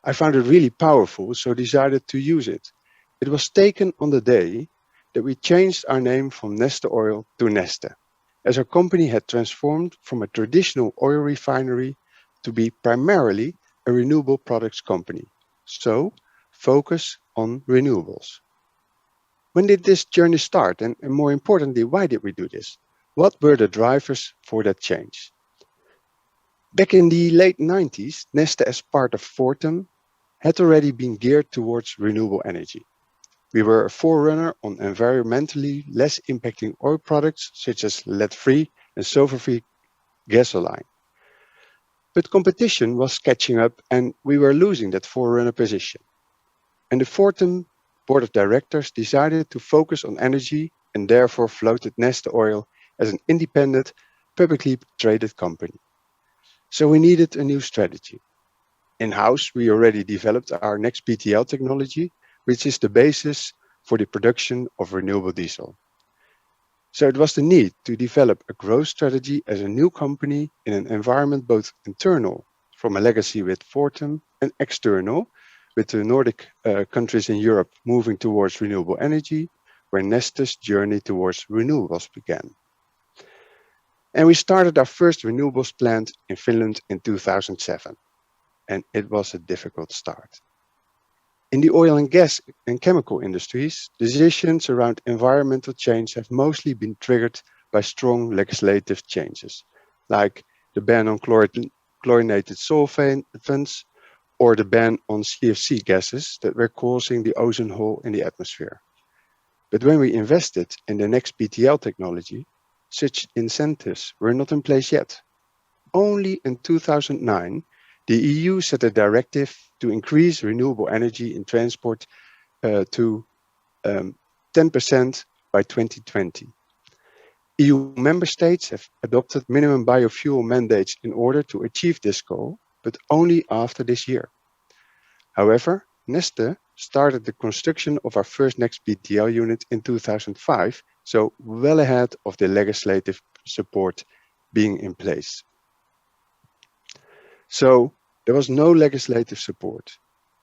I found it really powerful, so decided to use it. It was taken on the day that we changed our name from Neste Oil to Neste, as our company had transformed from a traditional oil refinery to be primarily a renewable products company. So, focus on renewables. When did this journey start? And more importantly, why did we do this? What were the drivers for that change? Back in the late 90s, Neste, as part of Fortum, had already been geared towards renewable energy. We were a forerunner on environmentally less impacting oil products such as lead-free and sulfur-free gasoline. But competition was catching up and we were losing that forerunner position. And the Fortum board of directors decided to focus on energy and therefore floated Neste Oil as an independent, publicly traded company. So we needed a new strategy. In-house, we already developed our next BTL technology, which is the basis for the production of renewable diesel. So it was the need to develop a growth strategy as a new company in an environment both internal, from a legacy with Fortum, and external, with the Nordic countries in Europe moving towards renewable energy, where Neste's journey towards renewables began. And we started our first renewables plant in Finland in 2007. And it was a difficult start. In the oil and gas and chemical industries, decisions around environmental change have mostly been triggered by strong legislative changes, like the ban on chlorinated solvents or the ban on CFC gases that were causing the ozone hole in the atmosphere. But when we invested in the next BTL technology, such incentives were not in place yet. Only in 2009, the EU set a directive to increase renewable energy in transport to 10% by 2020. EU member states have adopted minimum biofuel mandates in order to achieve this goal, but only after this year. However, Neste started the construction of our first next BTL unit in 2005, so well ahead of the legislative support being in place. So there was no legislative support,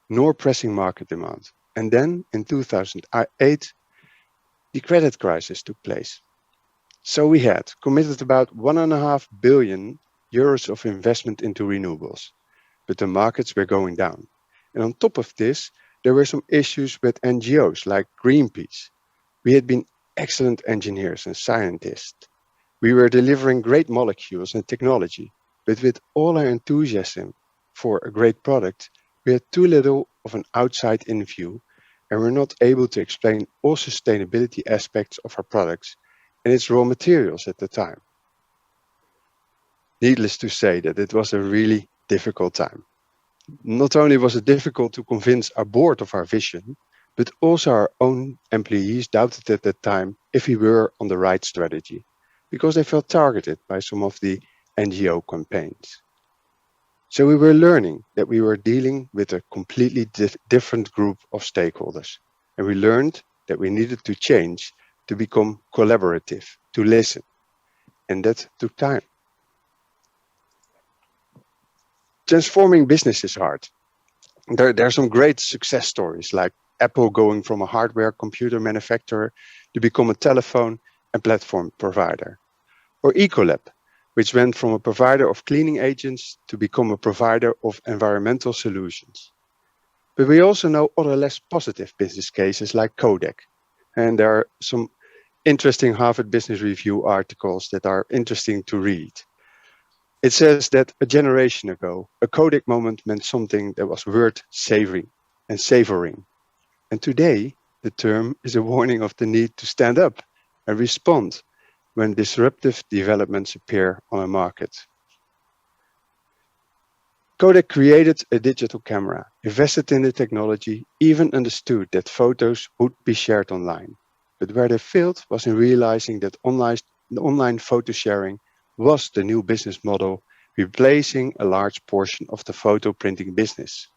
nor pressing market demand. And then in 2008, the credit crisis took place. So we had committed about 1.5 billion euros of investment into renewables, but the markets were going down. And on top of this, there were some issues with NGOs like Greenpeace. We had been excellent engineers and scientists. We were delivering great molecules and technology, but with all our enthusiasm for a great product, we had too little of an outside-in view and were not able to explain all sustainability aspects of our products and its raw materials at the time. Needless to say that it was a really difficult time. Not only was it difficult to convince our board of our vision, but also our own employees doubted at that time if we were on the right strategy, because they felt targeted by some of the NGO campaigns. So we were learning that we were dealing with a completely different group of stakeholders. And we learned that we needed to change to become collaborative, to listen. And that took time. Transforming business is hard. There are some great success stories, like Apple going from a hardware computer manufacturer to become a telephone and platform provider. Or Ecolab, which went from a provider of cleaning agents to become a provider of environmental solutions. But we also know other less positive business cases like Kodak. And there are some interesting Harvard Business Review articles that are interesting to read. It says that a generation ago, a Kodak moment meant something that was worth savoring. and savoring. And today, the term is a warning of the need to stand up and respond when disruptive developments appear on a market. Kodak created a digital camera, invested in the technology, even understood that photos would be shared online. But where they failed was in realizing that online photo sharing was the new business model, replacing a large portion of the photo printing business.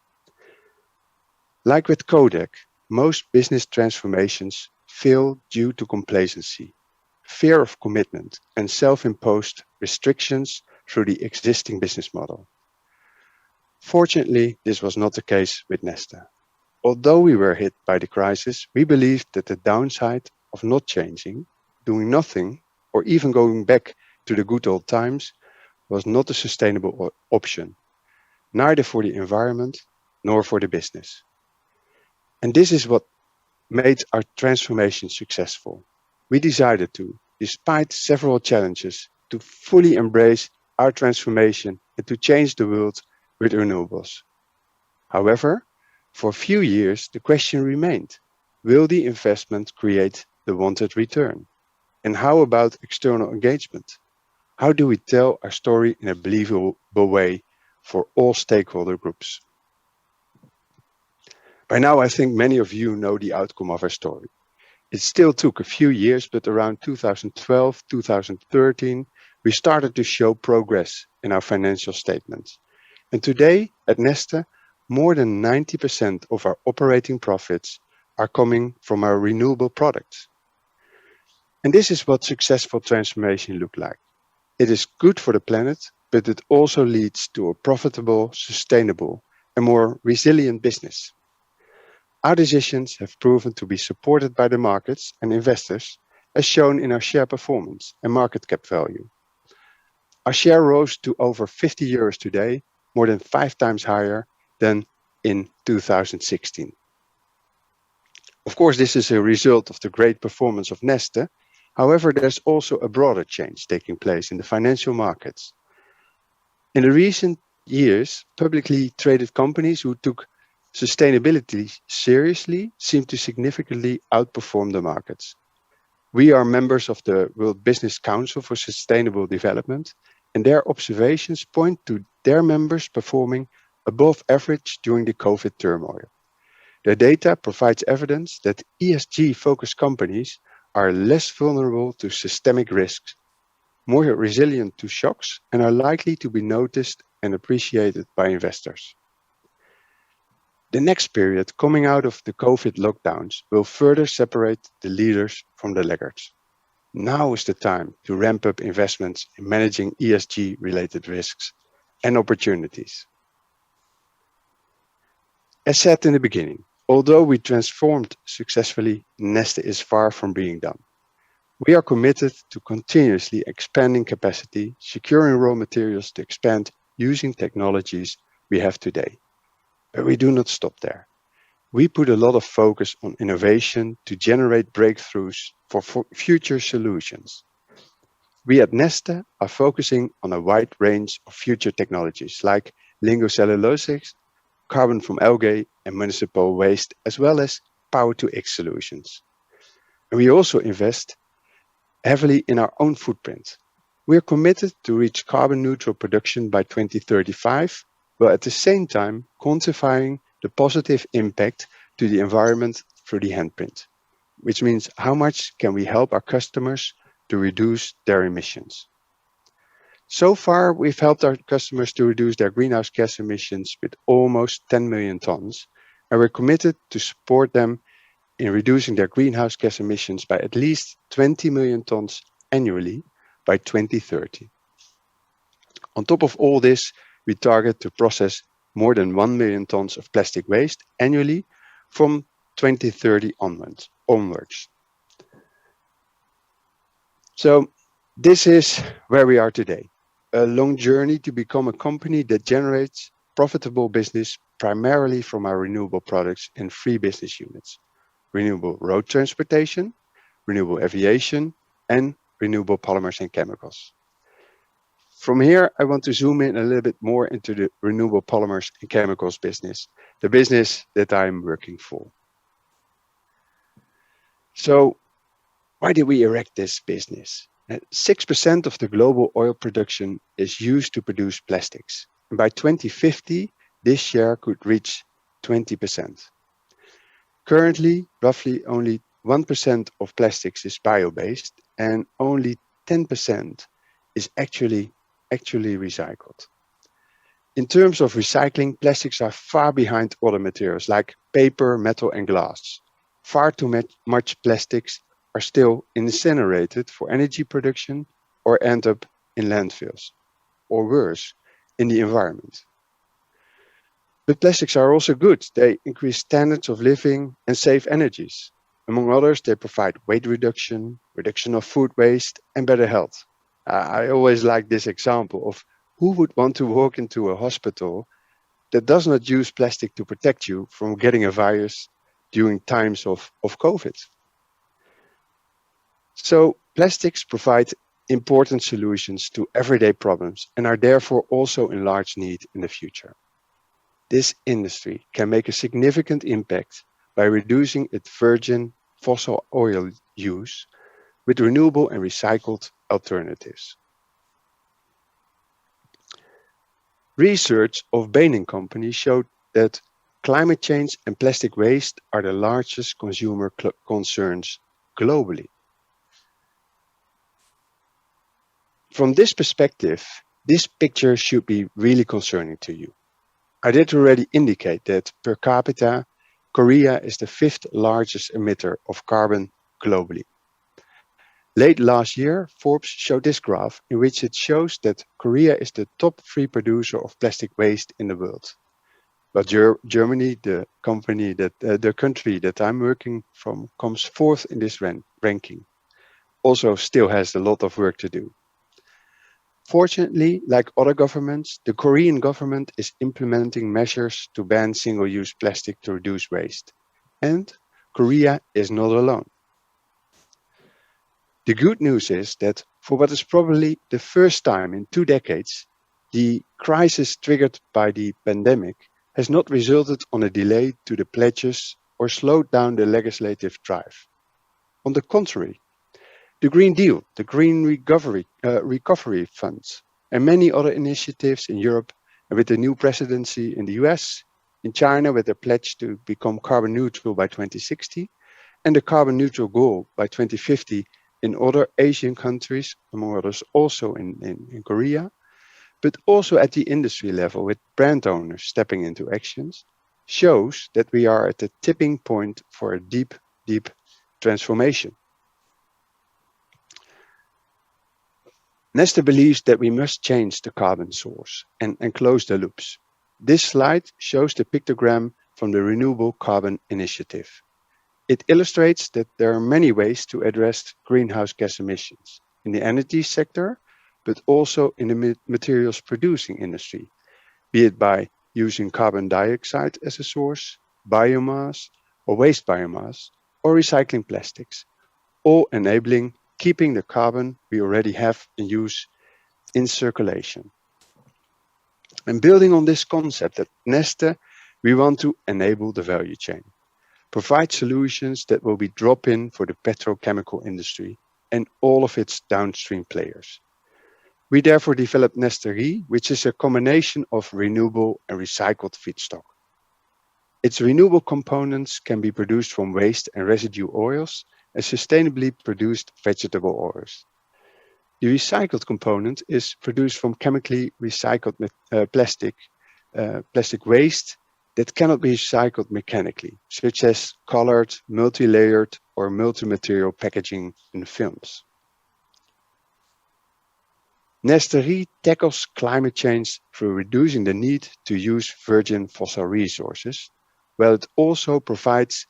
Like with Kodak, most business transformations fail due to complacency, fear of commitment, and self-imposed restrictions through the existing business model. Fortunately, this was not the case with Neste. Although we were hit by the crisis, we believed that the downside of not changing, doing nothing, or even going back to the good old times was not a sustainable option, neither for the environment nor for the business. And this is what made our transformation successful. We decided to, despite several challenges, to fully embrace our transformation and to change the world with renewables. However, for a few years, the question remained, will the investment create the wanted return? And how about external engagement? How do we tell our story in a believable way for all stakeholder groups? By now, I think many of you know the outcome of our story. It still took a few years, but around 2012, 2013, we started to show progress in our financial statements. And today at Neste, more than 90% of our operating profits are coming from our renewable products. And this is what successful transformation looks like. It is good for the planet, but it also leads to a profitable, sustainable, and more resilient business. Our decisions have proven to be supported by the markets and investors, as shown in our share performance and market cap value. Our share rose to over 50 euros today, more than 5 times higher than in 2016. Of course, this is a result of the great performance of Neste. However, there's also a broader change taking place in the financial markets. In the recent years, publicly traded companies who took sustainability seriously seem to significantly outperform the markets. We are members of the World Business Council for Sustainable Development, and their observations point to their members performing above average during the COVID turmoil. Their data provides evidence that ESG-focused companies are less vulnerable to systemic risks, more resilient to shocks, and are likely to be noticed and appreciated by investors. The next period coming out of the COVID lockdowns will further separate the leaders from the laggards. Now is the time to ramp up investments in managing ESG-related risks and opportunities. As said in the beginning, although we transformed successfully, Neste is far from being done. We are committed to continuously expanding capacity, securing raw materials to expand using technologies we have today. But we do not stop there. We put a lot of focus on innovation to generate breakthroughs for future solutions. We at Neste are focusing on a wide range of future technologies like lingocellulosics, carbon from algae and municipal waste, as well as power-to-X solutions. And we also invest heavily in our own footprint. We are committed to reach carbon neutral production by 2035, while at the same time quantifying the positive impact to the environment through the handprint, which means how much can we help our customers to reduce their emissions. So far, we've helped our customers to reduce their greenhouse gas emissions with almost 10 million tons, and we're committed to support them in reducing their greenhouse gas emissions by at least 20 million tons annually by 2030. On top of all this, we target to process more than 1 million tons of plastic waste annually from 2030 onwards. So this is where we are today, a long journey to become a company that generates profitable business primarily from our renewable products in 3 business units: renewable road transportation, renewable aviation, and renewable polymers and chemicals. From here, I want to zoom in a little bit more into the renewable polymers and chemicals business, the business that I'm working for. So why did we erect this business? 6% of the global oil production is used to produce plastics. And by 2050, this share could reach 20%. Currently, roughly only 1% of plastics is bio-based and only 10% is actually recycled. In terms of recycling, plastics are far behind other materials like paper, metal, and glass. Far too much plastics are still incinerated for energy production or end up in landfills, or worse, in the environment. But plastics are also good. They increase standards of living and save energies. Among others, they provide weight reduction, reduction of food waste, and better health. I always like this example of who would want to walk into a hospital that does not use plastic to protect you from getting a virus during times of COVID. So plastics provide important solutions to everyday problems and are therefore also in large need in the future. This industry can make a significant impact by reducing its virgin fossil oil use with renewable and recycled alternatives. Research of Bain & Company showed that climate change and plastic waste are the largest consumer concerns globally. From this perspective, this picture should be really concerning to you. I did already indicate that per capita, Korea is the 5th largest emitter of carbon globally. Late last year, Forbes showed this graph in which it shows that Korea is the top 3 producer of plastic waste in the world. But Germany, the country that I'm working from, comes 4th in this ranking. Also still has a lot of work to do. Fortunately, like other governments, the Korean government is implementing measures to ban single-use plastic to reduce waste. And Korea is not alone. The good news is that for what is probably the first time in 2 decades, the crisis triggered by the pandemic has not resulted on a delay to the pledges or slowed down the legislative drive. On the contrary, the Green Deal, the Green Recovery Funds, and many other initiatives in Europe and with the new presidency in the US, in China with their pledge to become carbon neutral by 2060, and the carbon neutral goal by 2050 in other Asian countries, among others also in Korea, but also at the industry level with brand owners stepping into actions, shows that we are at the tipping point for a deep, deep transformation. Neste believes that we must change the carbon source and close the loops. This slide shows the pictogram from the Renewable Carbon Initiative. It illustrates that there are many ways to address greenhouse gas emissions in the energy sector, but also in the materials producing industry, be it by using carbon dioxide as a source, biomass or waste biomass, or recycling plastics, all enabling keeping the carbon we already have in use in circulation. And building on this concept at Neste, we want to enable the value chain, provide solutions that will be drop-in for the petrochemical industry and all of its downstream players. We therefore developed Neste, which is a combination of renewable and recycled feedstock. Its renewable components can be produced from waste and residue oils and sustainably produced vegetable oils. The recycled component is produced from chemically recycled plastic waste that cannot be recycled mechanically, such as colored, multi-layered or multi-material packaging in films. Neste tackles climate change through reducing the need to use virgin fossil resources, while it also provides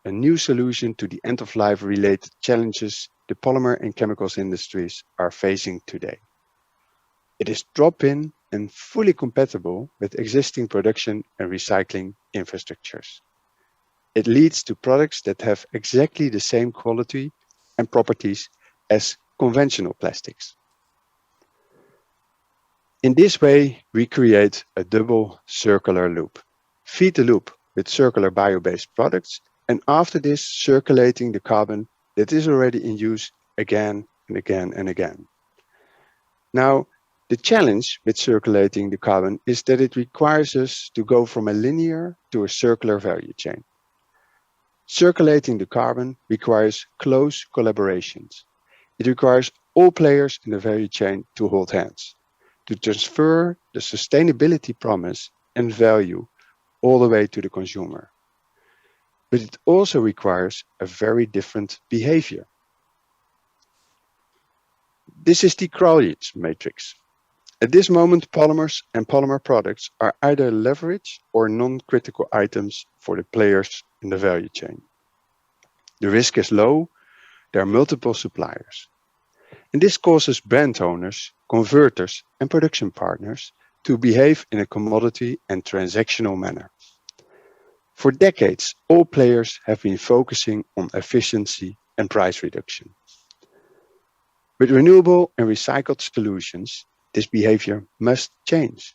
a new solution to the end-of-life related challenges the polymer and chemicals industries are facing today. It is drop-in and fully compatible with existing production and recycling infrastructures. It leads to products that have exactly the same quality and properties as conventional plastics. In this way, we create a double circular loop. Feed the loop with circular bio-based products, and after this, circulating the carbon that is already in use again and again and again. Now, the challenge with circulating the carbon is that it requires us to go from a linear to a circular value chain. Circulating the carbon requires close collaborations. It requires all players in the value chain to hold hands, to transfer the sustainability promise and value all the way to the consumer. But it also requires a very different behavior. This is the Crowley's matrix. At this moment, polymers and polymer products are either leverage or non-critical items for the players in the value chain. The risk is low, there are multiple suppliers. And this causes brand owners, converters, and production partners to behave in a commodity and transactional manner. For decades, all players have been focusing on efficiency and price reduction. With renewable and recycled solutions, this behavior must change.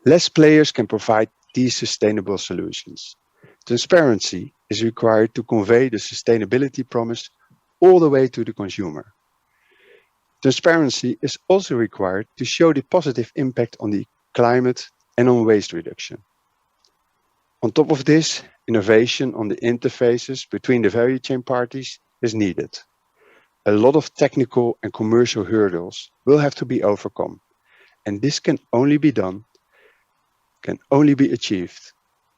Less players can provide these sustainable solutions. Transparency is required to convey the sustainability promise all the way to the consumer. Transparency is also required to show the positive impact on the climate and on waste reduction. On top of this, innovation on the interfaces between the value chain parties is needed. A lot of technical and commercial hurdles will have to be overcome, and this can only be achieved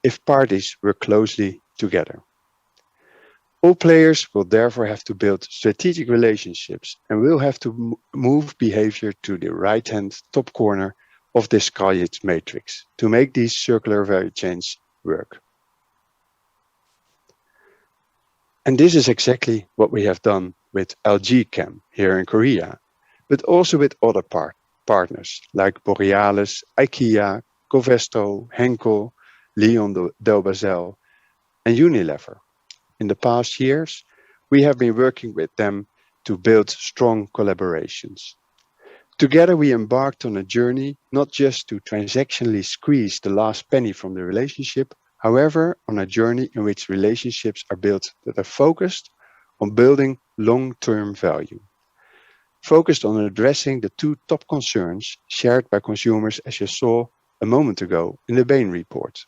if parties work closely together. All players will therefore have to build strategic relationships and will have to move behavior to the right-hand top corner of this Crowley's matrix to make these circular value chains work. And this is exactly what we have done with LG Chem here in Korea, but also with other partners like Borealis, IKEA, Covestro, Henkel, Leon Delbazel, and Unilever. In the past years, we have been working with them to build strong collaborations. Together, we embarked on a journey not just to transactionally squeeze the last penny from the relationship, however, on a journey in which relationships are built that are focused on building long-term value, focused on addressing the two top concerns shared by consumers, as you saw a moment ago in the Bain report.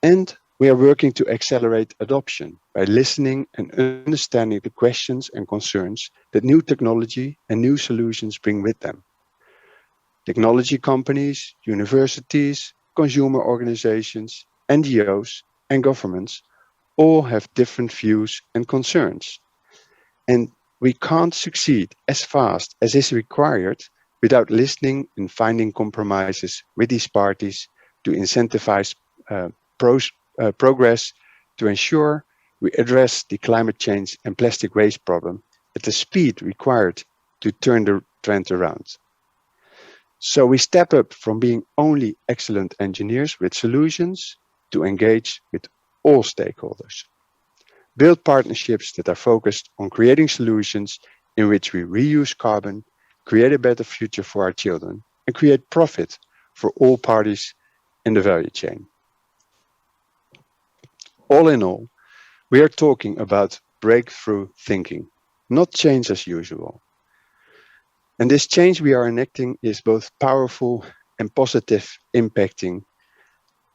And we are working to accelerate adoption by listening and understanding the questions and concerns that new technology and new solutions bring with them. Technology companies, universities, consumer organizations, NGOs, and governments all have different views and concerns. And we can't succeed as fast as is required without listening and finding compromises with these parties to incentivize progress to ensure we address the climate change and plastic waste problem at the speed required to turn the trend around. So we step up from being only excellent engineers with solutions to engage with all stakeholders. Build partnerships that are focused on creating solutions in which we reuse carbon, create a better future for our children, and create profit for all parties in the value chain. All in all, we are talking about breakthrough thinking, not change as usual. And this change we are enacting is both powerful and positive, impacting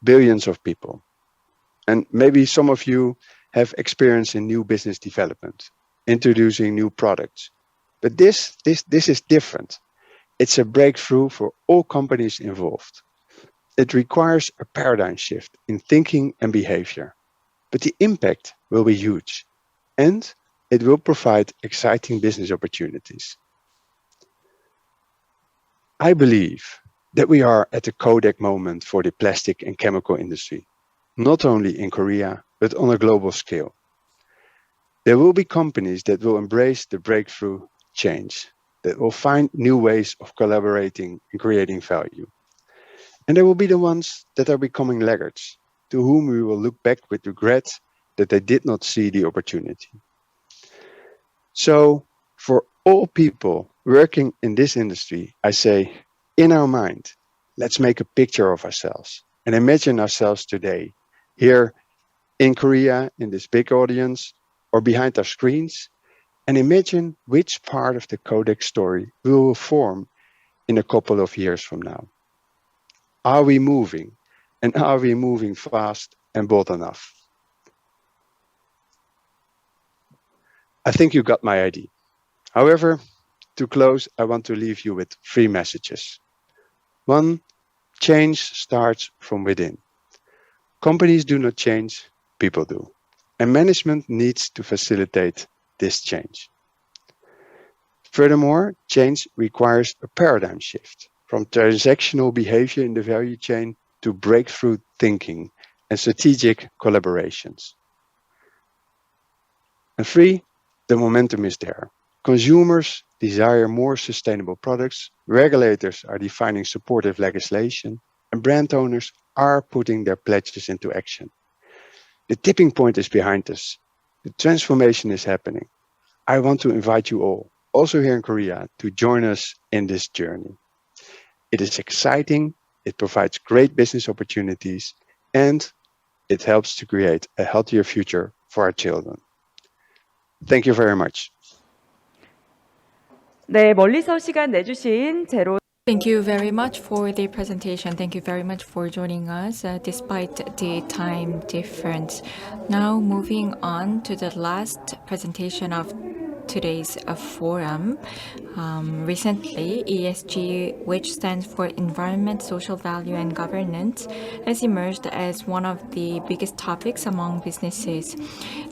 billions of people. And maybe some of you have experience in new business development, introducing new products. But this is different. It's a breakthrough for all companies involved. It requires a paradigm shift in thinking and behavior. But the impact will be huge, and it will provide exciting business opportunities. I believe that we are at a Kodak moment for the plastic and chemical industry, not only in Korea, but on a global scale. There will be companies that will embrace the breakthrough change, that will find new ways of collaborating and creating value. And there will be the ones that are becoming laggards, to whom we will look back with regret that they did not see the opportunity. So for all people working in this industry, I say, In our mind, let's make a picture of ourselves and imagine ourselves today, here in Korea, in this big audience, or behind our screens, and imagine which part of the Codex story we will form in a couple of years from now. Are we moving? And are we moving fast and bold enough? I think you got my idea. However, to close, I want to leave you with 3 messages. 1, change starts from within. Companies do not change, people do. And management needs to facilitate this change. Furthermore, change requires a paradigm shift from transactional behavior in the value chain to breakthrough thinking and strategic collaborations. And 3, the momentum is there. Consumers desire more sustainable products, regulators are defining supportive legislation, and brand owners are putting their pledges into action. The tipping point is behind us. The transformation is happening. I want to invite you all, also here in Korea, to join us in this journey. It is exciting, it provides great business opportunities, and it helps to create a healthier future for our children. Thank you very much. 네, 멀리서 시간 내주신 제로. Thank you very much for the presentation. Thank you very much for joining us despite the time difference. Now moving on to the last presentation of today's forum. Recently, ESG, which stands for Environment, Social Value and Governance, has emerged as one of the biggest topics among businesses.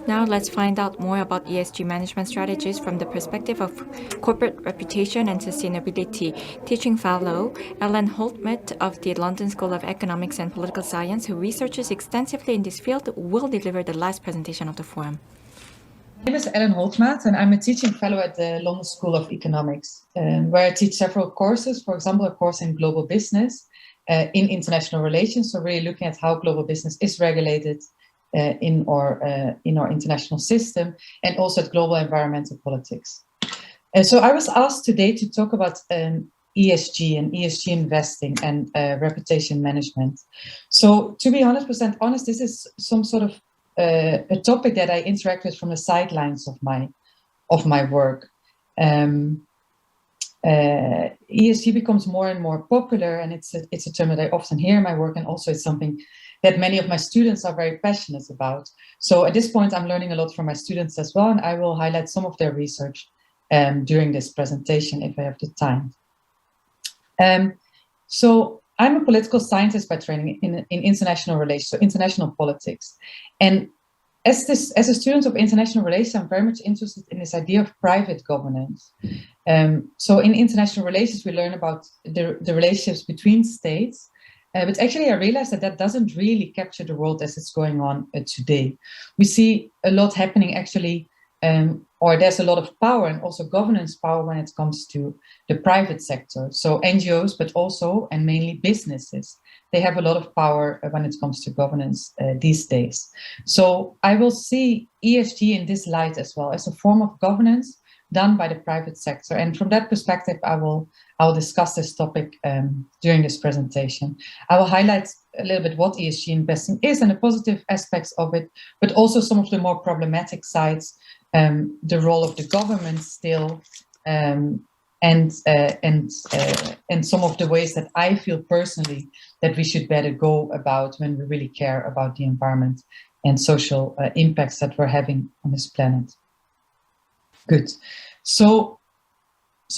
Now let's find out more about ESG management strategies from the perspective of corporate reputation and sustainability. Teaching fellow Ellen Holtmet of the London School of Economics and Political Science, who researches extensively in this field, will deliver the last presentation of the forum. My name is Ellen Holtmaat and I'm a teaching fellow at the London School of Economics, where I teach several courses, for example, a course in global business, in international relations, so really looking at how global business is regulated in our international system, and also at global environmental politics. So I was asked today to talk about ESG and ESG investing and reputation management. So to be 100% honest, this is some sort of a topic that I interact with from the sidelines of my work. ESG becomes more and more popular, and it's a term that I often hear in my work, and also it's something that many of my students are very passionate about. So at this point, I'm learning a lot from my students as well, and I will highlight some of their research during this presentation if I have the time. So I'm a political scientist by training in international relations, so international politics. And as a student of international relations, I'm very much interested in this idea of private governance. So in international relations, we learn about the relationships between states, but actually I realized that doesn't really capture the world as it's going on today. We see a lot happening actually, or there's a lot of power and also governance power when it comes to the private sector. So NGOs, but also and mainly businesses, they have a lot of power when it comes to governance these days. So I will see ESG in this light as well, as a form of governance done by the private sector. And from that perspective, I'll discuss this topic during this presentation. I will highlight a little bit what ESG investing is and the positive aspects of it, but also some of the more problematic sides, the role of the government still, and some of the ways that I feel personally that we should better go about when we really care about the environment and social impacts that we're having on this planet. Good. So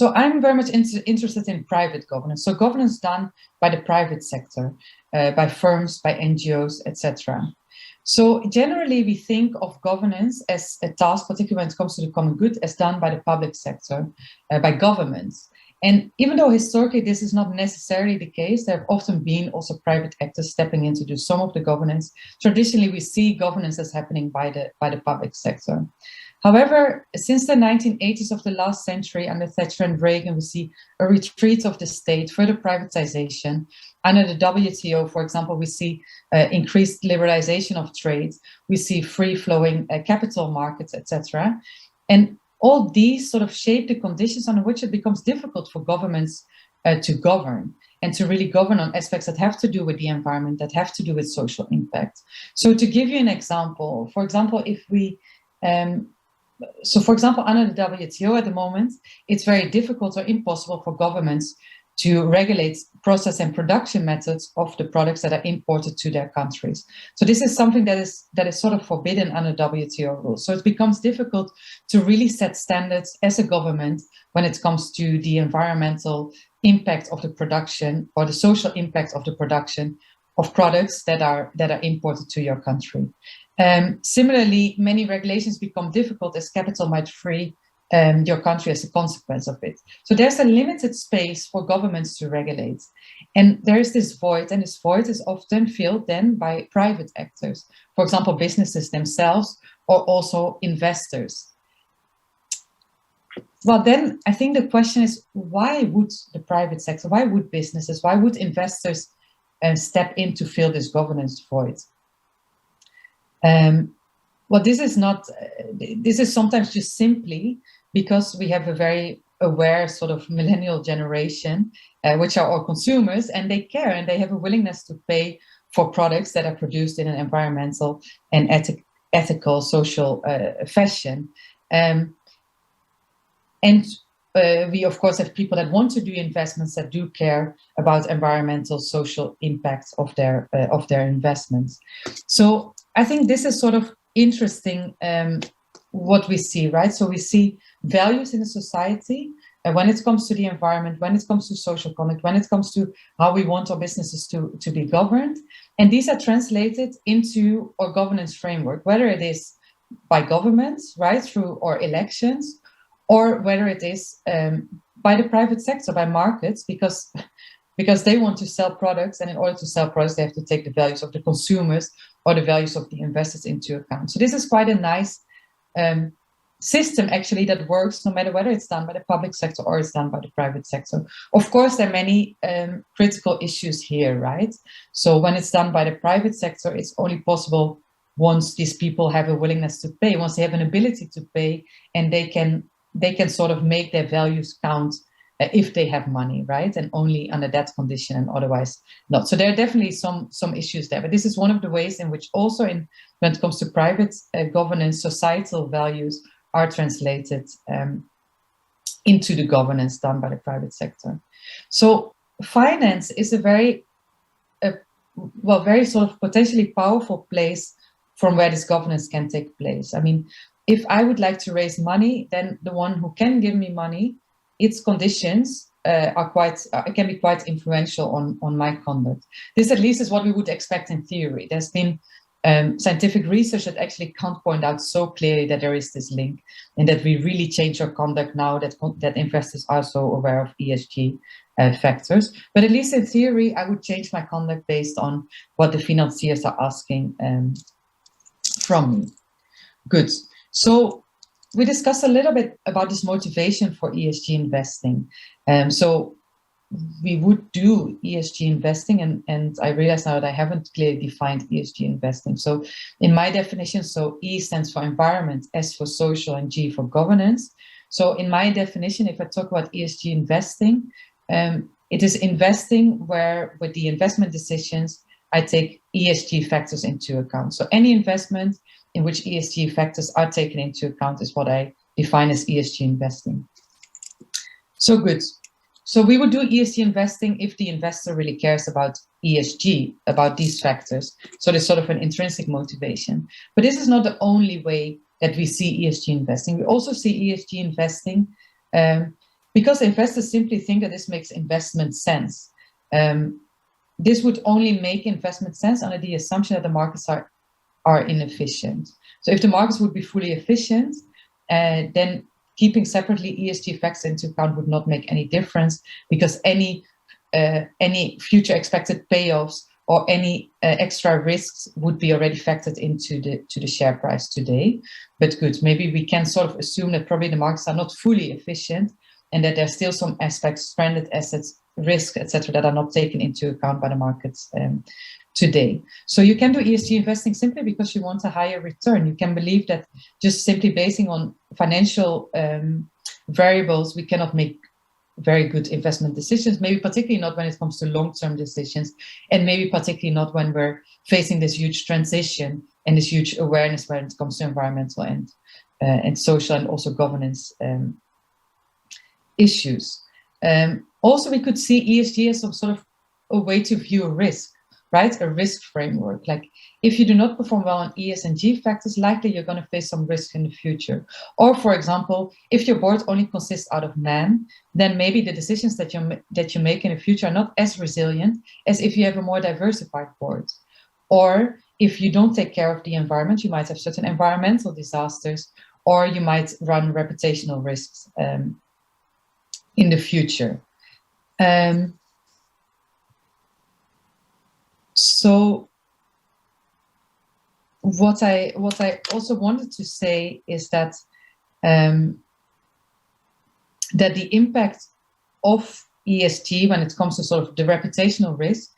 I'm very much interested in private governance. So governance done by the private sector, by firms, by NGOs, etc. So generally we think of governance as a task, particularly when it comes to the common good, as done by the public sector, by governments. And even though historically this is not necessarily the case, there have often been also private actors stepping in to do some of the governance. Traditionally, we see governance as happening by the public sector. However, since the 1980s of the last century, under Thatcher and Reagan, we see a retreat of the state, further privatization. Under the WTO, for example, we see increased liberalization of trade. We see free-flowing capital markets, etc. And all these sort of shape the conditions under which it becomes difficult for governments to govern, and to really govern on aspects that have to do with the environment, that have to do with social impact. So to give you an example, for example, if we, for example, under the WTO at the moment, it's very difficult or impossible for governments to regulate process and production methods of the products that are imported to their countries. So this is something that is sort of forbidden under WTO rules. So it becomes difficult to really set standards as a government when it comes to the environmental impact of the production or the social impact of the production of products that are imported to your country. Similarly, many regulations become difficult as capital might free your country as a consequence of it. So there's a limited space for governments to regulate. And there is this void, and this void is often filled then by private actors. For example, businesses themselves, or also investors. Well, then I think the question is, why would the private sector, why would businesses, why would investors step in to fill this governance void? Well, this is sometimes just simply because we have a very aware sort of millennial generation, which are all consumers, and they care and they have a willingness to pay for products that are produced in an environmental and ethical, social fashion. And we, of course, have people that want to do investments that do care about environmental, social impact of their investments. So I think this is sort of interesting what we see, right? So we see values in a society when it comes to the environment, when it comes to social conduct, when it comes to how we want our businesses to be governed. And these are translated into our governance framework, whether it is by governments, right, through our elections, or whether it is by the private sector, by markets, because they want to sell products, and in order to sell products, they have to take the values of the consumers or the values of the investors into account. So this is quite a nice system, actually, that works no matter whether it's done by the public sector or it's done by the private sector. Of course, there are many critical issues here, right? So when it's done by the private sector, it's only possible once these people have a willingness to pay, once they have an ability to pay, and they can sort of make their values count if they have money, right? And only under that condition, and otherwise not. So there are definitely some issues there, but this is one of the ways in which also when it comes to private governance, societal values are translated into the governance done by the private sector. So finance is a very sort of potentially powerful place from where this governance can take place. I mean, if I would like to raise money, then the one who can give me money, its conditions can be quite influential on my conduct. This at least is what we would expect in theory. There's been scientific research that actually can't point out so clearly that there is this link, and that we really change our conduct now that investors are so aware of ESG factors. But at least in theory, I would change my conduct based on what the financiers are asking from me. Good. So we discussed a little bit about this motivation for ESG investing. So we would do ESG investing, and I realize now that I haven't clearly defined ESG investing. So in my definition, so E stands for environment, S for social, and G for governance. So in my definition, if I talk about ESG investing, it is investing where with the investment decisions, I take ESG factors into account. So any investment in which ESG factors are taken into account is what I define as ESG investing. So good. So we would do ESG investing if the investor really cares about ESG, about these factors. So there's sort of an intrinsic motivation. But this is not the only way that we see ESG investing. We also see ESG investing because investors simply think that this makes investment sense. This would only make investment sense under the assumption that the markets are inefficient. So if the markets would be fully efficient, then keeping separately ESG factors into account would not make any difference, because any future expected payoffs or any extra risks would be already factored into the share price today. But good, maybe we can sort of assume that probably the markets are not fully efficient, and that there's still some aspects, stranded assets, risk, etc., that are not taken into account by the markets today. So you can do ESG investing simply because you want a higher return. You can believe that just simply basing on financial variables, we cannot make very good investment decisions, maybe particularly not when it comes to long-term decisions, and maybe particularly not when we're facing this huge transition and this huge awareness when it comes to environmental and social and also governance issues. Also, we could see ESG as some sort of a way to view a risk, right? A risk framework. Like if you do not perform well on ES and G factors, likely you're going to face some risk in the future. Or for example, if your board only consists out of men, then maybe the decisions that you make in the future are not as resilient as if you have a more diversified board. Or if you don't take care of the environment, you might have certain environmental disasters, or you might run reputational risks in the future. So what I also wanted to say is that that the impact of ESG when it comes to sort of the reputational risk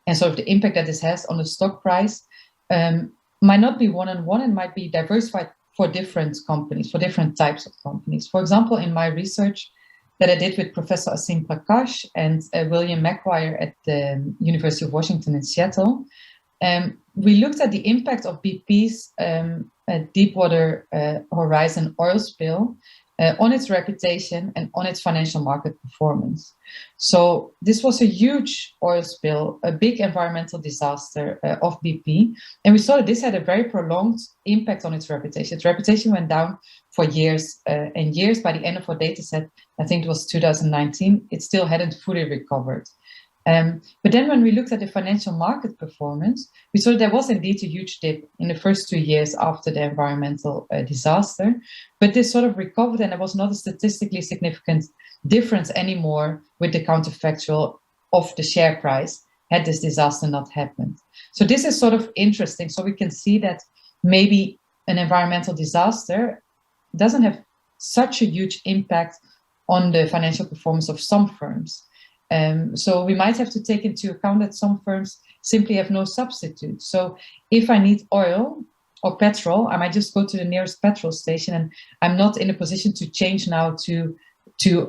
and sort of the impact that this has on the stock price might not be one-on-one and might be diversified for different companies, for different types of companies. For example, in my research that I did with Professor Asim Prakash and William McGuire at the University of Washington in Seattle, we looked at the impact of BP's Deepwater Horizon oil spill on its reputation and on its financial market performance. So this was a huge oil spill, a big environmental disaster of BP. And we saw that this had a very prolonged impact on its reputation. Its reputation went down for years and years. By the end of our data set, I think it was 2019, it still hadn't fully recovered. But then when we looked at the financial market performance, we saw there was indeed a huge dip in the first 2 years after the environmental disaster. But this sort of recovered, and there was not a statistically significant difference anymore with the counterfactual of the share price had this disaster not happened. So this is sort of interesting. So we can see that maybe an environmental disaster doesn't have such a huge impact on the financial performance of some firms. So we might have to take into account that some firms simply have no substitute. So if I need oil or petrol, I might just go to the nearest petrol station, and I'm not in a position to change now to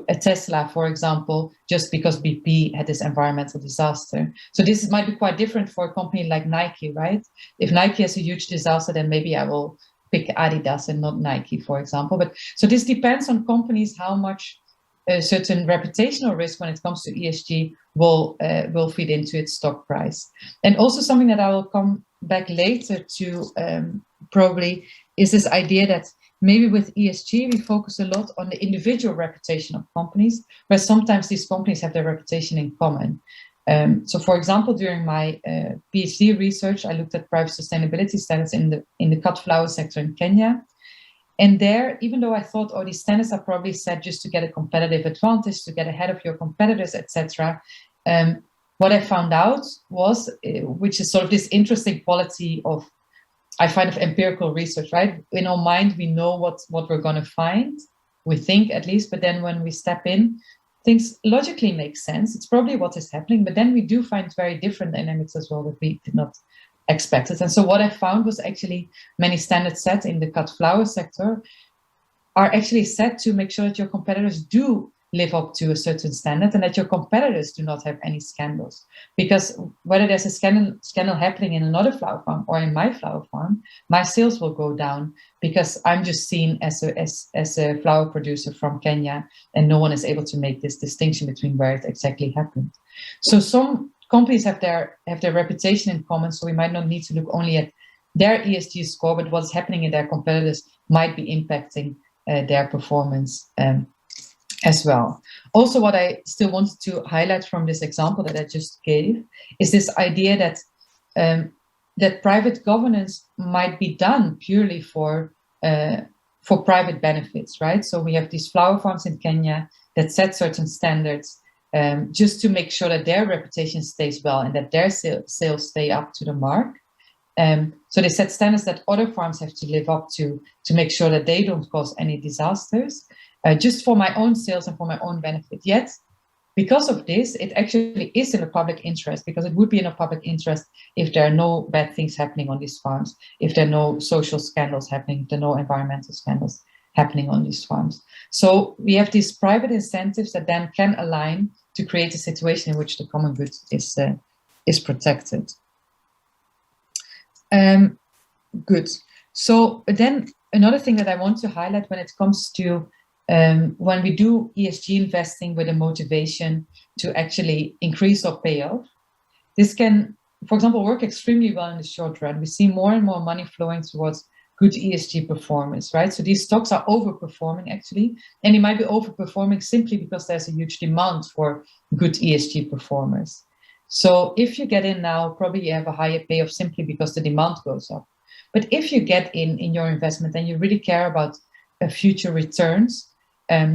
a Tesla, for example, just because BP had this environmental disaster. So this might be quite different for a company like Nike, right? If Nike has a huge disaster, then maybe I will pick Adidas and not Nike, for example. But so this depends on companies how much a certain reputational risk when it comes to ESG will feed into its stock price. And also something that I will come back later to probably is this idea that maybe with ESG we focus a lot on the individual reputation of companies, where sometimes these companies have their reputation in common. So for example, during my PhD research, I looked at private sustainability standards in the cut flower sector in Kenya. And there, even though I thought, oh, these standards are probably set just to get a competitive advantage, to get ahead of your competitors, etc., what I found out was, which is sort of this interesting quality of, I find, of empirical research, right? In our mind, we know what we're going to find, we think at least, but then when we step in, things logically make sense. It's probably what is happening, but then we do find very different dynamics as well that we did not expected. And so what I found was actually many standards set in the cut flower sector are actually set to make sure that your competitors do live up to a certain standard and that your competitors do not have any scandals. Because whether there's a scandal happening in another flower farm or in my flower farm, my sales will go down because I'm just seen as a flower producer from Kenya, and no one is able to make this distinction between where it exactly happened. So some companies have their reputation in common, so we might not need to look only at their ESG score, but what's happening in their competitors might be impacting their performance as well. Also, what I still wanted to highlight from this example that I just gave is this idea that that private governance might be done purely for private benefits, right? So we have these flower farms in Kenya that set certain standards just to make sure that their reputation stays well and that their sales stay up to the mark. So they set standards that other farms have to live up to make sure that they don't cause any disasters, just for my own sales and for my own benefit. Yet, because of this, it actually is in the public interest, because it would be in the public interest if there are no bad things happening on these farms, if there are no social scandals happening, if there are no environmental scandals happening on these farms. So we have these private incentives that then can align to create a situation in which the common good is protected. Good. So then another thing that I want to highlight when it comes to when we do ESG investing with a motivation to actually increase our payoff, this can, for example, work extremely well in the short run. We see more and more money flowing towards good ESG performance, right? So these stocks are overperforming actually, and they might be overperforming simply because there's a huge demand for good ESG performers. So if you get in now, probably you have a higher payoff simply because the demand goes up. But if you get in your investment and you really care about future returns,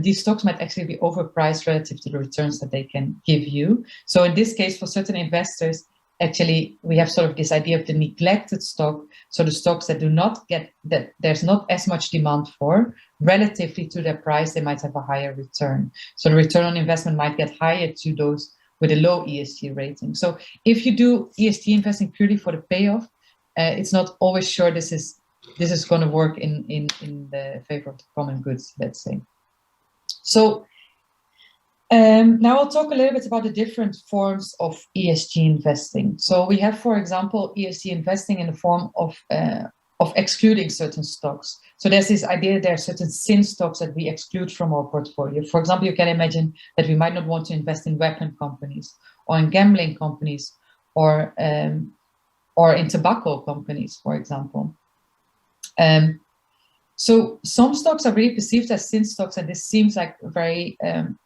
these stocks might actually be overpriced relative to the returns that they can give you. So in this case, for certain investors, actually, we have sort of this idea of the neglected stock. So the stocks that do not get, that there's not as much demand for, relatively to their price, they might have a higher return. So the return on investment might get higher to those with a low ESG rating. So if you do ESG investing purely for the payoff, it's not always sure this is going to work in the favor of the common goods, let's say. So now I'll talk a little bit about the different forms of ESG investing. So we have, for example, ESG investing in the form of excluding certain stocks. So there's this idea that there are certain sin stocks that we exclude from our portfolio. For example, you can imagine that we might not want to invest in weapon companies or in gambling companies or in tobacco companies, for example. So some stocks are really perceived as sin stocks, and this seems like very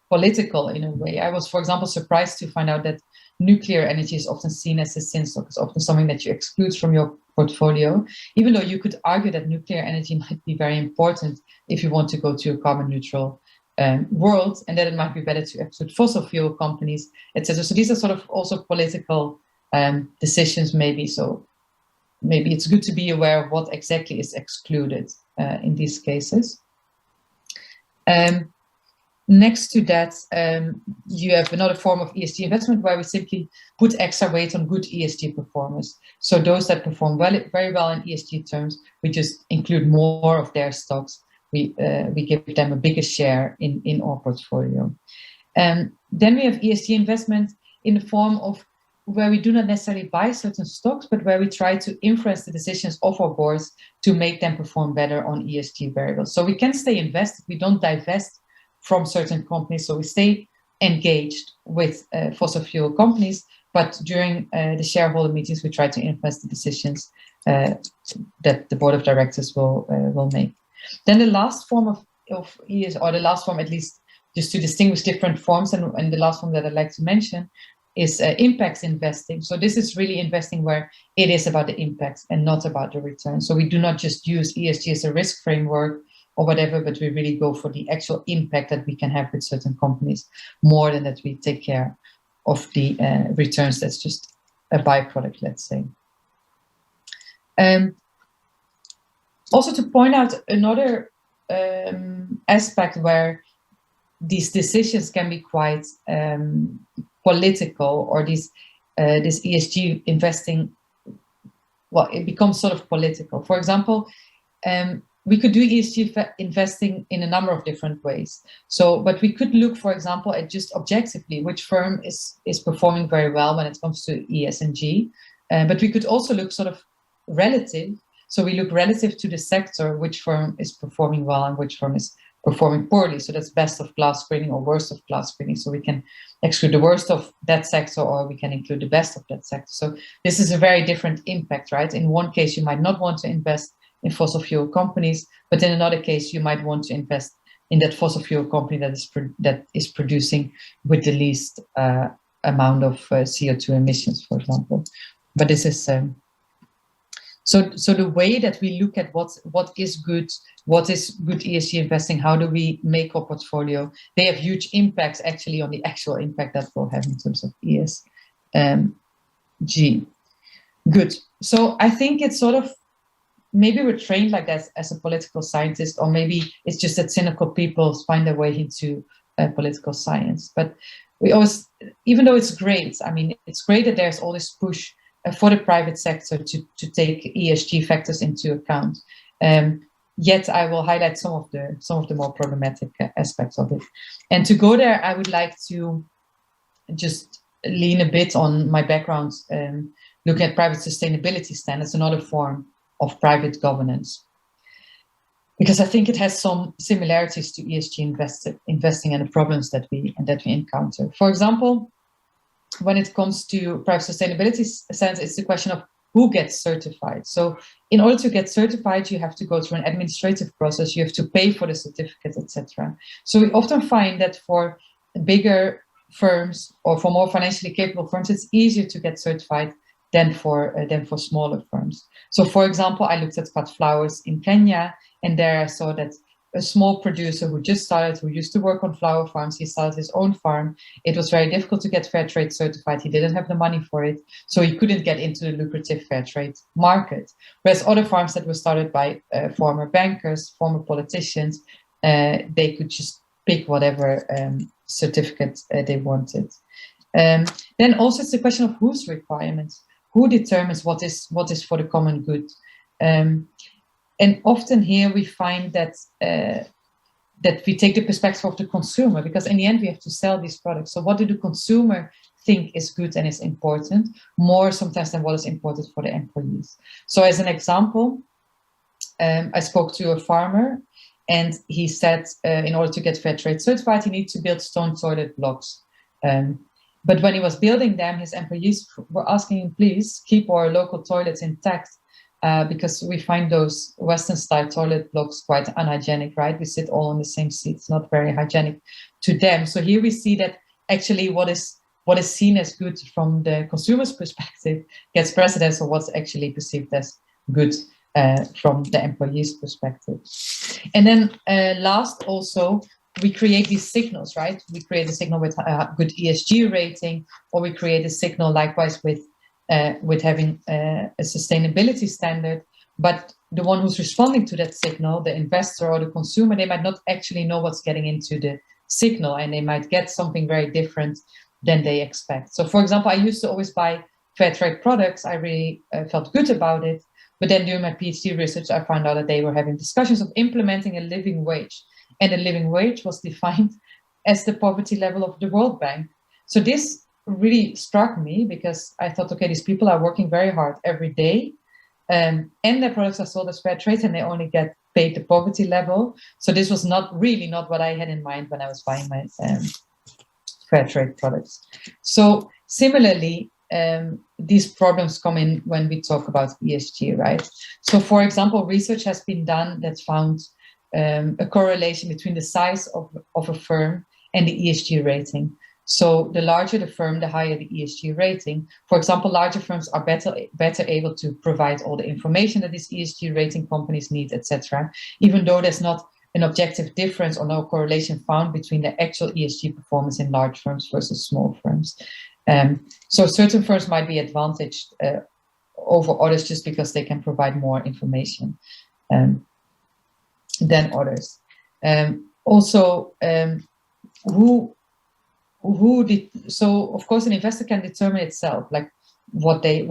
political in a way. I was, for example, surprised to find out that nuclear energy is often seen as a sin stock. It's often something that you exclude from your portfolio, even though you could argue that nuclear energy might be very important if you want to go to a carbon neutral world, and that it might be better to exclude fossil fuel companies, etc. So these are sort of also political decisions, maybe. So maybe it's good to be aware of what exactly is excluded in these cases. Next to that, you have another form of ESG investment where we simply put extra weight on good ESG performers. So those that perform very well in ESG terms, we just include more of their stocks. We give them a bigger share in our portfolio. Then we have ESG investment in the form of where we do not necessarily buy certain stocks, but where we try to influence the decisions of our boards to make them perform better on ESG variables. So we can stay invested, we don't divest from certain companies, so we stay engaged with fossil fuel companies, but during the shareholder meetings, we try to influence the decisions that the board of directors will make. Then the last form of ESG, or the last form at least, just to distinguish different forms, and the last form that I'd like to mention is impacts investing. So this is really investing where it is about the impacts and not about the return. So we do not just use ESG as a risk framework or whatever, but we really go for the actual impact that we can have with certain companies, more than that we take care of the returns. That's just a byproduct, let's say. Also to point out another aspect where these decisions can be quite political, or this ESG investing, well, it becomes sort of political. For example, we could do ESG investing in a number of different ways. So, but we could look, for example, at just objectively which firm is performing very well when it comes to ESG. But we could also look sort of relative. So we look relative to the sector, which firm is performing well and which firm is performing poorly. So that's best of class screening or worst of class screening. So we can exclude the worst of that sector, or we can include the best of that sector. So this is a very different impact, right? In one case, you might not want to invest in fossil fuel companies, but in another case, you might want to invest in that fossil fuel company that is producing with the least amount of CO2 emissions, for example. But this is so the way that we look at what is good ESG investing, how do we make our portfolio, they have huge impacts actually on the actual impact that we'll have in terms of ESG. Good. So I think it's sort of, maybe we're trained like that as a political scientist, or maybe it's just that cynical people find their way into political science. But we always, even though it's great, I mean, it's great that there's all this push for the private sector to take ESG factors into account. yet I will highlight some of the more problematic aspects of it. And to go there, I would like to just lean a bit on my background, looking at private sustainability standards, another form of private governance, because I think it has some similarities to ESG investing and the problems that we encounter. For example, when it comes to private sustainability standards, it's the question of who gets certified. So in order to get certified, you have to go through an administrative process, you have to pay for the certificate, etc. So we often find that for bigger firms or for more financially capable firms, it's easier to get certified than for smaller firms. So for example, I looked at cut flowers in Kenya, and there I saw that a small producer who just started, who used to work on flower farms, he started his own farm. It was very difficult to get fair trade certified. He didn't have the money for it, so he couldn't get into the lucrative fair trade market. Whereas other farms that were started by former bankers, former politicians, they could just pick whatever certificate they wanted. Then also it's a question of whose requirements, who determines what is for the common good. And often here we find that we take the perspective of the consumer, because in the end we have to sell these products. So what do the consumer think is good and is important, more sometimes than what is important for the employees? So as an example, I spoke to a farmer, and he said in order to get fair trade certified, he needs to build stone toilet blocks. But when he was building them, his employees were asking him, please keep our local toilets intact, because we find those Western-style toilet blocks quite unhygienic, right? We sit all on the same seats, not very hygienic to them. So here we see that actually what is seen as good from the consumer's perspective gets precedence of what's actually perceived as good from the employee's perspective. And then last also, we create these signals, right? We create a signal with a good ESG rating, or we create a signal likewise with having a sustainability standard, but the one who's responding to that signal, the investor or the consumer, they might not actually know what's getting into the signal, and they might get something very different than they expect. So for example, I used to always buy fair trade products. I really felt good about it. But then during my PhD research, I found out that they were having discussions of implementing a living wage. And the living wage was defined as the poverty level of the World Bank. So this really struck me, because I thought, okay, these people are working very hard every day, and their products are sold as fair trade, and they only get paid the poverty level. So this was not what I had in mind when I was buying my fair trade products. So similarly, these problems come in when we talk about ESG, right? So for example, research has been done that found a correlation between the size of a firm and the ESG rating. So the larger the firm, the higher the ESG rating. For example, larger firms are better able to provide all the information that these ESG rating companies need, etc. Even though there's not an objective difference or no correlation found between the actual ESG performance in large firms versus small firms. So certain firms might be advantaged over others just because they can provide more information than others. So of course an investor can determine itself, like what they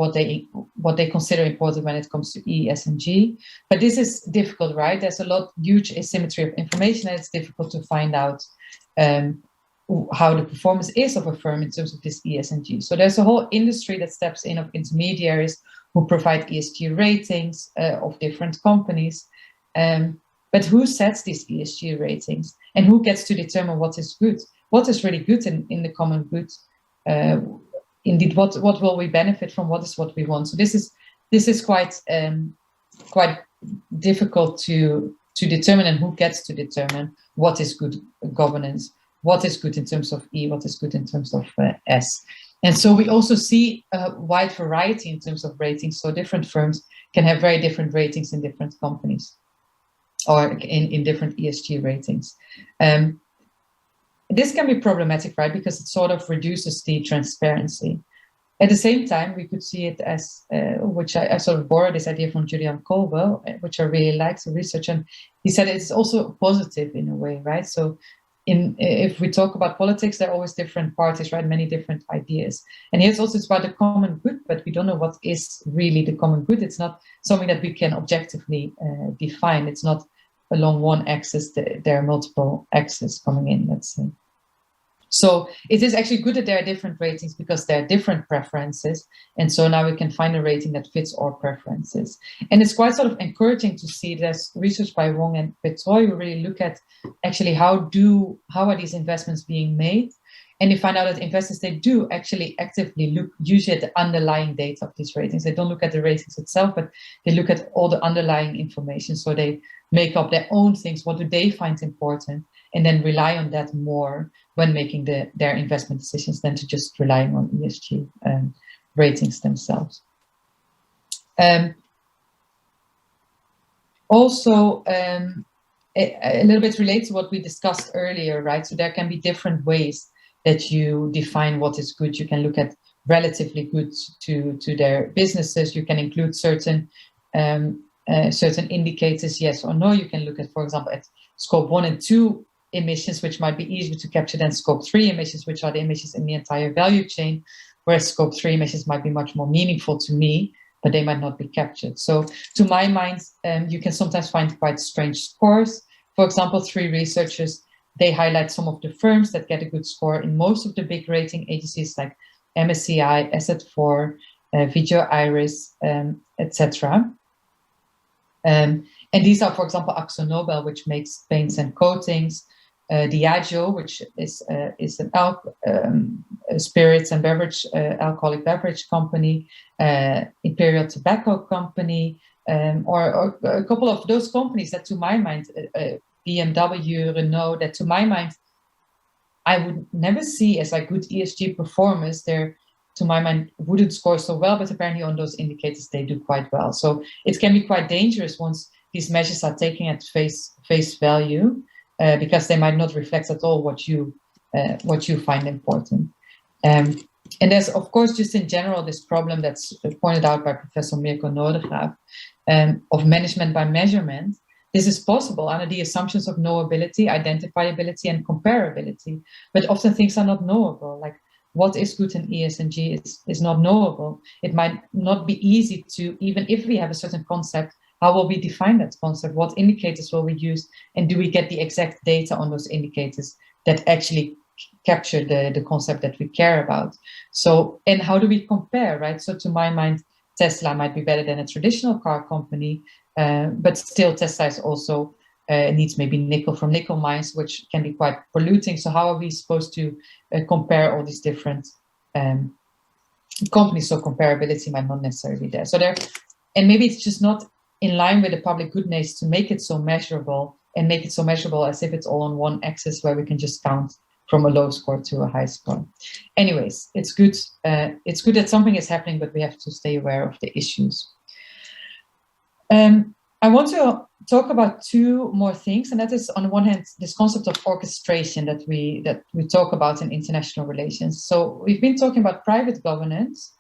consider important when it comes to E, S, and G. But this is difficult, right? There's huge asymmetry of information, and it's difficult to find out how the performance is of a firm in terms of this E, S, and G. So there's a whole industry that steps in of intermediaries who provide ESG ratings of different companies. But who sets these ESG ratings, and who gets to determine what is good? What is really good in the common good? Indeed, what will we benefit from? What is what we want? So this is quite difficult to determine, and who gets to determine what is good governance, what is good in terms of E, what is good in terms of S. And so we also see a wide variety in terms of ratings. So different firms can have very different ratings in different companies, or in different ESG ratings. This can be problematic, right? Because it sort of reduces the transparency. At the same time, we could see it as, which I sort of borrowed this idea from Julian Kolbe, which I really liked, the research, and he said it's also positive in a way, right? So if we talk about politics, there are always different parties, right? Many different ideas. And here it's about the common good, but we don't know what is really the common good. It's not something that we can objectively define. It's not along one axis, there are multiple axes coming in, let's say. So it is actually good that there are different ratings because there are different preferences. And so now we can find a rating that fits our preferences. And it's quite sort of encouraging to see there's research by Wong and Petroy who really look at actually how are these investments being made. And you find out that investors, they do actually actively look usually at the underlying data of these ratings. They don't look at the ratings itself, but they look at all the underlying information. So they make up their own things. What do they find important? And then rely on that more when making their investment decisions than to just relying on ESG ratings themselves. Also, a little bit relates to what we discussed earlier, right? So there can be different ways that you define what is good. You can look at relatively good to their businesses. You can include certain indicators, yes or no. You can look at, for example, at scope 1 and 2 emissions, which might be easier to capture than scope 3 emissions, which are the emissions in the entire value chain, whereas scope 3 emissions might be much more meaningful to me, but they might not be captured. So to my mind, you can sometimes find quite strange scores. For example, 3 researchers, they highlight some of the firms that get a good score in most of the big rating agencies like MSCI, Asset4, Vigeo Iris, etc. And these are, for example, AkzoNobel, which makes paints and coatings, Diageo, which is an spirits and beverage, alcoholic beverage company, Imperial Tobacco Company, or a couple of those companies that, to my mind, BMW, Renault, that to my mind, I would never see as like good ESG performers. They're, to my mind, wouldn't score so well, but apparently on those indicators they do quite well. So it can be quite dangerous once these measures are taken at face value, because they might not reflect at all what you find important. And there's, of course, just in general, this problem that's pointed out by Professor Mirko Noordegraaf of management by measurement. This is possible under the assumptions of knowability, identifiability, and comparability, but often things are not knowable. Like what is good in ESG is not knowable. It might not be easy to, even if we have a certain concept, how will we define that concept? What indicators will we use? And do we get the exact data on those indicators that actually capture the concept that we care about? So, and how do we compare, right? So to my mind, Tesla might be better than a traditional car company, but still Tesla is also needs maybe nickel from nickel mines, which can be quite polluting. So how are we supposed to compare all these different companies? So comparability might not necessarily be there. So and maybe it's just not in line with the public goodness to make it so measurable, and make it so measurable as if it's all on one axis where we can just count from a low score to a high score. Anyways, it's good that something is happening, but we have to stay aware of the issues. I want to talk about 2 more things, and that is, on the one hand, this concept of orchestration that we talk about in international relations. So we've been talking about private governance,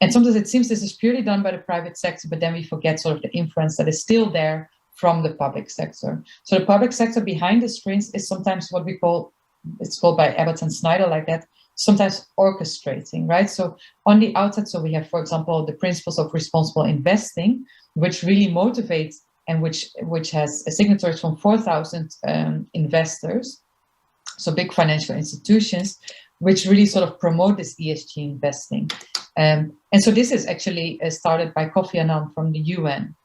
and sometimes it seems this is purely done by the private sector, but then we forget sort of the influence that is still there from the public sector. So the public sector behind the screens is sometimes what we call, it's called by Abbott and Snyder like that, sometimes orchestrating, right? So on the outset, so we have, for example, the principles of responsible investing, which really motivates and which has signatories from 4,000 investors, so big financial institutions, which really sort of promote this ESG investing. And so this is actually started by Kofi Annan from the UN.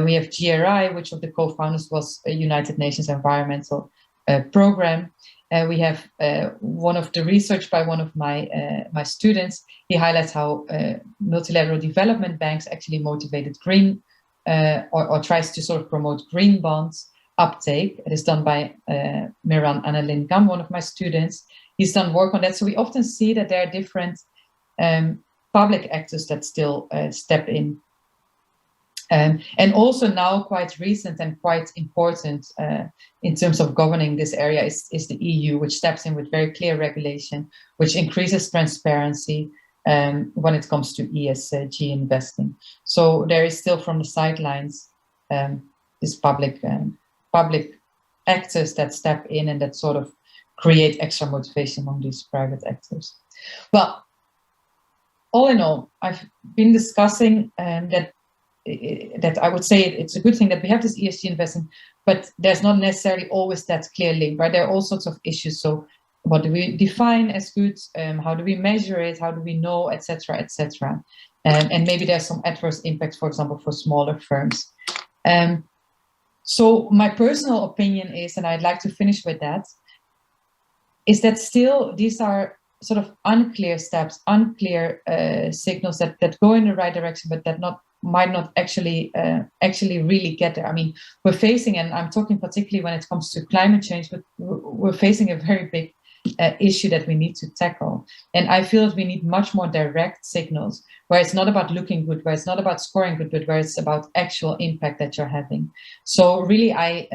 We have GRI, which of the co-founders was a United Nations Environmental Program. We have one of the research by one of my students. He highlights how multilateral development banks actually motivated green or tries to sort of promote green bonds uptake. It is done by Miran Annalyn Gam, one of my students. He's done work on that. So we often see that there are different public actors that still step in. And also now quite recent and quite important in terms of governing this area is the EU, which steps in with very clear regulation, which increases transparency when it comes to ESG investing. So there is still from the sidelines this public actors that step in and that sort of create extra motivation among these private actors. Well, all in all, I've been discussing that that I would say it's a good thing that we have this ESG investment, but there's not necessarily always that clear link, right? There are all sorts of issues. So what do we define as good? How do we measure it? How do we know, et cetera, et cetera? And maybe there's some adverse impacts, for example, for smaller firms. So my personal opinion is, and I'd like to finish with that, is that still these are sort of unclear steps, unclear signals that go in the right direction, but that might not actually really get there. I mean, we're facing, and I'm talking particularly when it comes to climate change, but we're facing a very big issue that we need to tackle. And I feel that we need much more direct signals, where it's not about looking good, where it's not about scoring good, but where it's about actual impact that you're having. So really, I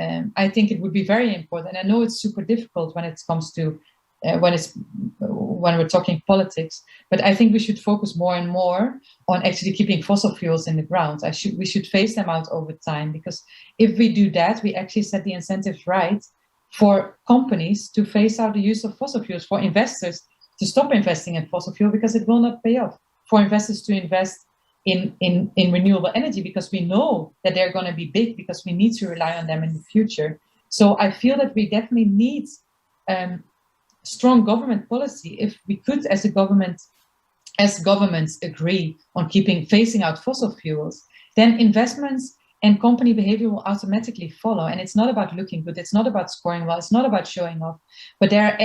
think it would be very important. I know it's super difficult when it comes to when we're talking politics, but I think we should focus more and more on actually keeping fossil fuels in the ground. We should phase them out over time, because if we do that, we actually set the incentives right for companies to phase out the use of fossil fuels, for investors to stop investing in fossil fuel because it will not pay off, for investors to invest in renewable energy because we know that they're going to be big, because we need to rely on them in the future. So I feel that we definitely need strong government policy. If we could, as governments agree on phasing out fossil fuels, then investments and company behavior will automatically follow. And it's not about looking good, it's not about scoring well, it's not about showing off, but there are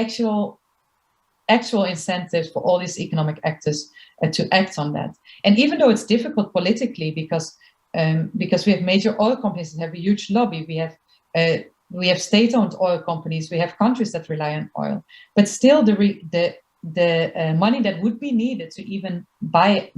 actual incentives for all these economic actors to act on that. And even though it's difficult politically, because we have major oil companies that have a huge lobby, we have state-owned oil companies, we have countries that rely on oil, but still the money that would be needed to even buy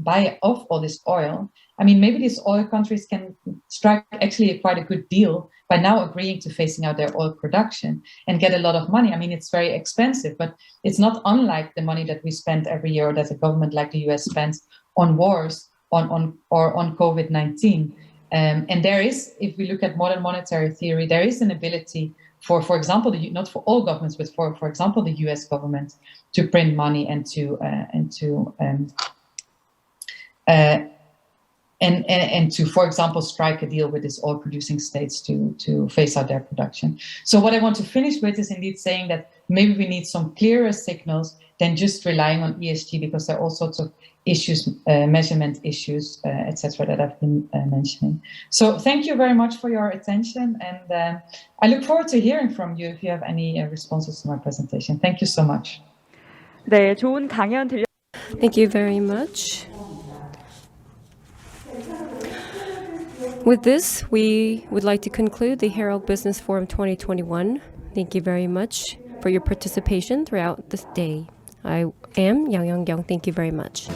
off all this oil, I mean, maybe these oil countries can strike actually quite a good deal by now agreeing to phasing out their oil production and get a lot of money. I mean, it's very expensive, but it's not unlike the money that we spend every year, or that a government like the US spends on wars, on COVID-19. And there is, if we look at modern monetary theory, there is an ability for example, not for all governments, but for example, the US government to print money and to for example, strike a deal with these oil-producing states to phase out their production. So what I want to finish with is indeed saying that maybe we need some clearer signals than just relying on ESG, because there are all sorts of issues, measurement issues, etc., that I've been mentioning. So thank you very much for your attention, and I look forward to hearing from you if you have any responses to my presentation. Thank you so much. 네, 좋은 강연 들려. Thank you very much. With this, we would like to conclude the Herald Business Forum 2021. Thank you very much for your participation throughout this day. I am Young-gil. Thank you very much.